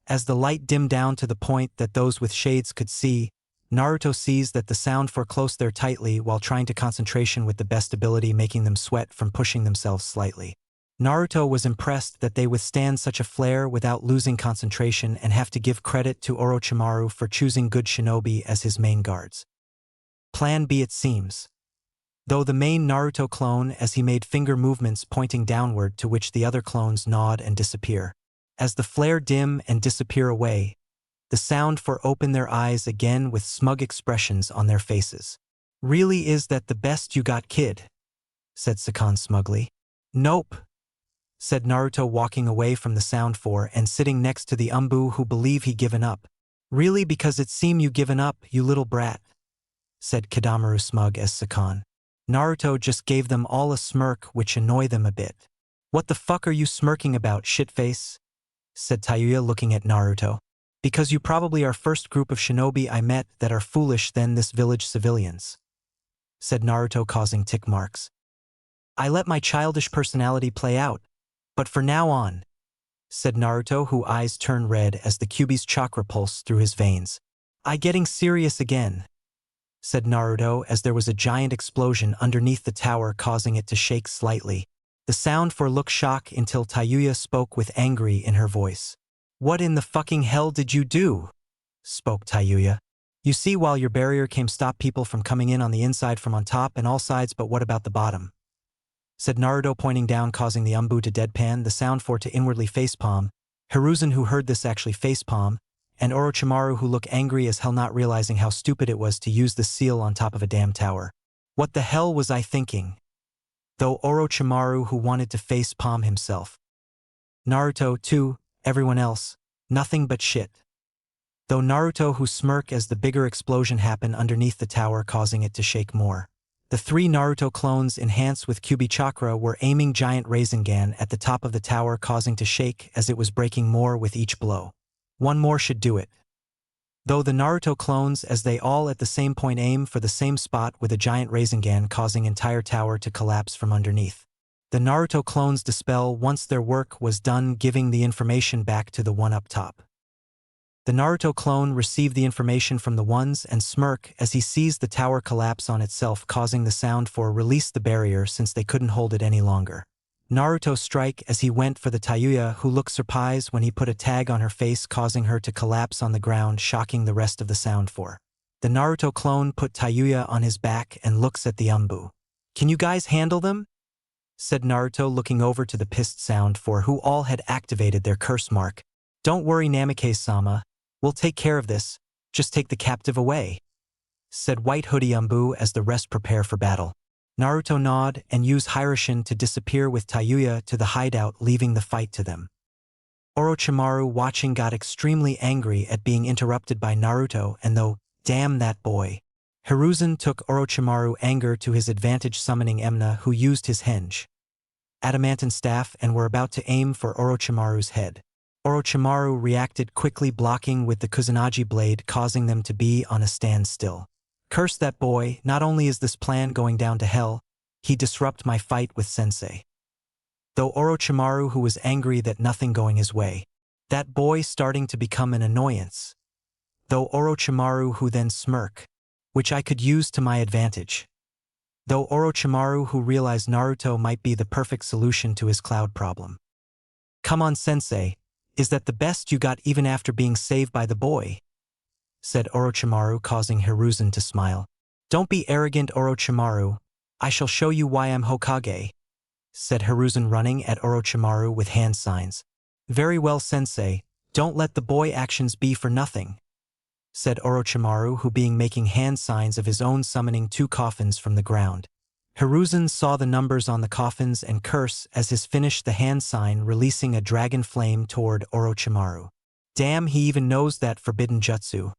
As the light dimmed down to the point that those with shades could see, Naruto sees that the sound for close there tightly while trying to concentration with the best ability making them sweat from pushing themselves slightly. Naruto was impressed that they withstand such a flare without losing concentration and have to give credit to Orochimaru for choosing good shinobi as his main guards. Plan B it seems. Though the main Naruto clone as he made finger movements pointing downward to which the other clones nod and disappear. As the flare dim and disappear away, the sound for open their eyes again with smug expressions on their faces. Really is that the best you got, kid? Said Sakan smugly. Nope, said Naruto walking away from the sound for and sitting next to the Umbu who believe he given up. Really, because it seem you given up, you little brat, said Kidamaru smug as Sakan. Naruto just gave them all a smirk which annoyed them a bit. What the fuck are you smirking about, shitface? Said Tayuya looking at Naruto. Because you probably are first group of shinobi I met that are foolish than this village civilians, said Naruto causing tick marks. I let my childish personality play out, but for now on, said Naruto who eyes turn red as the Kyuubi's chakra pulsed through his veins. I getting serious again, said Naruto as there was a giant explosion underneath the tower causing it to shake slightly. The sound for look shock until Tayuya spoke with angry in her voice. What in the fucking hell did you do? Spoke Tayuya. You see, while your barrier came stop people from coming in on the inside from on top and all sides, but what about the bottom? Said Naruto pointing down causing the Umbu to deadpan, the sound for to inwardly facepalm, Hiruzen who heard this actually facepalm, and Orochimaru who looked angry as hell not realizing how stupid it was to use the seal on top of a damn tower. What the hell was I thinking? Though Orochimaru who wanted to facepalm himself. Naruto too. Everyone else, nothing but shit. Though Naruto who smirk as the bigger explosion happened underneath the tower causing it to shake more. The three Naruto clones enhanced with Kyuubi chakra were aiming giant Rasengan at the top of the tower causing to shake as it was breaking more with each blow. One more should do it. Though the Naruto clones as they all at the same point aim for the same spot with a giant Rasengan causing entire tower to collapse from underneath. The Naruto clones dispel once their work was done giving the information back to the one up top. The Naruto clone received the information from the ones and smirk as he sees the tower collapse on itself causing the sound for release the barrier since they couldn't hold it any longer. Naruto strike as he went for the Tayuya who looked surprised when he put a tag on her face causing her to collapse on the ground shocking the rest of the sound for. The Naruto clone put Tayuya on his back and looks at the Umbu. Can you guys handle them? Said Naruto looking over to the pissed sound for who all had activated their curse mark. Don't worry Namikaze-sama, we'll take care of this, just take the captive away, said White Hoodie Umbu as the rest prepare for battle. Naruto nod and use Hiroshin to disappear with Tayuya to the hideout leaving the fight to them. Orochimaru watching got extremely angry at being interrupted by Naruto and though, damn that boy. Hiruzen took Orochimaru anger to his advantage summoning Emna who used his henge. Adamantine staff and were about to aim for Orochimaru's head. Orochimaru reacted quickly blocking with the Kusanagi blade causing them to be on a standstill. Curse that boy, not only is this plan going down to hell, he disrupt my fight with sensei. though Orochimaru who was angry that nothing going his way. That boy starting to become an annoyance. Though Orochimaru who then smirk, which I could use to my advantage. Though Orochimaru who realized Naruto might be the perfect solution to his cloud problem. Come on sensei, is that the best you got even after being saved by the boy? Said Orochimaru, causing Hiruzen to smile. Don't be arrogant, Orochimaru, I shall show you why I'm Hokage, said Hiruzen, running at Orochimaru with hand signs. Very well sensei, don't let the boy actions be for nothing, said Orochimaru, who being making hand signs of his own, summoning 2 coffins from the ground. Hiruzen saw the numbers on the coffins and curse as his finished the hand sign, releasing a dragon flame toward Orochimaru. Damn, he even knows that forbidden jutsu.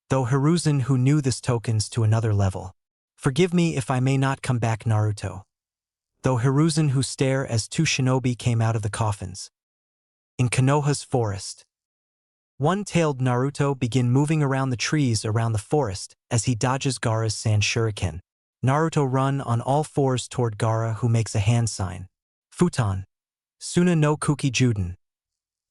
Though Hiruzen who knew this tokens to another level. Forgive me if I may not come back, Naruto. Though Hiruzen who stare as 2 shinobi came out of the coffins. In Konoha's forest. One-tailed Naruto begin moving around the trees around the forest as he dodges Gaara's sand shuriken. Naruto run on all 4s toward Gaara, who makes a hand sign. Futon. Suna no Kuki Juden,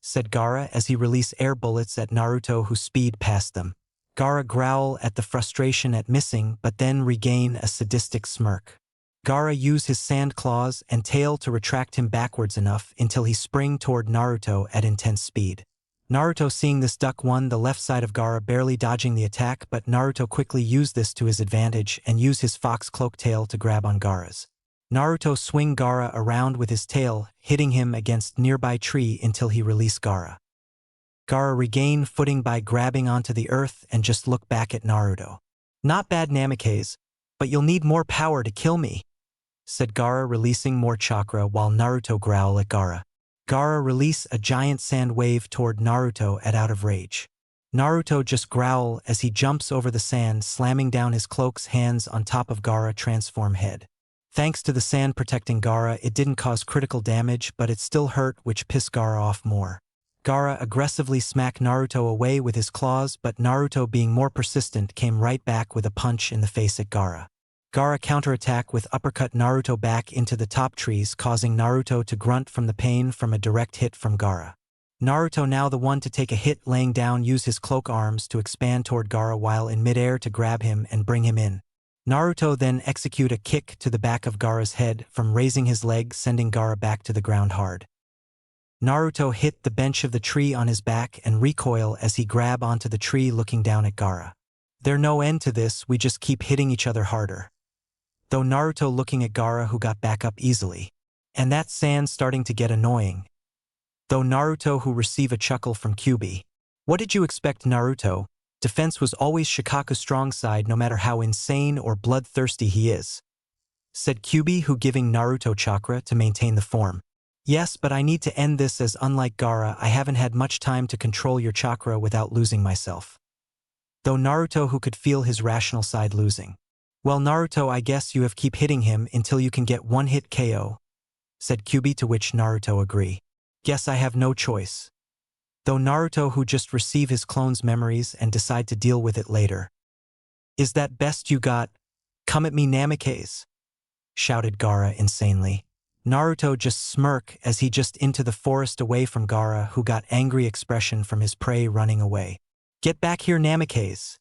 said Gaara as he release air bullets at Naruto, who speed past them. Gaara growl at the frustration at missing but then regain a sadistic smirk. Gaara use his sand claws and tail to retract him backwards enough until he spring toward Naruto at intense speed. Naruto seeing this duck one the left side of Gaara, barely dodging the attack, but Naruto quickly used this to his advantage and use his fox cloak tail to grab on Gaara's. Naruto swing Gaara around with his tail, hitting him against nearby tree until he release Gaara. Gaara regain footing by grabbing onto the earth and just look back at Naruto. Not bad, Namikaze, but you'll need more power to kill me, said Gaara, releasing more chakra while Naruto growl at Gaara. Gaara release a giant sand wave toward Naruto at out of rage. Naruto just growl as he jumps over the sand, slamming down his cloak's hands on top of Gaara transform head. Thanks to the sand protecting Gaara, it didn't cause critical damage, but it still hurt, which pissed Gaara off more. Gaara aggressively smacked Naruto away with his claws, but Naruto, being more persistent, came right back with a punch in the face at Gaara. Gaara counterattack with uppercut Naruto back into the top trees, causing Naruto to grunt from the pain from a direct hit from Gaara. Naruto, now the one to take a hit, laying down, use his cloak arms to expand toward Gaara while in midair to grab him and bring him in. Naruto then execute a kick to the back of Gaara's head from raising his leg, sending Gaara back to the ground hard. Naruto hit the bench of the tree on his back and recoil as he grab onto the tree, looking down at Gaara. There's no end to this, we just keep hitting each other harder. Though Naruto looking at Gaara, who got back up easily. And that sand starting to get annoying. Though Naruto who receive a chuckle from Kyuubi. What did you expect, Naruto? Defense was always Shikaku's strong side, no matter how insane or bloodthirsty he is, said Kyuubi, who giving Naruto chakra to maintain the form. Yes, but I need to end this, as unlike Gaara, I haven't had much time to control your chakra without losing myself. Though Naruto who could feel his rational side losing. Well, Naruto, I guess you have keep hitting him until you can get one hit KO, said Kyuubi, to which Naruto agree. Guess I have no choice. Though Naruto who just receive his clone's memories and decide to deal with it later. Is that best you got? Come at me, Namikaze, shouted Gaara insanely. Naruto just smirk as he just into the forest away from Gaara, who got angry expression from his prey running away. Get back here, Namikaze,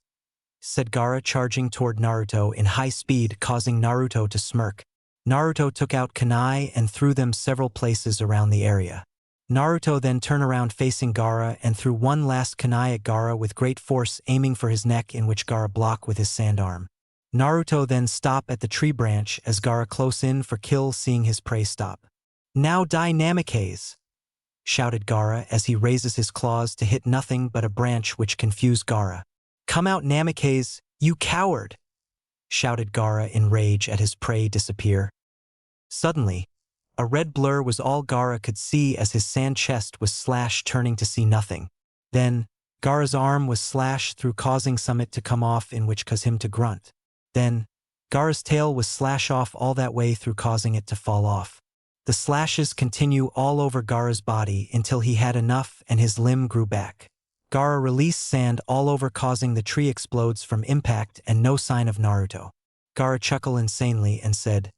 said Gaara, charging toward Naruto in high speed, causing Naruto to smirk. Naruto took out kunai and threw them several places around the area. Naruto then turned around facing Gaara and threw one last kunai at Gaara with great force, aiming for his neck, in which Gaara blocked with his sand arm. Naruto then stop at the tree branch as Gaara close in for kill, seeing his prey stop. Now die, Namikaze, shouted Gaara as he raises his claws to hit nothing but a branch, which confused Gaara. Come out, Namikaze, you coward, shouted Gaara in rage at his prey disappear. Suddenly, a red blur was all Gaara could see as his sand chest was slashed, turning to see nothing. Then, Gaara's arm was slashed through, causing Summit to come off, in which caused him to grunt. Then, Gaara's tail was slashed off all that way through, causing it to fall off. The slashes continue all over Gaara's body until he had enough and his limb grew back. Gaara released sand all over, causing the tree explodes from impact, and no sign of Naruto. Gaara chuckled insanely and said,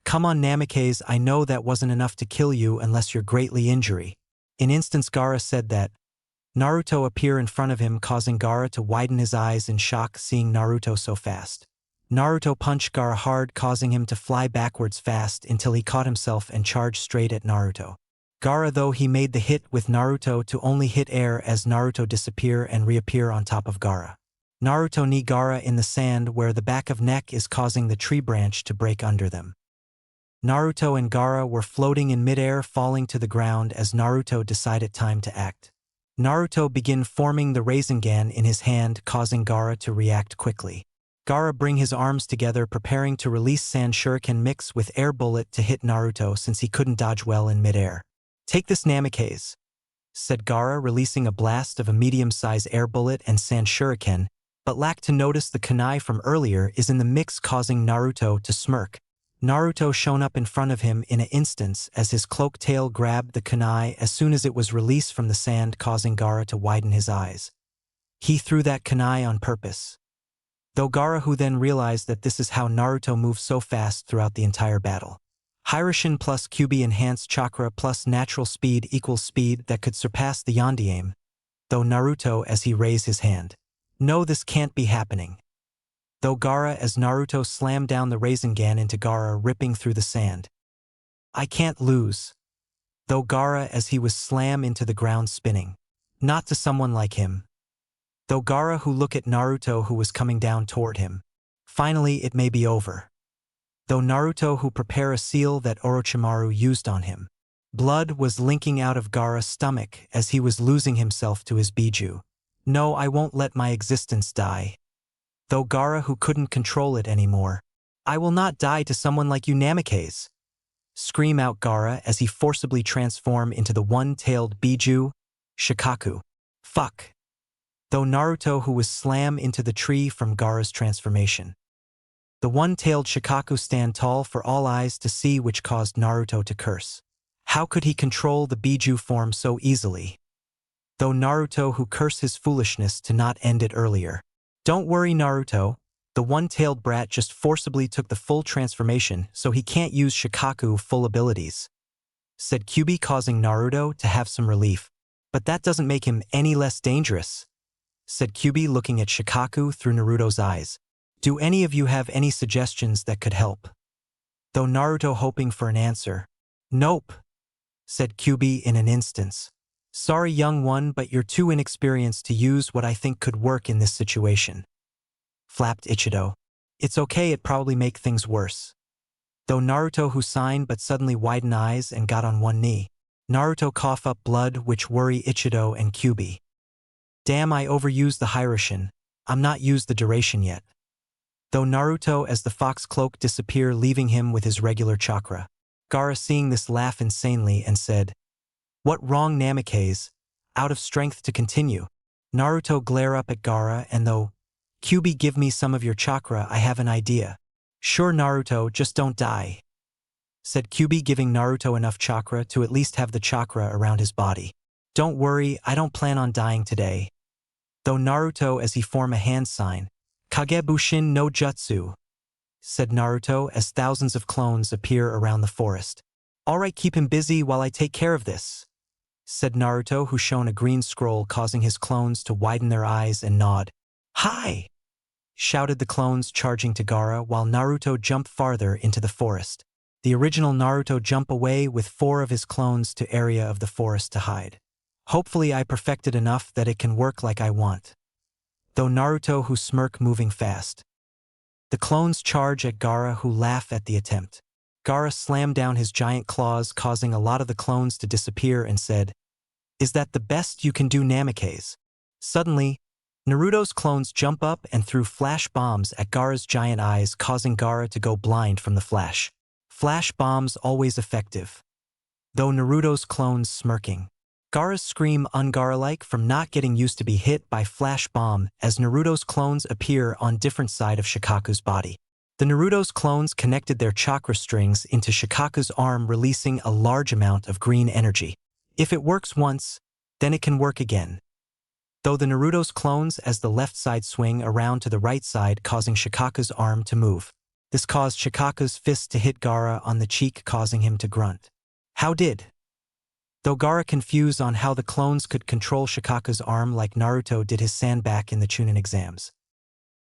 Come on Namikaze, I know that wasn't enough to kill you unless you're greatly injury. In instance Gaara said that. Naruto appear in front of him causing Gaara to widen his eyes in shock seeing Naruto so fast. Naruto punched Gaara hard causing him to fly backwards fast until he caught himself and charged straight at Naruto. Gaara though he made the hit with Naruto to only hit air as Naruto disappear and reappear on top of Gaara. Naruto knee Gaara in the sand where the back of neck is causing the tree branch to break under them. Naruto and Gaara were floating in midair falling to the ground as Naruto decided time to act. Naruto begin forming the Rasengan in his hand causing Gaara to react quickly. Gaara bring his arms together preparing to release Sand Shuriken mix with air bullet to hit Naruto since he couldn't dodge well in midair. Take this Namikaze, said Gaara releasing a blast of a medium-sized air bullet and Sand Shuriken, but lacked to notice the kunai from earlier is in the mix causing Naruto to smirk. Naruto shown up in front of him in an instant as his cloak tail grabbed the kunai as soon as it was released from the sand causing Gaara to widen his eyes. He threw that kunai on purpose. Though Gaara who then realized that this is how Naruto moves so fast throughout the entire battle. Hiraishin plus Kyuubi enhanced chakra plus natural speed equals speed that could surpass the Yondiame, though Naruto as he raised his hand. No, this can't be happening. Though Gaara as Naruto slammed down the Rasengan into Gaara ripping through the sand. I can't lose. Though Gaara as he was slammed into the ground spinning. Not to someone like him. Though Gaara who look at Naruto who was coming down toward him. Finally it may be over. Though Naruto who prepare a seal that Orochimaru used on him. Blood was linking out of Gaara's stomach as he was losing himself to his Biju. No, I won't let my existence die. Though Gaara who couldn't control it anymore. I will not die to someone like you Namikaze. Scream out Gaara as he forcibly transform into the one-tailed Biju, Shikaku. Fuck. Though Naruto who was slammed into the tree from Gaara's transformation. The one-tailed Shikaku stand tall for all eyes to see which caused Naruto to curse. How could he control the Biju form so easily? Though Naruto who cursed his foolishness to not end it earlier. Don't worry Naruto, the one-tailed brat just forcibly took the full transformation so he can't use Shikaku full abilities. Said Kyuubi causing Naruto to have some relief. But that doesn't make him any less dangerous. Said Kyuubi looking at Shikaku through Naruto's eyes. Do any of you have any suggestions that could help? Though Naruto hoping for an answer. Nope. Said Kyuubi in an instance. Sorry young one but you're too inexperienced to use what I think could work in this situation. Flapped Ichido. It's okay it probably make things worse. Though Naruto who signed but suddenly widened eyes and got on one knee. Naruto cough up blood which worry Ichido and Kyuubi. Damn I overused the Hiraishin. I'm not used the duration yet. Though Naruto as the fox cloak disappear leaving him with his regular chakra. Gaara seeing this laugh insanely and said, what wrong Namikaze? Out of strength to continue. Naruto glare up at Gaara and though, Kyuubi give me some of your chakra I have an idea. Sure Naruto just don't die. Said Kyuubi giving Naruto enough chakra to at least have the chakra around his body. Don't worry I don't plan on dying today. Though Naruto as he form a hand sign. Kagebushin no Jutsu. Said Naruto as thousands of clones appear around the forest. Alright keep him busy while I take care of this. Said Naruto who shown a green scroll causing his clones to widen their eyes and nod. Hi! Shouted the clones charging to Gaara while Naruto jumped farther into the forest. The original Naruto jump away with 4 of his clones to area of the forest to hide. Hopefully I perfected enough that it can work like I want. Though Naruto who smirk moving fast. The clones charge at Gaara who laugh at the attempt. Gaara slammed down his giant claws causing a lot of the clones to disappear and said, is that the best you can do Namikaze? Suddenly, Naruto's clones jump up and threw flash bombs at Gaara's giant eyes causing Gaara to go blind from the flash. Flash bombs always effective. Though Naruto's clones smirking. Gaara's scream Gaara-like from not getting used to be hit by flash bomb as Naruto's clones appear on different side of Shikaku's body. The Naruto's clones connected their chakra strings into Shikaku's arm releasing a large amount of green energy. If it works once, then it can work again. Though the Naruto's clones as the left side swing around to the right side causing Shikaku's arm to move. This caused Shikaku's fist to hit Gaara on the cheek, causing him to grunt. How did? Though Gaara confused on how the clones could control Shikaku's arm like Naruto did his sandbag in the Chunin exams.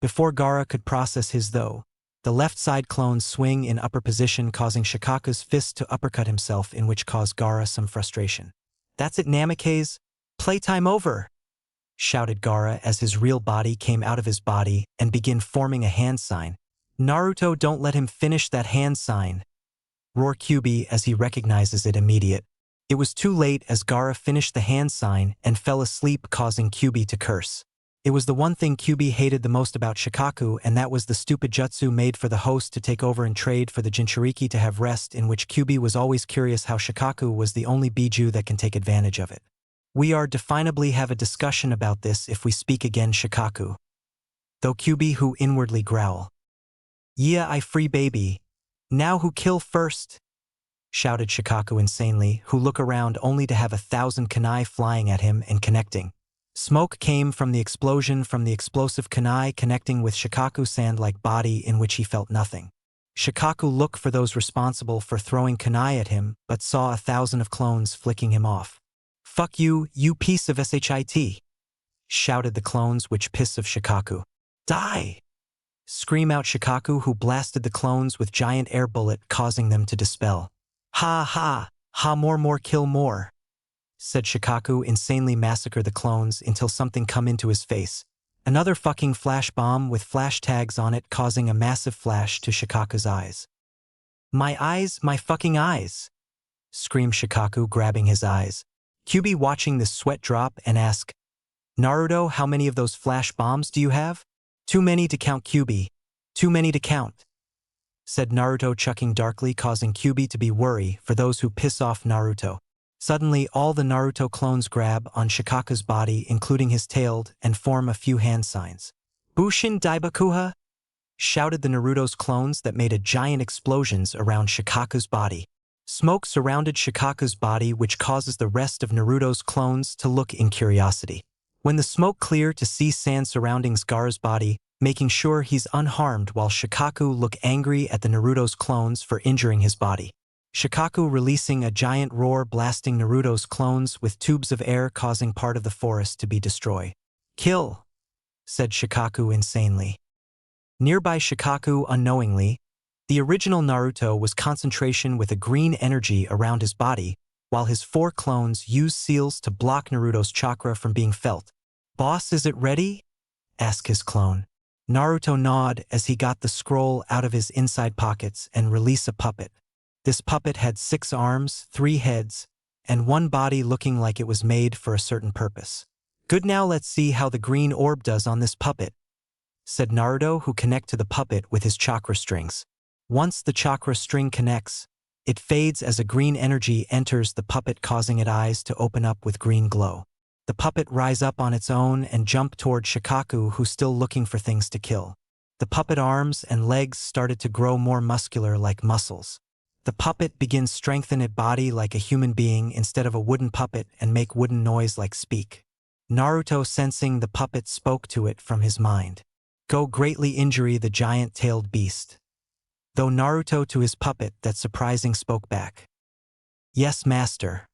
Before Gaara could process his though, the left side clones swing in upper position, causing Shikaku's fist to uppercut himself, in which caused Gaara some frustration. That's it, Namikaze. Playtime over! Shouted Gaara as his real body came out of his body and began forming a hand sign. Naruto, don't let him finish that hand sign! Roar Kyuubi as he recognizes it immediate. It was too late as Gaara finished the hand sign and fell asleep, causing Kyuubi to curse. It was the one thing Kyuubi hated the most about Shikaku, and that was the stupid jutsu made for the host to take over and trade for the Jinchuriki to have rest, in which Kyuubi was always curious how Shikaku was the only Biju that can take advantage of it. We are definably have a discussion about this if we speak again, Shikaku. Though Kyuubi who inwardly growl. Yeah, I free baby. Now who kill first? Shouted Shikaku insanely, who look around only to have 1,000 kunai flying at him and connecting. Smoke came from the explosion from the explosive kunai connecting with Shikaku's sand-like body, in which he felt nothing. Shikaku looked for those responsible for throwing kunai at him, but saw 1,000 of clones flicking him off. Fuck you, you piece of shit! Shouted the clones, which piss of Shikaku. Die! Scream out Shikaku, who blasted the clones with giant air bullet, causing them to dispel. Ha ha, ha, more kill more, said Shikaku, insanely massacre the clones until something come into his face. Another fucking flash bomb with flash tags on it, causing a massive flash to Shikaku's eyes. My eyes, my fucking eyes! Screamed Shikaku, grabbing his eyes. Kyuubi watching this sweat drop and ask, Naruto, how many of those flash bombs do you have? Too many to count, Kyuubi. Too many to count, said Naruto, chucking darkly, causing Kyuubi to be worried for those who piss off Naruto. Suddenly, all the Naruto clones grab on Shikaku's body, including his tail, and form a few hand signs. Bushin Daibakuha! Shouted the Naruto's clones that made a giant explosions around Shikaku's body. Smoke surrounded Shikaku's body, which causes the rest of Naruto's clones to look in curiosity. When the smoke cleared to see sand surrounding Gaara's body, making sure he's unharmed, while Shikaku look angry at the Naruto's clones for injuring his body. Shikaku releasing a giant roar, blasting Naruto's clones with tubes of air, causing part of the forest to be destroyed. Kill, said Shikaku insanely. Nearby Shikaku unknowingly, the original Naruto was concentration with a green energy around his body, while his 4 clones used seals to block Naruto's chakra from being felt. Boss, is it ready? Asked his clone. Naruto nodded as he got the scroll out of his inside pockets and released a puppet. This puppet had 6 arms, 3 heads, and 1 body, looking like it was made for a certain purpose. Good, now let's see how the green orb does on this puppet, said Naruto, who connect to the puppet with his chakra strings. Once the chakra string connects, it fades as a green energy enters the puppet, causing its eyes to open up with green glow. The puppet rise up on its own and jump toward Shikaku, who's still looking for things to kill. The puppet arms and legs started to grow more muscular like muscles. The puppet begins strengthen its body like a human being instead of a wooden puppet and make wooden noise like speak. Naruto, sensing the puppet, spoke to it from his mind. Go greatly injury the giant-tailed beast. Though Naruto to his puppet that surprising spoke back. Yes, master.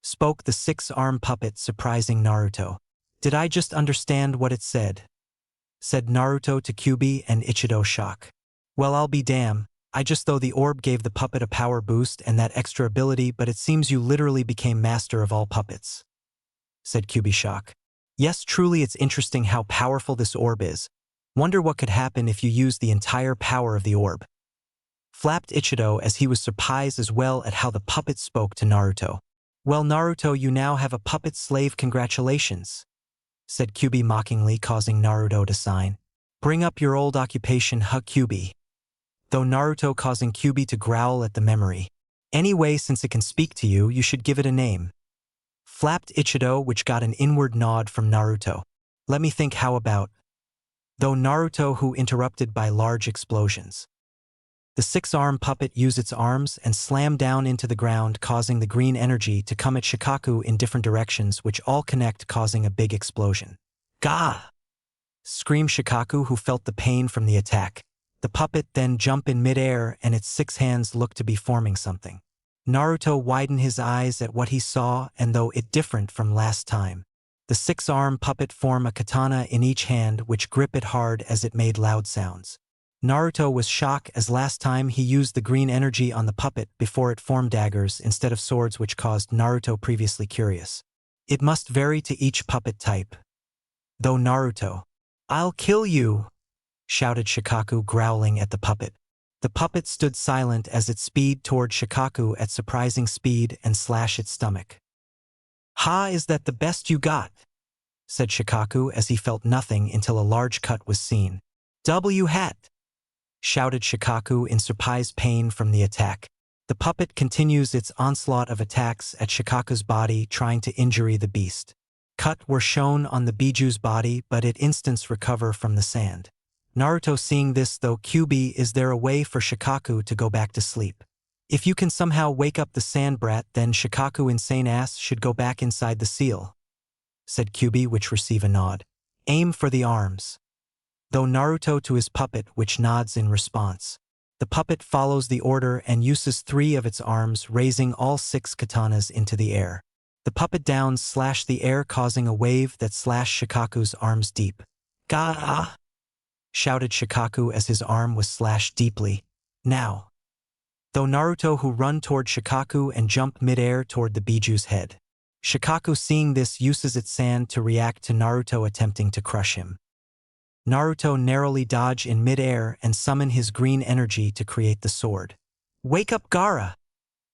Spoke the 6-arm puppet, surprising Naruto. Did I just understand what it said? Said Naruto to Kyuubi and Ichido, shock. Well, I'll be damned. I just thought the orb gave the puppet a power boost and that extra ability, but it seems you literally became master of all puppets, said Kyuubi, shock. Yes, truly it's interesting how powerful this orb is. Wonder what could happen if you used the entire power of the orb. Flapped Ichido as he was surprised as well at how the puppet spoke to Naruto. Well, Naruto, you now have a puppet slave, congratulations, said Kyuubi mockingly, causing Naruto to sign. Bring up your old occupation, Kyuubi. Though Naruto, causing Kyuubi to growl at the memory. Anyway, since it can speak to you, you should give it a name. Flapped Ichido, which got an inward nod from Naruto. Let me think, how about? Though Naruto, who interrupted by large explosions. The 6-arm puppet used its arms and slammed down into the ground, causing the green energy to come at Shikaku in different directions, which all connect, causing a big explosion. Gah! Screamed Shikaku, who felt the pain from the attack. The puppet then jumped in midair and its 6 hands looked to be forming something. Naruto widened his eyes at what he saw, and though it different from last time, the 6-arm puppet formed a katana in each hand which grip it hard as it made loud sounds. Naruto was shocked as last time he used the green energy on the puppet before it formed daggers instead of swords, which caused Naruto previously curious. It must vary to each puppet type. Though Naruto, "I'll kill you!" shouted Shikaku, growling at the puppet. The puppet stood silent as it speed toward Shikaku at surprising speed and slashed its stomach. "Ha, is that the best you got?" said Shikaku as he felt nothing until a large cut was seen. "W hat!" shouted Shikaku in surprised pain from the attack. The puppet continues its onslaught of attacks at Shikaku's body, trying to injure the beast. Cut were shown on the Biju's body, but it instantly recover from the sand. Naruto seeing this, though, "QB, is there a way for Shikaku to go back to sleep? If you can somehow wake up the sand brat, then Shikaku insane ass should go back inside the seal," said QB, which receive a nod. "Aim for the arms." Though Naruto to his puppet, which nods in response. The puppet follows the order and uses 3 of its arms, raising all 6 katanas into the air. The puppet downs slash the air, causing a wave that slashed Shikaku's arms deep. "Ga!" shouted Shikaku as his arm was slashed deeply. "Now!" Though Naruto who run toward Shikaku and jump mid-air toward the Biju's head. Shikaku seeing this uses its sand to react to Naruto attempting to crush him. Naruto narrowly dodge in mid-air and summon his green energy to create the sword. "Wake up, Gaara!"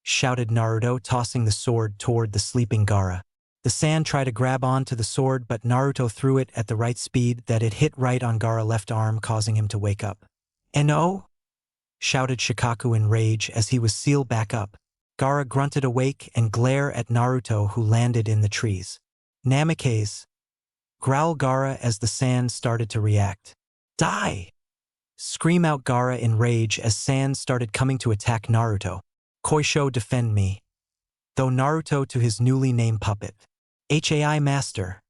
shouted Naruto, tossing the sword toward the sleeping Gaara. The sand tried to grab onto the sword, but Naruto threw it at the right speed that it hit right on Gaara's left arm, causing him to wake up. "No!" shouted Shikaku in rage as he was sealed back up. Gaara grunted awake and glared at Naruto, who landed in the trees. "Namikaze!" growled Gaara as the sand started to react. "Die!" scream out Gaara in rage as sand started coming to attack Naruto. "Koisho, defend me!" Though Naruto to his newly named puppet. "Hai master!"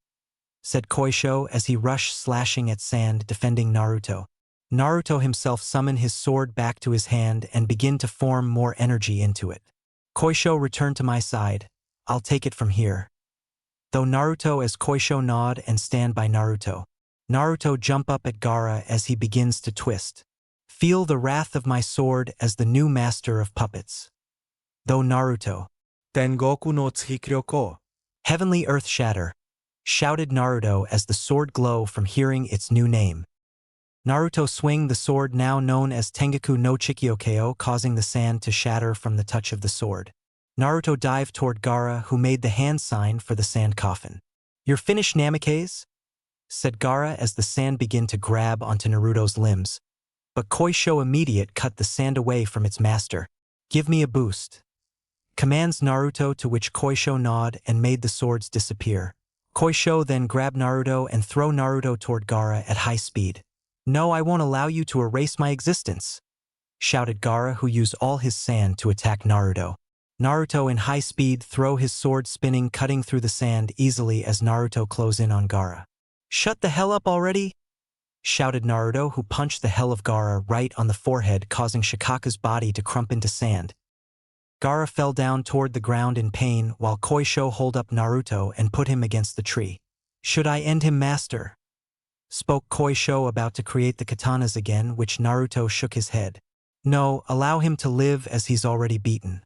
said Koisho as he rushed slashing at sand, defending Naruto. Naruto himself summoned his sword back to his hand and began to form more energy into it. "Koisho, return to my side. I'll take it from here." Though Naruto as Koisho nod and stand by Naruto. Naruto jump up at Gaara as he begins to twist. "Feel the wrath of my sword as the new master of puppets." Though Naruto. Tengoku no Tsuhikyo ko. Heavenly earth shatter, shouted Naruto as the sword glow from hearing its new name. Naruto swing the sword now known as Tengoku no Chikyokeo, causing the sand to shatter from the touch of the sword. Naruto dived toward Gaara, who made the hand sign for the sand coffin. "You're finished, Namikaze?" said Gaara as the sand began to grab onto Naruto's limbs. But Koisho immediate cut the sand away from its master. "Give me a boost," commands Naruto, to which Koisho nod and made the swords disappear. Koisho then grabbed Naruto and throw Naruto toward Gaara at high speed. "No, I won't allow you to erase my existence," shouted Gaara, who used all his sand to attack Naruto. Naruto in high speed throw his sword spinning, cutting through the sand easily as Naruto close in on Gaara. "Shut the hell up already!" shouted Naruto, who punched the hell of Gaara right on the forehead, causing Shikaku's body to crump into sand. Gaara fell down toward the ground in pain while Koisho hold up Naruto and put him against the tree. "Should I end him, master?" spoke Koisho, about to create the katanas again, which Naruto shook his head. "No, allow him to live as he's already beaten."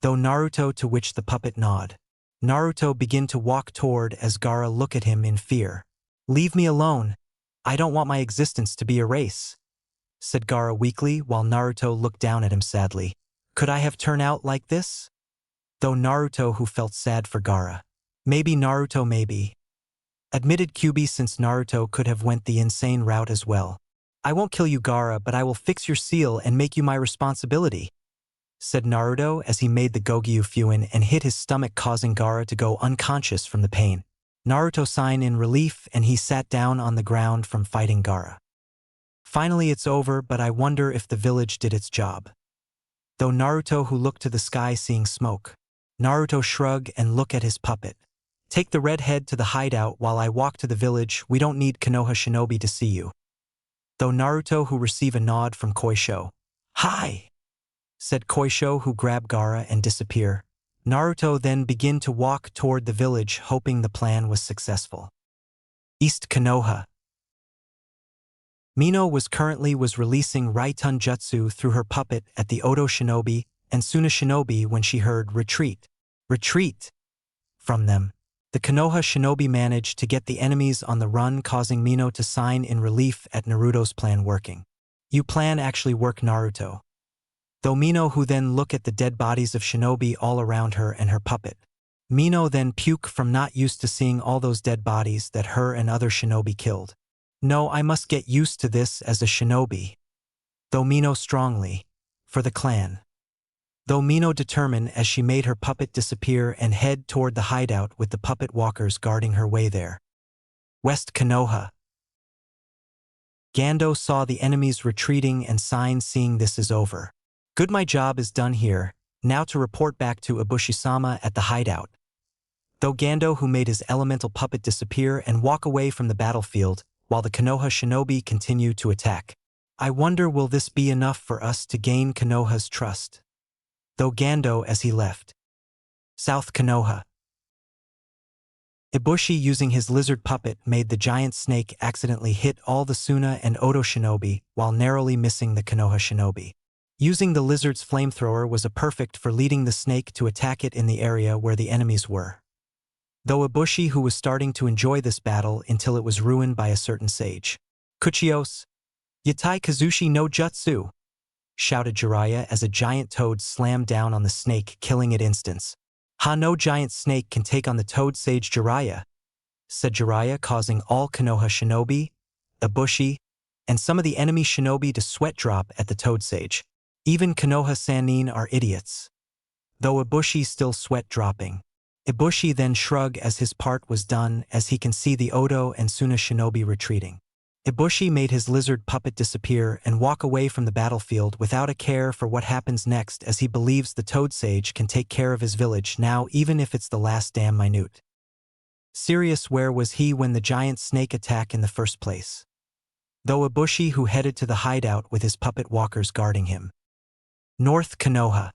Though Naruto, to which the puppet nod. Naruto begin to walk toward as Gaara look at him in fear. "Leave me alone. I don't want my existence to be erased," said Gaara weakly while Naruto looked down at him sadly. "Could I have turned out like this?" Though Naruto, who felt sad for Gaara. "Maybe, Naruto, maybe," admitted Kyuubi, since Naruto could have went the insane route as well. "I won't kill you, Gaara, but I will fix your seal and make you my responsibility," said Naruto as he made the Gogyu Fuin and hit his stomach, causing Gaara to go unconscious from the pain. Naruto sighed in relief and he sat down on the ground from fighting Gaara. "Finally it's over, but I wonder if the village did its job." Though Naruto, who looked to the sky seeing smoke. Naruto shrug and look at his puppet. "Take the red head to the hideout while I walk to the village. We don't need Konoha Shinobi to see you." though Naruto who receive a nod from Koisho. "Hi!" said Koisho, who grab Gaara and disappear. Naruto then begin to walk toward the village, hoping the plan was successful. East Konoha. Mino was releasing Raitun Jutsu through her puppet at the Odo Shinobi and Suna Shinobi when she heard "retreat, retreat" from them. The Konoha Shinobi managed to get the enemies on the run, causing Mino to sign in relief at Naruto's plan working. "You plan actually work, Naruto." Though Mino who then look at the dead bodies of shinobi all around her and her puppet. Mino then puke from not used to seeing all those dead bodies that her and other shinobi killed. "No, I must get used to this as a shinobi." Though Mino strongly, for the clan. Though Mino determined as she made her puppet disappear and head toward the hideout with the puppet walkers guarding her way there. West Konoha. Gando saw the enemies retreating and signed, seeing this is over. "Good, my job is done here, now to report back to Ibushi-sama at the hideout." Though Gando who made his elemental puppet disappear and walk away from the battlefield, while the Konoha shinobi continue to attack. "I wonder will this be enough for us to gain Konoha's trust?" Though Gando as he left. South Konoha. Ibushi using his lizard puppet made the giant snake accidentally hit all the Suna and Odo shinobi while narrowly missing the Konoha shinobi. Using the lizard's flamethrower was a perfect for leading the snake to attack it in the area where the enemies were. Though Ibushi who was starting to enjoy this battle until it was ruined by a certain sage. "Kuchios, Yatai Kazushi no Jutsu!" shouted Jiraiya as a giant toad slammed down on the snake, killing it instantly. "Ha, no giant snake can take on the toad sage Jiraiya," said Jiraiya, causing all Konoha shinobi, Ibushi, and some of the enemy shinobi to sweat drop at the toad sage. Even Konoha Sannin are idiots. Though Ibushi still sweat dropping. Ibushi then shrug as his part was done as he can see the Odo and Suna shinobi retreating. Ibushi made his lizard puppet disappear and walk away from the battlefield without a care for what happens next, as he believes the toad sage can take care of his village now, even if it's the last damn minute. Serious, where was he when the giant snake attack in the first place? Though Ibushi who headed to the hideout with his puppet walkers guarding him. North Konoha.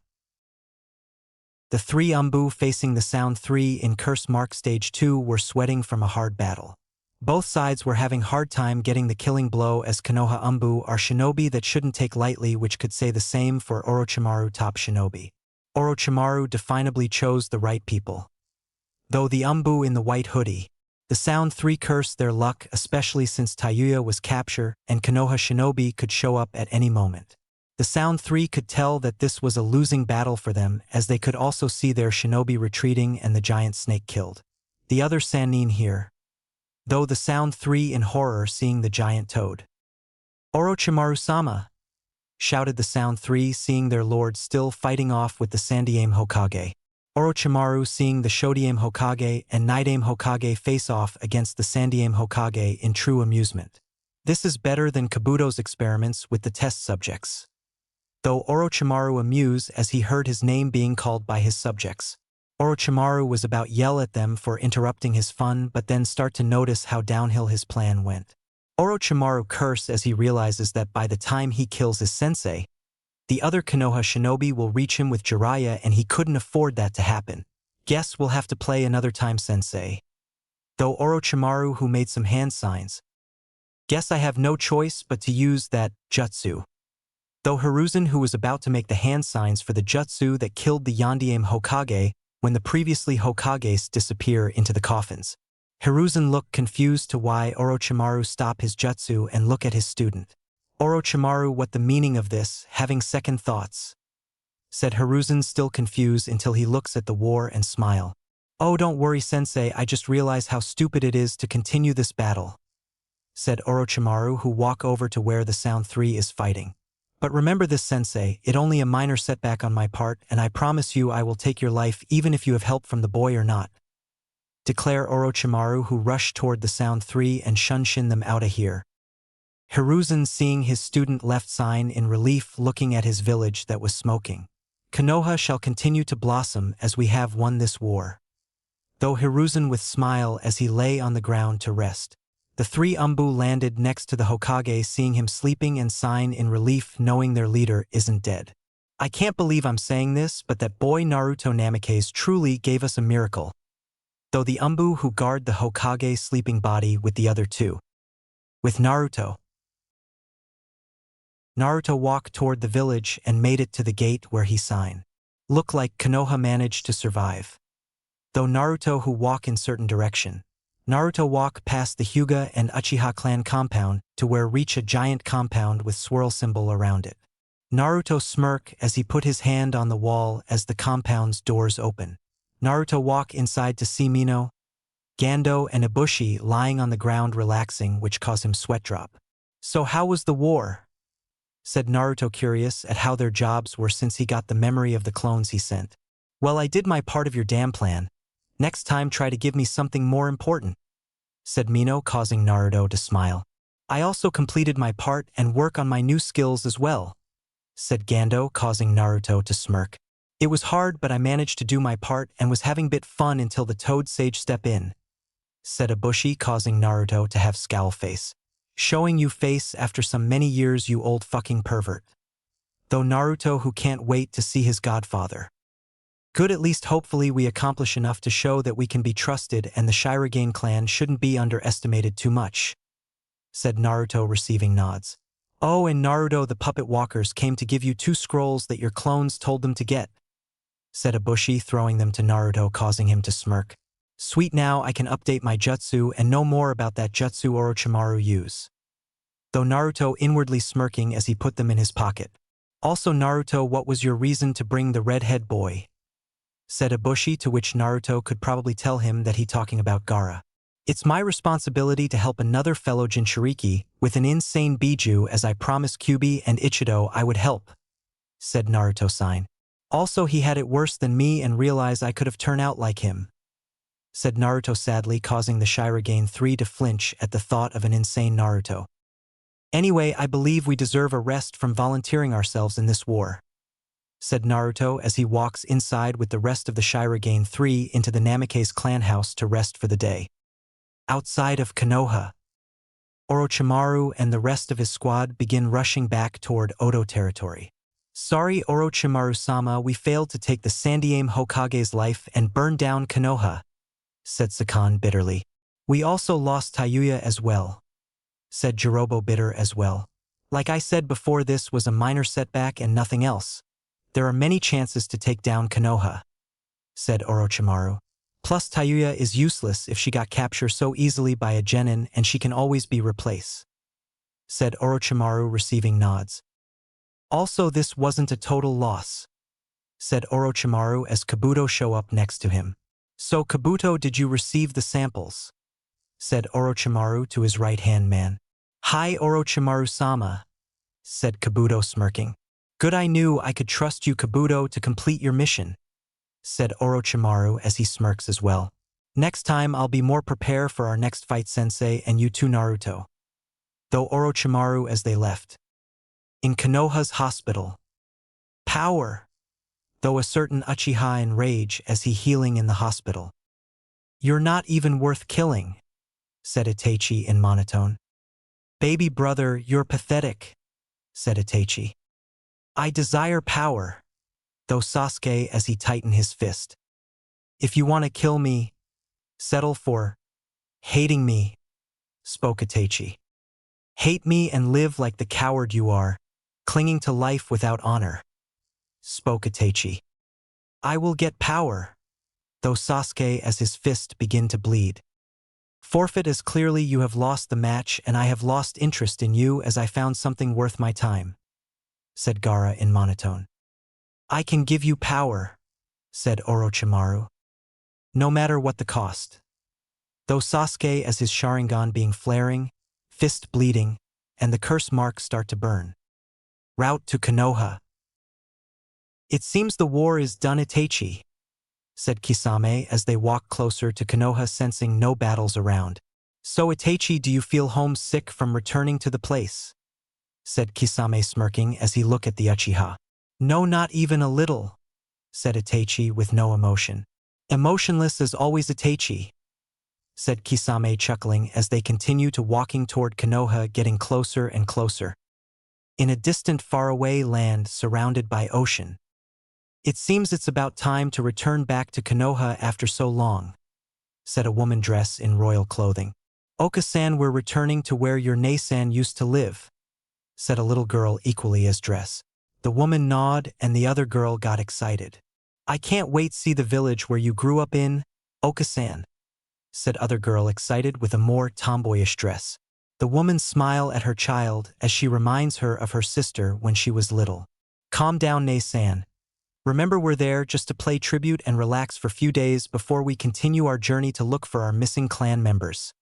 The three Umbu facing the Sound 3 in Curse Mark Stage 2 were sweating from a hard battle. Both sides were having hard time getting the killing blow, as Konoha Umbu are shinobi that shouldn't take lightly, which could say the same for Orochimaru top shinobi. Orochimaru definably chose the right people. Though the Umbu in the white hoodie, the Sound 3 cursed their luck, especially since Tayuya was captured and Konoha shinobi could show up at any moment. The Sound 3 could tell that this was a losing battle for them, as they could also see their shinobi retreating and the giant snake killed. The other Sannin here. Though the Sound 3 in horror seeing the giant toad. "Orochimaru-sama!" shouted the Sound 3, seeing their lord still fighting off with the Sandaime Hokage. Orochimaru seeing the Shodiame Hokage and Nidaime Hokage face off against the Sandaime Hokage in true amusement. This is better than Kabuto's experiments with the test subjects. Though Orochimaru amused as he heard his name being called by his subjects. Orochimaru was about yell at them for interrupting his fun, but then start to notice how downhill his plan went. Orochimaru curse as he realizes that by the time he kills his sensei, the other Konoha shinobi will reach him with Jiraiya, and he couldn't afford that to happen. "Guess we'll have to play another time, sensei." Though Orochimaru who made some hand signs. "Guess I have no choice but to use that jutsu." Though Hiruzen who was about to make the hand signs for the jutsu that killed the Yondaime Hokage when the previously Hokages disappear into the coffins. Hiruzen looked confused to why Orochimaru stop his jutsu and look at his student. "Orochimaru, what the meaning of this, having second thoughts?" said Hiruzen, still confused, until he looks at the war and smile. "Oh, don't worry, sensei, I just realize how stupid it is to continue this battle," said Orochimaru, who walk over to where the Sound 3 is fighting. "But remember this, sensei, it only a minor setback on my part, and I promise you I will take your life even if you have help from the boy or not," declare Orochimaru, who rushed toward the Sound 3 and shunshin them outta here. Hiruzen seeing his student left sign in relief, looking at his village that was smoking. "Konoha shall continue to blossom as we have won this war." Though Hiruzen with smile as he lay on the ground to rest. The three Umbu landed next to the Hokage, seeing him sleeping and sign in relief, knowing their leader isn't dead. I can't believe I'm saying this, but that boy Naruto Namikaze truly gave us a miracle. Though the Umbu who guard the Hokage's sleeping body with the other two. With Naruto walked toward the village and made it to the gate where he signed. Look like Konoha managed to survive. Though Naruto who walk in certain direction. Naruto walk past the Hyuga and Uchiha clan compound to where reach a giant compound with swirl symbol around it. Naruto smirk as he put his hand on the wall as the compound's doors open. Naruto walk inside to see Mino, Gando and Ibushi lying on the ground relaxing, which caused him sweat drop. So how was the war? Said Naruto, curious at how their jobs were since he got the memory of the clones he sent. Well, I did my part of your damn plan. Next time try to give me something more important, said Mino, causing Naruto to smile. I also completed my part and work on my new skills as well, said Gando, causing Naruto to smirk. It was hard, but I managed to do my part and was having bit fun until the Toad Sage step in, said Ibushi, causing Naruto to have scowl face. Showing you face after some many years, you old fucking pervert. Though Naruto who can't wait to see his godfather. Good, at least hopefully we accomplish enough to show that we can be trusted and the Shirogane clan shouldn't be underestimated too much, said Naruto, receiving nods. Oh, and Naruto, the puppet walkers came to give you 2 scrolls that your clones told them to get, said Ibushi, throwing them to Naruto, causing him to smirk. Sweet, now I can update my jutsu and know more about that jutsu Orochimaru use. Though Naruto inwardly smirking as he put them in his pocket. Also, Naruto, what was your reason to bring the redhead boy? Said Ibushi, to which Naruto could probably tell him that he talking about Gaara. It's my responsibility to help another fellow Jinchuriki with an insane Biju, as I promised Kyuubi and Ichido I would help, said Naruto sign. Also, he had it worse than me and realized I could have turned out like him, said Naruto sadly, causing the Shirogane 3 to flinch at the thought of an insane Naruto. Anyway, I believe we deserve a rest from volunteering ourselves in this war, said Naruto as he walks inside with the rest of the Shirogane 3 into the Namikaze clan house to rest for the day. Outside of Konoha, Orochimaru and the rest of his squad begin rushing back toward Oto territory. Sorry, Orochimaru-sama, we failed to take the Sandaime Hokage's life and burn down Konoha, said Sakan bitterly. We also lost Tayuya as well, said Jirobo bitter as well. Like I said before, this was a minor setback and nothing else. There are many chances to take down Konoha, said Orochimaru. Plus Tayuya is useless if she got captured so easily by a genin, and she can always be replaced, said Orochimaru, receiving nods. Also, this wasn't a total loss, said Orochimaru as Kabuto show up next to him. So Kabuto, did you receive the samples? Said Orochimaru to his right-hand man. Hi Orochimaru-sama, said Kabuto smirking. Good, I knew I could trust you, Kabuto, to complete your mission, said Orochimaru as he smirks as well. Next time I'll be more prepared for our next fight, sensei, and you too, Naruto. Though Orochimaru as they left. In Konoha's hospital. Power. Though a certain Uchiha in rage as he healing in the hospital. You're not even worth killing, said Itachi in monotone. Baby brother, you're pathetic, said Itachi. I desire power, though Sasuke as he tightened his fist. If you want to kill me, settle for hating me, spoke Itachi. Hate me and live like the coward you are, clinging to life without honor, spoke Itachi. I will get power, though Sasuke as his fist begin to bleed. Forfeit, as clearly you have lost the match and I have lost interest in you as I found something worth my time, said Gaara in monotone. I can give you power, said Orochimaru. No matter what the cost. Though Sasuke as his Sharingan being flaring, fist bleeding, and the curse marks start to burn. Route to Konoha. It seems the war is done, Itachi, said Kisame as they walk closer to Konoha, sensing no battles around. So Itachi, do you feel homesick from returning to the place? Said Kisame smirking as he looked at the Uchiha. No, not even a little, said Itachi with no emotion. Emotionless as always, Itachi, said Kisame chuckling as they continue to walking toward Konoha, getting closer and closer. In a distant faraway land surrounded by ocean. It seems it's about time to return back to Konoha after so long, said a woman dressed in royal clothing. Oka-san, we're returning to where your Nei-san used to live, said a little girl equally as dressed. The woman nodded and the other girl got excited. I can't wait to see the village where you grew up in, Oka-san, said other girl excited with a more tomboyish dress. The woman smiled at her child as she reminds her of her sister when she was little. Calm down, Nei-san. Remember, we're there just to play tribute and relax for a few days before we continue our journey to look for our missing clan members,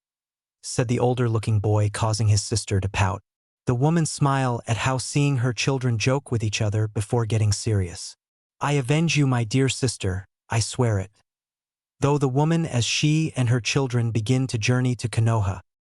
said the older-looking boy, causing his sister to pout. The woman smiled at how seeing her children joke with each other before getting serious. I avenge you, my dear sister, I swear it. Though the woman as she and her children begin to journey to Konoha,